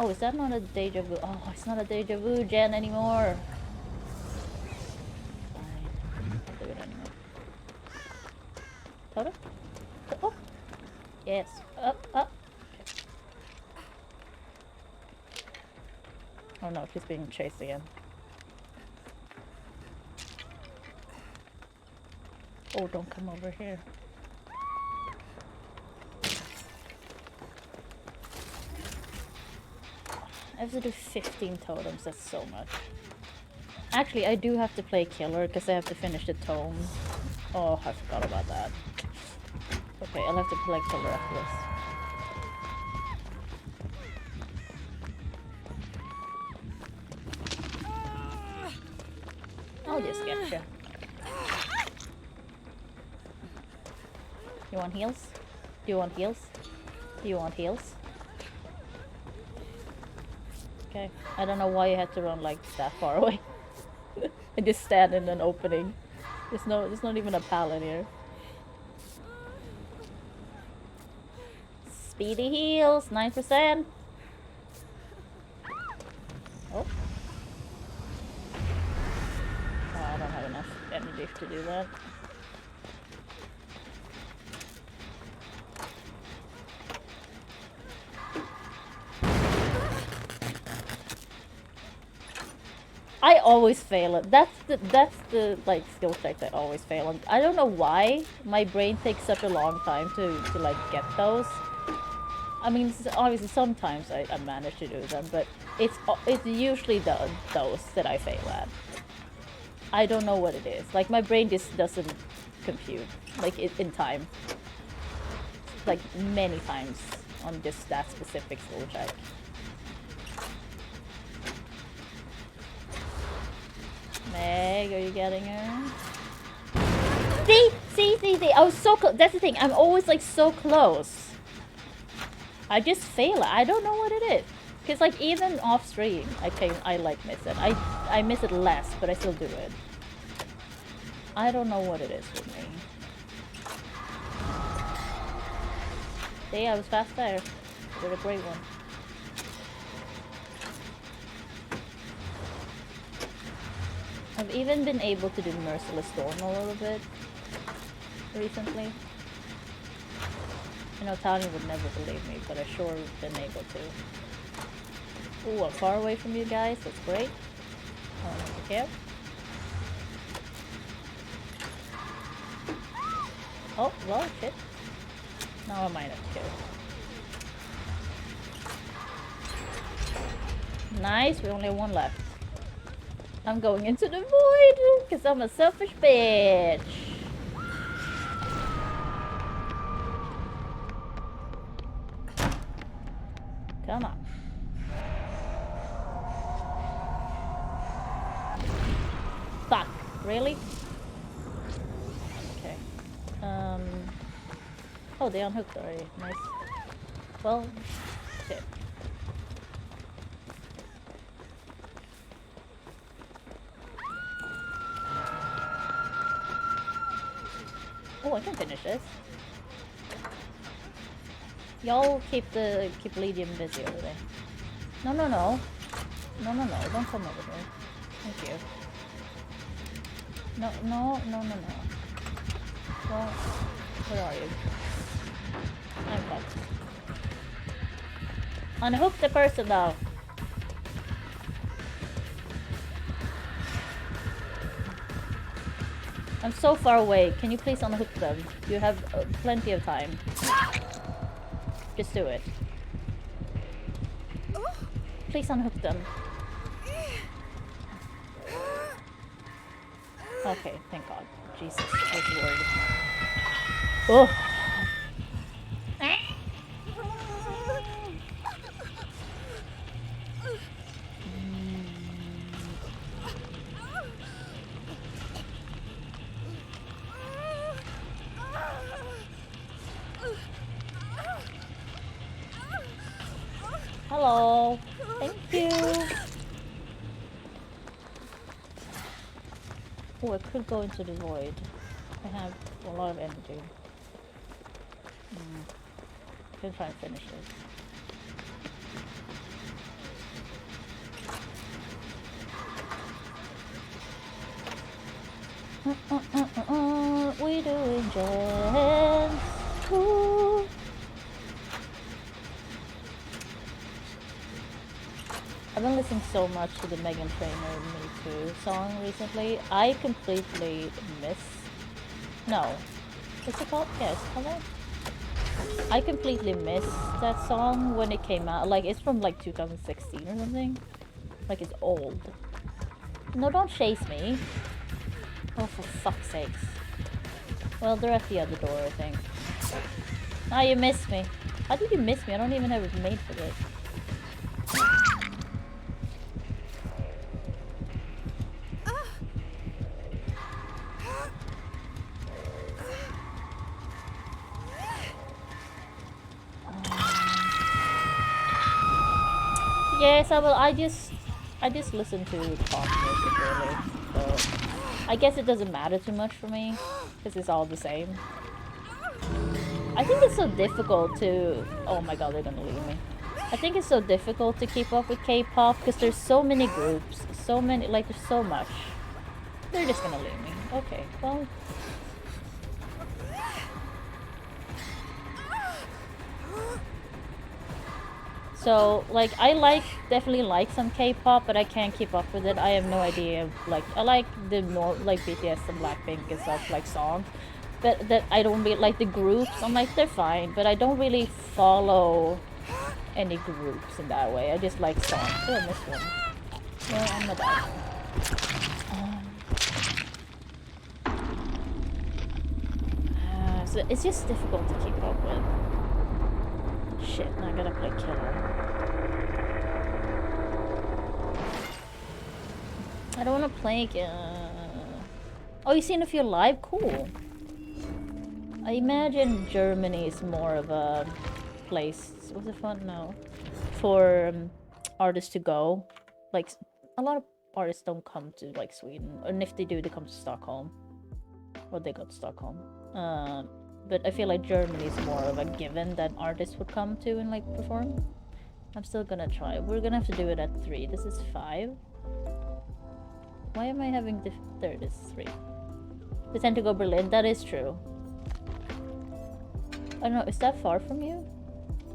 Oh, is that not a deja vu? Oh, it's not a deja vu gen anymore. Fine. I'll do it anyway. Totem? Oh! Yes. Up, up. Okay. Oh no, he's being chased again. Oh, don't come over here. I have to do 15 totems, that's so much. Actually, I do have to play killer because I have to finish the tome. Oh, I forgot about that. Okay, I'll have to play killer after this. I'll just get you. You want heals? Do you want heals? Do you want heals? Okay, I don't know why you had to run like that far away. And just stand in an opening. There's not even a pallet here. Speedy heals, 9%. Oh. I don't have enough energy to do that. I always fail it. That's the like skill check that I always fail on. I don't know why my brain takes such a long time to like get those. I mean, obviously sometimes I manage to do them, but it's usually those that I fail at. I don't know what it is. Like my brain just doesn't compute like in time. Like many times on just that specific skill check. Are you getting her? See. I was so close. That's the thing. I'm always like so close. I just fail. I don't know what it is. Cause like even off stream, I like miss it. I miss it less, but I still do it. I don't know what it is with me. See, I was fast there. Did a great one. I've even been able to do Merciless Storm a little bit recently. I know Tanya would never believe me, but I sure have been able to. Ooh, I'm far away from you guys. That's great. I don't have to care. Oh, well, shit. Now I might have to kill. Nice, we only have one left. I'm going into the void because I'm a selfish bitch. Come on. Fuck, really? Okay. Oh, they unhooked already. Nice. Well, shit. Oh, I can finish this. Y'all keep Lydium busy over there. No. Don't come over here. Thank you. No. Well, where are you? I'm fucked. Unhook the person though. I'm so far away. Can you please unhook them? You have plenty of time. Just do it. Please unhook them. Okay, thank God. Jesus, I was worried. Oh. Hello. Thank you. Oh, I could go into the void. I have a lot of energy. I'm gonna try and finish this. We doing jazz. Ooh. I've been listening so much to the Meghan Trainor Me Too song recently. I completely miss... No. What's it called? Yeah, it's called that. I completely missed that song when it came out. Like, it's from like 2016 or something. Like, it's old. No, don't chase me. Oh, for fuck's sakes. Well, they're at the other door, I think. Ah, you missed me. How did you miss me? I don't even have it made for this. Yes, I will. I just listen to pop music really, so I guess it doesn't matter too much for me because it's all the same. I think it's so difficult to. Oh my God, they're gonna leave me. I think it's so difficult to keep up with K-pop because there's so many groups, so many, like there's so much. They're just gonna leave me. Okay, well. So, like, I definitely like some K-pop, but I can't keep up with it. I have no idea, like, I like the like BTS and Blackpink and stuff, like songs, but that I don't really, like the groups, I'm like, they're fine, but I don't really follow any groups in that way. I just like songs. Oh, I missed one. No, I'm not bad. So it's just difficult to keep up with. Shit, now I gotta play killer. I don't wanna play Oh, you seen a few live? Cool. I imagine Germany is more of a place. Was it fun? No. For artists to go. Like, a lot of artists don't come to, like, Sweden. And if they do, they come to Stockholm. Or they go to Stockholm. But I feel like Germany is more of a given that artists would come to and, like, perform. I'm still gonna try. We're gonna have to do it at 3. This is 5. Why am I having the third? It's 3. They tend to go Berlin. That is true. I don't know. Is that far from you?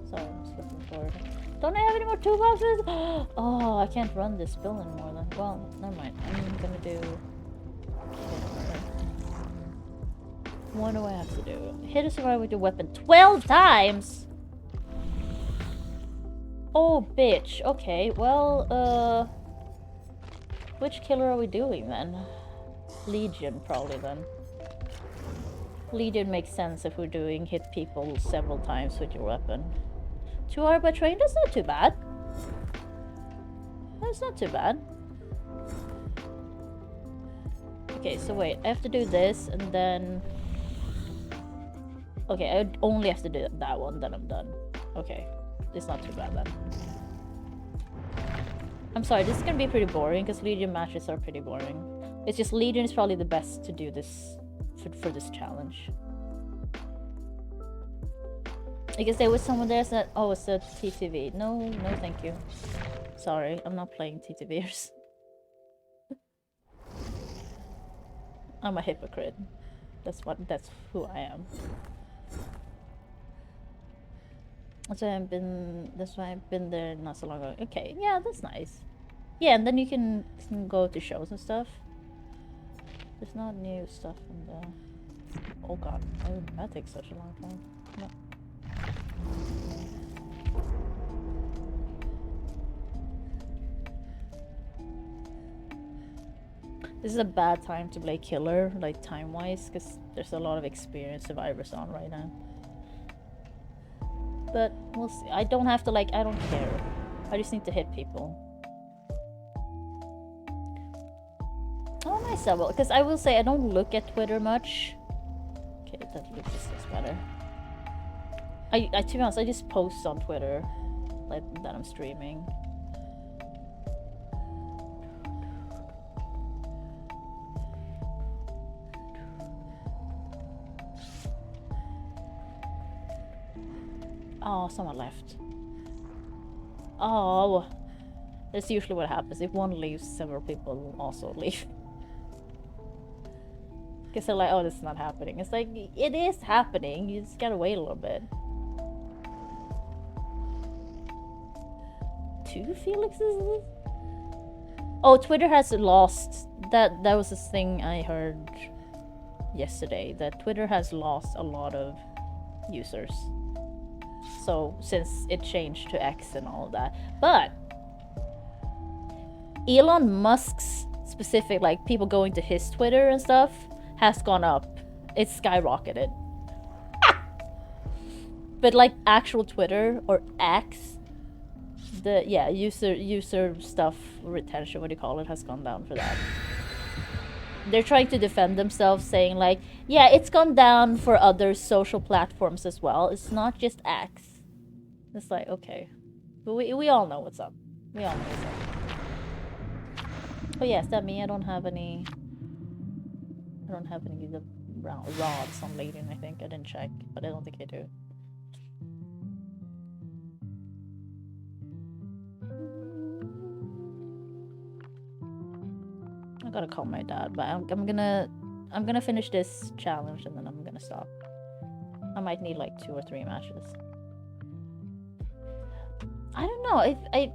Sorry, I'm just looking for... Don't I have any more toolboxes? Oh, I can't run this bill anymore then. Well, never mind. I'm gonna do... What do I have to do? Hit a survivor with your weapon 12 times? Oh, bitch. Okay, well, which killer are we doing then? Legion, probably then. Legion makes sense if we're doing hit people several times with your weapon. 2 hours by train? That's not too bad. That's not too bad. Okay, so wait. I have to do this and then... Okay, I only have to do that one, then I'm done. Okay. It's not too bad then. I'm sorry, this is gonna be pretty boring because Legion matches are pretty boring. It's just Legion is probably the best to do this for this challenge. I guess there was someone there said, oh, it's a TTV. No, no, thank you. Sorry, I'm not playing TTVers. I'm a hypocrite. That's who I am. That's why I've been there not so long ago. Okay, yeah, that's nice. Yeah, and then you can go to shows and stuff. There's not new stuff in the... Oh god, that takes such a long time. No. This is a bad time to play killer, like time-wise, because there's a lot of experienced survivors on right now. But we'll see. I don't have to, like, I don't care. I just need to hit people. Oh, nice double. Because I will say I don't look at Twitter much. Okay, that looks better. To be honest, I just post on Twitter like that I'm streaming. Oh, someone left. Oh, that's usually what happens. If one leaves, several people also leave. Because they're like, oh, this is not happening. It's like, it is happening. You just gotta wait a little bit. 2 Felixes? Oh, Twitter has lost... That was this thing I heard yesterday. That Twitter has lost a lot of users. So, since it changed to X and all that. But Elon Musk's specific, like, people going to his Twitter and stuff has gone up. It's skyrocketed. But, like, actual Twitter or X, the, yeah, user stuff, retention, what do you call it, has gone down for that. They're trying to defend themselves, saying, like, yeah, it's gone down for other social platforms as well. It's not just X. It's like, okay. But we all know what's up. We all know what's up. Oh yeah, is that me? I don't have any of the rods on Legion, I think. I didn't check, but I don't think I do. I gotta call my dad, but I'm gonna finish this challenge and then I'm gonna stop. I might need like 2 or 3 matches. I don't know.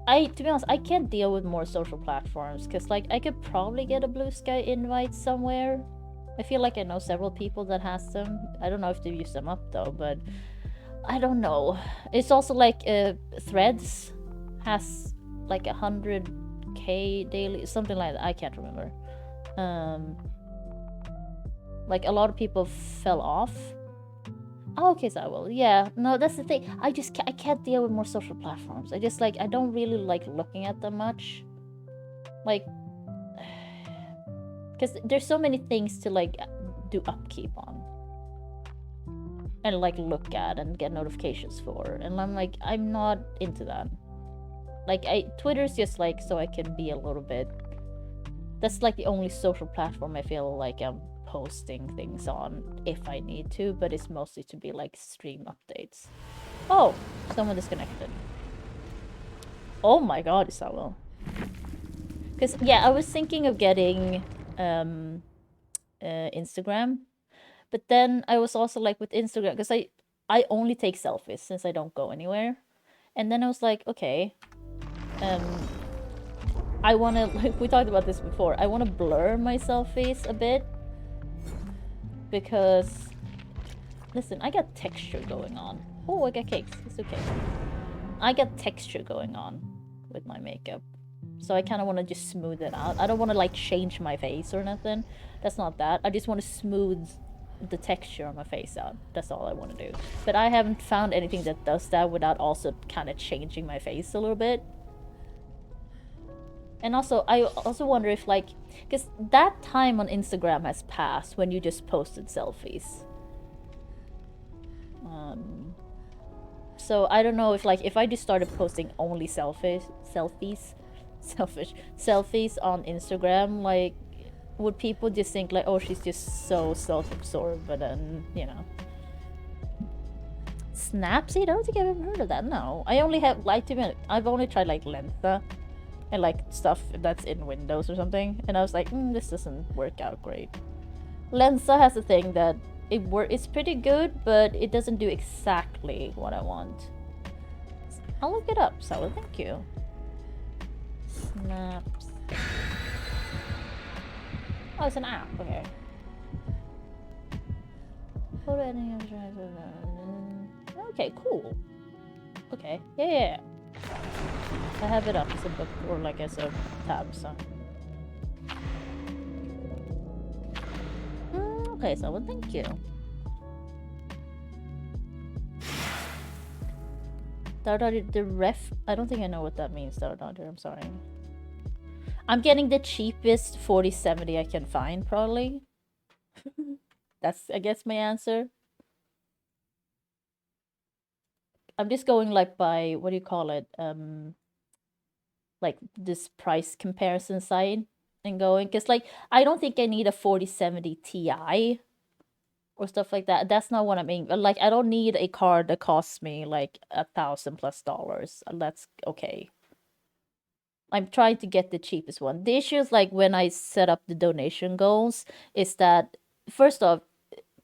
I to be honest, I can't deal with more social platforms because, like, I could probably get a Blue Sky invite somewhere. I feel like I know several people that has them. I don't know if they use them up though, but I don't know. It's also like Threads has like 100k daily, something like that. I can't remember. Like a lot of people fell off. Oh, okay, so I will. Yeah, no, that's the thing. I can't deal with more social platforms. I just, like, I don't really like looking at them much. Like, Because there's so many things to like do upkeep on. And like look at and get notifications for. And I'm like, I'm not into that. Like Twitter's just like so I can be a little bit. That's like the only social platform I feel like I'm posting things on if I need to, but it's mostly to be like stream updates. Oh, someone disconnected. Oh my god, Isabel. Because yeah, I was thinking of getting Instagram, but then I was also like with Instagram, because I only take selfies since I don't go anywhere, and then I was like, okay, I want to, like we talked about this before, I want to blur my selfies a bit, because listen, I got texture going on. Oh, I got cakes, it's okay. I got texture going on with my makeup. So I kind of want to just smooth it out. I don't want to like change my face or nothing. That's not that. I just want to smooth the texture on my face out. That's all I want to do. But I haven't found anything that does that without also kind of changing my face a little bit. And also, I also wonder if like, because that time on Instagram has passed when you just posted selfies. So I don't know if like, if I just started posting only selfies on Instagram, like would people just think like, oh, she's just so self-absorbed, but then, you know. Snapseed? I don't think I've ever heard of that. No, I only have like, to be honest, I've only tried like Lentha and like stuff that's in Windows or something, and I was like, this doesn't work out great. Lensa has a thing that it's pretty good, but it doesn't do exactly what I want. I'll look it up, Sally, thank you. Snaps. Oh, it's an app, okay. Okay, cool. Okay, yeah. I have it up as a book or like as a tab, so. Okay, so well, thank you. The ref, I don't think I know what that means, I'm sorry. I'm getting the cheapest 4070 I can find, probably. That's, I guess, my answer. I'm just going like by, what do you call it? Like this price comparison site and going, because like, I don't think I need a 4070 Ti or stuff like that. That's not what I mean. Like, I don't need a card that costs me like $1,000+. That's okay. I'm trying to get the cheapest one. The issue is like when I set up the donation goals is that, first off,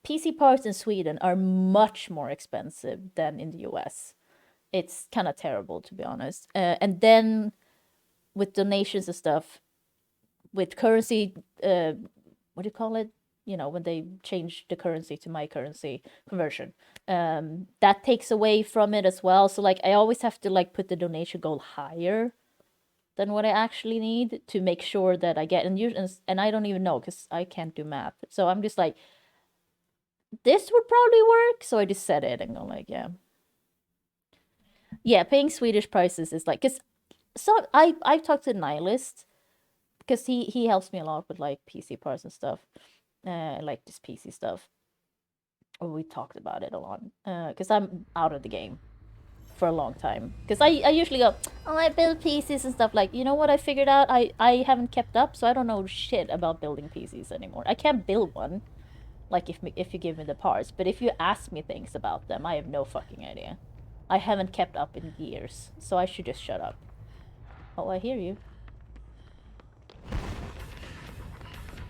PC parts in Sweden are much more expensive than in the US. It's kind of terrible, to be honest. And then with donations and stuff, with currency, what do you call it? You know, when they change the currency to my currency conversion, that takes away from it as well. So like, I always have to like put the donation goal higher than what I actually need to make sure that I get, and I don't even know because I can't do math. So I'm just like, this would probably work. So I just set it and go like, yeah, paying Swedish prices is like, because so I've talked to Nihilist because he helps me a lot with like PC parts and stuff. Like this PC stuff. Or we talked about it a lot. Because I'm out of the game for a long time. Because I usually go, oh, I build PCs and stuff. Like, you know what I figured out? I haven't kept up, so I don't know shit about building PCs anymore. I can't build one. Like, if you give me the parts. But if you ask me things about them, I have no fucking idea. I haven't kept up in years. So I should just shut up. Oh, I hear you.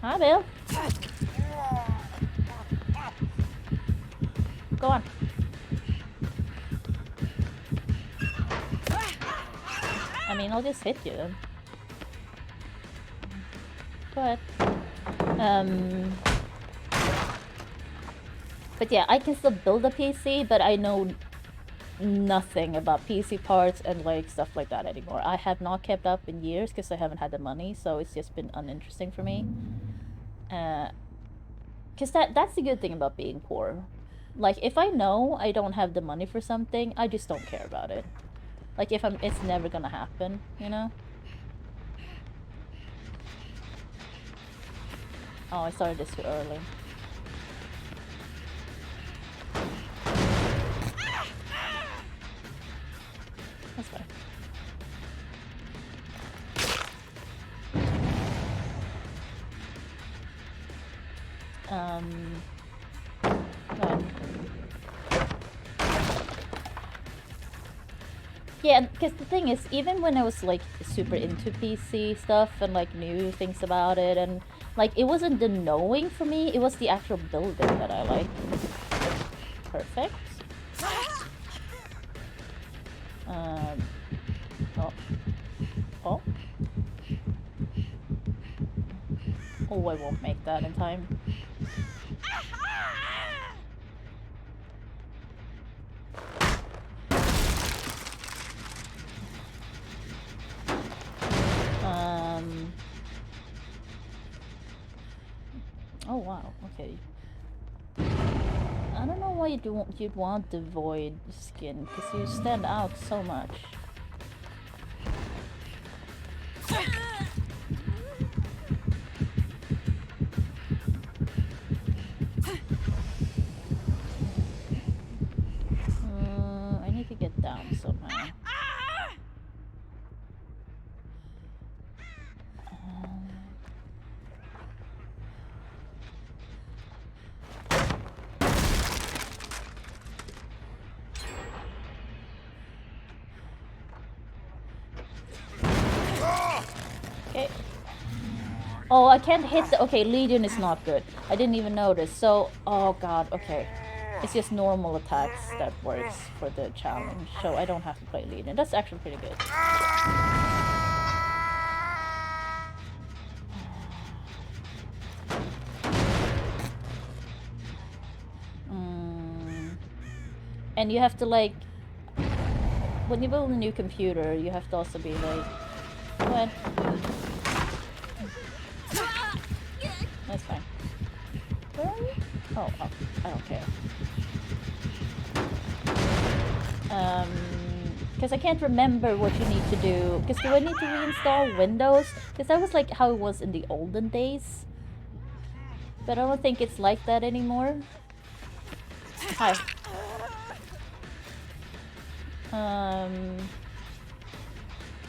Hi, Bill. Go on. I mean, I'll just hit you then. Go ahead. But yeah, I can still build a PC, but I know nothing about PC parts and like stuff like that anymore. I have not kept up in years because I haven't had the money, so it's just been uninteresting for me. Because that's the good thing about being poor. Like, if I know I don't have the money for something, I just don't care about it. Like, it's never gonna happen, you know? Oh, I started this too early. That's fine. But yeah, because the thing is, even when I was like super into PC stuff and like knew things about it, and like it wasn't the knowing for me, it was the actual building that I liked. Perfect. Oh. Oh. Oh, I won't make that in time. Oh wow, okay. I don't know why you'd want the void skin, because you stand out so much. I need to get down somehow. Okay. Oh, I can't hit the... Okay, Legion is not good. I didn't even notice. So, oh god, okay. It's just normal attacks that works for the challenge. So I don't have to play Legion. That's actually pretty good. And you have to like... When you build a new computer, you have to also be like... Go ahead. That's fine. Where are you? Oh, oh, I don't care. Because I can't remember what you need to do. Because do I need to reinstall Windows? Because that was like how it was in the olden days. But I don't think it's like that anymore. Hi.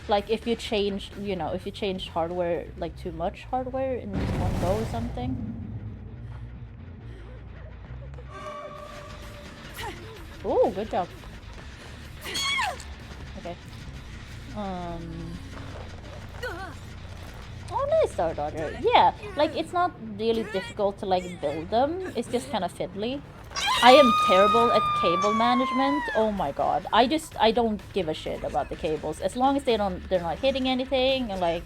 Like if you change, you know, if you change hardware, like too much hardware in one go or something. Oh, good job. Okay. Oh, nice, Star Dodger. Yeah, like it's not really difficult to like build them. It's just kind of fiddly. I am terrible at cable management. Oh my god. I don't give a shit about the cables. As long as they're not hitting anything and like...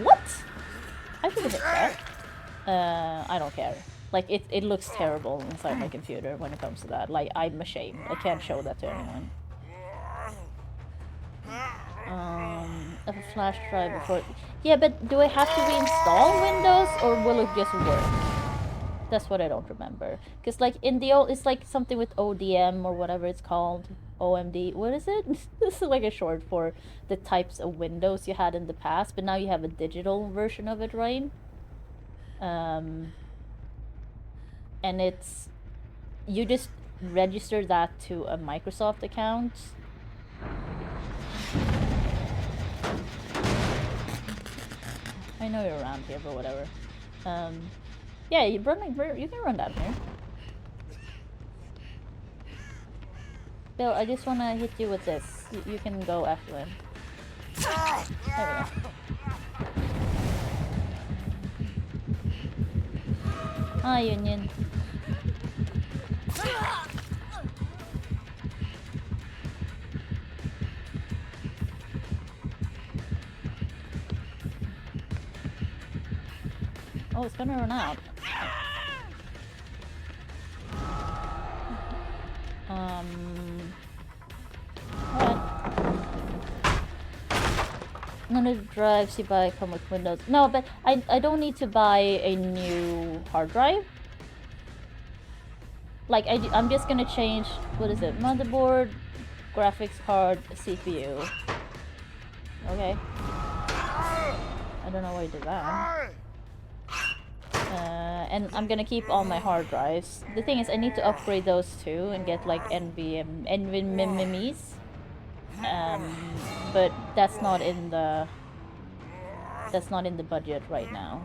What? I should have hit that. I don't care. Like it looks terrible inside my computer when it comes to that. Like I'm ashamed. I can't show that to anyone. Of a flash drive before... Yeah, but do I have to reinstall Windows or will it just work? That's what I don't remember. Because like in the old, it's like something with ODM or whatever it's called. OMD. What is it? This is like a short for the types of Windows you had in the past, but now you have a digital version of it, right? And it's... You just register that to a Microsoft account. I know you're around here, but whatever. Yeah, you can run down here. Bill, I just want to hit you with this. You can go after him. There we go. Hi, Union. Oh, it's gonna run out. What? None of the drives you buy come with Windows. No, but I don't need to buy a new hard drive. Like I'm just gonna change, what is it? Motherboard, graphics card, CPU. Okay. I don't know why I did that. And I'm gonna keep all my hard drives. The thing is, I need to upgrade those too and get like NVMe's. But that's not in the budget right now.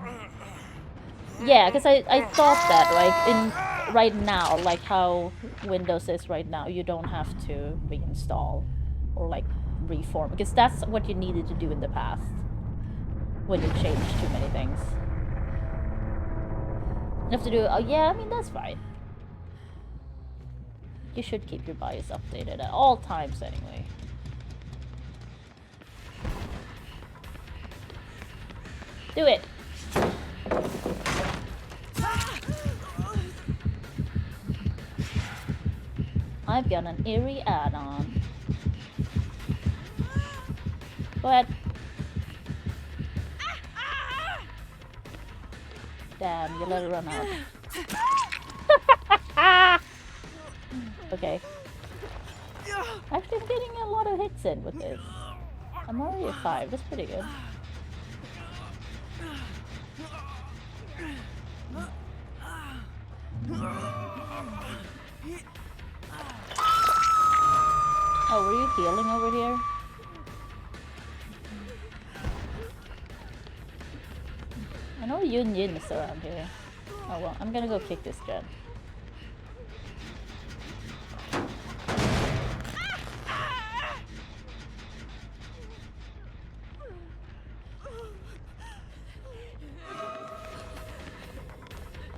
Yeah, because I thought that right now, like how Windows is right now, you don't have to reinstall or like reform, because that's what you needed to do in the past when you changed too many things. You have to do, yeah, I mean, that's fine. You should keep your BIOS updated at all times anyway. Do it! I've got an eerie add-on. Go ahead. Damn, you let it run out. Okay. Actually, I'm getting a lot of hits in with this. I'm already at 5, that's pretty good. Oh, were you healing over here? I know Yun Yin is around here. Oh well, I'm gonna go kick this gen.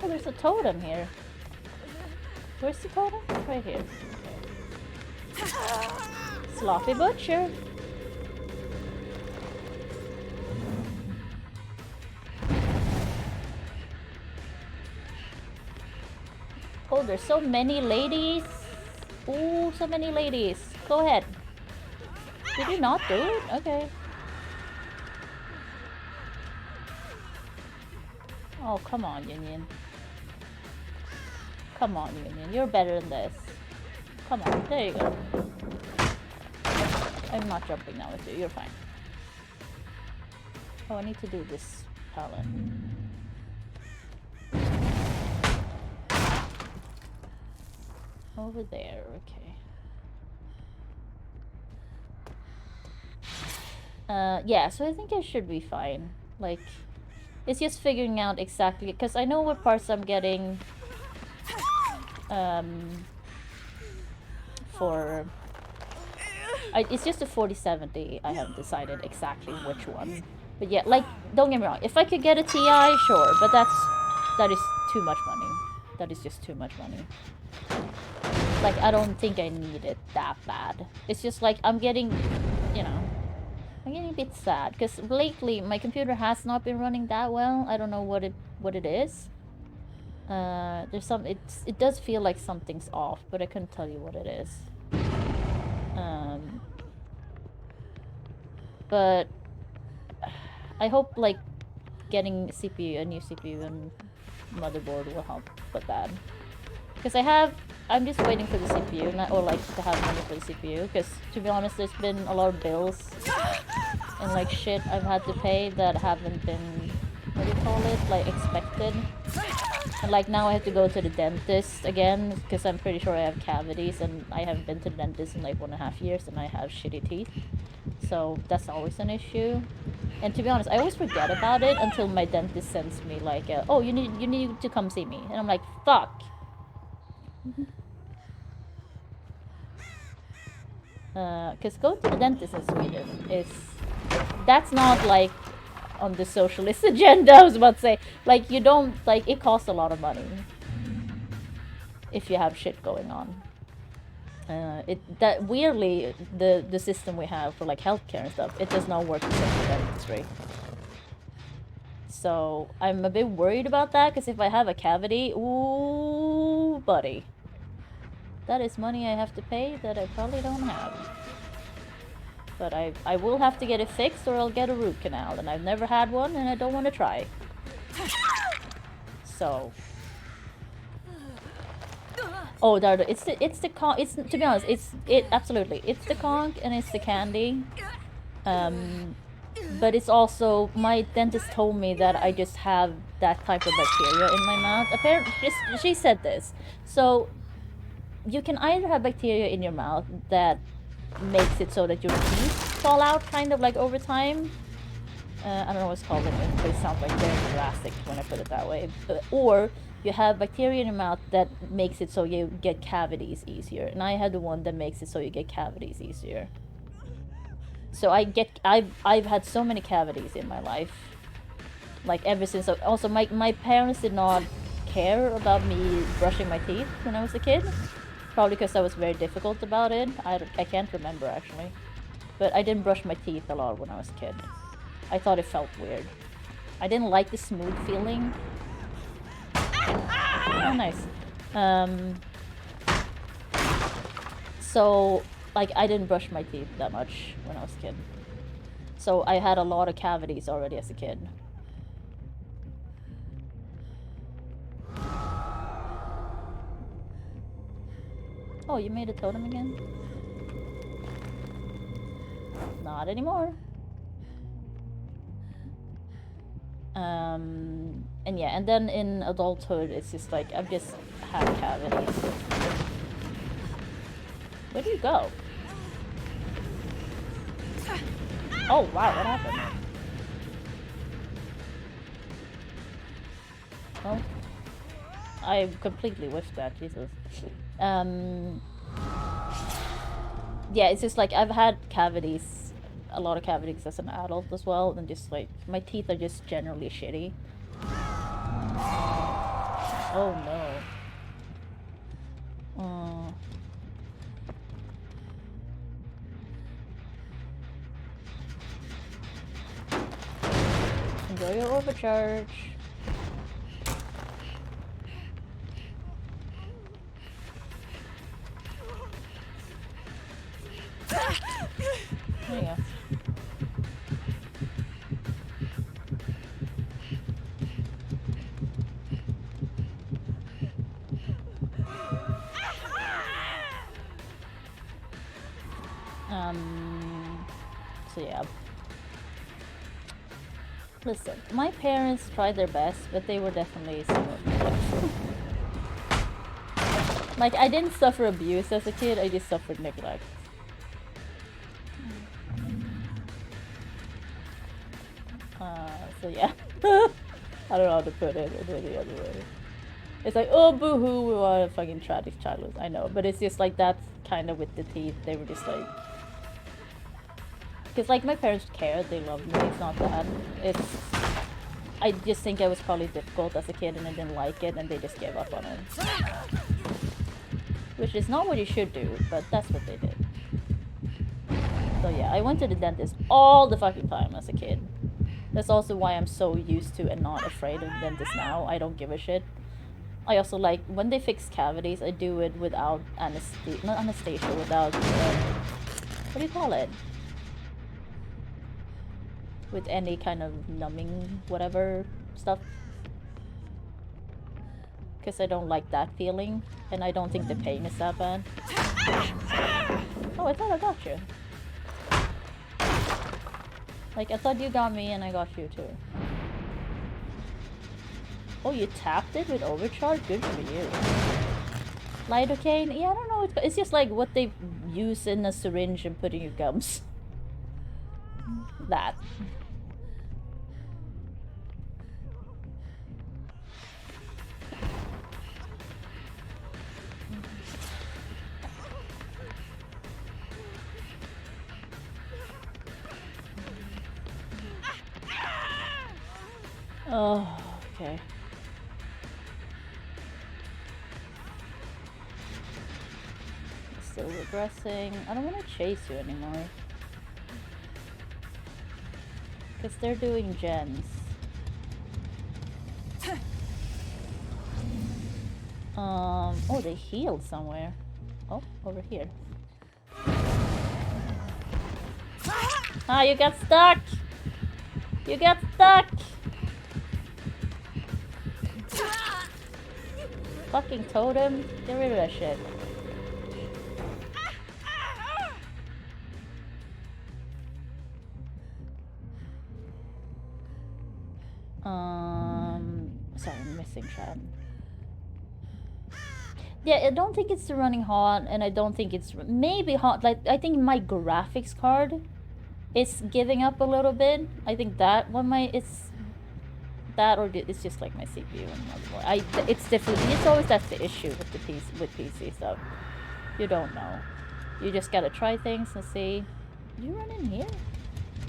Oh, there's a totem here. Where's the totem? Right here. Sloppy Butcher. Oh, there's so many ladies. Ooh, so many ladies. Go ahead. Did you not do it? Okay. Oh, come on, Union. Come on, Union. You're better than this. Come on. There you go. I'm not jumping now with you. You're fine. Oh, I need to do this talent. Over there, okay. Yeah, so I think I should be fine. Like, it's just figuring out exactly, because I know what parts I'm getting for... it's just a 4070, I haven't decided exactly which one. But yeah, like, don't get me wrong, if I could get a TI, sure, but that is too much money. That is just too much money. Like, I don't think I need it that bad. It's just like, I'm getting, you know, I'm getting a bit sad, because lately my computer has not been running that well. I don't know what it is. There's some, it does feel like something's off, but I couldn't tell you what it is. But I hope, like, getting a new CPU and motherboard will help with that. Because I'm just waiting for the CPU, or like to have money for the CPU, because to be honest, there's been a lot of bills and like shit I've had to pay that haven't been, what do you call it, like expected. And like now I have to go to the dentist again, because I'm pretty sure I have cavities, and I haven't been to the dentist in like 1.5 years, and I have shitty teeth. So that's always an issue. And to be honest, I always forget about it until my dentist sends me like, oh, you need to come see me. And I'm like, fuck. Because going to the dentist in Sweden that's not like on the socialist agenda. I was about to say, like, you don't, like, it costs a lot of money if you have shit going on. That weirdly, the system we have for like healthcare and stuff, it does not work the same for dentistry. So I'm a bit worried about that, because if I have a cavity, ooh, buddy, that is money I have to pay that I probably don't have. But I will have to get it fixed, or I'll get a root canal, and I've never had one, and I don't want to try. So. Oh, Dardo, it's the conch. It's, to be honest, absolutely, it's the conch and it's the candy. But it's also, my dentist told me that I just have that type of bacteria in my mouth. Apparently, she said this. So, you can either have bacteria in your mouth that makes it so that your teeth fall out kind of like over time. I don't know what's called in English, but it sounds like very drastic when I put it that way. Or you have bacteria in your mouth that makes it so you get cavities easier. And I had the one that makes it so you get cavities easier. So I've had so many cavities in my life. Like ever since, also my parents did not care about me brushing my teeth when I was a kid. Probably because I was very difficult about it. I can't remember actually. But I didn't brush my teeth a lot when I was a kid. I thought it felt weird. I didn't like the smooth feeling. Oh, nice. So, like, I didn't brush my teeth that much when I was a kid. So I had a lot of cavities already as a kid. Oh, you made a totem again? Not anymore. And yeah, and then in adulthood, it's just like, I've just had cavities. Where do you go? Oh, wow, what happened? Oh. I completely whiffed that, Jesus. Yeah, it's just like, I've had cavities, a lot of cavities as an adult as well, and just like, my teeth are just generally shitty. Oh no. Enjoy your overcharge. There you go. So yeah. Listen, my parents tried their best, but they were definitely somewhat like, I didn't suffer abuse as a kid, I just suffered neglect. So yeah. I don't know how to put it any other way. It's like, oh boo-hoo, we want a fucking tragic childhood. I know, but it's just like, that's kind of with the teeth. They were just like, because like my parents cared, they loved me. It's not that. It's, I just think I was probably difficult as a kid and I didn't like it, and they just gave up on it. Which is not what you should do, but that's what they did. So yeah, I went to the dentist all the fucking time as a kid. That's also why I'm so used to and not afraid of dentists now. I don't give a shit. I also like, when they fix cavities, I do it without anesthesia, not anesthesia, without, what do you call it? With any kind of numbing, whatever stuff. Because I don't like that feeling, and I don't think the pain is that bad. Oh, I thought I got you. Like, I thought you got me and I got you too. Oh, you tapped it with overcharge? Good for you. Lidocaine? Yeah, I don't know. It's just like what they use in a syringe and put in your gums. That. Oh, okay. Still regressing. I don't want to chase you anymore. Because they're doing gens. Oh, they healed somewhere. Oh, over here. Ah, you got stuck! You got stuck! Fucking totem, get rid of that shit. Sorry, I'm missing chat. Yeah, I don't think it's running hot, and I don't think it's maybe hot. Like, I think my graphics card is giving up a little bit. I think that one it's that, or it's just like my CPU and motherboard. It's definitely, it's always that's the issue with the PC stuff. You don't know. You just gotta try things and see. You run in here?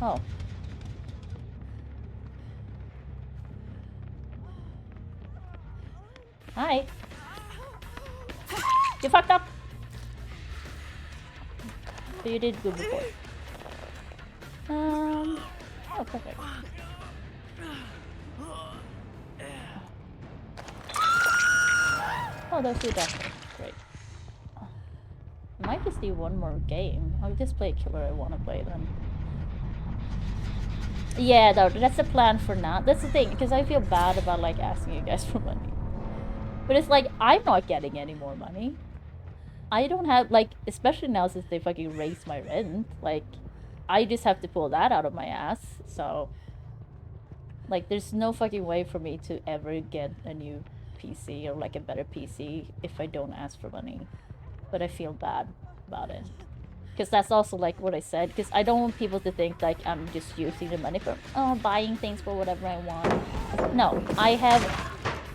Oh. Hi. You fucked up. So you did good before. Oh, perfect. Oh, that's your doctor. Great. I might just do one more game. I'll just play a killer I want to play then. Yeah, that's the plan for now. That's the thing, because I feel bad about like asking you guys for money. But it's like, I'm not getting any more money. I don't have, like, especially now since they fucking raised my rent, like, I just have to pull that out of my ass, so. Like, there's no fucking way for me to ever get a new PC or like a better PC if I don't ask for money. But I feel bad about it. Because that's also like what I said, because I don't want people to think like I'm just using the money for buying things for whatever I want. No, I have,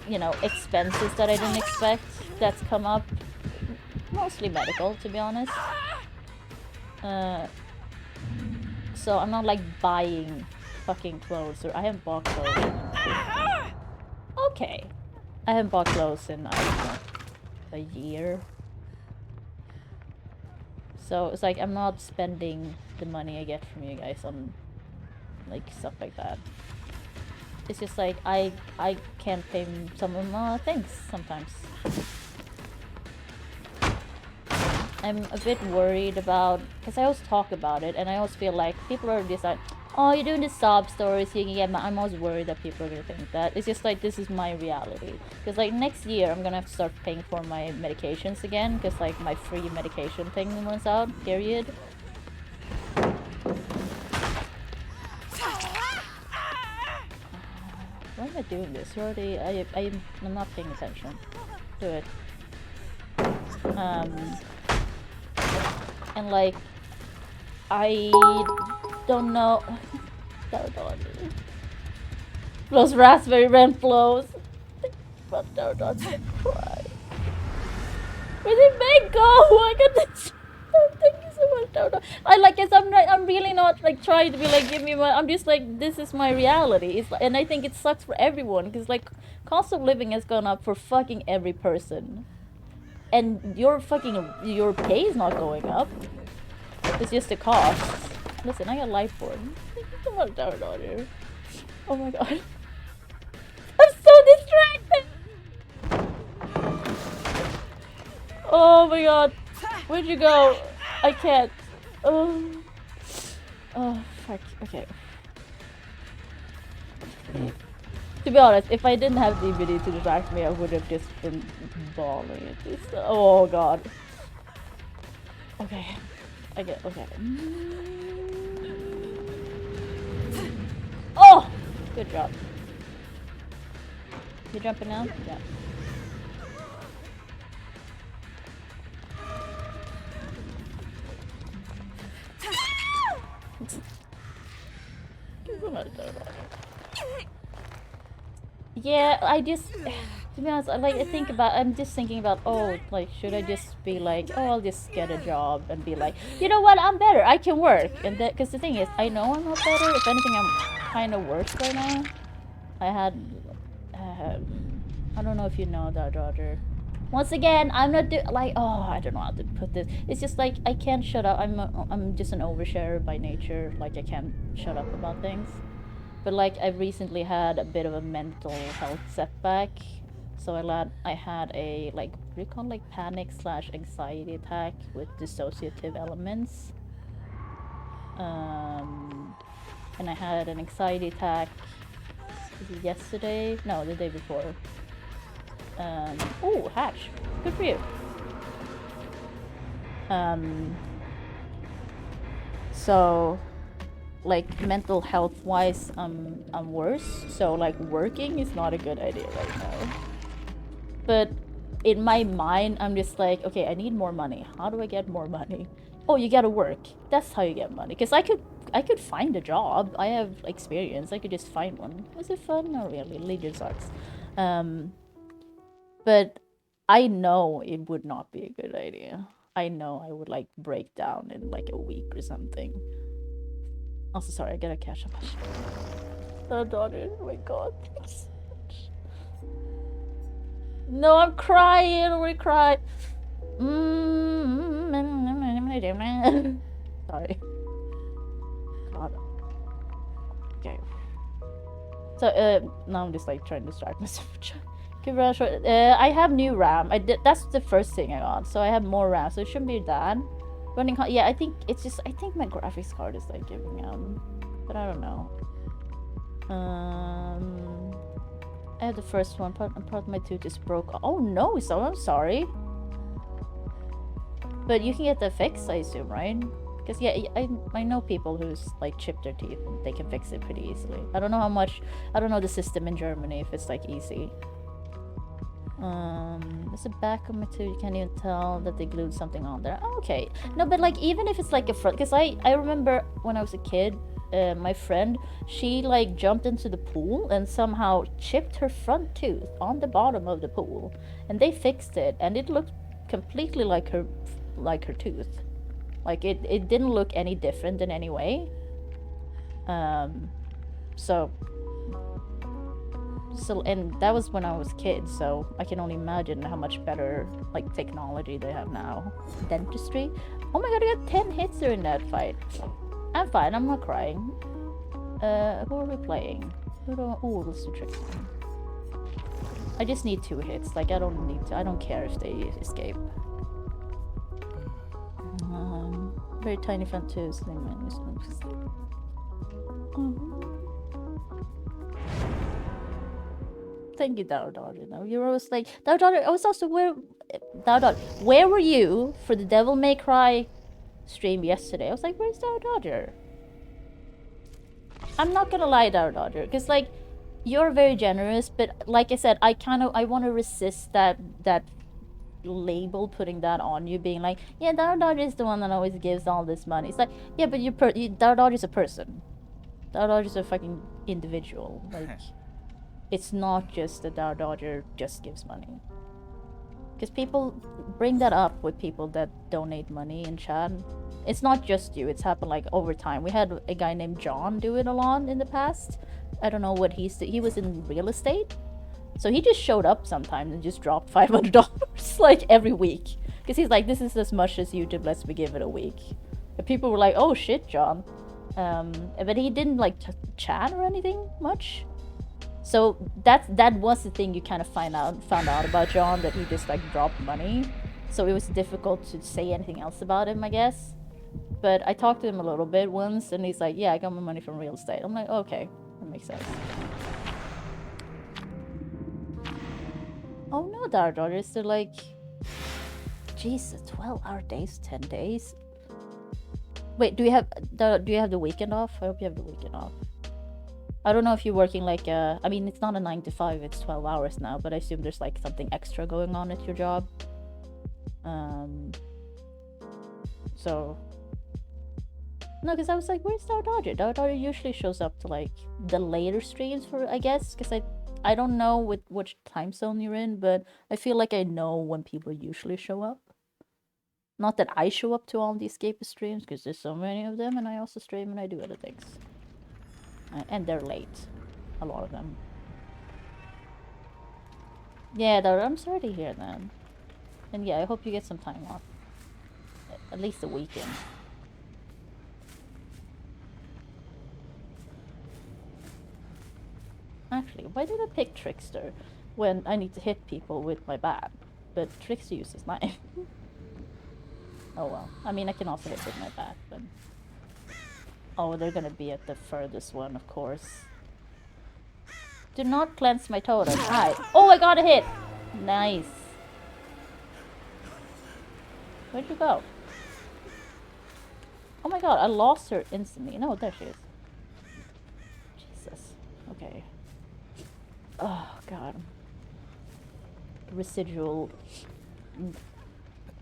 you know, expenses that I didn't expect that's come up. Mostly medical, to be honest. So I'm not like buying fucking clothes, or I haven't bought clothes. Okay. I haven't bought clothes in, I don't know, a year. So it's like I'm not spending the money I get from you guys on like stuff like that. It's just like I can't pay some of my things sometimes. I'm a bit worried about, because I always talk about it and I always feel like people are just like, oh, you're doing the sob stories, you can get I'm always worried that people are gonna think that. It's just like, this is my reality. Because like next year I'm gonna have to start paying for my medications again, because like my free medication thing runs out, period. Why am I doing this? Already, I'm not paying attention to it. And like, I don't know. Plus raspberry rent flows. But don't cry. Where did Meg go? I got this. Thank you so much. Don't. I like, guess I'm really not like trying to be like, give me my. I'm just like, this is my reality. It's like, and I think it sucks for everyone, because like, cost of living has gone up for fucking every person. And your pay is not going up. It's just the cost. Listen, I got life board. Oh my god. I'm so distracted! Oh my god. Where'd you go? I can't. Oh, fuck. Okay. To be honest, if I didn't have DVD to distract me, I would have just been bawling at this. Oh god. Okay. Okay. Oh! Good job. You jumping now? Yeah. Yeah, I just, to be honest, I'm just thinking about, oh, like, should I just be like, oh, I'll just get a job and be like, you know what, I'm better, I can work. And that, because the thing is, I know I'm not better. If anything, I'm kind of worse right now. I had, I don't know if you know that, Roger. Once again, I'm not like, oh, I don't know how to put this. It's just like, I can't shut up. I'm just an oversharer by nature. Like, I can't shut up about things. But like, I recently had a bit of a mental health setback. So I had a, like, what do you call it? Like panic/anxiety attack with dissociative elements. And I had an anxiety attack yesterday? No, the day before. Oh, Hatch. Good for you. So like mental health wise, I'm worse. So like working is not a good idea right now. But in my mind, I'm just like, okay, I need more money. How do I get more money? Oh, you gotta work. That's how you get money. Because I could find a job. I have experience. I could just find one. Was it fun? Not really. Legion sucks. But I know it would not be a good idea. I know I would like break down in like a week or something. Also, sorry, I gotta catch up. Oh, daughter, oh my god. No, I'm crying. I already cried. Sorry. God. Okay. So, now I'm just like trying to distract myself. I have new RAM. That's the first thing I got. So I have more RAM. So it shouldn't be that. Running. Yeah, I think it's just. I think my graphics card is like giving out, but I don't know. I have the first one. Part of my tooth is broke. Oh no! So I'm sorry. But you can get the fix, I assume, right? Because yeah, I know people who's like chipped their teeth and they can fix it pretty easily. I don't know how much. I don't know the system in Germany if it's like easy. There's a back of my tooth. You can't even tell that they glued something on there. Oh, okay. No, but like even if it's like a front, because I remember when I was a kid, my friend, she like jumped into the pool and somehow chipped her front tooth on the bottom of the pool, and they fixed it, and it looked completely like her tooth. Like it didn't look any different in any way. So and that was when I was a kid, so I can only imagine how much better like technology they have now. Dentistry. Oh my god, I got 10 hits during that fight. I'm fine, I'm not crying. Who are we playing? Oh, let's do tricks. I just need 2 hits. Like I don't care if they escape. Very tiny front tooth. Thank you, Dowdodger. No, you're always like Dowdodger. I was also where were you for the Devil May Cry stream yesterday? I was like, where's Dowdodger? I'm not gonna lie, Dowdodger, because like you're very generous, but like I said, I want to resist that label, putting that on you, being like, yeah, Dowdodger is the one that always gives all this money. It's like, yeah, but Dowdodger is a person. Dowdodger is a fucking individual. Like. It's not just that Dowdodger just gives money. Because people bring that up with people that donate money in chat. It's not just you, it's happened like over time. We had a guy named John do it a lot in the past. I don't know what he was in real estate. So he just showed up sometimes and just dropped $500 like every week. Because he's like, this is as much as YouTube lets me give it a week. And people were like, oh shit, John. But he didn't like chat or anything much. So that was the thing you kind of found out about John, that he just like dropped money. So it was difficult to say anything else about him, I guess. But I talked to him a little bit once, and he's like, yeah, I got my money from real estate. I'm like, okay, that makes sense. Oh no, Dowdodger, is there like... Jesus, 12-hour days, 10 days? Wait, do you have the weekend off? I hope you have the weekend off. I don't know if you're working like I mean, it's not a 9 to 5, it's 12 hours now, but I assume there's like something extra going on at your job. So no, because I was like, where's Dowdodger? Dowdodger usually shows up to like the later streams for, I guess, because I don't know which time zone you're in, but I feel like I know when people usually show up. Not that I show up to all the Escapist streams, because there's so many of them, and I also stream and I do other things. And they're late, a lot of them. Yeah, I'm sorry to hear that. And yeah, I hope you get some time off. At least a weekend. Actually, why did I pick Trickster when I need to hit people with my bat? But Trickster uses knife. Oh well. I mean, I can also hit with my bat, but... Oh, they're gonna be at the furthest one, of course. Do not cleanse my totem. Hi. Oh, I got a hit! Nice. Where'd you go? Oh my god, I lost her instantly. No, there she is. Oh god. Residual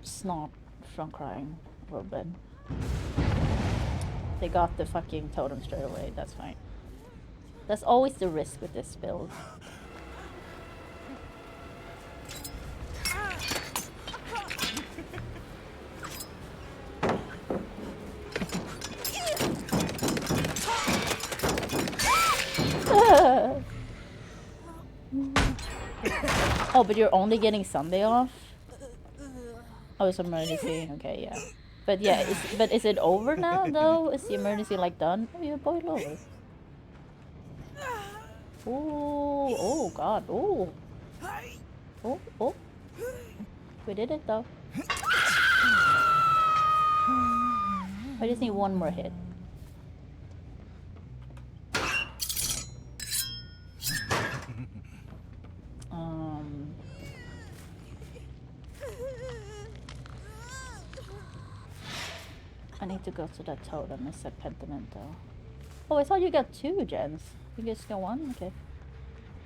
snot from crying a little bit. They got the fucking totem straight away, that's fine. That's always the risk with this build. Oh, but you're only getting Sunday off? Oh, it's emergency. Okay, yeah. But yeah, is it over now though? Is the emergency like done? Oh, you boiled over. Oh, oh god, oh. Oh, oh. We did it though. I just need one more hit. I need to go to that totem. It's a pentimento. Oh, I thought you got 2 gens. You just got 1? Okay.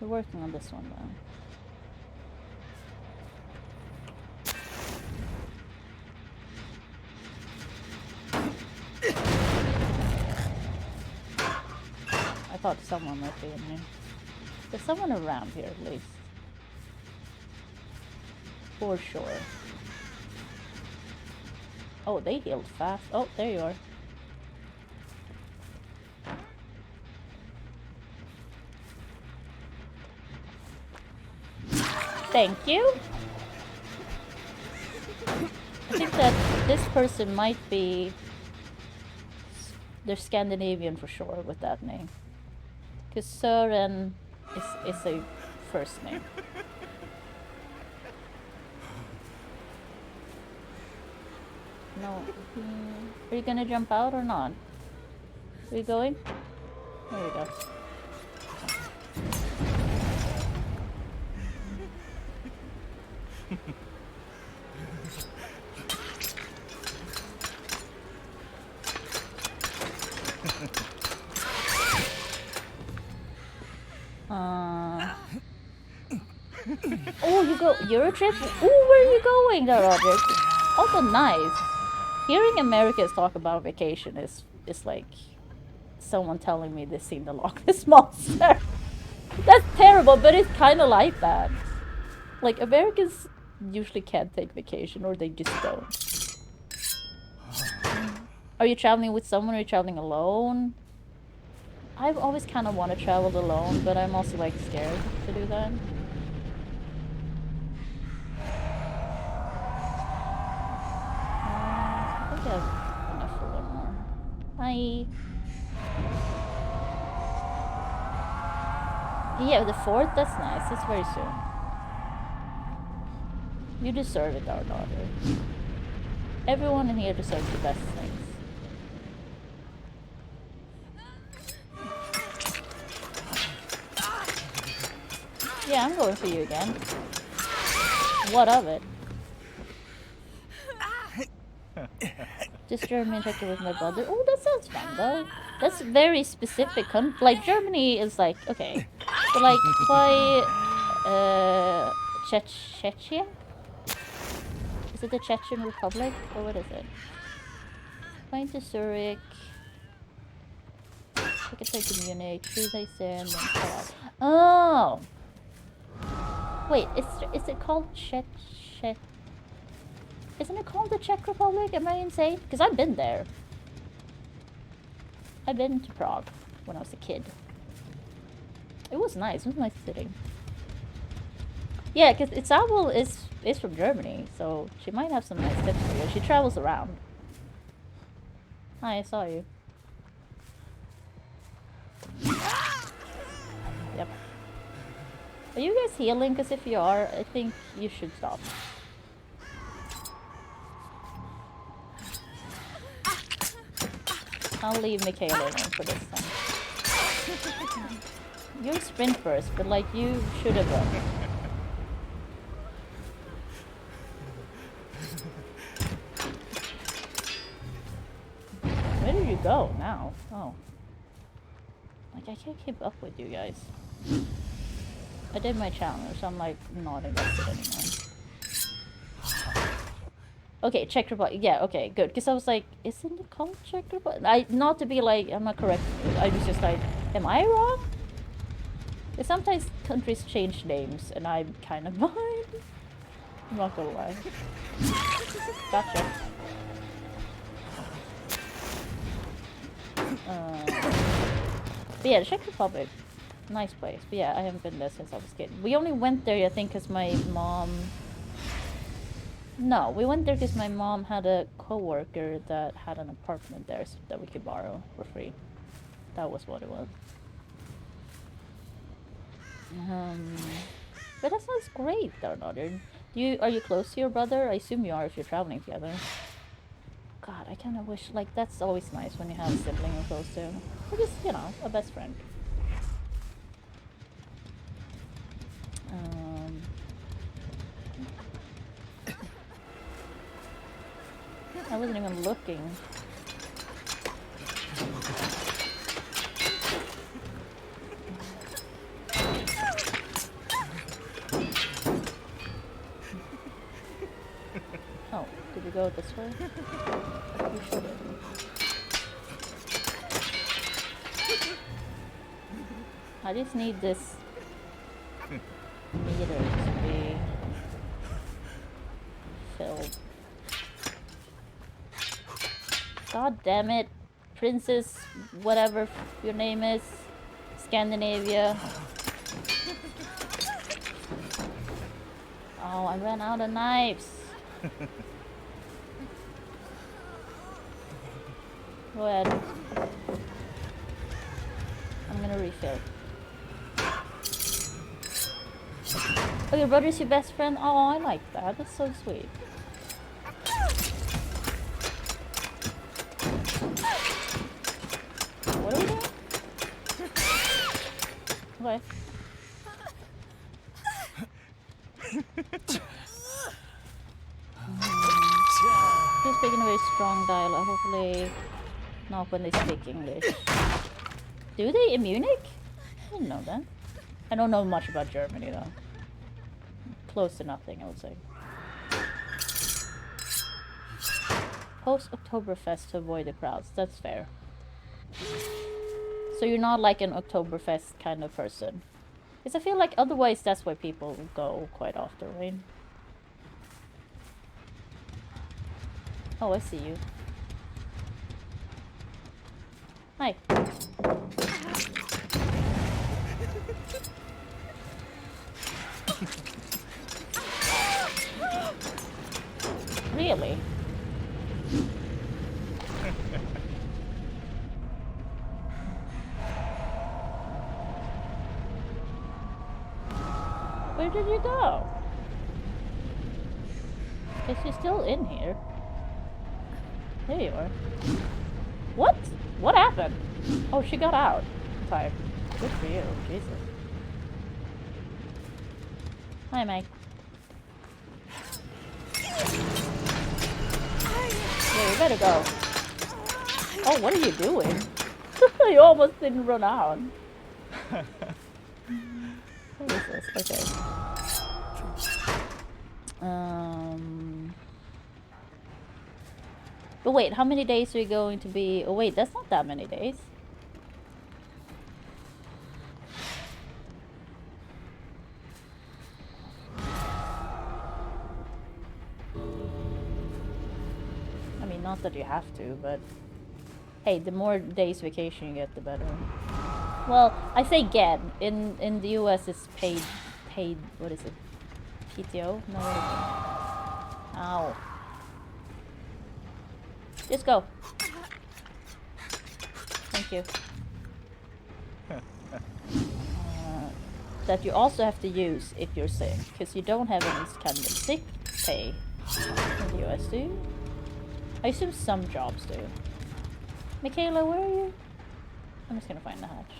We're working on this one though. I thought someone might be in here. There's someone around here at least. For sure. Oh, they healed fast. Oh, there you are. Thank you. I think that this person might be... They're Scandinavian for sure with that name. Because Søren is a first name. No. Are you gonna jump out or not? Are you going? There we go. Oh, you go Eurotrip? Oh, where are you going there, Roderick? Also nice. Hearing Americans talk about vacation is like someone telling me they've seen the Loch Ness Monster. That's terrible, but it's kind of like that. Like, Americans usually can't take vacation, or they just don't. Are you traveling with someone, or are you traveling alone? I've always kind of want to travel alone, but I'm also like scared to do that. I think I have enough for one more. Hi. Yeah, the 4th, that's nice. That's very soon. You deserve it, our daughter. Everyone in here deserves the best things. Yeah, I'm going for you again. What of it? Just Germany checking with my brother. Oh, that sounds fun though. That's very specific. Like, Germany is like, okay. So like, play Czechia? Is it the Chechen Republic? Or what is it? Flying to Zurich. I can take to Munich. 3 days there and then Prague. Oh! Wait, is it called Czech? Isn't it called the Czech Republic? Am I insane? Because I've been there. I've been to Prague when I was a kid. It was nice. It was nice sitting. Yeah, because Isabel is from Germany, so she might have some nice tips for you. She travels around. Hi, I saw you. Yep. Are you guys healing? Because if you are, I think you should stop. I'll leave Michaela alone for this time. You're sprint first, but like you should have run. Where did you go now? Oh. Like, I can't keep up with you guys. I did my challenge, so I'm like not invested anymore. Okay, Czech Republic. Yeah, okay, good. Because I was like, isn't it called Czech Republic? Not to be like, I'm not correct. I was just like, am I wrong? Because sometimes countries change names, and I'm kind of behind. I'm not gonna lie. Gotcha. But yeah, the Czech Republic, nice place. But yeah, I haven't been there since I was a kid. We only went there, I think, because my mom. No, we went there because my mom had a coworker that had an apartment there that we could borrow for free. That was what it was. But that sounds great, Darnother. Are you close to your brother? I assume you are if you're traveling together. God, I kind of wish, like, that's always nice when you have a sibling you're close to. Or just, you know, a best friend. I wasn't even looking. Oh, did we go this way? We should have. I just need this meter to be filled. God damn it, Princess, whatever your name is, Scandinavia. Oh, I ran out of knives. Go ahead. I'm gonna refill. Oh, your brother's your best friend? Oh, I like that. That's so sweet. What are we doing? Okay. He's speaking a very strong dialect. Hopefully not when they speak English. Do they in Munich? I didn't know that. I don't know much about Germany though. Close to nothing, I would say. Post Oktoberfest to avoid the crowds. That's fair. So you're not like an Oktoberfest kind of person. Because I feel like otherwise that's why people go quite often, right? Oh, I see you. Hi. Really? Where did you go? Is she still in here? There you are. What? What happened? Oh, she got out. Sorry. Good for you. Jesus. Hi, Mike. Yeah, you better go. Oh, what are you doing? You almost didn't run out. What is this? Okay. But wait, how many days are you going to be? Oh wait, that's not that many days. I mean, not that you have to, but hey, the more days vacation you get, the better. Well, I say get. In the US it's paid, what is it? PTO? No, what is it? Ow. Just go. Thank you. That you also have to use if you're sick, because you don't have any kind of sick pay in the US, do you? I assume some jobs do. Michaela, where are you? I'm just gonna find the hatch.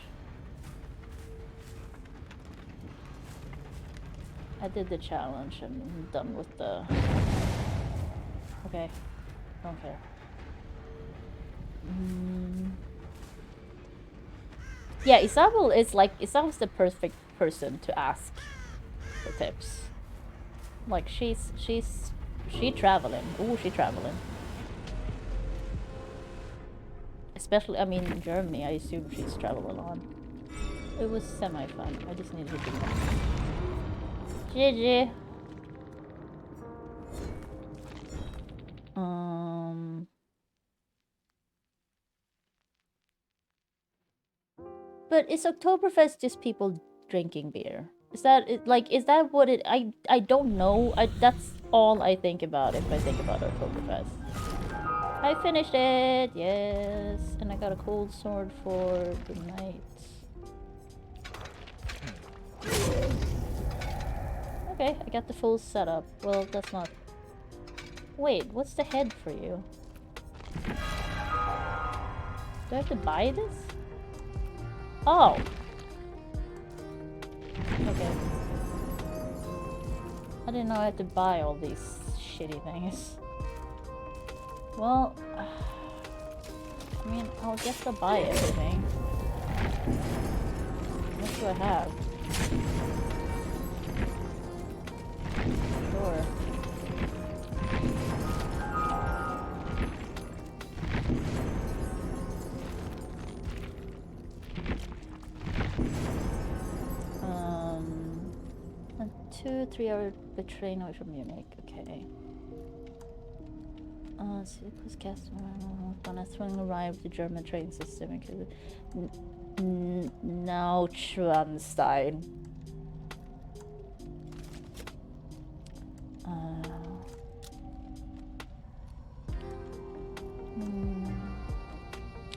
I did the challenge and I'm done with the... Okay, don't care. Yeah, Isabel is like, Isabel's the perfect person to ask for tips. Like she traveling. Ooh, she traveling. Especially, I mean, in Germany, I assume she's traveled a lot. It was semi-fun. I just needed to do that. GG. But is Oktoberfest just people drinking beer? Is that it, like, is that what it... I don't know. That's all I think about if I think about Oktoberfest. I finished it, yes. And I got a cold sword for the night. Okay, I got the full setup. Well, that's not... Wait, what's the head for you? Do I have to buy this? Oh! Okay. I didn't know I had to buy all these shitty things. Well... I mean, I'll guess I'll buy everything. What do I have? Sure. A 2-3 hour train away from Munich. Okay. So it was cast when I swung arrived the German train system. Neuschwanstein.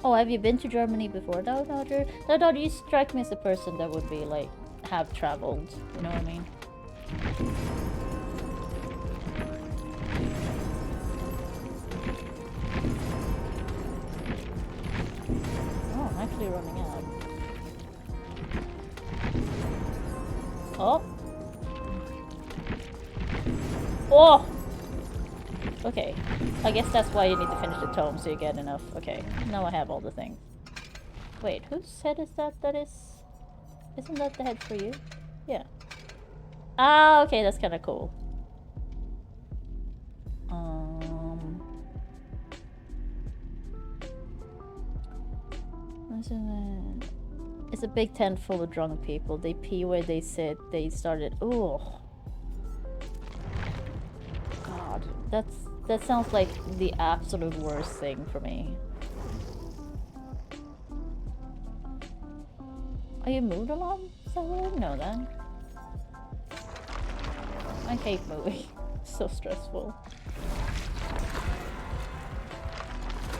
Oh, have you been to Germany before, though, Dodger? No, Dodger, you strike me as a person that would be like have traveled. You know what I mean? Oh, I'm actually running out. Oh. Oh. Okay, I guess that's why you need to finish the tome so you get enough. Okay, now I have all the things. Wait, whose head is that? Isn't that the head for you? Yeah. Ah, okay, that's kind of cool. It's a big tent full of drunk people. They pee where they sit. They started. Oh. God, that sounds like the absolute worst thing for me. Are you moved along? So I didn't know that. I hate moving. It's so stressful.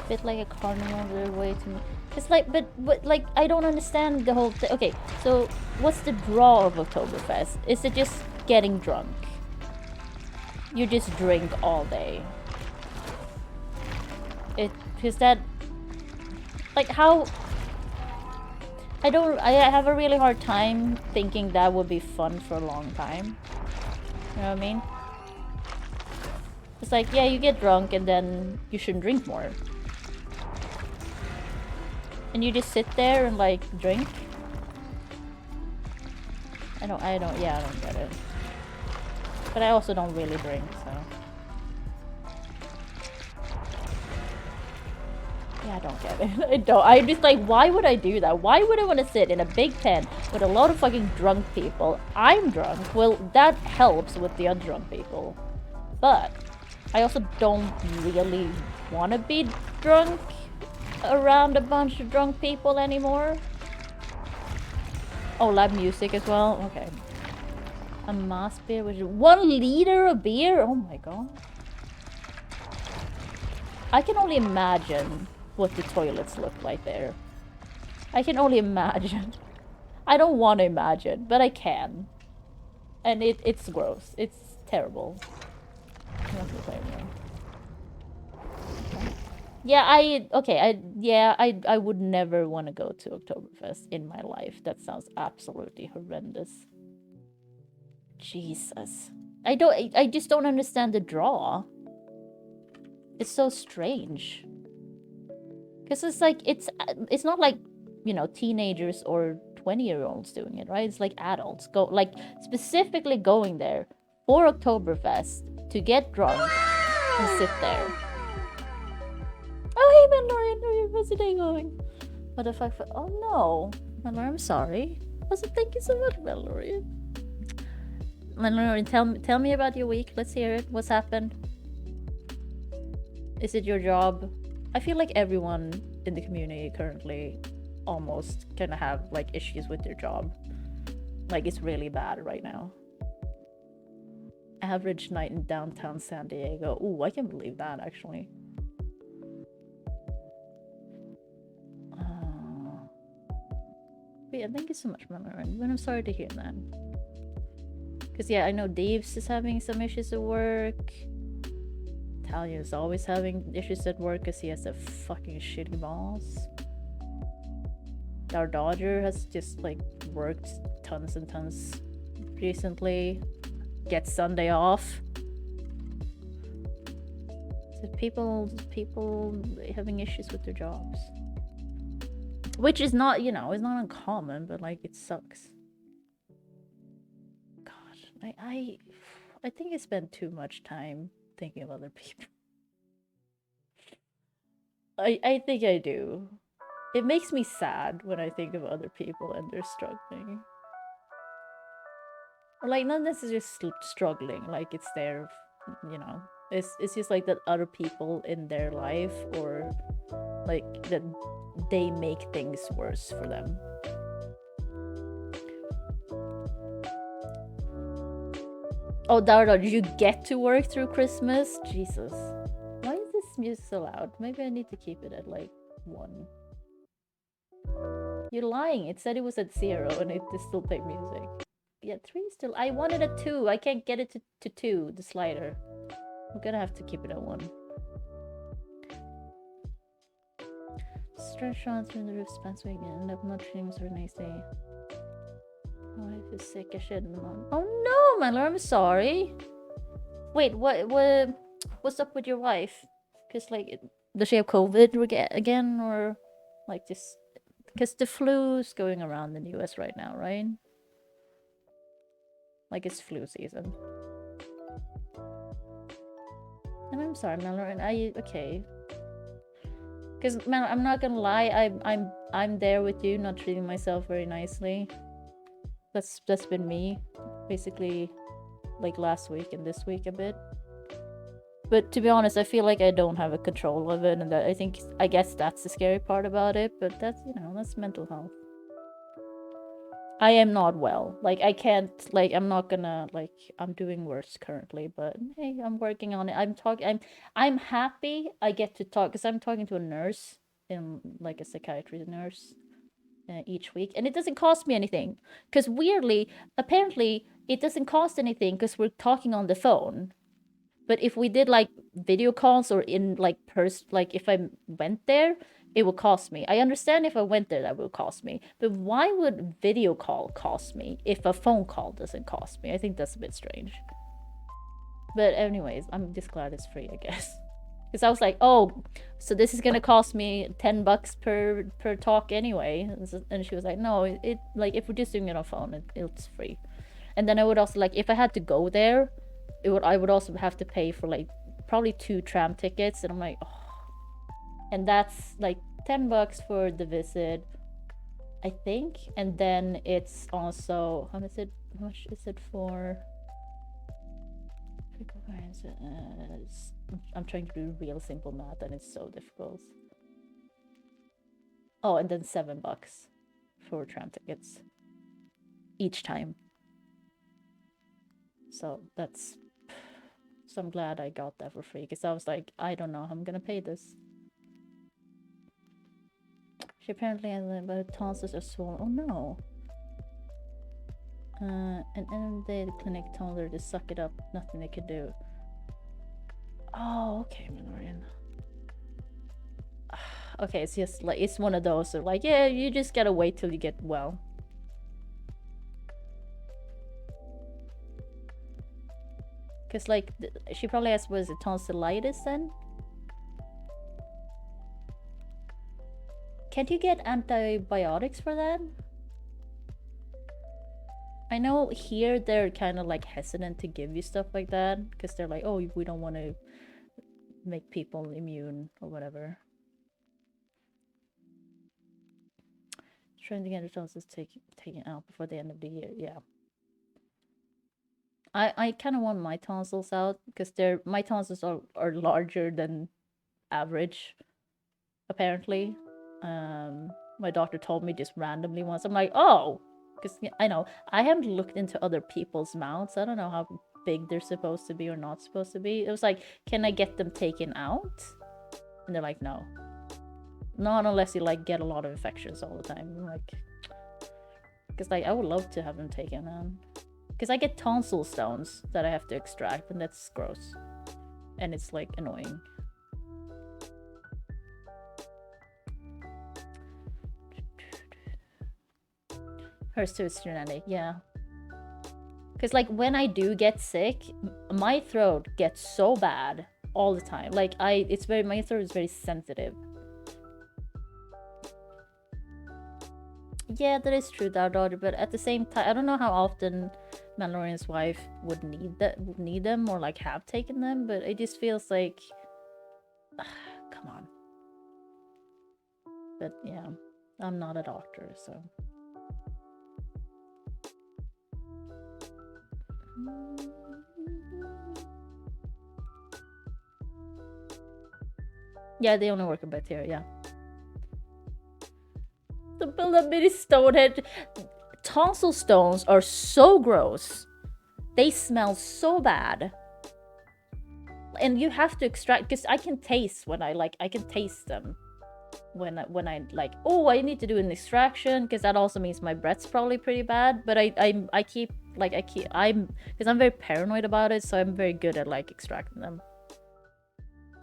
Bit like a carnival their way to me. It's like, but like I don't understand the whole thing. Okay, so what's the draw of Oktoberfest? Is it just getting drunk? You just drink all day. Because that, like, how? I have a really hard time thinking that would be fun for a long time. You know what I mean? It's like, yeah, you get drunk and then you shouldn't drink more. And you just sit there and like drink. I don't get it. But I also don't really drink, so. Yeah, I don't get it. I'm just like, why would I do that? Why would I want to sit in a big tent with a lot of fucking drunk people? I'm drunk. Well, that helps with the other drunk people. But I also don't really want to be drunk around a bunch of drunk people anymore. Oh, live music as well? Okay. A mass beer, which is 1 liter of beer? Oh my god. I can only imagine what the toilets look like there. I can only imagine. I don't want to imagine, but I can. And it's gross. It's terrible. I'm not gonna play anymore. Yeah, I would never want to go to Oktoberfest in my life. That sounds absolutely horrendous. Jesus. I just don't understand the draw. It's so strange. Because it's like, it's not like, you know, teenagers or 20-year-olds doing it, right? It's like adults go, like specifically going there for Oktoberfest to get drunk and sit there. Oh, hey, Mandalorian, how's your day going? What the fuck? Oh no, Mandalorian, I'm sorry. Thank you so much, Mandalorian. Mandalorian, tell me about your week. Let's hear it. What's happened? Is it your job? I feel like everyone in the community currently almost kind of have like issues with their job. Like it's really bad right now. Average night in downtown San Diego. Ooh, I can believe that actually. But yeah, thank you so much, Mandalorian. But I'm sorry to hear that. Because yeah, I know Dave's is having some issues at work. Talia is always having issues at work because he has a fucking shitty boss. Our Dodger has just like worked tons and tons recently. Gets Sunday off. So people having issues with their jobs. Which is not, you know, it's not uncommon, but like it sucks. God, I think I spend too much time thinking of other people. I think I do. It makes me sad when I think of other people and they're struggling. Or like not necessarily struggling, like it's their, you know, it's just like that other people in their life or like that they make things worse for them. Oh, Dardo, did you get to work through Christmas? Jesus. Why is this music so loud? Maybe I need to keep it at like 1. You're lying. It said it was at 0 and it still played music. Yeah, 3 still. I wanted a 2. I can't get it to 2, the slider. I'm gonna have to keep it at 1. Stretch shots from the roof past weekend. End up not treating us for a nice day. My wife is sick. I shouldn't have. Oh no, my lord, I'm sorry. Wait, what's up with your wife? Cause like, does she have COVID again, or like just? Cause the flu's going around in the US right now, right? Like it's flu season. And I'm sorry, Mallory. Are you okay? Because man, I'm not gonna lie, I'm there with you, not treating myself very nicely. That's been me, basically, like last week and this week a bit. But to be honest, I feel like I don't have a control of it, and that I guess that's the scary part about it. But that's, you know, that's mental health. I am not well. Like I can't. Like I'm not gonna. Like I'm doing worse currently. But hey, I'm working on it. I'm happy I get to talk because I'm talking to a nurse, like a psychiatry nurse, each week, and it doesn't cost me anything. Because weirdly, apparently, it doesn't cost anything because we're talking on the phone. But if we did like video calls or in like like if I went there, it would cost me. I understand if I went there, that would cost me. But why would video call cost me if a phone call doesn't cost me? I think that's a bit strange. But anyways, I'm just glad it's free, I guess. Because I was like, oh, so this is gonna cost me $10 per talk anyway. And she was like, no, it like if we're just doing it on phone, it's free. And then I would also like if I had to go there, I would also have to pay for like probably 2 tram tickets, and I'm like, oh. And that's like $10 for the visit, I think. And then it's also how much is it for? I'm trying to do real simple math, and it's so difficult. Oh, and then $7 for tram tickets each time. So I'm glad I got that for free, because I was like, I don't know how I'm gonna pay this. She apparently has her tonsils are swollen. Oh no. And then the clinic told her to suck it up. Nothing they could do. Oh, okay, Mandalorian. Okay, it's just like it's one of those. So like, yeah, you just gotta wait till you get well. Cause like she probably has, was it tonsillitis then? Can't you get antibiotics for that? I know here they're kind of like hesitant to give you stuff like that because they're like, oh, we don't want to make people immune or whatever. Trying to get the tonsils taken out before the end of the year. Yeah. I kind of want my tonsils out because my tonsils are larger than average, apparently. My doctor told me just randomly once. I'm like, oh, because I know I haven't looked into other people's mouths. I don't know how big they're supposed to be or not supposed to be. It was like, can I get them taken out? And they're like, no. Not unless you like get a lot of infections all the time. I'm like, because like I would love to have them taken out. Because I get tonsil stones that I have to extract, and that's gross. And it's like annoying. Hers too is genetic, yeah. Because like when I do get sick, my throat gets so bad all the time. Like my throat is very sensitive. Yeah, that is true, daughter. But at the same time, I don't know how often Mandalorian's wife would need them or like have taken them. But it just feels like, come on. But yeah, I'm not a doctor, so. Yeah, they only work a bacteria, yeah. The build up mini stonehead. Tonsil stones are so gross. They smell so bad. And you have to extract, because I can taste when I can taste them. When I like, oh, I need to do an extraction, because that also means my breath's probably pretty bad. But I'm because I'm very paranoid about it, so I'm very good at like extracting them.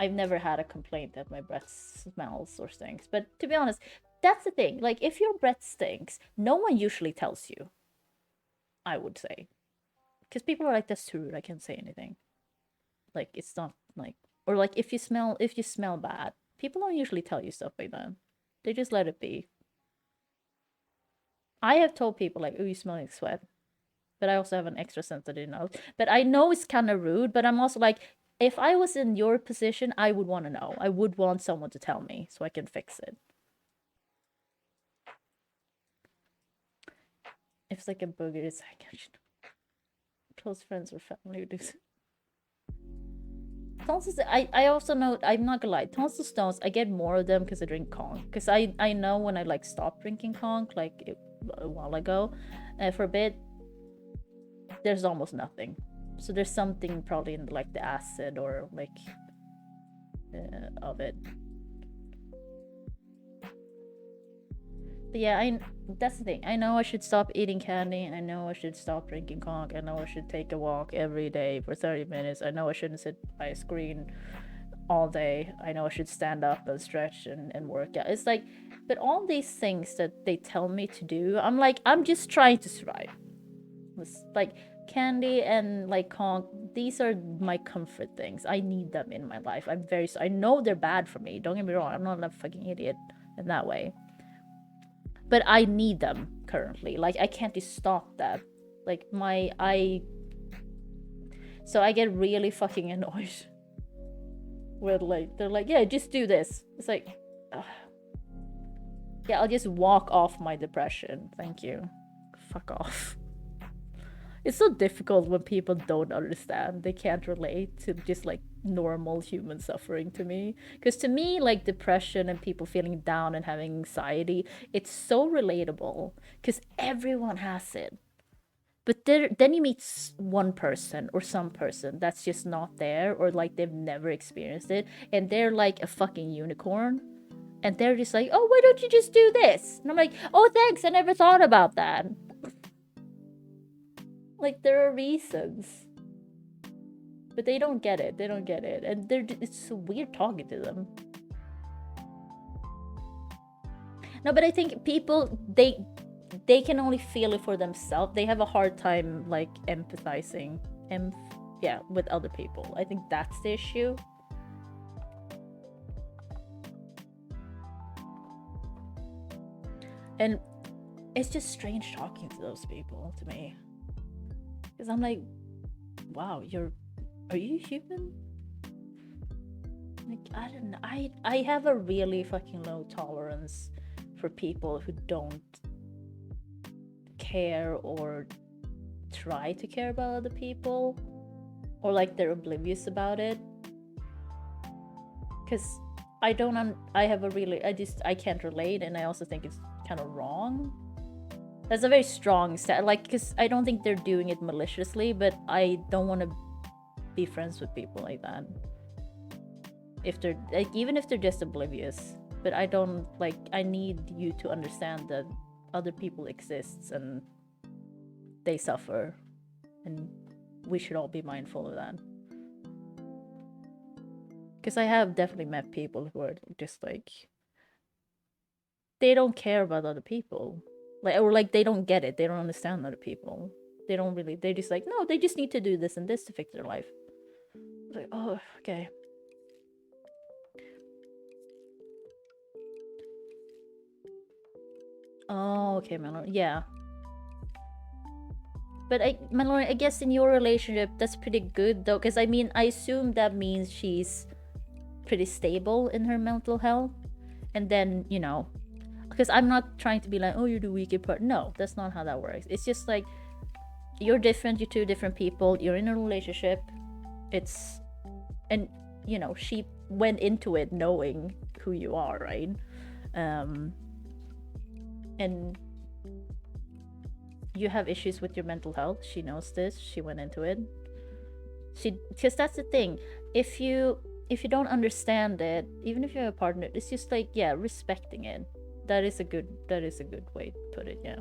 I've never had a complaint that my breath smells or stinks. But to be honest, that's the thing. Like, if your breath stinks, no one usually tells you. I would say. Because people are like, that's too rude, I can't say anything. Like, it's not like... Or like, if you smell bad, people don't usually tell you stuff like that. They just let it be. I have told people like, oh, you smell like sweat. But I also have an extra sensitive nose. But I know it's kind of rude, but I'm also like, if I was in your position, I would want to know. I would want someone to tell me so I can fix it. If it's like a booger, it's like close friends or family who do it. Tonsils, I also know, I'm not gonna lie, tonsil stones, I get more of them because I drink conch. Because I know when I like stopped drinking conch like a while ago, for a bit, there's almost nothing. So there's something probably in like the acid or like of it. But yeah, that's the thing. I know I should stop eating candy, and I know I should stop drinking conch. I know I should take a walk every day for 30 minutes. I know I shouldn't sit by a screen all day. I know I should stand up and stretch and work out. It's like, but all these things that they tell me to do, I'm like, I'm just trying to survive. It's like candy and like conch, these are my comfort things. I need them in my life. I know they're bad for me. Don't get me wrong. I'm not a fucking idiot in that way. But I need them currently. Like, I can't just stop that. Like, so I get really fucking annoyed. Where like, they're like, yeah, just do this. It's like, ugh. Yeah, I'll just walk off my depression. Thank you. Fuck off. It's so difficult when people don't understand. They can't relate to just like normal human suffering to me. Because to me, like depression and people feeling down and having anxiety, it's so relatable. Because everyone has it. But then you meet one person or some person that's just not there, or like they've never experienced it, and they're like a fucking unicorn. And they're just like, oh, why don't you just do this? And I'm like, oh, thanks, I never thought about that. Like, there are reasons. But they don't get it. They don't get it. And it's so weird talking to them. No, but I think people, they can only feel it for themselves. They have a hard time, like, empathizing. With other people. I think that's the issue. And it's just strange talking to those people, to me. Because I'm like, wow, are you human? Like, I don't know. I have a really fucking low tolerance for people who don't care or try to care about other people, or like they're oblivious about it. Because I can't relate, and I also think it's kind of wrong. That's a very strong step, like, because I don't think they're doing it maliciously, but I don't want to be friends with people like that. If they're like, even if they're just oblivious, but I don't like. I need you to understand that other people exist and they suffer, and we should all be mindful of that. Because I have definitely met people who are just like, they don't care about other people, like, or like they don't get it, they don't understand other people, they're just like, no, they just need to do this and this to fix their life. Like, oh, okay. Oh, okay, Mallory. Yeah. But Mallory, I guess in your relationship, that's pretty good though, because I mean, I assume that means she's pretty stable in her mental health, and then, you know, because I'm not trying to be like, oh, you're the weaker part. No, that's not how that works. It's just like, you're different, you're two different people, you're in a relationship. And you know, she went into it knowing who you are, right? And you have issues with your mental health. She knows this. She went into it. Because that's the thing. If you don't understand it, even if you have a partner, it's just like, yeah, respecting it. That is a good way to put it, yeah.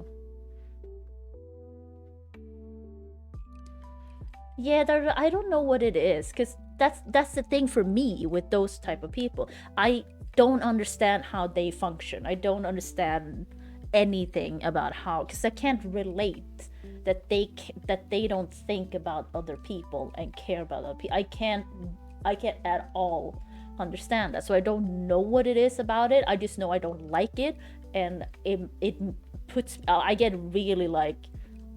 Yeah, I don't know what it is, because that's the thing for me with those type of people. I don't understand how they function. I don't understand anything about how, because I can't relate that they don't think about other people and care about other people. I can't at all understand that. So I don't know what it is about it. I just know I don't like it, and it puts, I get really like,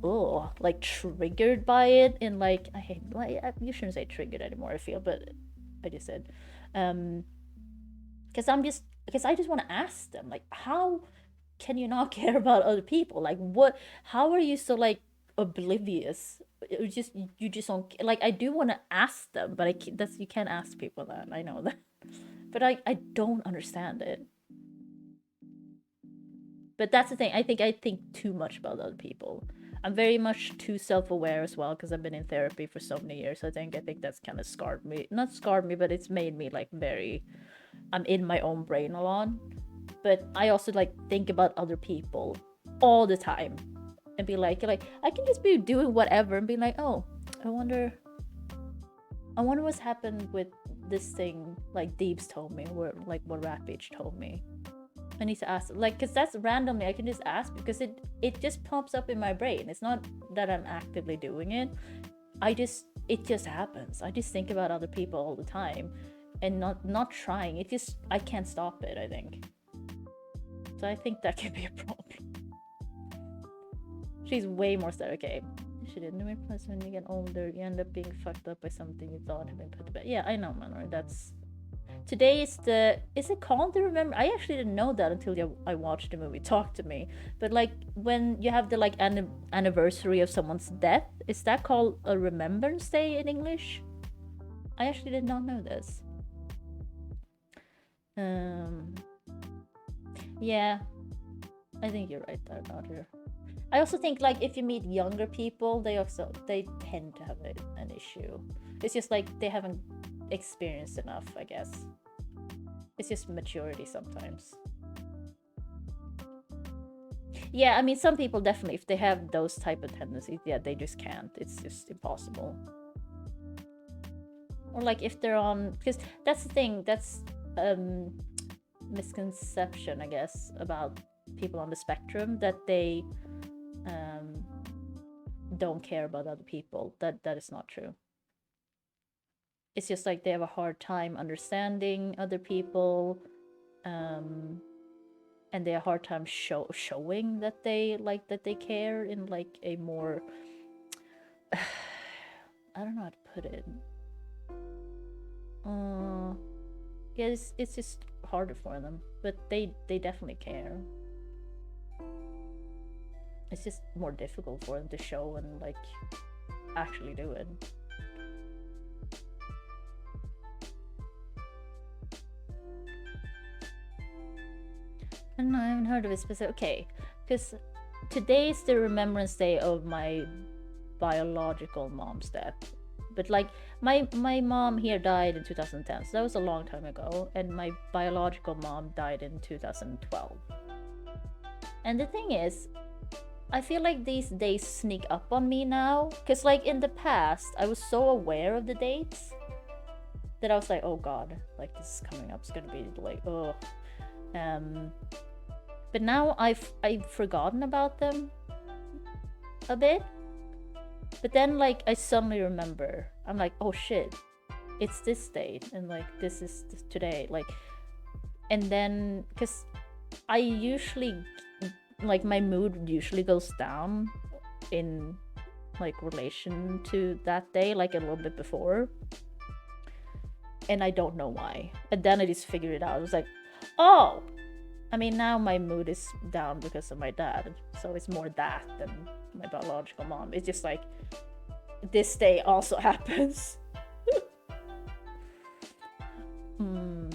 oh, like triggered by it, and like you shouldn't say triggered anymore, I feel, but I just said, because I just want to ask them, like, how can you not care about other people? Like, how are you so like oblivious? You just don't, like, I do want to ask them, but you can't ask people that, I know that. But I don't understand it. But that's the thing, I think too much about other people. I'm very much too self-aware as well, because I've been in therapy for so many years. I think that's kind of scarred me, not scarred me, but it's made me like I'm in my own brain a lot. But I also like think about other people all the time, and be like I can just be doing whatever and be like, oh, I wonder what's happened with this thing, like Deebs told me, or like what Rapage told me. I need to ask, like, because that's randomly, I can just ask, because it just pops up in my brain. It's not that I'm actively doing it. It just happens. I just think about other people all the time, and not trying. I can't stop it, I think. So I think that can be a problem. She's way more sad. Okay. She didn't realize when you get older, you end up being fucked up by something you thought had been put to bed. Yeah, I know, Manor. Today is it called the Remember? I actually didn't know that until I watched the movie Talk to Me. But like, when you have the like anniversary of someone's death, is that called a Remembrance Day in English? I actually did not know this. Yeah, I think you're right there, Roger. I also think, like, if you meet younger people, they tend to have an issue. It's just like they haven't experienced enough, I guess. It's just maturity sometimes. Yeah, I mean, some people definitely, if they have those type of tendencies, yeah, they just can't. It's just impossible. Or like if they're on, because that's the thing, that's misconception, I guess, about people on the spectrum, that they don't care about other people. That is not true. It's just like they have a hard time understanding other people, and they have a hard time showing that they care in like a more I don't know how to put it. Yeah, it's just harder for them, but they definitely care. It's just more difficult for them to show and like actually do it. I don't know, I haven't heard of it specific. Okay, because today's the Remembrance Day of my biological mom's death. But like my mom here died in 2010, so that was a long time ago, and my biological mom died in 2012. And the thing is, I feel like these days sneak up on me now, because like in the past I was so aware of the dates that I was like, oh god, like this is coming up, it's gonna be like, oh. But now I've forgotten about them a bit. But then like I suddenly remember, I'm like, oh shit, it's this date, and like this is today, like, and then because I usually like my mood usually goes down in like relation to that day, like a little bit before, and I don't know why. And then I just figured it out. I was like, oh, I mean, now my mood is down because of my dad, so it's more that than my biological mom. It's just like this day also happens. And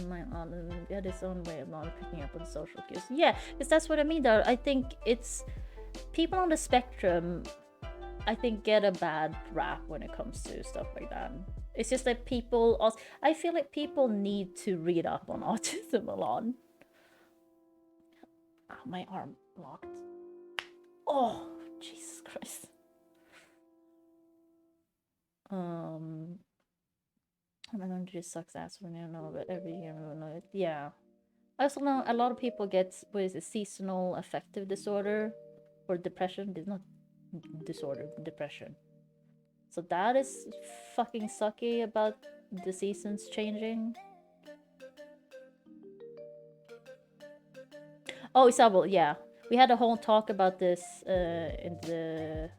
my aunt had his own way of not picking up on social cues. Yeah, because that's what I mean though. I think it's people on the spectrum, I think, get a bad rap when it comes to stuff like that. It's just that people also, I feel like people need to read up on autism a lot. Oh, my arm locked. Oh, Jesus Christ. Am I going to just sucks ass when you know about every year? Yeah. I also know a lot of people get, what is it, seasonal affective disorder or depression. It's not disorder, depression. So that is fucking sucky about the seasons changing. Oh, Isabel, yeah. We had a whole talk about this in the...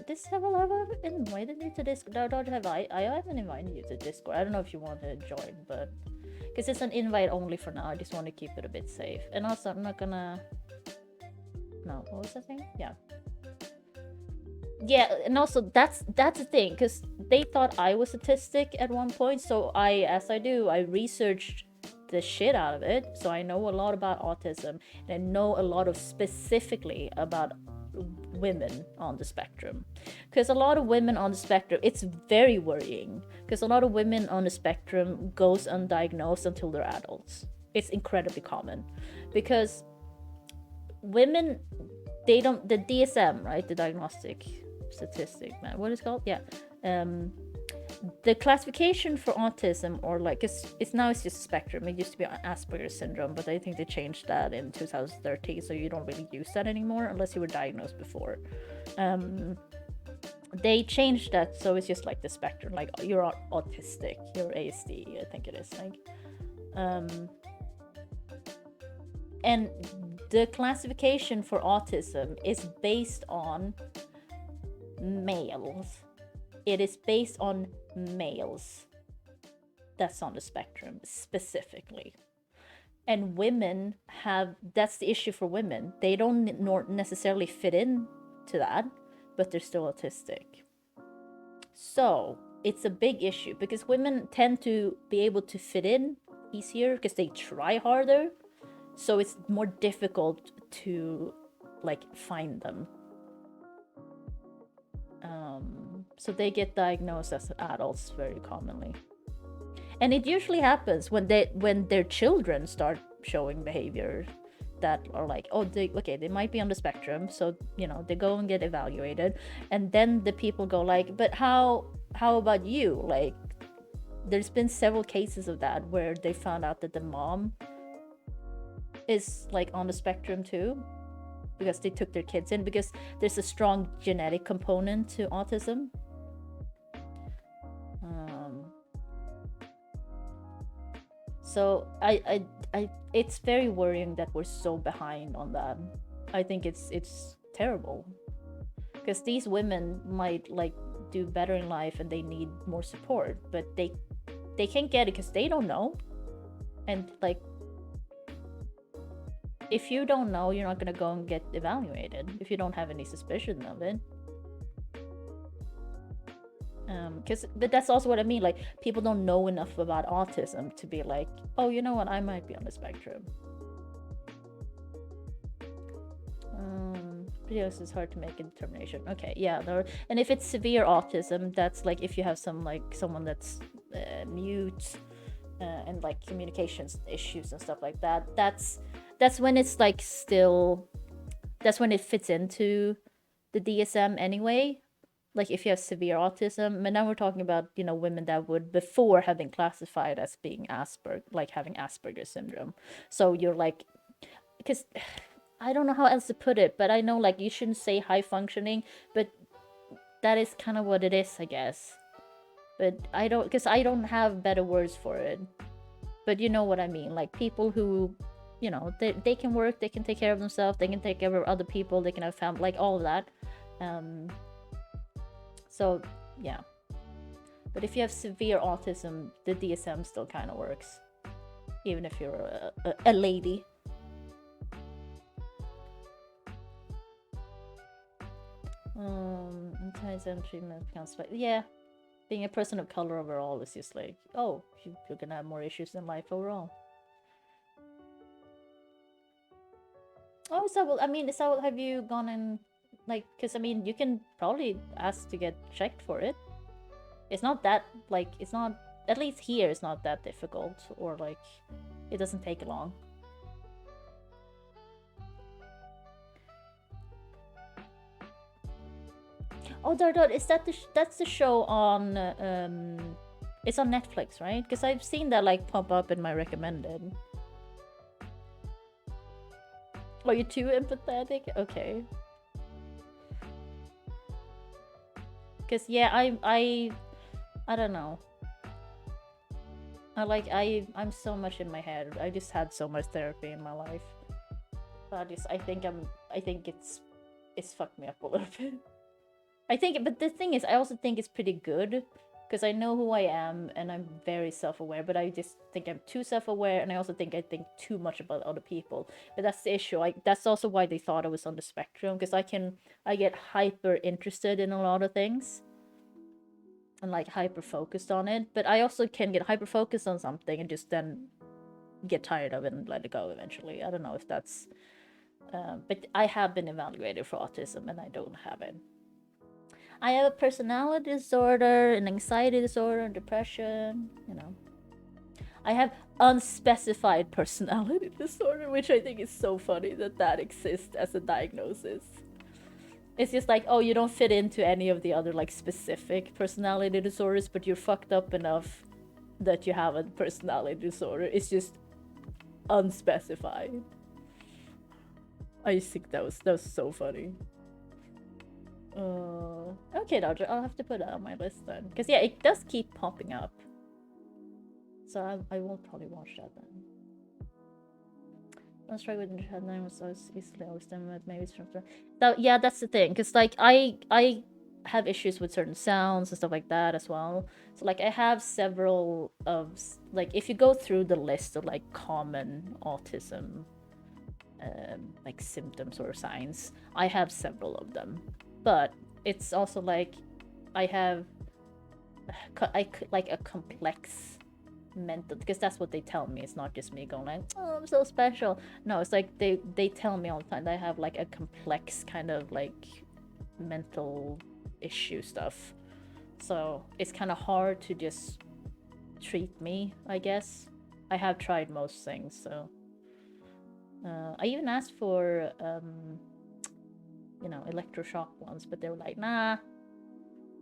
This have I invited you to Discord? I haven't invited you to Discord. I don't know if you want to join, but... Because it's an invite only for now. I just want to keep it a bit safe. And also, I'm not gonna... No, what was that thing? Yeah. Yeah, and also that's the thing, because they thought I was autistic at one point, so as I do, I researched the shit out of it, so I know a lot about autism, and I know a lot of specifically about women on the spectrum, because a lot of women on the spectrum, it's very worrying, because a lot of women on the spectrum goes undiagnosed until they're adults. It's incredibly common, because women, they don't, the DSM, right, the diagnostic statistic, man, what is it called? Yeah, the classification for autism, or like it's now it's just a spectrum. It used to be Asperger's syndrome, but I think they changed that in 2013, so you don't really use that anymore unless you were diagnosed before. They changed that, so it's just like the spectrum, like you're autistic, you're ASD, I think it is, like and the classification for autism is based on males. It is based on males that's on the spectrum specifically. And women have, that's the issue for women. They don't necessarily fit in to that, but they're still autistic. So it's a big issue because women tend to be able to fit in easier because they try harder. So it's more difficult to like find them. So they get diagnosed as adults very commonly. And it usually happens when their children start showing behavior that are like, oh, they might be on the spectrum, so you know they go and get evaluated, and then the people go like, but how about you? Like, there's been several cases of that where they found out that the mom is like on the spectrum too, because they took their kids in, because there's a strong genetic component to autism. So I it's very worrying that we're so behind on that. I think it's terrible. Because these women might like do better in life and they need more support, but they can't get it because they don't know. And like, if you don't know, you're not gonna go and get evaluated if you don't have any suspicion of it. But that's also what I mean, like, people don't know enough about autism to be like, oh, you know what, I might be on the spectrum. Yes, it's hard to make a determination. Okay, yeah, and if it's severe autism, that's like if you have someone that's mute and like communications issues and stuff like that. That's when it's like still, that's when it fits into the DSM anyway. Like if you have severe autism, and now we're talking about, you know, women that would before have been classified as being like having Asperger's syndrome. So you're like, because I don't know how else to put it, but I know like you shouldn't say high functioning, but that is kind of what it is, I guess. But I don't have better words for it. But you know what I mean, like people who, you know, they can work, they can take care of themselves, they can take care of other people, they can have family, like all of that. So yeah, but if you have severe autism, the DSM still kind of works, even if you're a lady. Anti-Zen treatment becomes like, yeah, being a person of color overall is just like, oh, you're gonna have more issues in life overall. Oh, so I mean, so have you gone in? Like, because I mean, you can probably ask to get checked for it. It's not that, like, it's not, at least here, it's not that difficult, or like, it doesn't take long. Oh, Dardot, is that that's the show on, it's on Netflix, right? Because I've seen that like pop up in my recommended. Are you too empathetic? Okay. Because yeah, I don't know. I'm so much in my head. I just had so much therapy in my life. I think it's fucked me up a little bit. But the thing is, I also think it's pretty good because I know who I am and I'm very self-aware, but I just think I'm too self-aware, and I also think I think too much about other people. But that's the issue. That's also why they thought I was on the spectrum, because I get hyper interested in a lot of things and like hyper focused on it, but I also can get hyper focused on something and just then get tired of it and let it go eventually. I don't know if that's but I have been evaluated for autism and I don't have it. I have a personality disorder, an anxiety disorder, and depression, you know. I have unspecified personality disorder, which I think is so funny that exists as a diagnosis. It's just like, oh, you don't fit into any of the other like specific personality disorders, but you're fucked up enough that you have a personality disorder. It's just unspecified. I just think that was so funny. Okay, Dodger, I'll have to put that on my list then. Because yeah, it does keep popping up. So I will probably watch that then. Don't struggle with the headline was so easily overstimulated. Maybe it's from yeah, that's the thing. Because like I have issues with certain sounds and stuff like that as well. So like I have several of like, if you go through the list of like common autism like symptoms or signs, I have several of them. But it's also like I have like a complex mental, because that's what they tell me. It's not just me going like, oh, I'm so special. No, it's like they tell me all the time that I have like a complex kind of like mental issue stuff. So it's kind of hard to just treat me, I guess. I have tried most things, so I even asked for you know, electroshock ones, but they were like, nah.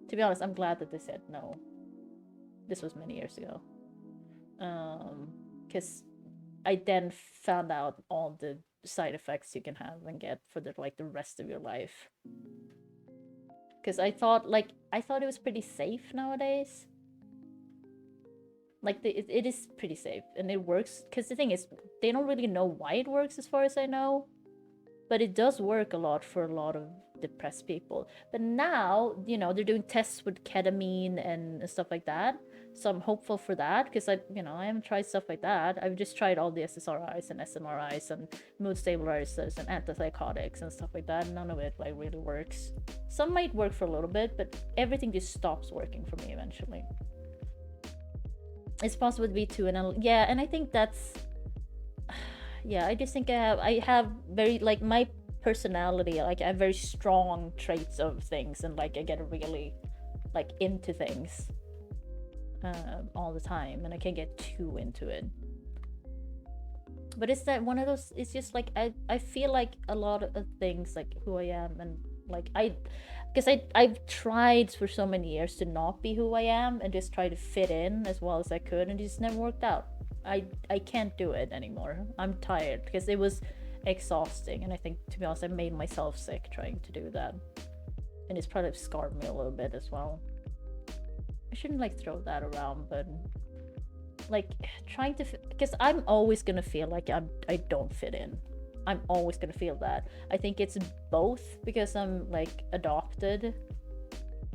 To be honest, I'm glad that they said no. This was many years ago. Because I then found out all the side effects you can have and get for the rest of your life. Because I thought it was pretty safe nowadays. Like it is pretty safe and it works. Because the thing is, they don't really know why it works as far as I know. But it does work a lot for a lot of depressed people. But now, you know, they're doing tests with ketamine and stuff like that. So I'm hopeful for that because I haven't tried stuff like that. I've just tried all the SSRIs and SNRIs and mood stabilizers and antipsychotics and stuff like that. None of it like really works. Some might work for a little bit, but everything just stops working for me eventually. It's possible to be too, and I think that's, I just think I have very, like, my personality, like I have very strong traits of things, and like I get really like into things all the time, and I can't get too into it. But it's that one of those, it's just like I feel like a lot of things, like who I am, and like I've tried for so many years to not be who I am and just try to fit in as well as I could, and it just never worked out. I can't do it anymore. I'm tired because it was exhausting, and I think, to be honest, I made myself sick trying to do that, and it's probably scarred me a little bit as well. I shouldn't like throw that around, but like trying to, because I'm always gonna feel like I don't fit in. I'm always gonna feel that. I think it's both because I'm like adopted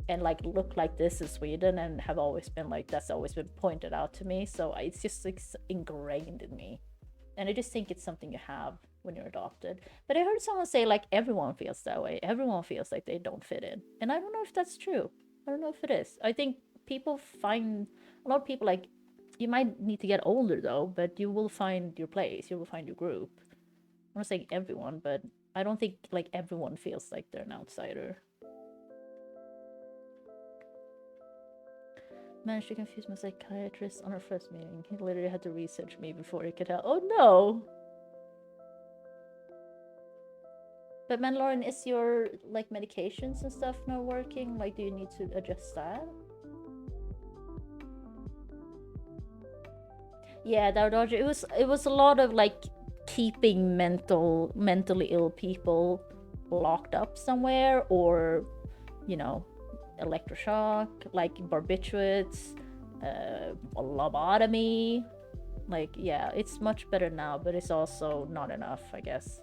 and like look like this in Sweden, and have always been like, that's always been pointed out to me, so it's just like ingrained in me, and I just think it's something you have when you're adopted. But I heard someone say like everyone feels that way. Everyone feels like they don't fit in, and I don't know if that's true. I don't know if it is. I think people find, a lot of people, like, you might need to get older though, but you will find your place, you will find your group. I'm not saying everyone, but I don't think like everyone feels like they're an outsider. Managed to confuse my psychiatrist on our first meeting. He literally had to research me before he could help. Oh no! But Mandalorian, is your like medications and stuff not working? Like, do you need to adjust that? Yeah, that Dodger. It was a lot of like keeping mentally ill people locked up somewhere, or you know, electroshock, like barbiturates, lobotomy. Like, yeah, it's much better now, but it's also not enough, I guess.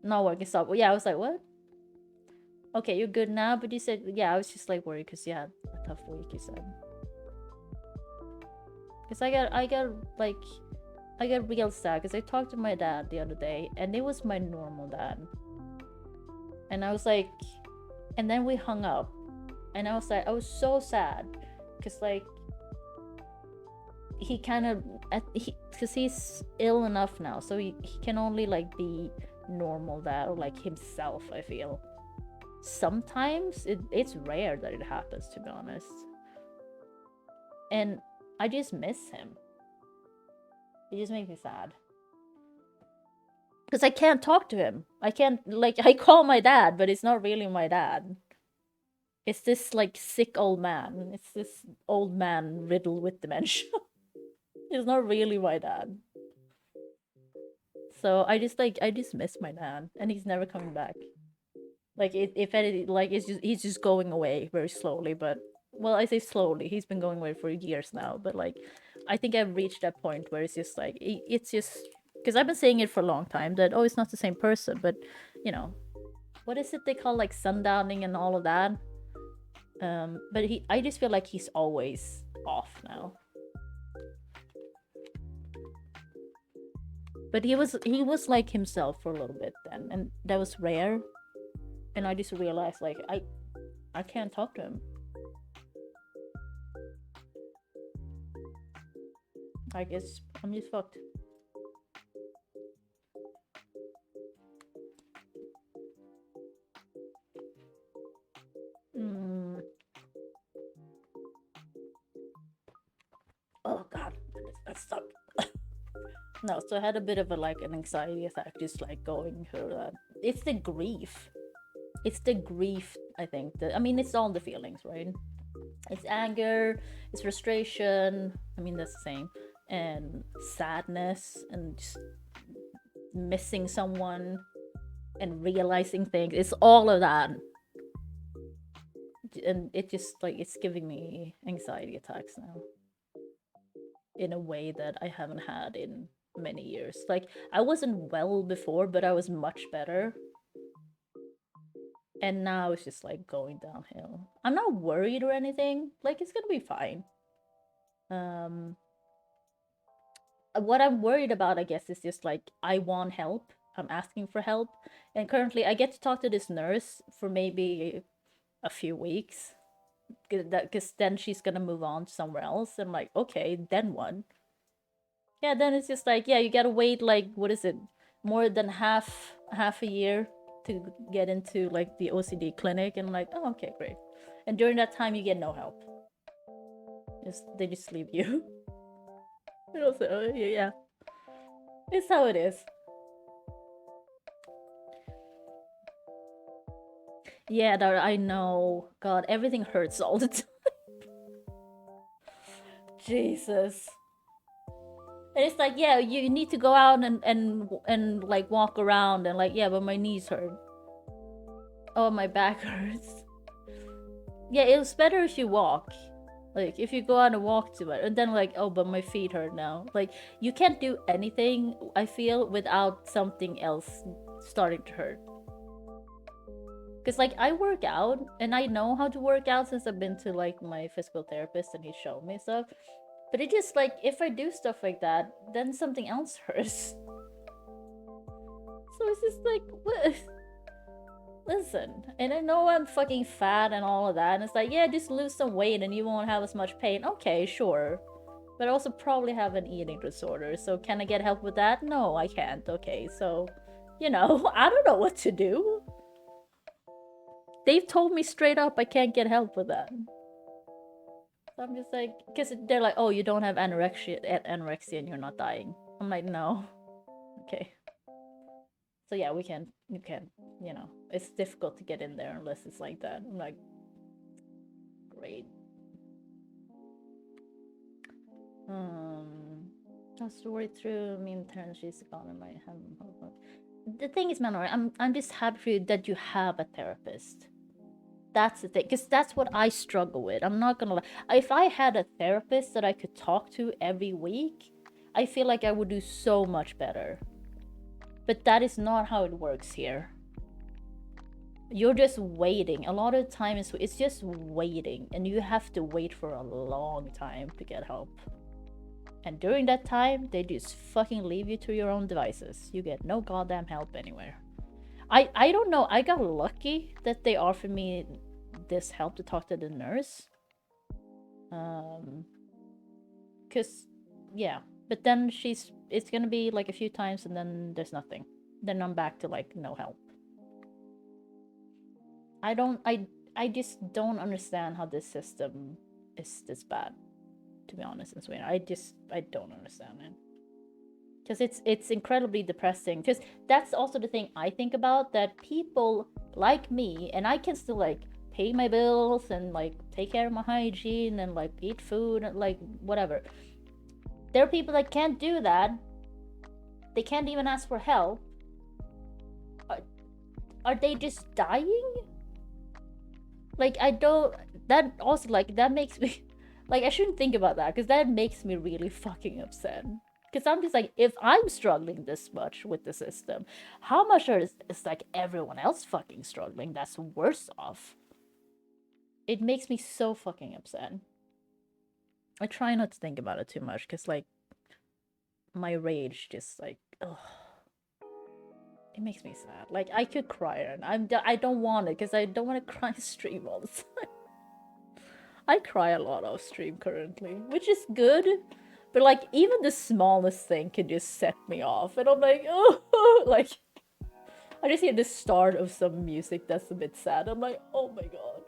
Not working. Stop. Yeah, I was like, what? Okay, you're good now, but you said, yeah, I was just like worried because you had a tough week, you said. Because I got real sad because I talked to my dad the other day, and it was my normal dad. And I was like, and then we hung up, and I was like, I was so sad because like he kind of, because he's ill enough now, so he can only like be normal dad, or like himself, I feel. Sometimes it's rare that it happens, to be honest, and I just miss him. It just makes me sad because I can't talk to him. I can't, like, I call my dad, but it's not really my dad. It's this like sick old man. It's this old man riddled with dementia. It's not really my dad. So I just miss my dad, and he's never coming back. Like, if anything, like, he's just going away very slowly. But, well, I say slowly. He's been going away for years now. But like, I think I've reached that point where it's just like, it's just, because I've been saying it for a long time that, oh, it's not the same person. But, you know, what is it they call like sundowning and all of that? But I just feel like he's always off now. But he was like himself for a little bit then, and that was rare. And I just realized, like, I can't talk to him. I guess I'm just fucked. Oh god, that sucked. No, so I had a bit of an anxiety attack, just like going through that. It's the grief. It's the grief, I think. I mean, it's all the feelings, right? It's anger, it's frustration. I mean, that's the same. And sadness, and just missing someone, and realizing things. It's all of that. and it just like it's giving me anxiety attacks now in a way that I haven't had in many years. Like I wasn't well before, but I was much better. And now it's just like going downhill. I'm not worried or anything. Like it's gonna be fine. What I'm worried about, I guess, is just like I want help. I'm asking for help. And currently I get to talk to this nurse for maybe a few weeks. Because then she's gonna move on somewhere else. And I'm like, okay, then what? Yeah, then it's just like, yeah, you gotta wait like, what is it? More than half a year to get into like the OCD clinic. And I'm like, oh, okay, great. And during that time you get no help. They just leave you. And also, yeah. It's how it is. Yeah, I know. God, everything hurts all the time. Jesus. And it's like, yeah, you need to go out and like walk around and like, yeah, but my knees hurt. Oh, my back hurts. Yeah, it was better if you walk. Like, if you go out and walk too much. And then like, oh, but my feet hurt now. Like, you can't do anything, I feel, without something else starting to hurt. Because like, I work out, and I know how to work out since I've been to like my physical therapist and he showed me stuff. But it just like, if I do stuff like that, then something else hurts. So it's just like, what? Listen, and I know I'm fucking fat and all of that, and it's like, yeah, just lose some weight and you won't have as much pain. Okay, sure. But I also probably have an eating disorder, so can I get help with that? No, I can't. Okay, so, you know, I don't know what to do. They've told me straight up I can't get help with that. So I'm just like, because they're like, oh, you don't have anorexia and you're not dying. I'm like, no. Okay. So yeah, you can, you know, it's difficult to get in there unless it's like that. I'm like, great. I'll story through me in turn, she's gone in my hand. The thing is, Manor, I'm just happy for you that you have a therapist. That's the thing, because that's what I struggle with. I'm not gonna lie. If I had a therapist that I could talk to every week, I feel like I would do so much better. But that is not how it works here. You're just waiting. A lot of the time it's just waiting, and you have to wait for a long time to get help. And during that time, they just fucking leave you to your own devices. You get no goddamn help anywhere. I don't know. I got lucky that they offered me this help to talk to the nurse. Cause yeah, but then it's gonna be like a few times and then there's nothing. Then I'm back to like no help. I just don't understand how this system is this bad, to be honest, in Sweden. I don't understand it. Because it's incredibly depressing. Because that's also the thing I think about, that people like me, and I can still like pay my bills and like take care of my hygiene and like eat food and like whatever. There are people that can't do that. They can't even ask for help. Are they just dying? Like, I don't... That also, like, that makes me... Like, I shouldn't think about that, because that makes me really fucking upset. Because I'm just like, if I'm struggling this much with the system, how much is like everyone else fucking struggling that's worse off? It makes me so fucking upset. I try not to think about it too much, because like, my rage just like, ugh. It makes me sad. Like, I could cry, and I don't want it, because I don't want to cry stream all the time. I cry a lot off stream currently, which is good. But like, even the smallest thing can just set me off. And I'm like, oh, like, I just hear the start of some music that's a bit sad. I'm like, oh my god.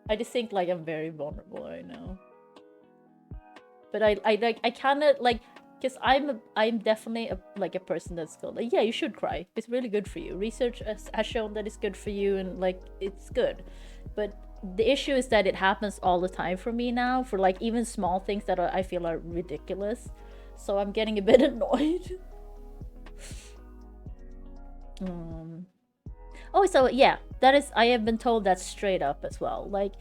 I just think like I'm very vulnerable right now. But I kind of like, because I'm definitely a person that's called like, yeah, you should cry. It's really good for you. Research has shown that it's good for you, and like, it's good. But the issue is that it happens all the time for me now, for like even small things that I feel are ridiculous. So I'm getting a bit annoyed. Oh, so yeah, that is, I have been told that straight up as well. Like,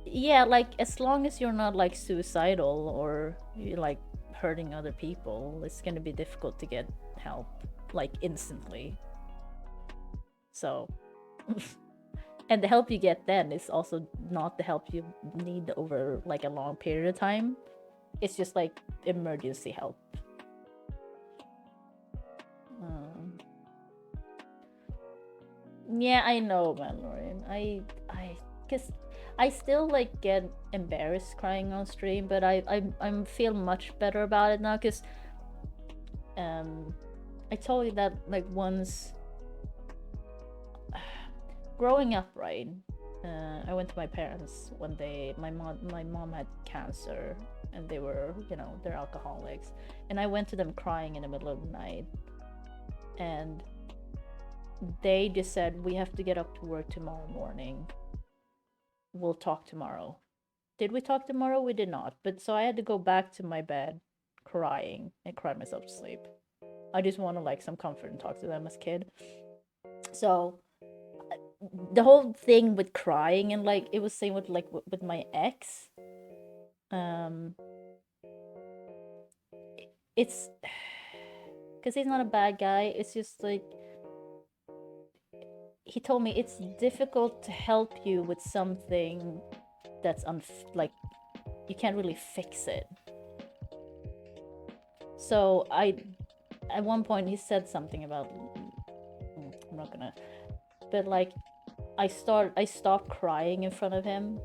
yeah, like as long as you're not like suicidal or you're like hurting other people, it's gonna be difficult to get help like instantly. So, and the help you get then is also not the help you need over like a long period of time. It's just like emergency help. Yeah, I know, Mandalorian. Cause I still like get embarrassed crying on stream, but I feel much better about it now. Cause I told you that like once growing up, right? I went to my parents one day. My mom had cancer, and they were, you know, they're alcoholics, and I went to them crying in the middle of the night, and they just said, we have to get up to work tomorrow morning. We'll talk tomorrow. Did we talk tomorrow? We did not. But so I had to go back to my bed crying and cry myself to sleep. I just wanted like some comfort and talk to them as a kid. So the whole thing with crying, and like it was same with like with my ex. It's because he's not a bad guy. It's just like he told me it's difficult to help you with something that's like you can't really fix it. So at one point he said something about, I'm not gonna, but like I stopped crying in front of him.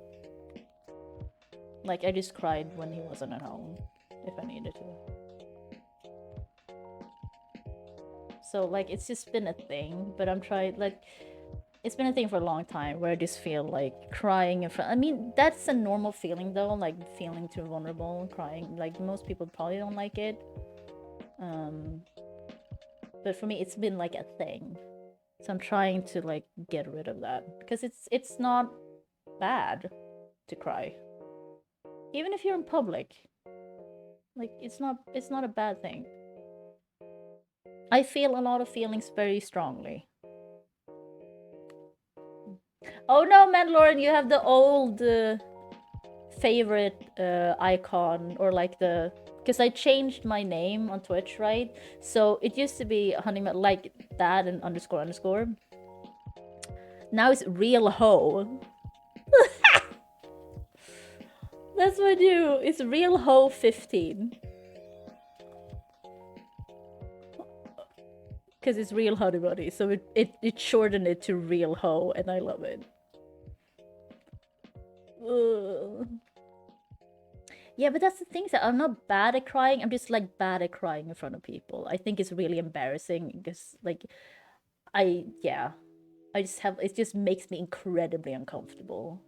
Like I just cried when he wasn't at home if I needed to. So like it's just been a thing, but I'm trying, like it's been a thing for a long time where I just feel like crying in front. I mean, that's a normal feeling though, like feeling too vulnerable and crying. Like most people probably don't like it. But for me, it's been like a thing. So I'm trying to like get rid of that because it's not bad to cry. Even if you're in public, like it's not a bad thing. I feel a lot of feelings very strongly. Oh no, Mandalorian, you have the old favorite icon, or like the, because I changed my name on Twitch, right? So it used to be Honeyman, like that, and __. Now it's Real Ho. That's my new. It's Real Ho 15. Because it's Real Honey Bunny, so it shortened it to Real Ho, and I love it. Ugh. Yeah, but that's the thing, that I'm not bad at crying. I'm just like bad at crying in front of people. I think it's really embarrassing because like I just have, it just makes me incredibly uncomfortable.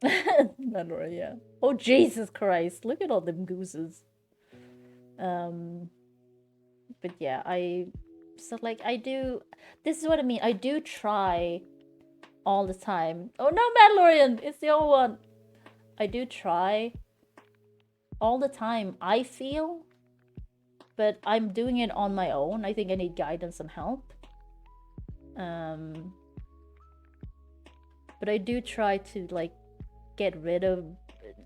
Mandalorian, yeah. Oh Jesus Christ! Look at all them gooses. But yeah, so like I do, this is what I mean, I do try all the time. Oh no, Mandalorian, it's the old one. I do try all the time, I feel, but I'm doing it on my own. I think I need guidance and help. But I do try to like get rid of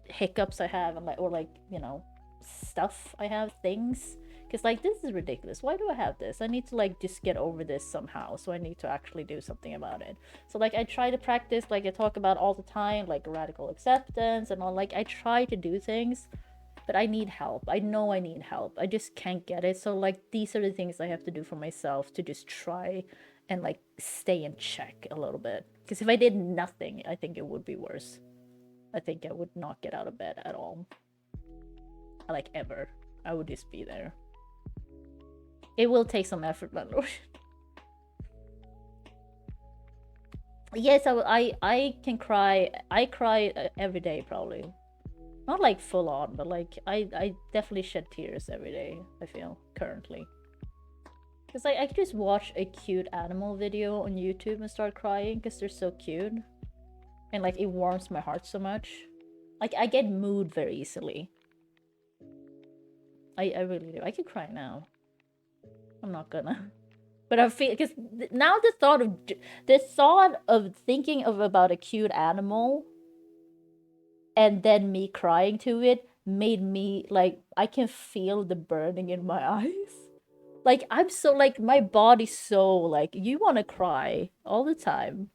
hiccups I have, and like, or like, you know, stuff I have, things. Because like, this is ridiculous. Why do I have this? I need to like just get over this somehow. So I need to actually do something about it. So like I try to practice, like I talk about all the time, like radical acceptance and all. Like I try to do things, but I need help. I know I need help. I just can't get it. So like these are the things I have to do for myself to just try and like stay in check a little bit. Because if I did nothing, I think it would be worse. I think I would not get out of bed at all. Like ever. I would just be there. It will take some effort, my lord. Yes, I can cry. I cry every day, probably. Not like full on, but like I definitely shed tears every day, I feel, currently. Because like, I can just watch a cute animal video on YouTube and start crying because they're so cute. And like, it warms my heart so much. Like, I get moved very easily. I really do. I can cry now. I'm not gonna. But I feel because now the thought of thinking of about a cute animal, and then me crying to it made me like I can feel the burning in my eyes. Like I'm so like my body's so like you want to cry all the time,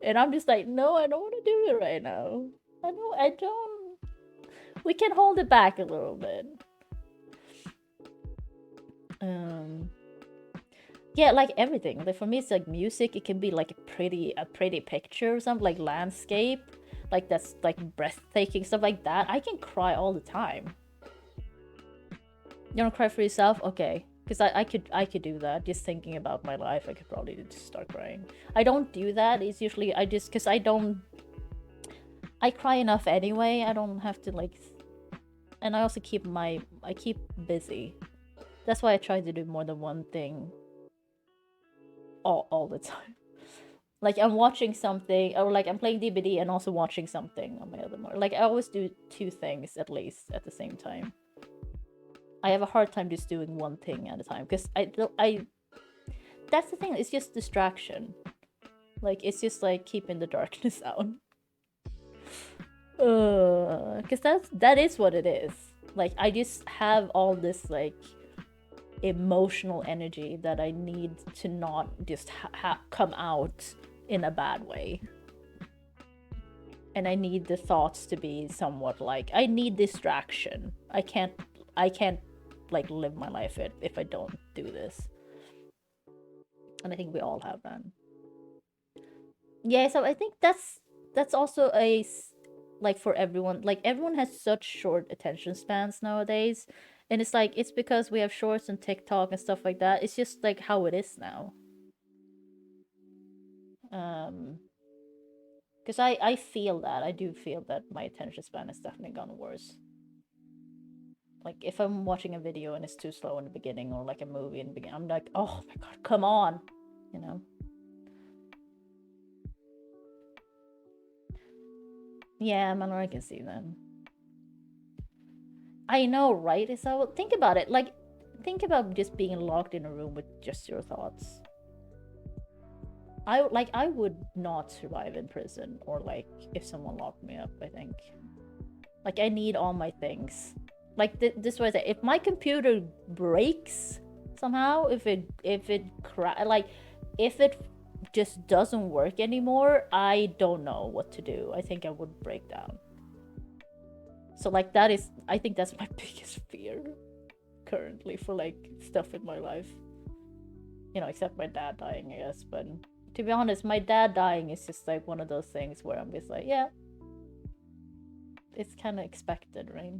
and I'm just like no, I don't want to do it right now. I don't. We can hold it back a little bit. Yeah, like everything. Like for me, it's like music. It can be like a pretty picture or something, like landscape, like that's like breathtaking stuff like that. I can cry all the time. You wanna cry for yourself? Okay, because I could do that. Just thinking about my life, I could probably just start crying. I don't do that. It's usually because I cry enough anyway. I don't have to like, and I also keep busy. That's why I try to do more than one thing all the time. Like I'm watching something, or like I'm playing DBD and also watching something on my other monitor. Like I always do 2 things at least at the same time. I have a hard time just doing one thing at a time because that's the thing. It's just distraction. Like it's just like keeping the darkness out. Because that is what it is. Like I just have all this like emotional energy that I need to not just come out in a bad way, and I need the thoughts to be somewhat like I need distraction. I can't like live my life if I don't do this, and I think we all have that. Yeah, so I think that's also like for everyone, like everyone has such short attention spans nowadays. And it's like, it's because we have shorts and TikTok and stuff like that. It's just like how it is now. Because I feel that. I do feel that my attention span has definitely gone worse. Like if I'm watching a video and it's too slow in the beginning, or like a movie in the beginning, I'm like, oh my god, come on. You know? Yeah, Manor, I can see that. I know, right? So think about it. Like, think about just being locked in a room with just your thoughts. I would not survive in prison, or like if someone locked me up. I think, like, I need all my things. Like this was it. If my computer breaks somehow, if it just doesn't work anymore, I don't know what to do. I think I would break down. So like I think that's my biggest fear currently for like stuff in my life. You know, except my dad dying, I guess. But to be honest, my dad dying is just like one of those things where I'm just like, yeah, it's kind of expected, right?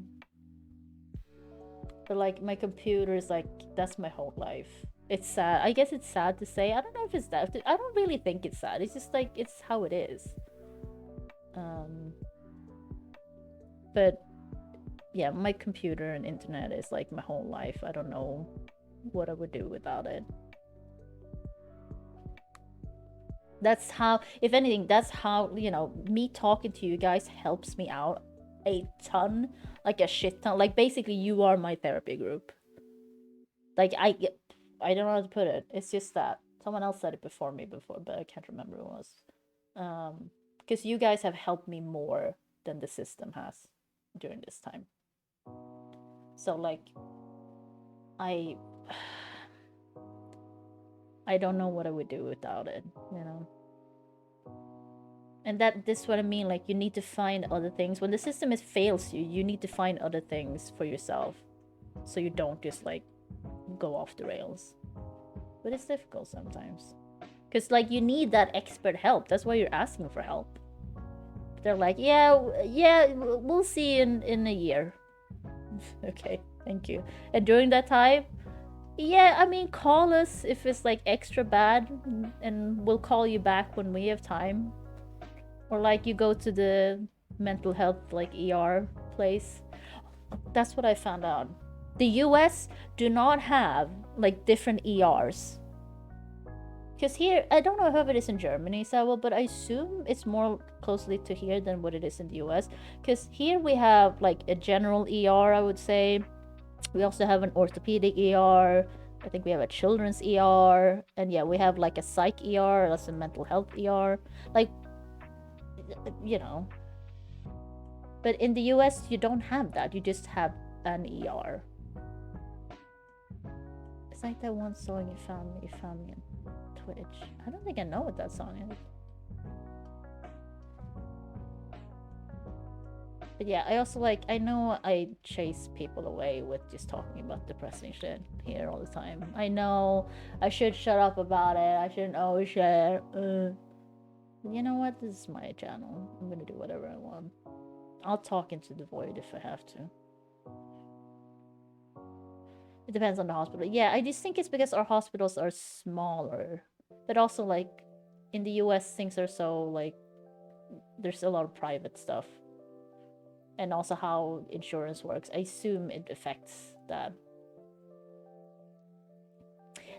But like my computer is like, that's my whole life. It's sad. I guess it's sad to say. I don't know if it's that. I don't really think it's sad. It's just like, it's how it is. But yeah, my computer and internet is like my whole life. I don't know what I would do without it. That's how, if anything, that's how, you know, me talking to you guys helps me out a ton, like a shit ton. Like basically you are my therapy group. Like I don't know how to put it. It's just that someone else said it before me but I can't remember who it was. Because you guys have helped me more than the system has during this time. So like I don't know what I would do without it, you know. And this is what I mean, like you need to find other things. When the system fails you, you need to find other things for yourself, so you don't just like go off the rails. But it's difficult sometimes, because like you need that expert help. That's why you're asking for help. They're like, yeah, we'll see in a year. Okay, thank you. And during that time, yeah, I mean, call us if it's like extra bad, and we'll call you back when we have time. Or like you go to the mental health like ER place. That's what I found out. The US do not have like different ERs. Because here, I don't know how it is in Germany, Sawell, but I assume it's more closely to here than what it is in the US. Because here we have like a general ER, I would say. We also have an orthopedic ER. I think we have a children's ER, and yeah, we have like a psych ER, that's a mental health ER, like, you know. But in the US, you don't have that. You just have an ER. It's like that one song you found me on Twitch. I don't think I know what that song is. But yeah, I also like, I know I chase people away with just talking about depressing shit here all the time. I know I should shut up about it. I shouldn't always share. You know what? This is my channel. I'm gonna do whatever I want. I'll talk into the void if I have to. It depends on the hospital. Yeah, I just think it's because our hospitals are smaller. But also, like, in the US, things are so, like, there's a lot of private stuff. And also how insurance works. I assume it affects that.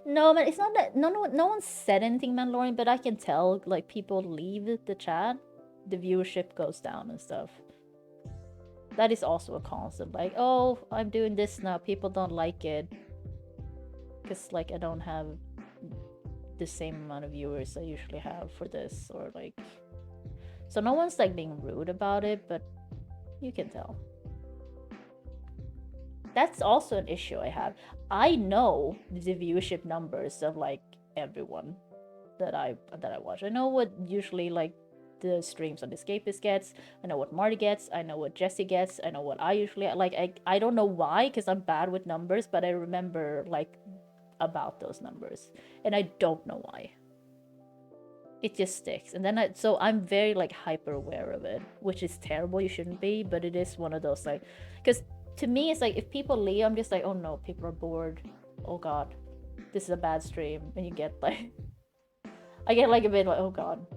No, but it's not that no one said anything, Mandalorian, but I can tell, like, people leave the chat, the viewership goes down and stuff. That is also a concept, like, oh, I'm doing this now, people don't like it. Because, like, I don't have the same amount of viewers I usually have for this, or like... So no one's, like, being rude about it, but you can tell. That's also an issue I have. I know the viewership numbers of, like, everyone that I watch. I know what usually, like, the streams on the Escapist gets. I know what Marty gets. I know what Jesse gets. I know what I usually like. I don't know why, because I'm bad with numbers, but I remember, like, about those numbers, and I don't know why. It just sticks. And then so I'm very, like, hyper aware of it, which is terrible. You shouldn't be, but it is one of those, like, because to me it's like, if people leave, I'm just like, oh no, people are bored, oh god, this is a bad stream. And you get, like, I get, like, a bit like, oh god,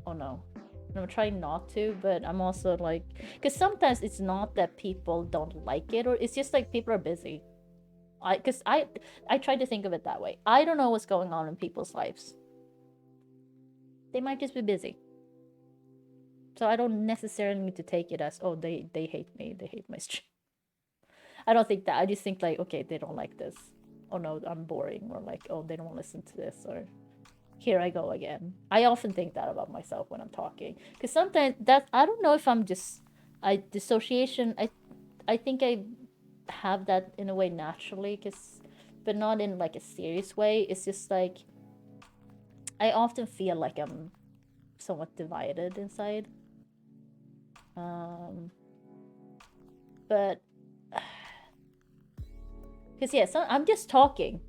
oh no. And I'm trying not to, but I'm also like, because sometimes it's not that people don't like it, or it's just like people are busy. Because I try to think of it that way. I don't know what's going on in people's lives. They might just be busy. So I don't necessarily need to take it as, oh, they hate me, they hate my stream. I don't think that. I just think, like, okay, they don't like this. Oh no, I'm boring. Or like, oh, they don't want to listen to this. Or here I go again. I often think that about myself when I'm talking. Because sometimes that, I don't know if I'm just, dissociation, I think I have that in a way naturally, but not in, like, a serious way. It's just like, I often feel like I'm somewhat divided inside. But because yeah, so I'm just talking,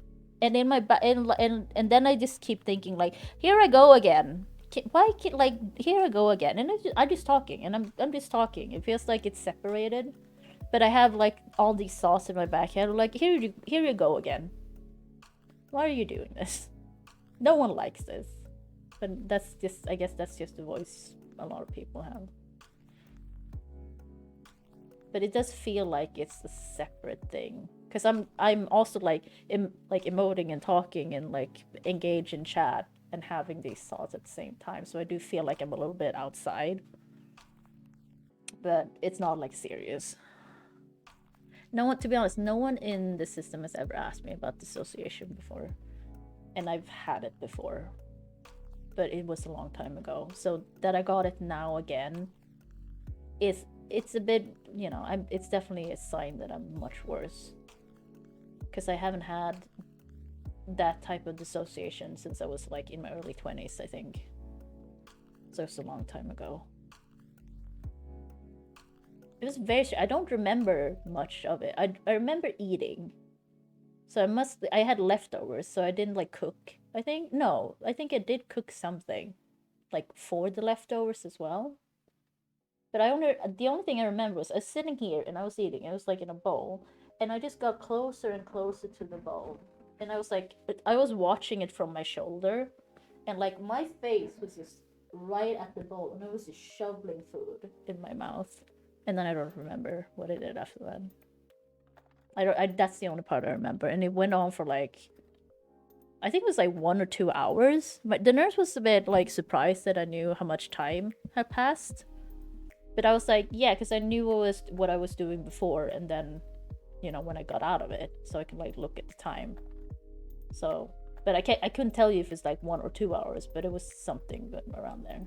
and in my and then I just keep thinking, like, here I go again. Like, here I go again, and I'm just talking, and I'm just talking. It feels like it's separated, but I have, like, all these thoughts in my back head, like, here you go again. Why are you doing this? No one likes this. But that's just, I guess that's just the voice a lot of people have. But it does feel like it's a separate thing. Because I'm also, like, emoting and talking and, like, engage in chat and having these thoughts at the same time. So I do feel like I'm a little bit outside. But it's not, like, serious. No one, to be honest, no one in the system has ever asked me about dissociation before. And I've had it before, but it was a long time ago. So that I got it now again, it's a bit, you know, it's definitely a sign that I'm much worse. Because I haven't had that type of dissociation since I was, like, in my early 20s, I think. So it's a long time ago. It was I don't remember much of it. I remember eating. So I had leftovers, so I didn't, like, cook. I think I did cook something, like, for the leftovers as well. But the only thing I remember was I was sitting here and I was eating. It was, like, in a bowl, and I just got closer and closer to the bowl. And I was, like, I was watching it from my shoulder, and, like, my face was just right at the bowl, and I was just shoveling food in my mouth. And then I don't remember what I did after that. That's the only part I remember, and it went on for, like, I think it was like 1 or 2 hours. But the nurse was a bit, like, surprised that I knew how much time had passed. But I was like, yeah, because I knew what I was doing before, and then you know, when I got out of it, so I can like look at the time. So, but I couldn't tell you if it's like 1 or 2 hours, but it was something around there.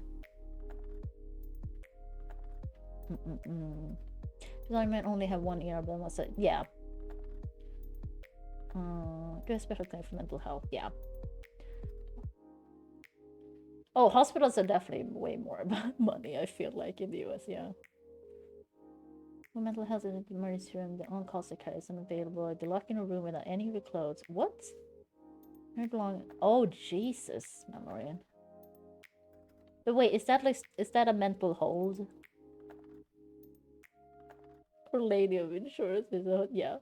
I might only have 1 ear, but I said, yeah. Do a special claim for mental health, yeah. Oh, hospitals are definitely way more about money, I feel like, in the US, yeah. For mental health in the emergency room, the on-call secretary is unavailable. They lock in a room without any of your clothes. What? Oh, Jesus, Memorian. But wait, is that a mental hold? Or lady of insurance is a, yeah.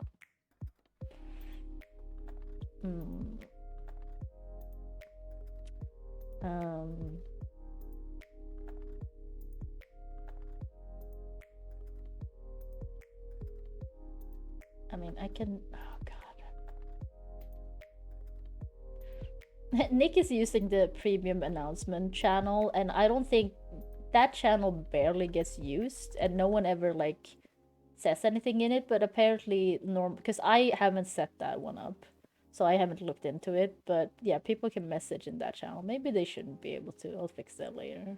I mean, I can, oh god. Nick is using the premium announcement channel, and I don't think that channel barely gets used, and no one ever like says anything in it, but apparently because I haven't set that one up, so I haven't looked into it, but yeah, people can message in that channel. Maybe they shouldn't be able to. I'll fix that later,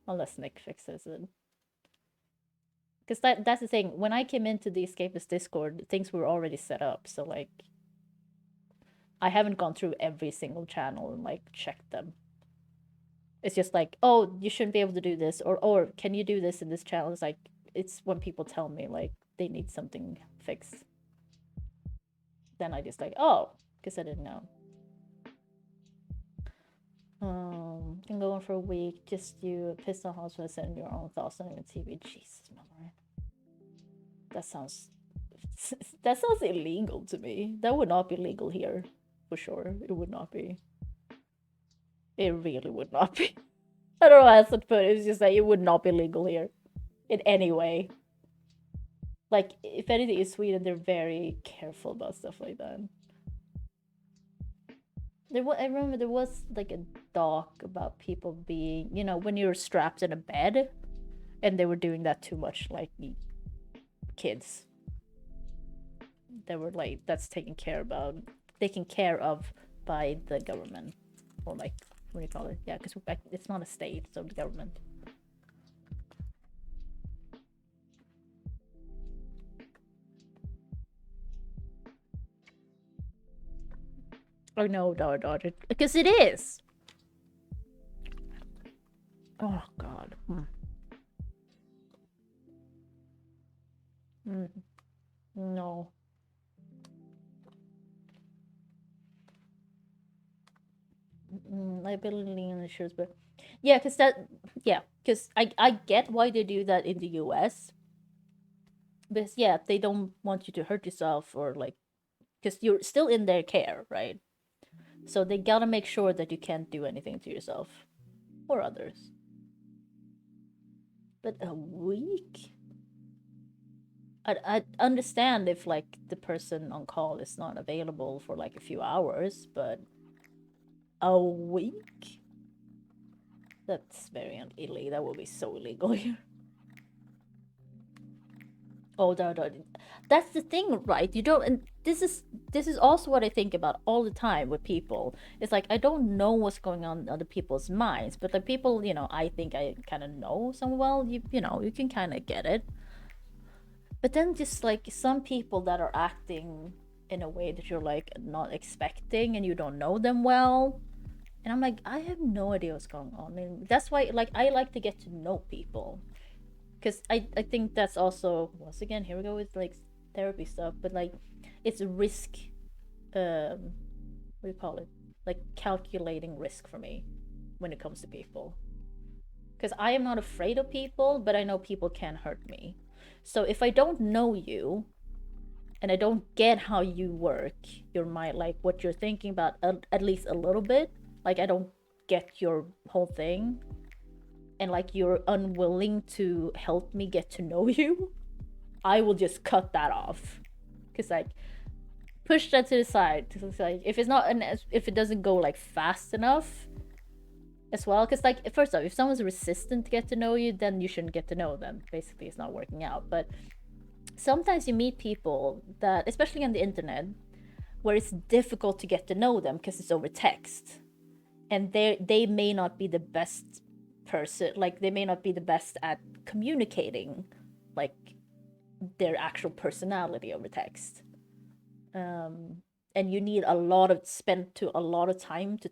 unless Nick fixes it. Because that's the thing, when I came into the Escapist Discord, things were already set up, so like I haven't gone through every single channel and like checked them. It's just like, oh, you shouldn't be able to do this, or can you do this in this channel? It's like, it's when people tell me like they need something fixed, then I just like, oh, because I didn't know. Can go on for a week, just you pissed on hospital, sending your own thoughts on your TV. Jesus, Memory. That sounds illegal to me. That would not be legal here, for sure. It would not be. It really would not be. I don't know how else to put it. It's just like it would not be legal here in any way. Like, if anything, in Sweden, they're very careful about stuff like that. I remember there was like a doc about people being, you know, when you're strapped in a bed, and they were doing that too much, like kids. They were like, that's taken care of by the government, or like, what do you call it? Yeah, because it's not a state, so the government. Oh no, Dodge, because it is. Oh god. No. Liability and insurance, but yeah, because I get why they do that in the US. Because yeah, they don't want you to hurt yourself, or like, because you're still in their care, right? So they gotta make sure that you can't do anything to yourself or others. But a week? I understand if like the person on call is not available for like a few hours, but a week? That's very illegal. That will be so illegal here. Oh, no. That's the thing, right? You don't, and this is also what I think about all the time with people. It's like, I don't know what's going on in other people's minds, but the people, you know, I think I kind of know some well, you know, you can kind of get it. But then just like some people that are acting in a way that you're like not expecting, and you don't know them well. And I'm like, I have no idea what's going on. And that's why, like, I like to get to know people. Because I think that's also, once again, here we go with like therapy stuff, but like it's risk, what do you call it? Like calculating risk for me when it comes to people. Because I am not afraid of people, but I know people can hurt me. So if I don't know you, and I don't get how you work, your mind, like what you're thinking about, at least a little bit, like I don't get your whole thing, and like you're unwilling to help me get to know you, I will just cut that off. Because like, push that to the side. It's like, if it doesn't go like fast enough as well, because like, first off, if someone's resistant to get to know you, then you shouldn't get to know them. Basically, it's not working out. But sometimes you meet people that, especially on the internet, where it's difficult to get to know them because it's over text, and they may not be the best person, like they may not be the best at communicating like their actual personality over text, and you need a lot of time to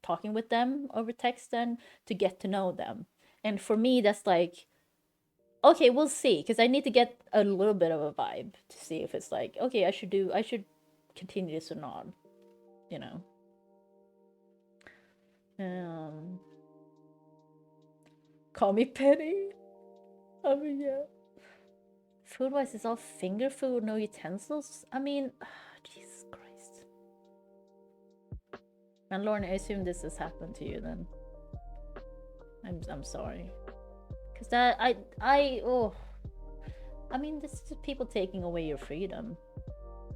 talking with them over text and to get to know them. And for me, that's like, okay, we'll see, because I need to get a little bit of a vibe to see if it's like, okay, I should continue this or not, you know. Call me petty. I mean, yeah. Food-wise, it's all finger food, no utensils. I mean, Jesus Christ. And Lauren, I assume this has happened to you then. I'm sorry. Cause that I mean, this is people taking away your freedom.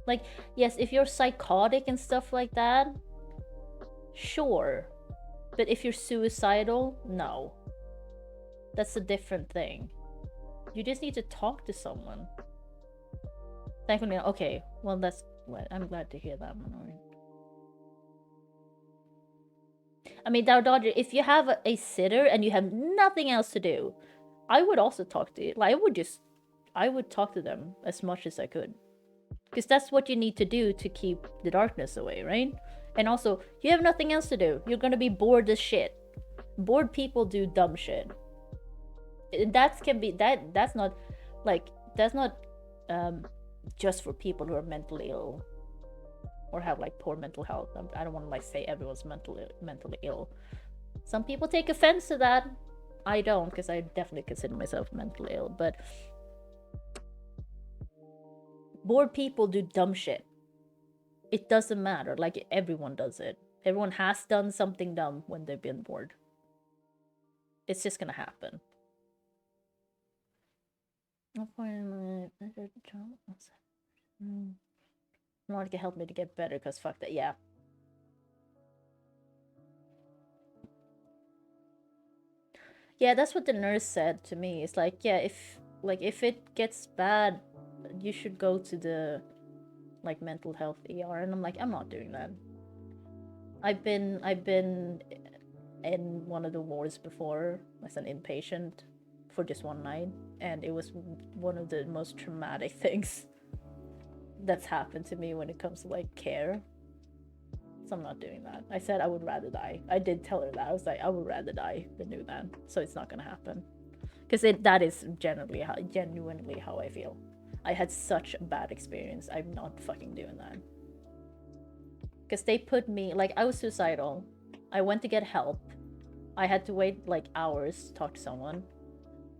Like, yes, if you're psychotic and stuff like that, sure. But if you're suicidal, no. That's a different thing. You just need to talk to someone. Thankfully, okay, well, that's what I'm glad to hear that, Manori. I mean, Dodger, if you have a sitter and you have nothing else to do, I would also talk to you. Like, I would talk to them as much as I could. Because that's what you need to do to keep the darkness away, right? And also, you have nothing else to do. You're gonna be bored as shit. Bored people do dumb shit. That's not just for people who are mentally ill or have like poor mental health. I don't want to like say everyone's mentally ill. Some people take offense to that. I don't, because I definitely consider myself mentally ill. But bored people do dumb shit. It doesn't matter. Like, everyone does it. Everyone has done something dumb when they've been bored. It's just gonna happen. Not to help me to get better, because fuck that. Yeah. Yeah, that's what the nurse said to me. It's like, yeah, if it gets bad, you should go to the like mental health ER. And I'm like, I'm not doing that. I've been in one of the wards before as an inpatient for just one night, and it was one of the most traumatic things that's happened to me when it comes to like care. So I'm not doing that. I said I would rather die. I did tell her that. I was like, I would rather die than do that. So it's not gonna happen, because that is genuinely how I feel. I had such a bad experience. I'm not fucking doing that. Because they put me, like, I was suicidal. I went to get help. I had to wait like hours to talk to someone.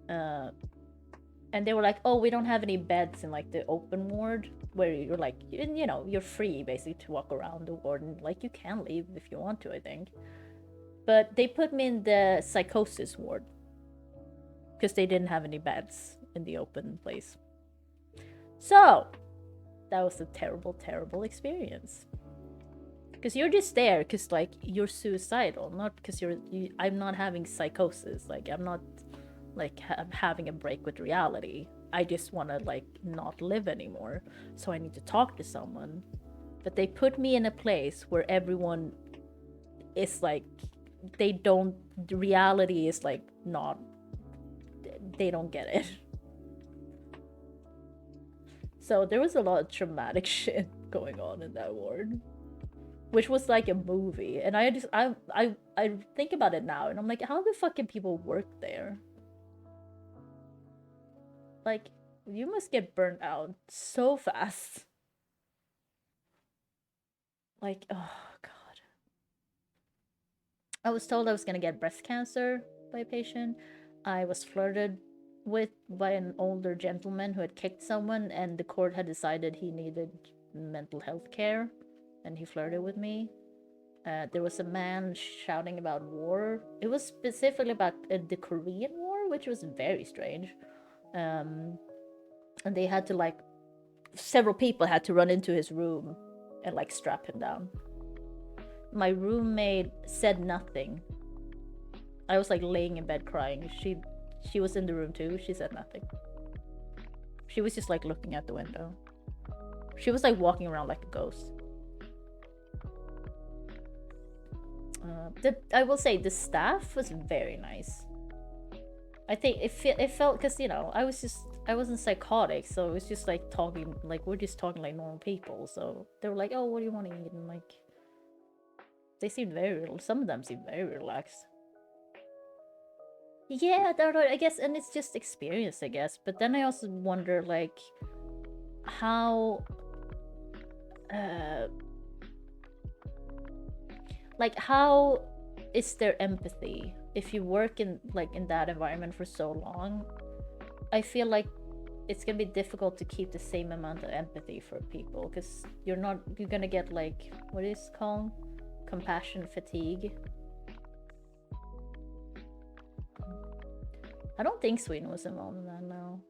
And they were like, oh, we don't have any beds in like the open ward where you're like, you know, you're free basically to walk around the ward, and like you can leave if you want to, I think. But they put me in the psychosis ward because they didn't have any beds in the open place. So that was a terrible, terrible experience. Because you're just there because like you're suicidal, not because I'm not having psychosis. Like, I'm not like having a break with reality. I just want to like not live anymore, so I need to talk to someone. But they put me in a place where everyone is like, the reality is like not, they don't get it. So there was a lot of traumatic shit going on in that ward, which was like a movie. And I think about it now, and I'm like, how the fuck can people work there? Like, you must get burnt out so fast. Like, oh god. I was told I was gonna get breast cancer by a patient. I was flirted with by an older gentleman who had kicked someone, and the court had decided he needed mental health care, and he flirted with me. There was a man shouting about war. It was specifically about the Korean War, which was very strange. And they had to like, several people had to run into his room and like strap him down. My roommate said nothing. I was like laying in bed crying. She was in the room too. She said nothing. She was just like looking at the window. She was like walking around like a ghost. I will say the staff was very nice. I think it felt, because you know, I wasn't psychotic, so it was just like talking, like we're just talking like normal people. So they were like, oh, what do you want to eat? And like, they seemed some of them seemed very relaxed. Yeah, I guess, and it's just experience, I guess. But then I also wonder, like, how is there empathy if you work in that environment for so long? I feel like it's gonna be difficult to keep the same amount of empathy for people, because you're gonna get like, what is it called? Compassion fatigue. I don't think Sweden was involved in that, no.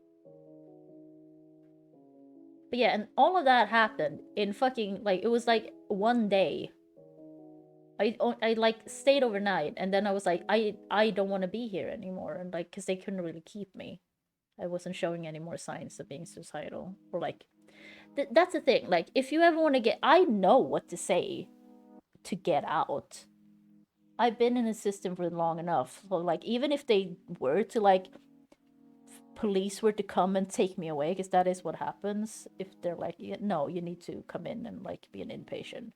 But yeah, and all of that happened in fucking, like, it was like one day. I like stayed overnight, and then I was like, I don't want to be here anymore, and like, because they couldn't really keep me. I wasn't showing any more signs of being suicidal, or like, that's the thing. Like, if you ever want to I know what to say to get out. I've been in the system for long enough. So like, even if they were to like, police were to come and take me away, because that is what happens. If they're like, no, you need to come in and like be an inpatient.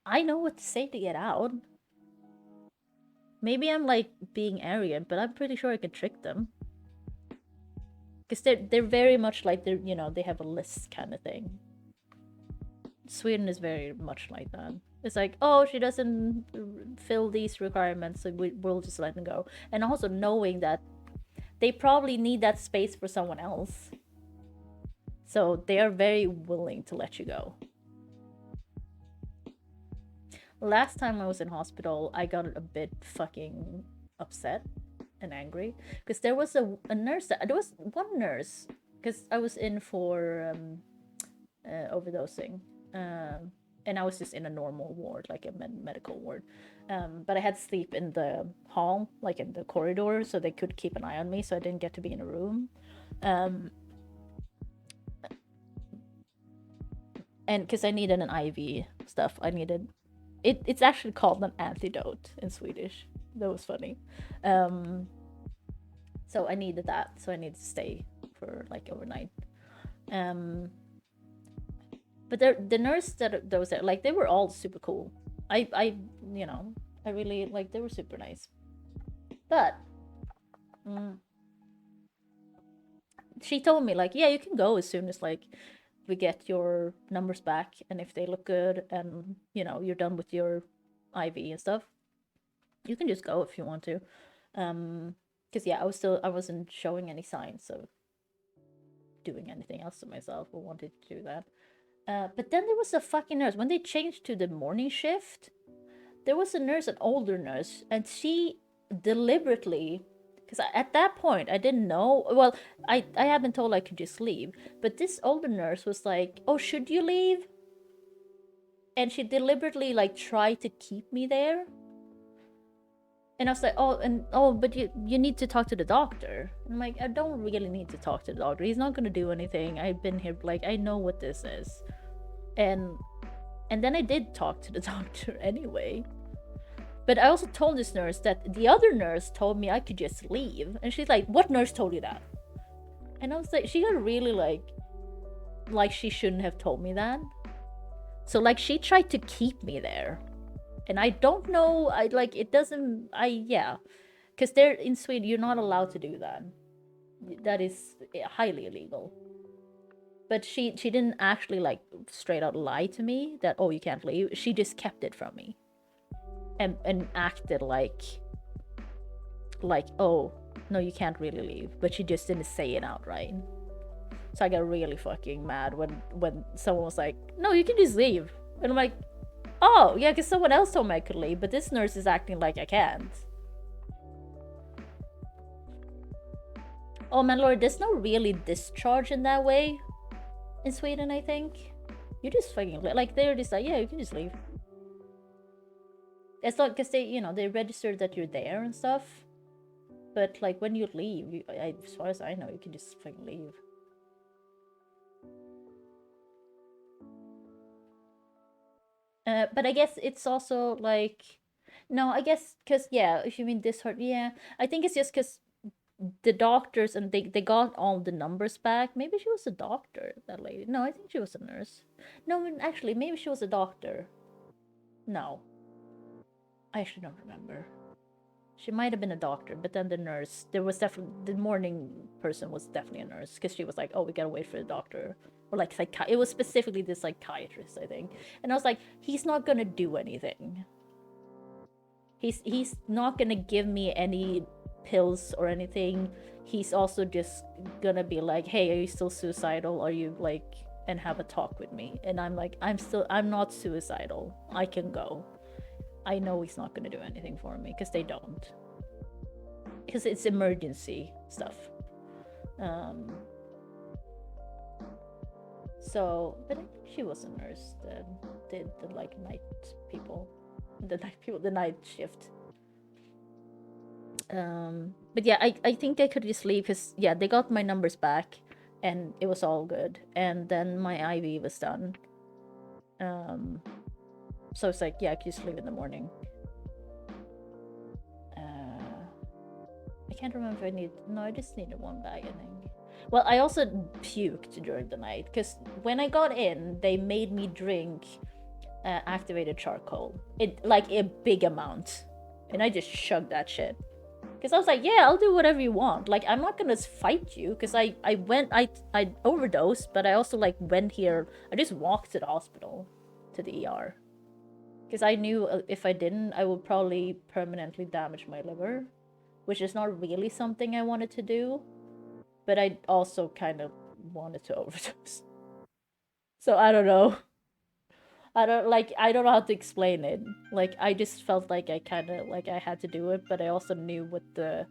I know what to say to get out. Maybe I'm like being arrogant, but I'm pretty sure I can trick them. Because they're very much like, you know, they have a list kind of thing. Sweden is very much like that. It's like, oh, she doesn't fill these requirements, so we'll just let them go. And also knowing that they probably need that space for someone else. So they are very willing to let you go. Last time I was in hospital, I got a bit fucking upset and angry. Because there was a nurse, there was one nurse, because I was in for overdosing. And I was just in a normal ward, like a medical ward. But I had to sleep in the hall, like in the corridor, so they could keep an eye on me, so I didn't get to be in a room. And because I needed an IV stuff, I needed... It's actually called an antidote in Swedish. That was funny. So I needed that, so I needed to stay for like overnight. But the nurse that was there, like, they were all super cool. I you know, I really, like, they were super nice. But she told me, like, yeah, you can go as soon as, like, we get your numbers back, and if they look good, and, you know, you're done with your IV and stuff, you can just go if you want to. Because, yeah, I wasn't showing any signs of doing anything else to myself or wanted to do that. But then there was a fucking nurse. When they changed to the morning shift, there was a nurse, an older nurse, and she deliberately, because at that point I didn't know, well, I had been told I could just leave, but this older nurse was like, oh, should you leave? And she deliberately like tried to keep me there. And I was like, but you need to talk to the doctor. And I'm like, I don't really need to talk to the doctor. He's not going to do anything. I've been here, like, I know what this is. And then I did talk to the doctor anyway. But I also told this nurse that the other nurse told me I could just leave. And she's like, what nurse told you that? And I was like, she got really like she shouldn't have told me that. So like, she tried to keep me there. And I don't know, yeah. Because they're in Sweden, you're not allowed to do that. That is highly illegal. But she didn't actually like straight out lie to me that, oh, you can't leave. She just kept it from me. And acted like, oh, no, you can't really leave. But she just didn't say it outright. So I got really fucking mad when someone was like, no, you can just leave. And I'm like, oh, yeah, because someone else told me I could leave, but this nurse is acting like I can't. Oh man, Lord, there's no really discharge in that way in Sweden, I think. You just fucking, like, they're just like, yeah, you can just leave. It's not because they, you know, they register that you're there and stuff. But like when you leave, as far as I know, you can just fucking leave. But I guess it's also like, no, I guess because yeah, if you mean this hurt, yeah, I think it's just because the doctors and they got all the numbers back. Maybe she was a doctor, that lady. No, I think she was a nurse. No, actually, maybe she was a doctor. No, I actually don't remember. She might have been a doctor, but then the nurse, there was definitely, the morning person was definitely a nurse, because she was like, oh, we gotta wait for the doctor. Or like, it was specifically this psychiatrist, I think. And I was like, he's not gonna do anything. He's not gonna give me any pills or anything. He's also just gonna be like, hey, are you still suicidal? Are you like, and have a talk with me. And I'm like, I'm not suicidal. I can go. I know he's not gonna do anything for me, because they don't. Because it's emergency stuff. So, but I think she was a nurse that did the like night people. The night shift. But yeah, I think I could just leave, because yeah, they got my numbers back and it was all good. And then my IV was done. So it's like, yeah, I could just leave in the morning. I can't remember if I need... No, I just needed one bag, I think. Well, I also puked during the night, because when I got in, they made me drink activated charcoal. Like a big amount. And I just chugged that shit. Because I was like, yeah, I'll do whatever you want. Like, I'm not gonna fight you, because I overdosed, but I also like went here. I just walked to the hospital, to the ER. Because I knew if I didn't, I would probably permanently damage my liver. Which is not really something I wanted to do. But I also kind of wanted to overdose. So I don't know. I don't know how to explain it. Like, I just felt like I kind of, like I had to do it. But I also knew what the,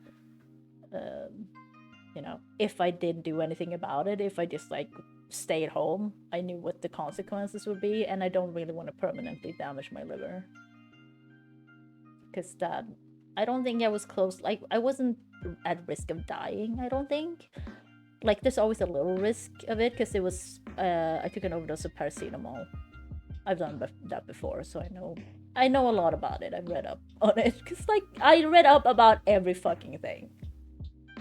you know, if I didn't do anything about it, if I just like stayed home, I knew what the consequences would be. And I don't really want to permanently damage my liver. Because that... I don't think I was close, like, I wasn't at risk of dying, I don't think. Like, there's always a little risk of it, because it was, I took an overdose of paracetamol. I've done that before, so I know a lot about it. I've read up on it, because, like, I read up about every fucking thing.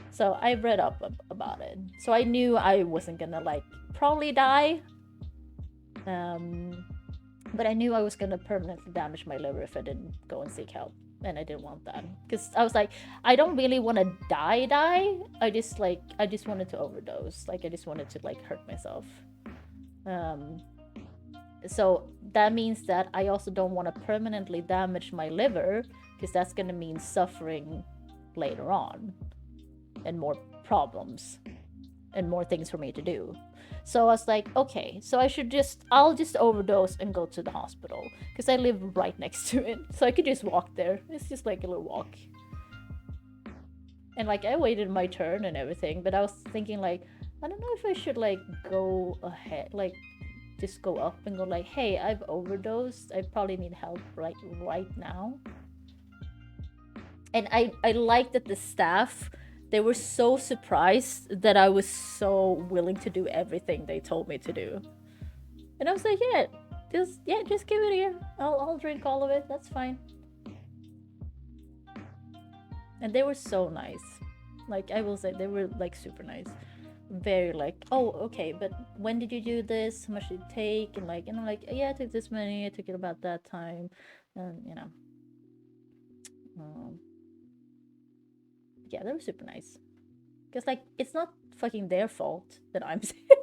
So, I read up about it. So, I knew I wasn't gonna, like, probably die. But I knew I was gonna permanently damage my liver if I didn't go and seek help. And I didn't want that, because I was like, I don't really want to die. I just wanted to overdose. Like, I just wanted to like hurt myself. So that means that I also don't want to permanently damage my liver, because that's gonna mean suffering later on, and more problems, and more things for me to do. So I was like, okay, so I'll just overdose and go to the hospital, because I live right next to it, so I could just walk there. It's just like a little walk. And like, I waited my turn and everything, but I was thinking like, I don't know if I should like go ahead, like just go up and go like, hey, I've overdosed, I probably need help like right now. And I like that the staff, they were so surprised that I was so willing to do everything they told me to do. And I was like, yeah, just give it here. I'll drink all of it. That's fine. And they were so nice. Like, I will say, they were like super nice. Very like, oh, okay, but when did you do this? How much did it take? And like, I'm like, yeah, I took this many. I took it about that time. And, you know. Yeah, they were super nice. Because, like, it's not fucking their fault that I'm here.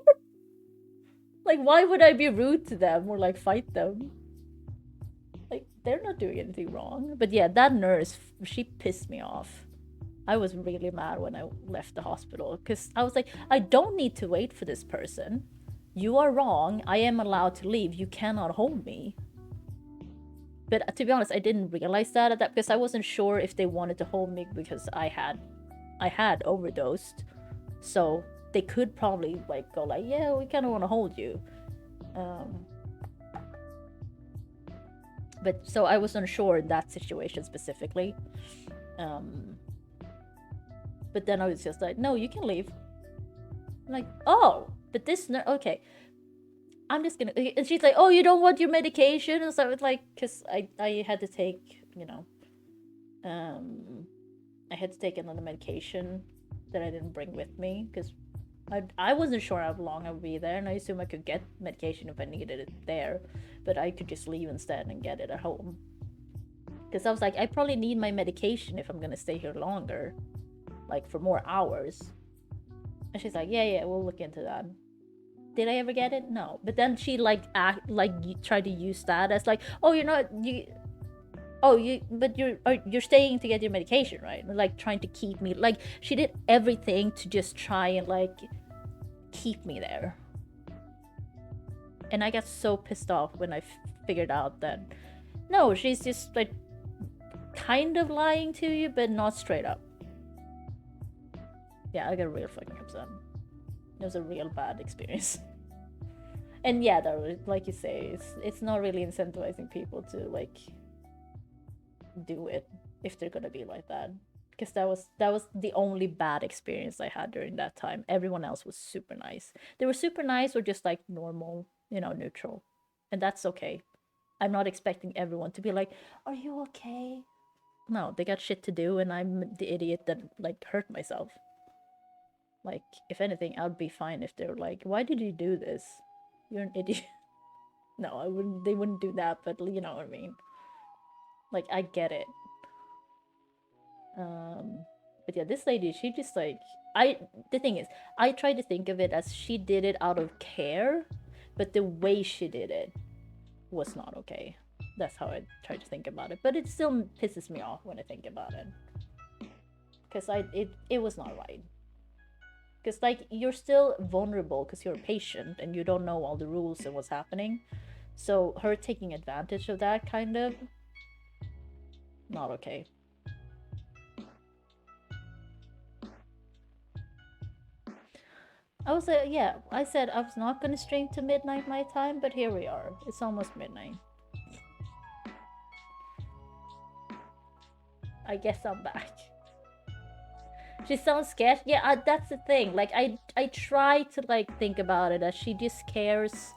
Like, why would I be rude to them or, like, fight them? Like, they're not doing anything wrong. But yeah, that nurse, she pissed me off. I was really mad when I left the hospital. Because I was like, I don't need to wait for this person. You are wrong. I am allowed to leave. You cannot hold me. But to be honest, I didn't realize that at that, because I wasn't sure if they wanted to hold me because I had overdosed. So they could probably like go like, yeah, we kind of want to hold you. But so I was unsure in that situation specifically. But then I was just like, no, you can leave. I'm like, oh, but this, okay. I'm just gonna, and she's like, oh, you don't want your medication? And so it's like, cause I had to take, you know, I had to take another medication that I didn't bring with me, because I wasn't sure how long I would be there, and I assumed I could get medication if I needed it there, but I could just leave instead and get it at home. Because I was like, I probably need my medication if I'm gonna stay here longer, like for more hours. And she's like, yeah, we'll look into that. Did I ever get it? No. But then she tried to use that as like, oh, but you're staying to get your medication, right? Like trying to keep me, like she did everything to just try and like keep me there. And I got so pissed off when I figured out that no, she's just like kind of lying to you, but not straight up. Yeah, I got real fucking upset. It was a real bad experience. And yeah, though, like you say, it's not really incentivizing people to like do it if they're gonna be like that. Because that was the only bad experience I had during that time. Everyone else was super nice. They were super nice or just like normal, you know, neutral. And that's okay. I'm not expecting everyone to be like, are you okay? No, they got shit to do and I'm the idiot that like hurt myself. Like, if anything, I'd be fine if they were like, why did you do this? You're an idiot. No, they wouldn't do that, but you know what I mean. Like, I get it. But yeah, this lady, she just like, the thing is, I try to think of it as she did it out of care, but the way she did it was not okay. That's how I try to think about it. But it still pisses me off when I think about it. Because it was not right. Because, like, you're still vulnerable because you're a patient and you don't know all the rules and what's happening. So, her taking advantage of that, kind of, not okay. I said I was not going to stream to midnight my time, but here we are. It's almost midnight. I guess I'm back. She sounds scared. Yeah, that's the thing. Like, I try to, like, think about it as she just cares.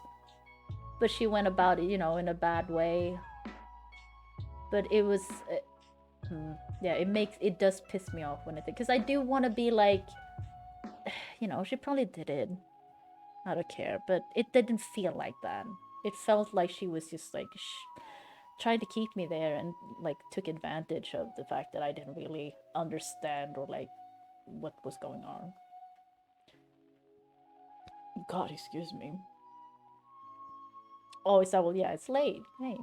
But she went about it, you know, in a bad way. But it was... yeah, it does piss me off when I think... Because I do want to be like... You know, she probably did it out of care. But it didn't feel like that. It felt like she was just, like... trying to keep me there and, like, took advantage of the fact that I didn't really understand or, like, what was going on. God, excuse me. Oh, is that, well, yeah, it's late. Hey.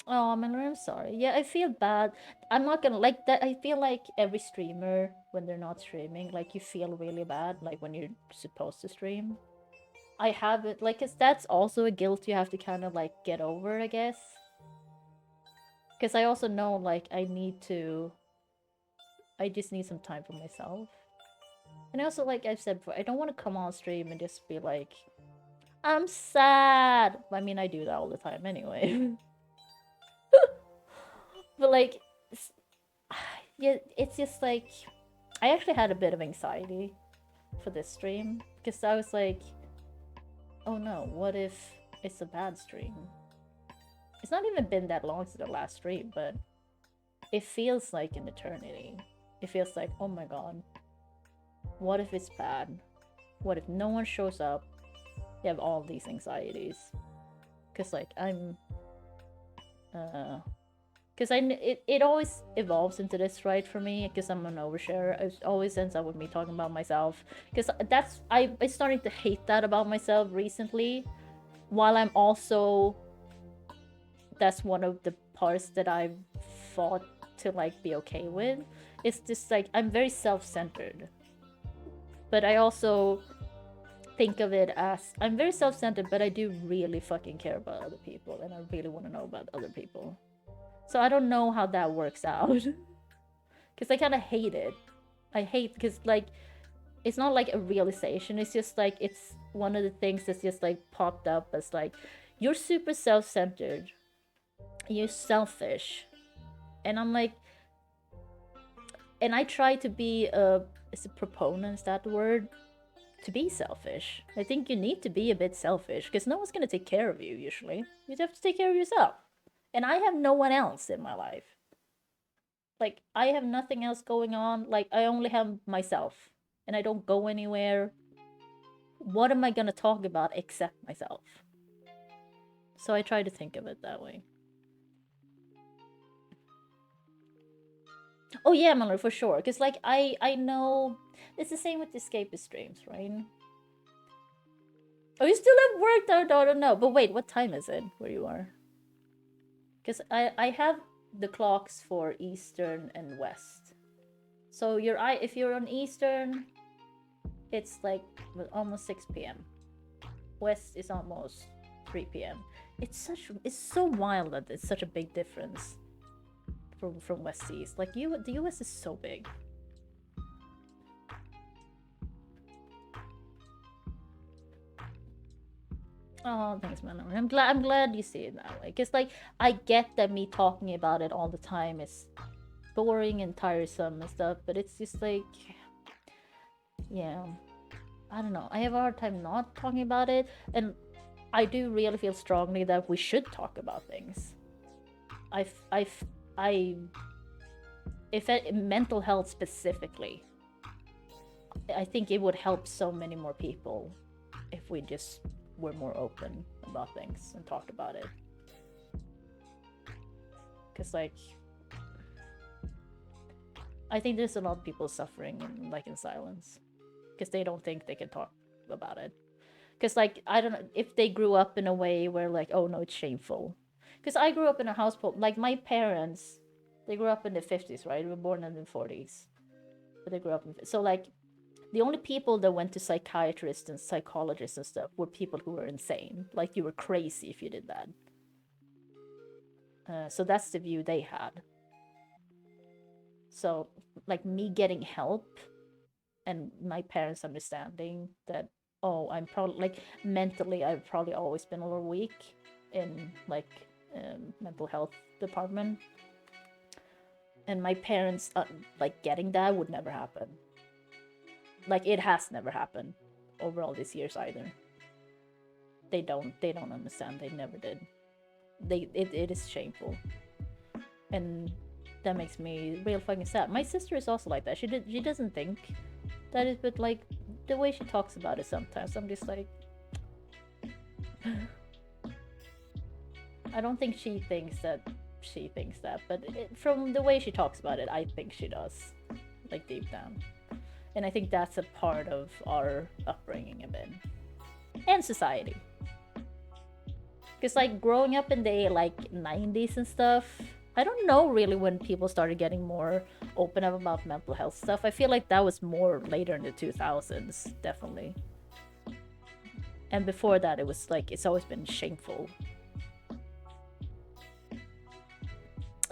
Oh, I'm sorry. Yeah, I feel bad. I'm not gonna, like, that. I feel like every streamer, when they're not streaming, like, you feel really bad, like, when you're supposed to stream. I have it, like, 'cause that's also a guilt you have to kind of, like, get over, I guess. Because I also know, like, I just need some time for myself. And also, like I've said before, I don't want to come on stream and just be like, I'm sad. I mean, I do that all the time anyway. But, like, yeah, it's just, like, I actually had a bit of anxiety for this stream. Because I was like, oh no, what if it's a bad stream? It's not even been that long since the last stream, but it feels like an eternity. It feels like, oh my god, what if it's bad? What if no one shows up? You have all these anxieties. Because, like, because it always evolves into this, right, for me, because I'm an overshare. It always ends up with me talking about myself. Because I'm starting to hate that about myself recently, while I'm also, that's one of the parts that I've fought to, like, be okay with. It's just, like, I'm very self-centered. But I also think of it as, I'm very self-centered, but I do really fucking care about other people, and I really want to know about other people. So I don't know how that works out. Because I kind of hate it. I hate, because, like, it's not like a realization. It's just, like, it's one of the things that's just, like, popped up as, like, you're super self-centered. You're selfish. And I'm like, and I try to be a proponent, is that the word? To be selfish. I think you need to be a bit selfish because no one's going to take care of you usually. You have to take care of yourself. And I have no one else in my life. Like, I have nothing else going on. Like, I only have myself. And I don't go anywhere. What am I going to talk about except myself? So I try to think of it that way. Oh yeah, Mallory, for sure. Because, like, I know... It's the same with the escapist streams, right? Oh, you still have work? I don't know. But wait, what time is it where you are? Because I have the clocks for Eastern and West. So if you're on Eastern, it's like almost 6 p.m. West is almost 3 p.m. It's so wild that it's such a big difference from West to East. Like the US is so big. Oh, thanks, man. I'm glad you see it that way. Cause like I get that me talking about it all the time is boring and tiresome and stuff, but it's just like, yeah, I don't know. I have a hard time not talking about it, and I do really feel strongly that we should talk about things. Mental health specifically, I think it would help so many more people if we just were more open about things and talked about it. Because like I think there's a lot of people suffering in silence because they don't think they can talk about it. Because like I don't know if they grew up in a way where like, oh no, it's shameful. Because I grew up in a household, like my parents, they grew up in the 50s, right? They were born in the 40s, but they grew up in, so like the only people that went to psychiatrists and psychologists and stuff were people who were insane. Like you were crazy if you did that. So that's the view they had. So like me getting help and my parents understanding that, oh, I'm probably like mentally, I've probably always been a little weak in like mental health department. And my parents like getting that would never happen. Like it has never happened over all these years either. They don't understand. They never did. It is shameful, and that makes me real fucking sad. My sister is also like that. She doesn't think that is, but like the way she talks about it sometimes, I'm just like, I don't think she thinks that, but from the way she talks about it, I think she does, like deep down. And I think that's a part of our upbringing a bit. And society. Because like growing up in the like 90s and stuff, I don't know really when people started getting more open up about mental health stuff. I feel like that was more later in the 2000s, definitely. And before that, it was like, it's always been shameful.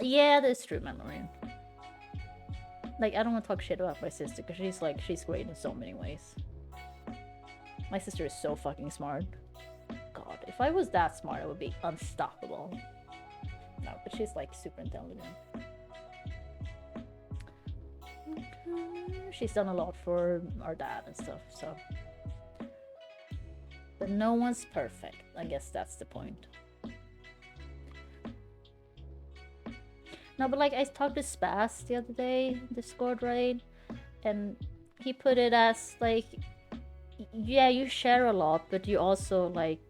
Yeah, that's true, Mandalorian. Like, I don't want to talk shit about my sister because she's great in so many ways. My sister is so fucking smart. God, if I was that smart, I would be unstoppable. No, but she's like super intelligent. She's done a lot for our dad and stuff, so. But no one's perfect. I guess that's the point. No, but like I talked to Spaz the other day, Discord, right? And he put it as like, yeah, you share a lot, but you also like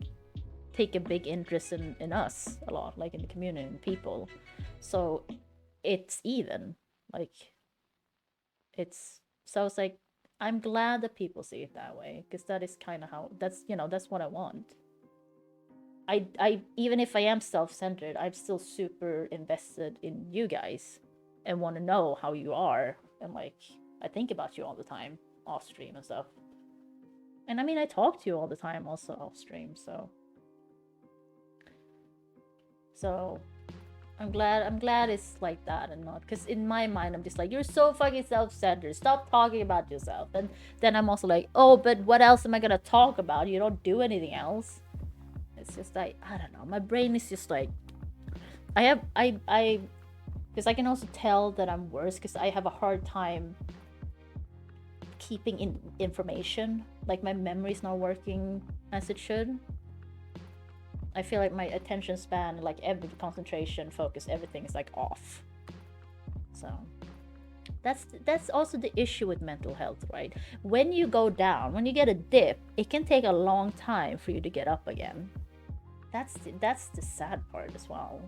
take a big interest in us a lot, like in the community and people. So it's even, like, so I was like, I'm glad that people see it that way, because that is kind of how, that's what I want. I even if I am self-centered, I'm still super invested in you guys and want to know how you are, and like I think about you all the time off stream and stuff. And I mean, I talk to you all the time also off stream, so I'm glad it's like that, and not because in my mind I'm just like, you're so fucking self-centered, stop talking about yourself. And then I'm also like, oh, but what else am I gonna talk about? You don't do anything else. It's just like, I don't know, my brain is just like, I Because I can also tell that I'm worse because I have a hard time keeping information. Like my memory's not working as it should. I feel like my attention span, like every concentration, focus, everything is like off. So that's also the issue with mental health, right? When you go down, when you get a dip, it can take a long time for you to get up again. That's the sad part as well.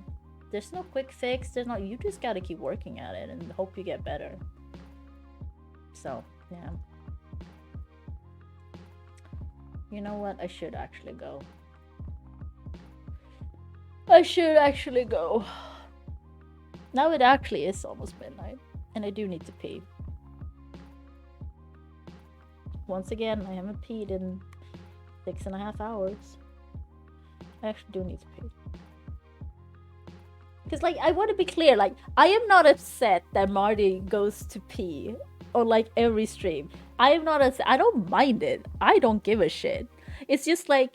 There's no quick fix. You just gotta keep working at it and hope you get better. So yeah. You know what? I should actually go. Now it actually is almost midnight, and I do need to pee. Once again, I haven't peed in 6.5 hours. I actually do need to pee. Because, like, I want to be clear, like, I am not upset that Marty goes to pee on, like, every stream. I am not upset. I don't mind it. I don't give a shit. It's just, like,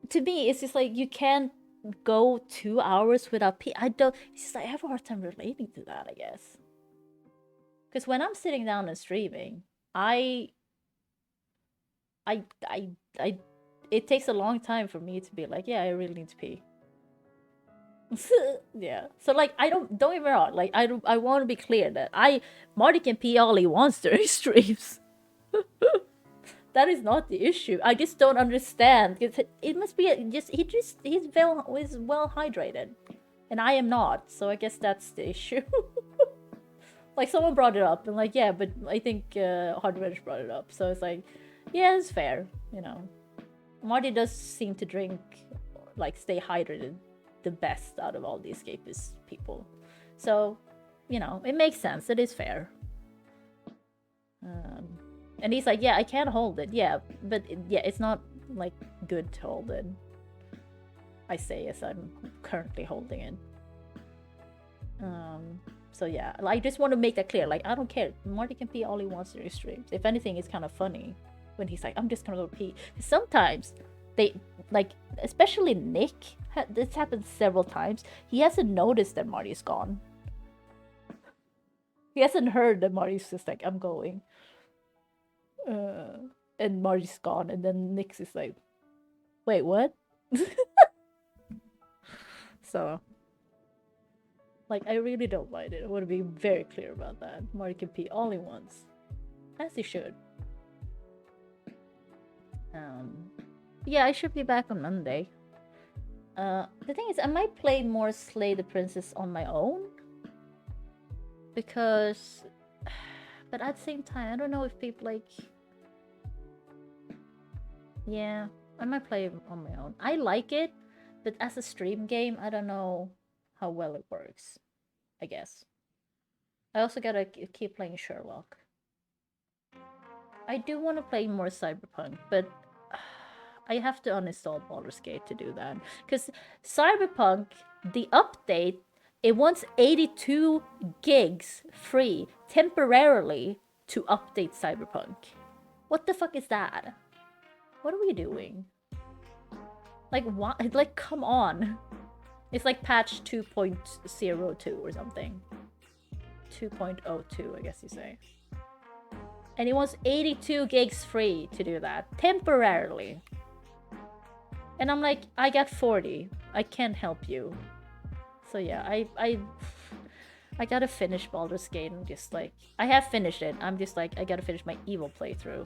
to me, it's just, like, you can't go 2 hours without pee. It's just, like, I have a hard time relating to that, I guess. Because when I'm sitting down and streaming, it takes a long time for me to be like, yeah, I really need to pee. Yeah. So like don't get me wrong, like I want to be clear that Marty can pee all he wants during streams. That is not the issue. I just don't understand because it must be he's well hydrated, and I am not. So I guess that's the issue. Like someone brought it up and like, yeah, but I think Hardwedge brought it up. So it's like, yeah, it's fair, you know. Marty does seem to drink, like stay hydrated the best out of all the escapist people. So, you know, it makes sense. It is fair. And he's like, yeah, I can't hold it. Yeah, but it's not like good to hold it. I say as I'm currently holding it. So yeah, I just want to make that clear. Like, I don't care. Marty can pee all he wants during streams. If anything, it's kind of funny when he's like, I'm just gonna go pee. Sometimes they, like, especially Nick, this happened several times. He hasn't noticed that Marty's gone. He hasn't heard that Marty's just like, I'm going. And Marty's gone, and then Nick's is like, wait, what? So, like, I really don't mind it. I want to be very clear about that. Marty can pee all he wants. As he should. Yeah, I should be back on Monday. The thing is, I might play more Slay the Princess on my own. Because... But at the same time, I don't know if people, like... Yeah, I might play it on my own. I like it, but as a stream game, I don't know how well it works, I guess. I also gotta keep playing Sherlock. I do want to play more Cyberpunk, but I have to uninstall Baldur's Gate to do that. Because Cyberpunk, the update, it wants 82 gigs free temporarily to update Cyberpunk. What the fuck is that? What are we doing? Like, what? Like, come on. It's like patch 2.02 or something. 2.02, I guess you say. And it wants 82 gigs free to do that. Temporarily. And I'm like, I got 40. I can't help you. So yeah, I gotta finish Baldur's Gate and just like... I have finished it. I'm just like, I gotta finish my evil playthrough.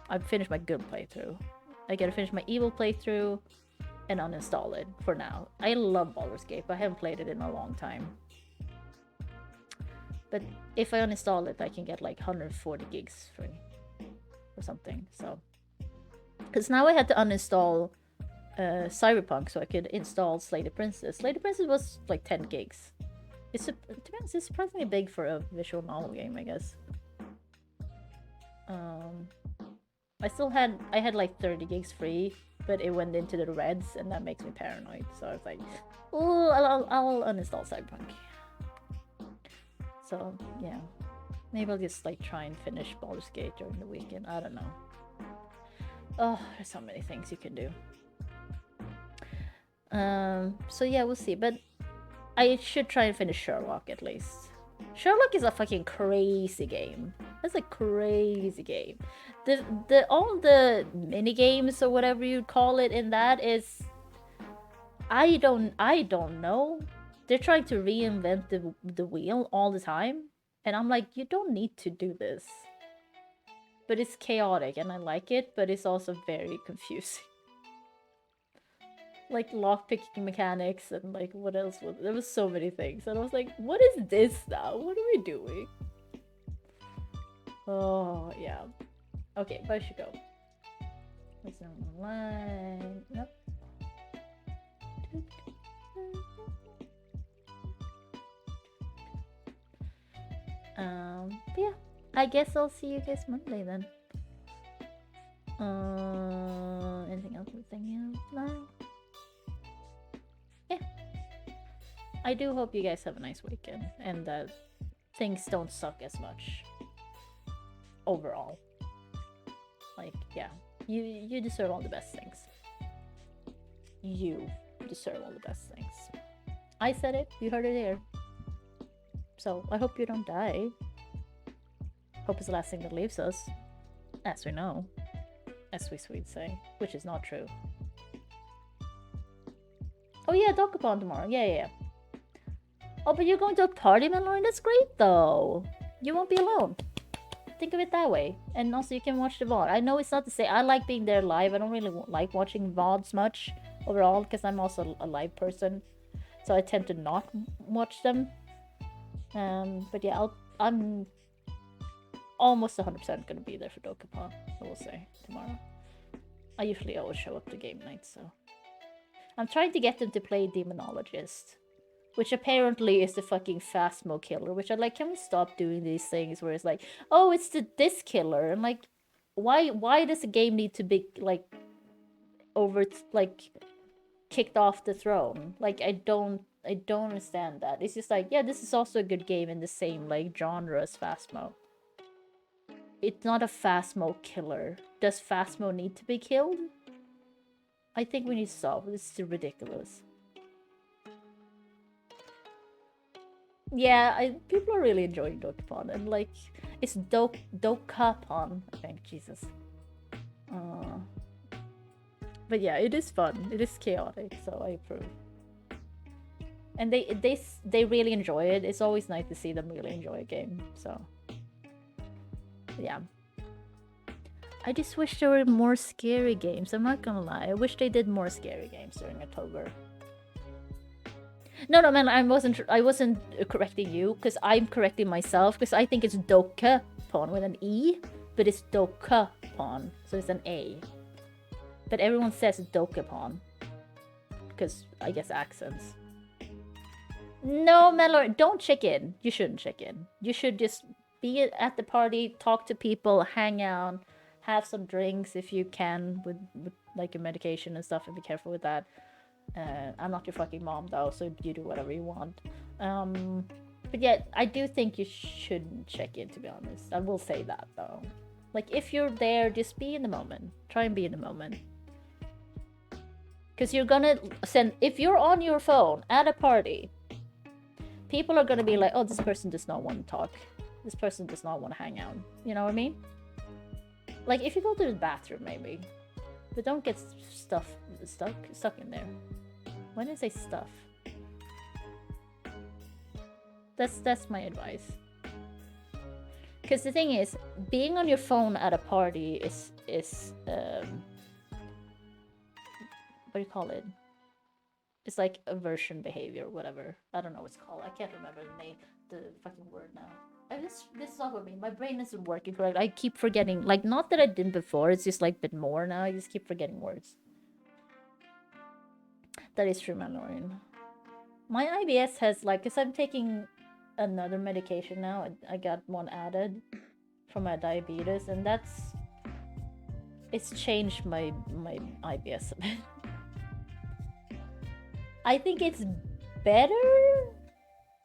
I've finished my good playthrough. I gotta finish my evil playthrough and uninstall it for now. I love Baldur's Gate, but I haven't played it in a long time. But if I uninstall it, I can get like 140 gigs free or something. So, because now I had to uninstall Cyberpunk so I could install Slay the Princess. Slay the Princess was like 10 gigs. To be honest, it's surprisingly big for a visual novel game, I guess. I had like 30 gigs free, but it went into the reds, and that makes me paranoid. So I was like, oh, I'll uninstall Cyberpunk. So yeah, maybe I'll just like try and finish Baldur's Gate during the weekend. I don't know. Oh, there's so many things you can do. So yeah, we'll see. But I should try and finish Sherlock at least. Sherlock is a fucking crazy game. That's a crazy game. All the mini games or whatever you'd call it in that is, I don't know. They're trying to reinvent the wheel all the time, and I'm like, you don't need to do this. But it's chaotic and I like it, but it's also very confusing. Like lockpicking mechanics and like what else was there was so many things, and I was like, what is this now? What are we doing? Oh yeah. Okay, but I should go. It's on the line. Nope. Yeah. I guess I'll see you guys Monday then. Anything else? No. Yeah. I do hope you guys have a nice weekend and that things don't suck as much overall. Like, yeah, you deserve all the best things. You deserve all the best things. I said it, you heard it here. So I hope you don't die. Hope is the last thing that leaves us, as we know, as we Swedes say, which is not true. Oh yeah, Dokapon tomorrow. Yeah. Oh, but you're going to a party, Mallory? That's great, though. You won't be alone. Think of it that way. And also, you can watch the VOD. I know it's not the same. I like being there live. I don't really like watching VODs much overall, because I'm also a live person. So I tend to not watch them. But yeah, I'm almost 100% going to be there for Dokapon, I will say, tomorrow. I usually always show up to game night, so... I'm trying to get them to play Demonologist, which apparently is the fucking Phasmo killer, which I'm like, can we stop doing these things where it's like, oh, it's this killer, and like, why does a game need to be, like, kicked off the throne? Like, I don't understand that. It's just like, yeah, this is also a good game in the same, like, genre as Phasmo. It's not a Phasmo killer. Does Phasmo need to be killed? I think we need to solve this. Is ridiculous. Yeah, people are really enjoying Dokapon, and like, it's Dokapon, I think. Jesus. But yeah, it is fun. It is chaotic, so I approve. And they really enjoy it. It's always nice to see them really enjoy a game. So yeah. I just wish there were more scary games. I'm not gonna lie. I wish they did more scary games during October. No, man, I wasn't correcting you, because I'm correcting myself, because I think it's Dokapon with an E, but it's Dokapon, so it's an A. But everyone says Dokapon, because I guess accents. No, Mallory, don't check in. You shouldn't check in. You should just be at the party, talk to people, hang out, have some drinks if you can with like your medication and stuff, and be careful with that. I'm not your fucking mom though, so you do whatever you want. But yeah, I do think you shouldn't check in, to be honest. I will say that though. Like, if you're there, just be in the moment. Try and be in the moment. Because you're gonna send, if you're on your phone at a party, people are gonna be like, oh, this person does not want to talk. This person does not want to hang out. You know what I mean? Like, if you go to the bathroom, maybe. But don't get stuck in there. When did I say stuff? That's my advice. Because the thing is, being on your phone at a party is what do you call it? It's like aversion behavior, whatever. I don't know what it's called. I can't remember the fucking word now. This is not what I mean. My brain isn't working correct. I keep forgetting. Like, not that I didn't before. It's just like a bit more now. I just keep forgetting words. That is true, Mandalorian. My IBS has, like, because I'm taking another medication now. I got one added for my diabetes, and it's changed my IBS a bit. I think it's better,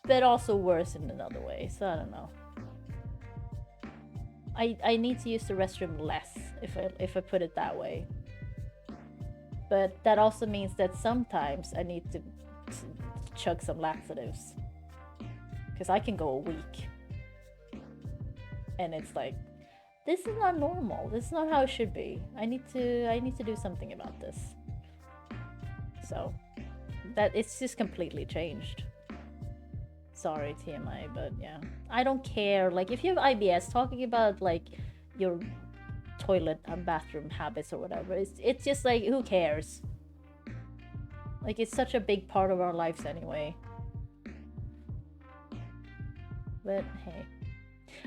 but also worse in another way, so I don't know. I need to use the restroom less, if I put it that way. But that also means that sometimes I need to chug some laxatives. Because I can go a week. And it's like, this is not normal. This is not how it should be. I need to do something about this. So that it's just completely changed. Sorry TMI, but yeah. I don't care. Like if you have IBS, talking about like your toilet and bathroom habits or whatever, it's just like, who cares? Like it's such a big part of our lives anyway. But hey.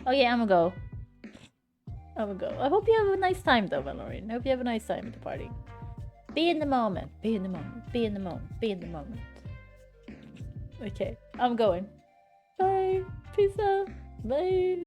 Oh yeah, I'm gonna go. I hope you have a nice time though, Valorine. I hope you have a nice time at the party. Be in the moment. Be in the moment. Be in the moment. Be in the moment. Okay, I'm going. Bye. Peace out. Bye.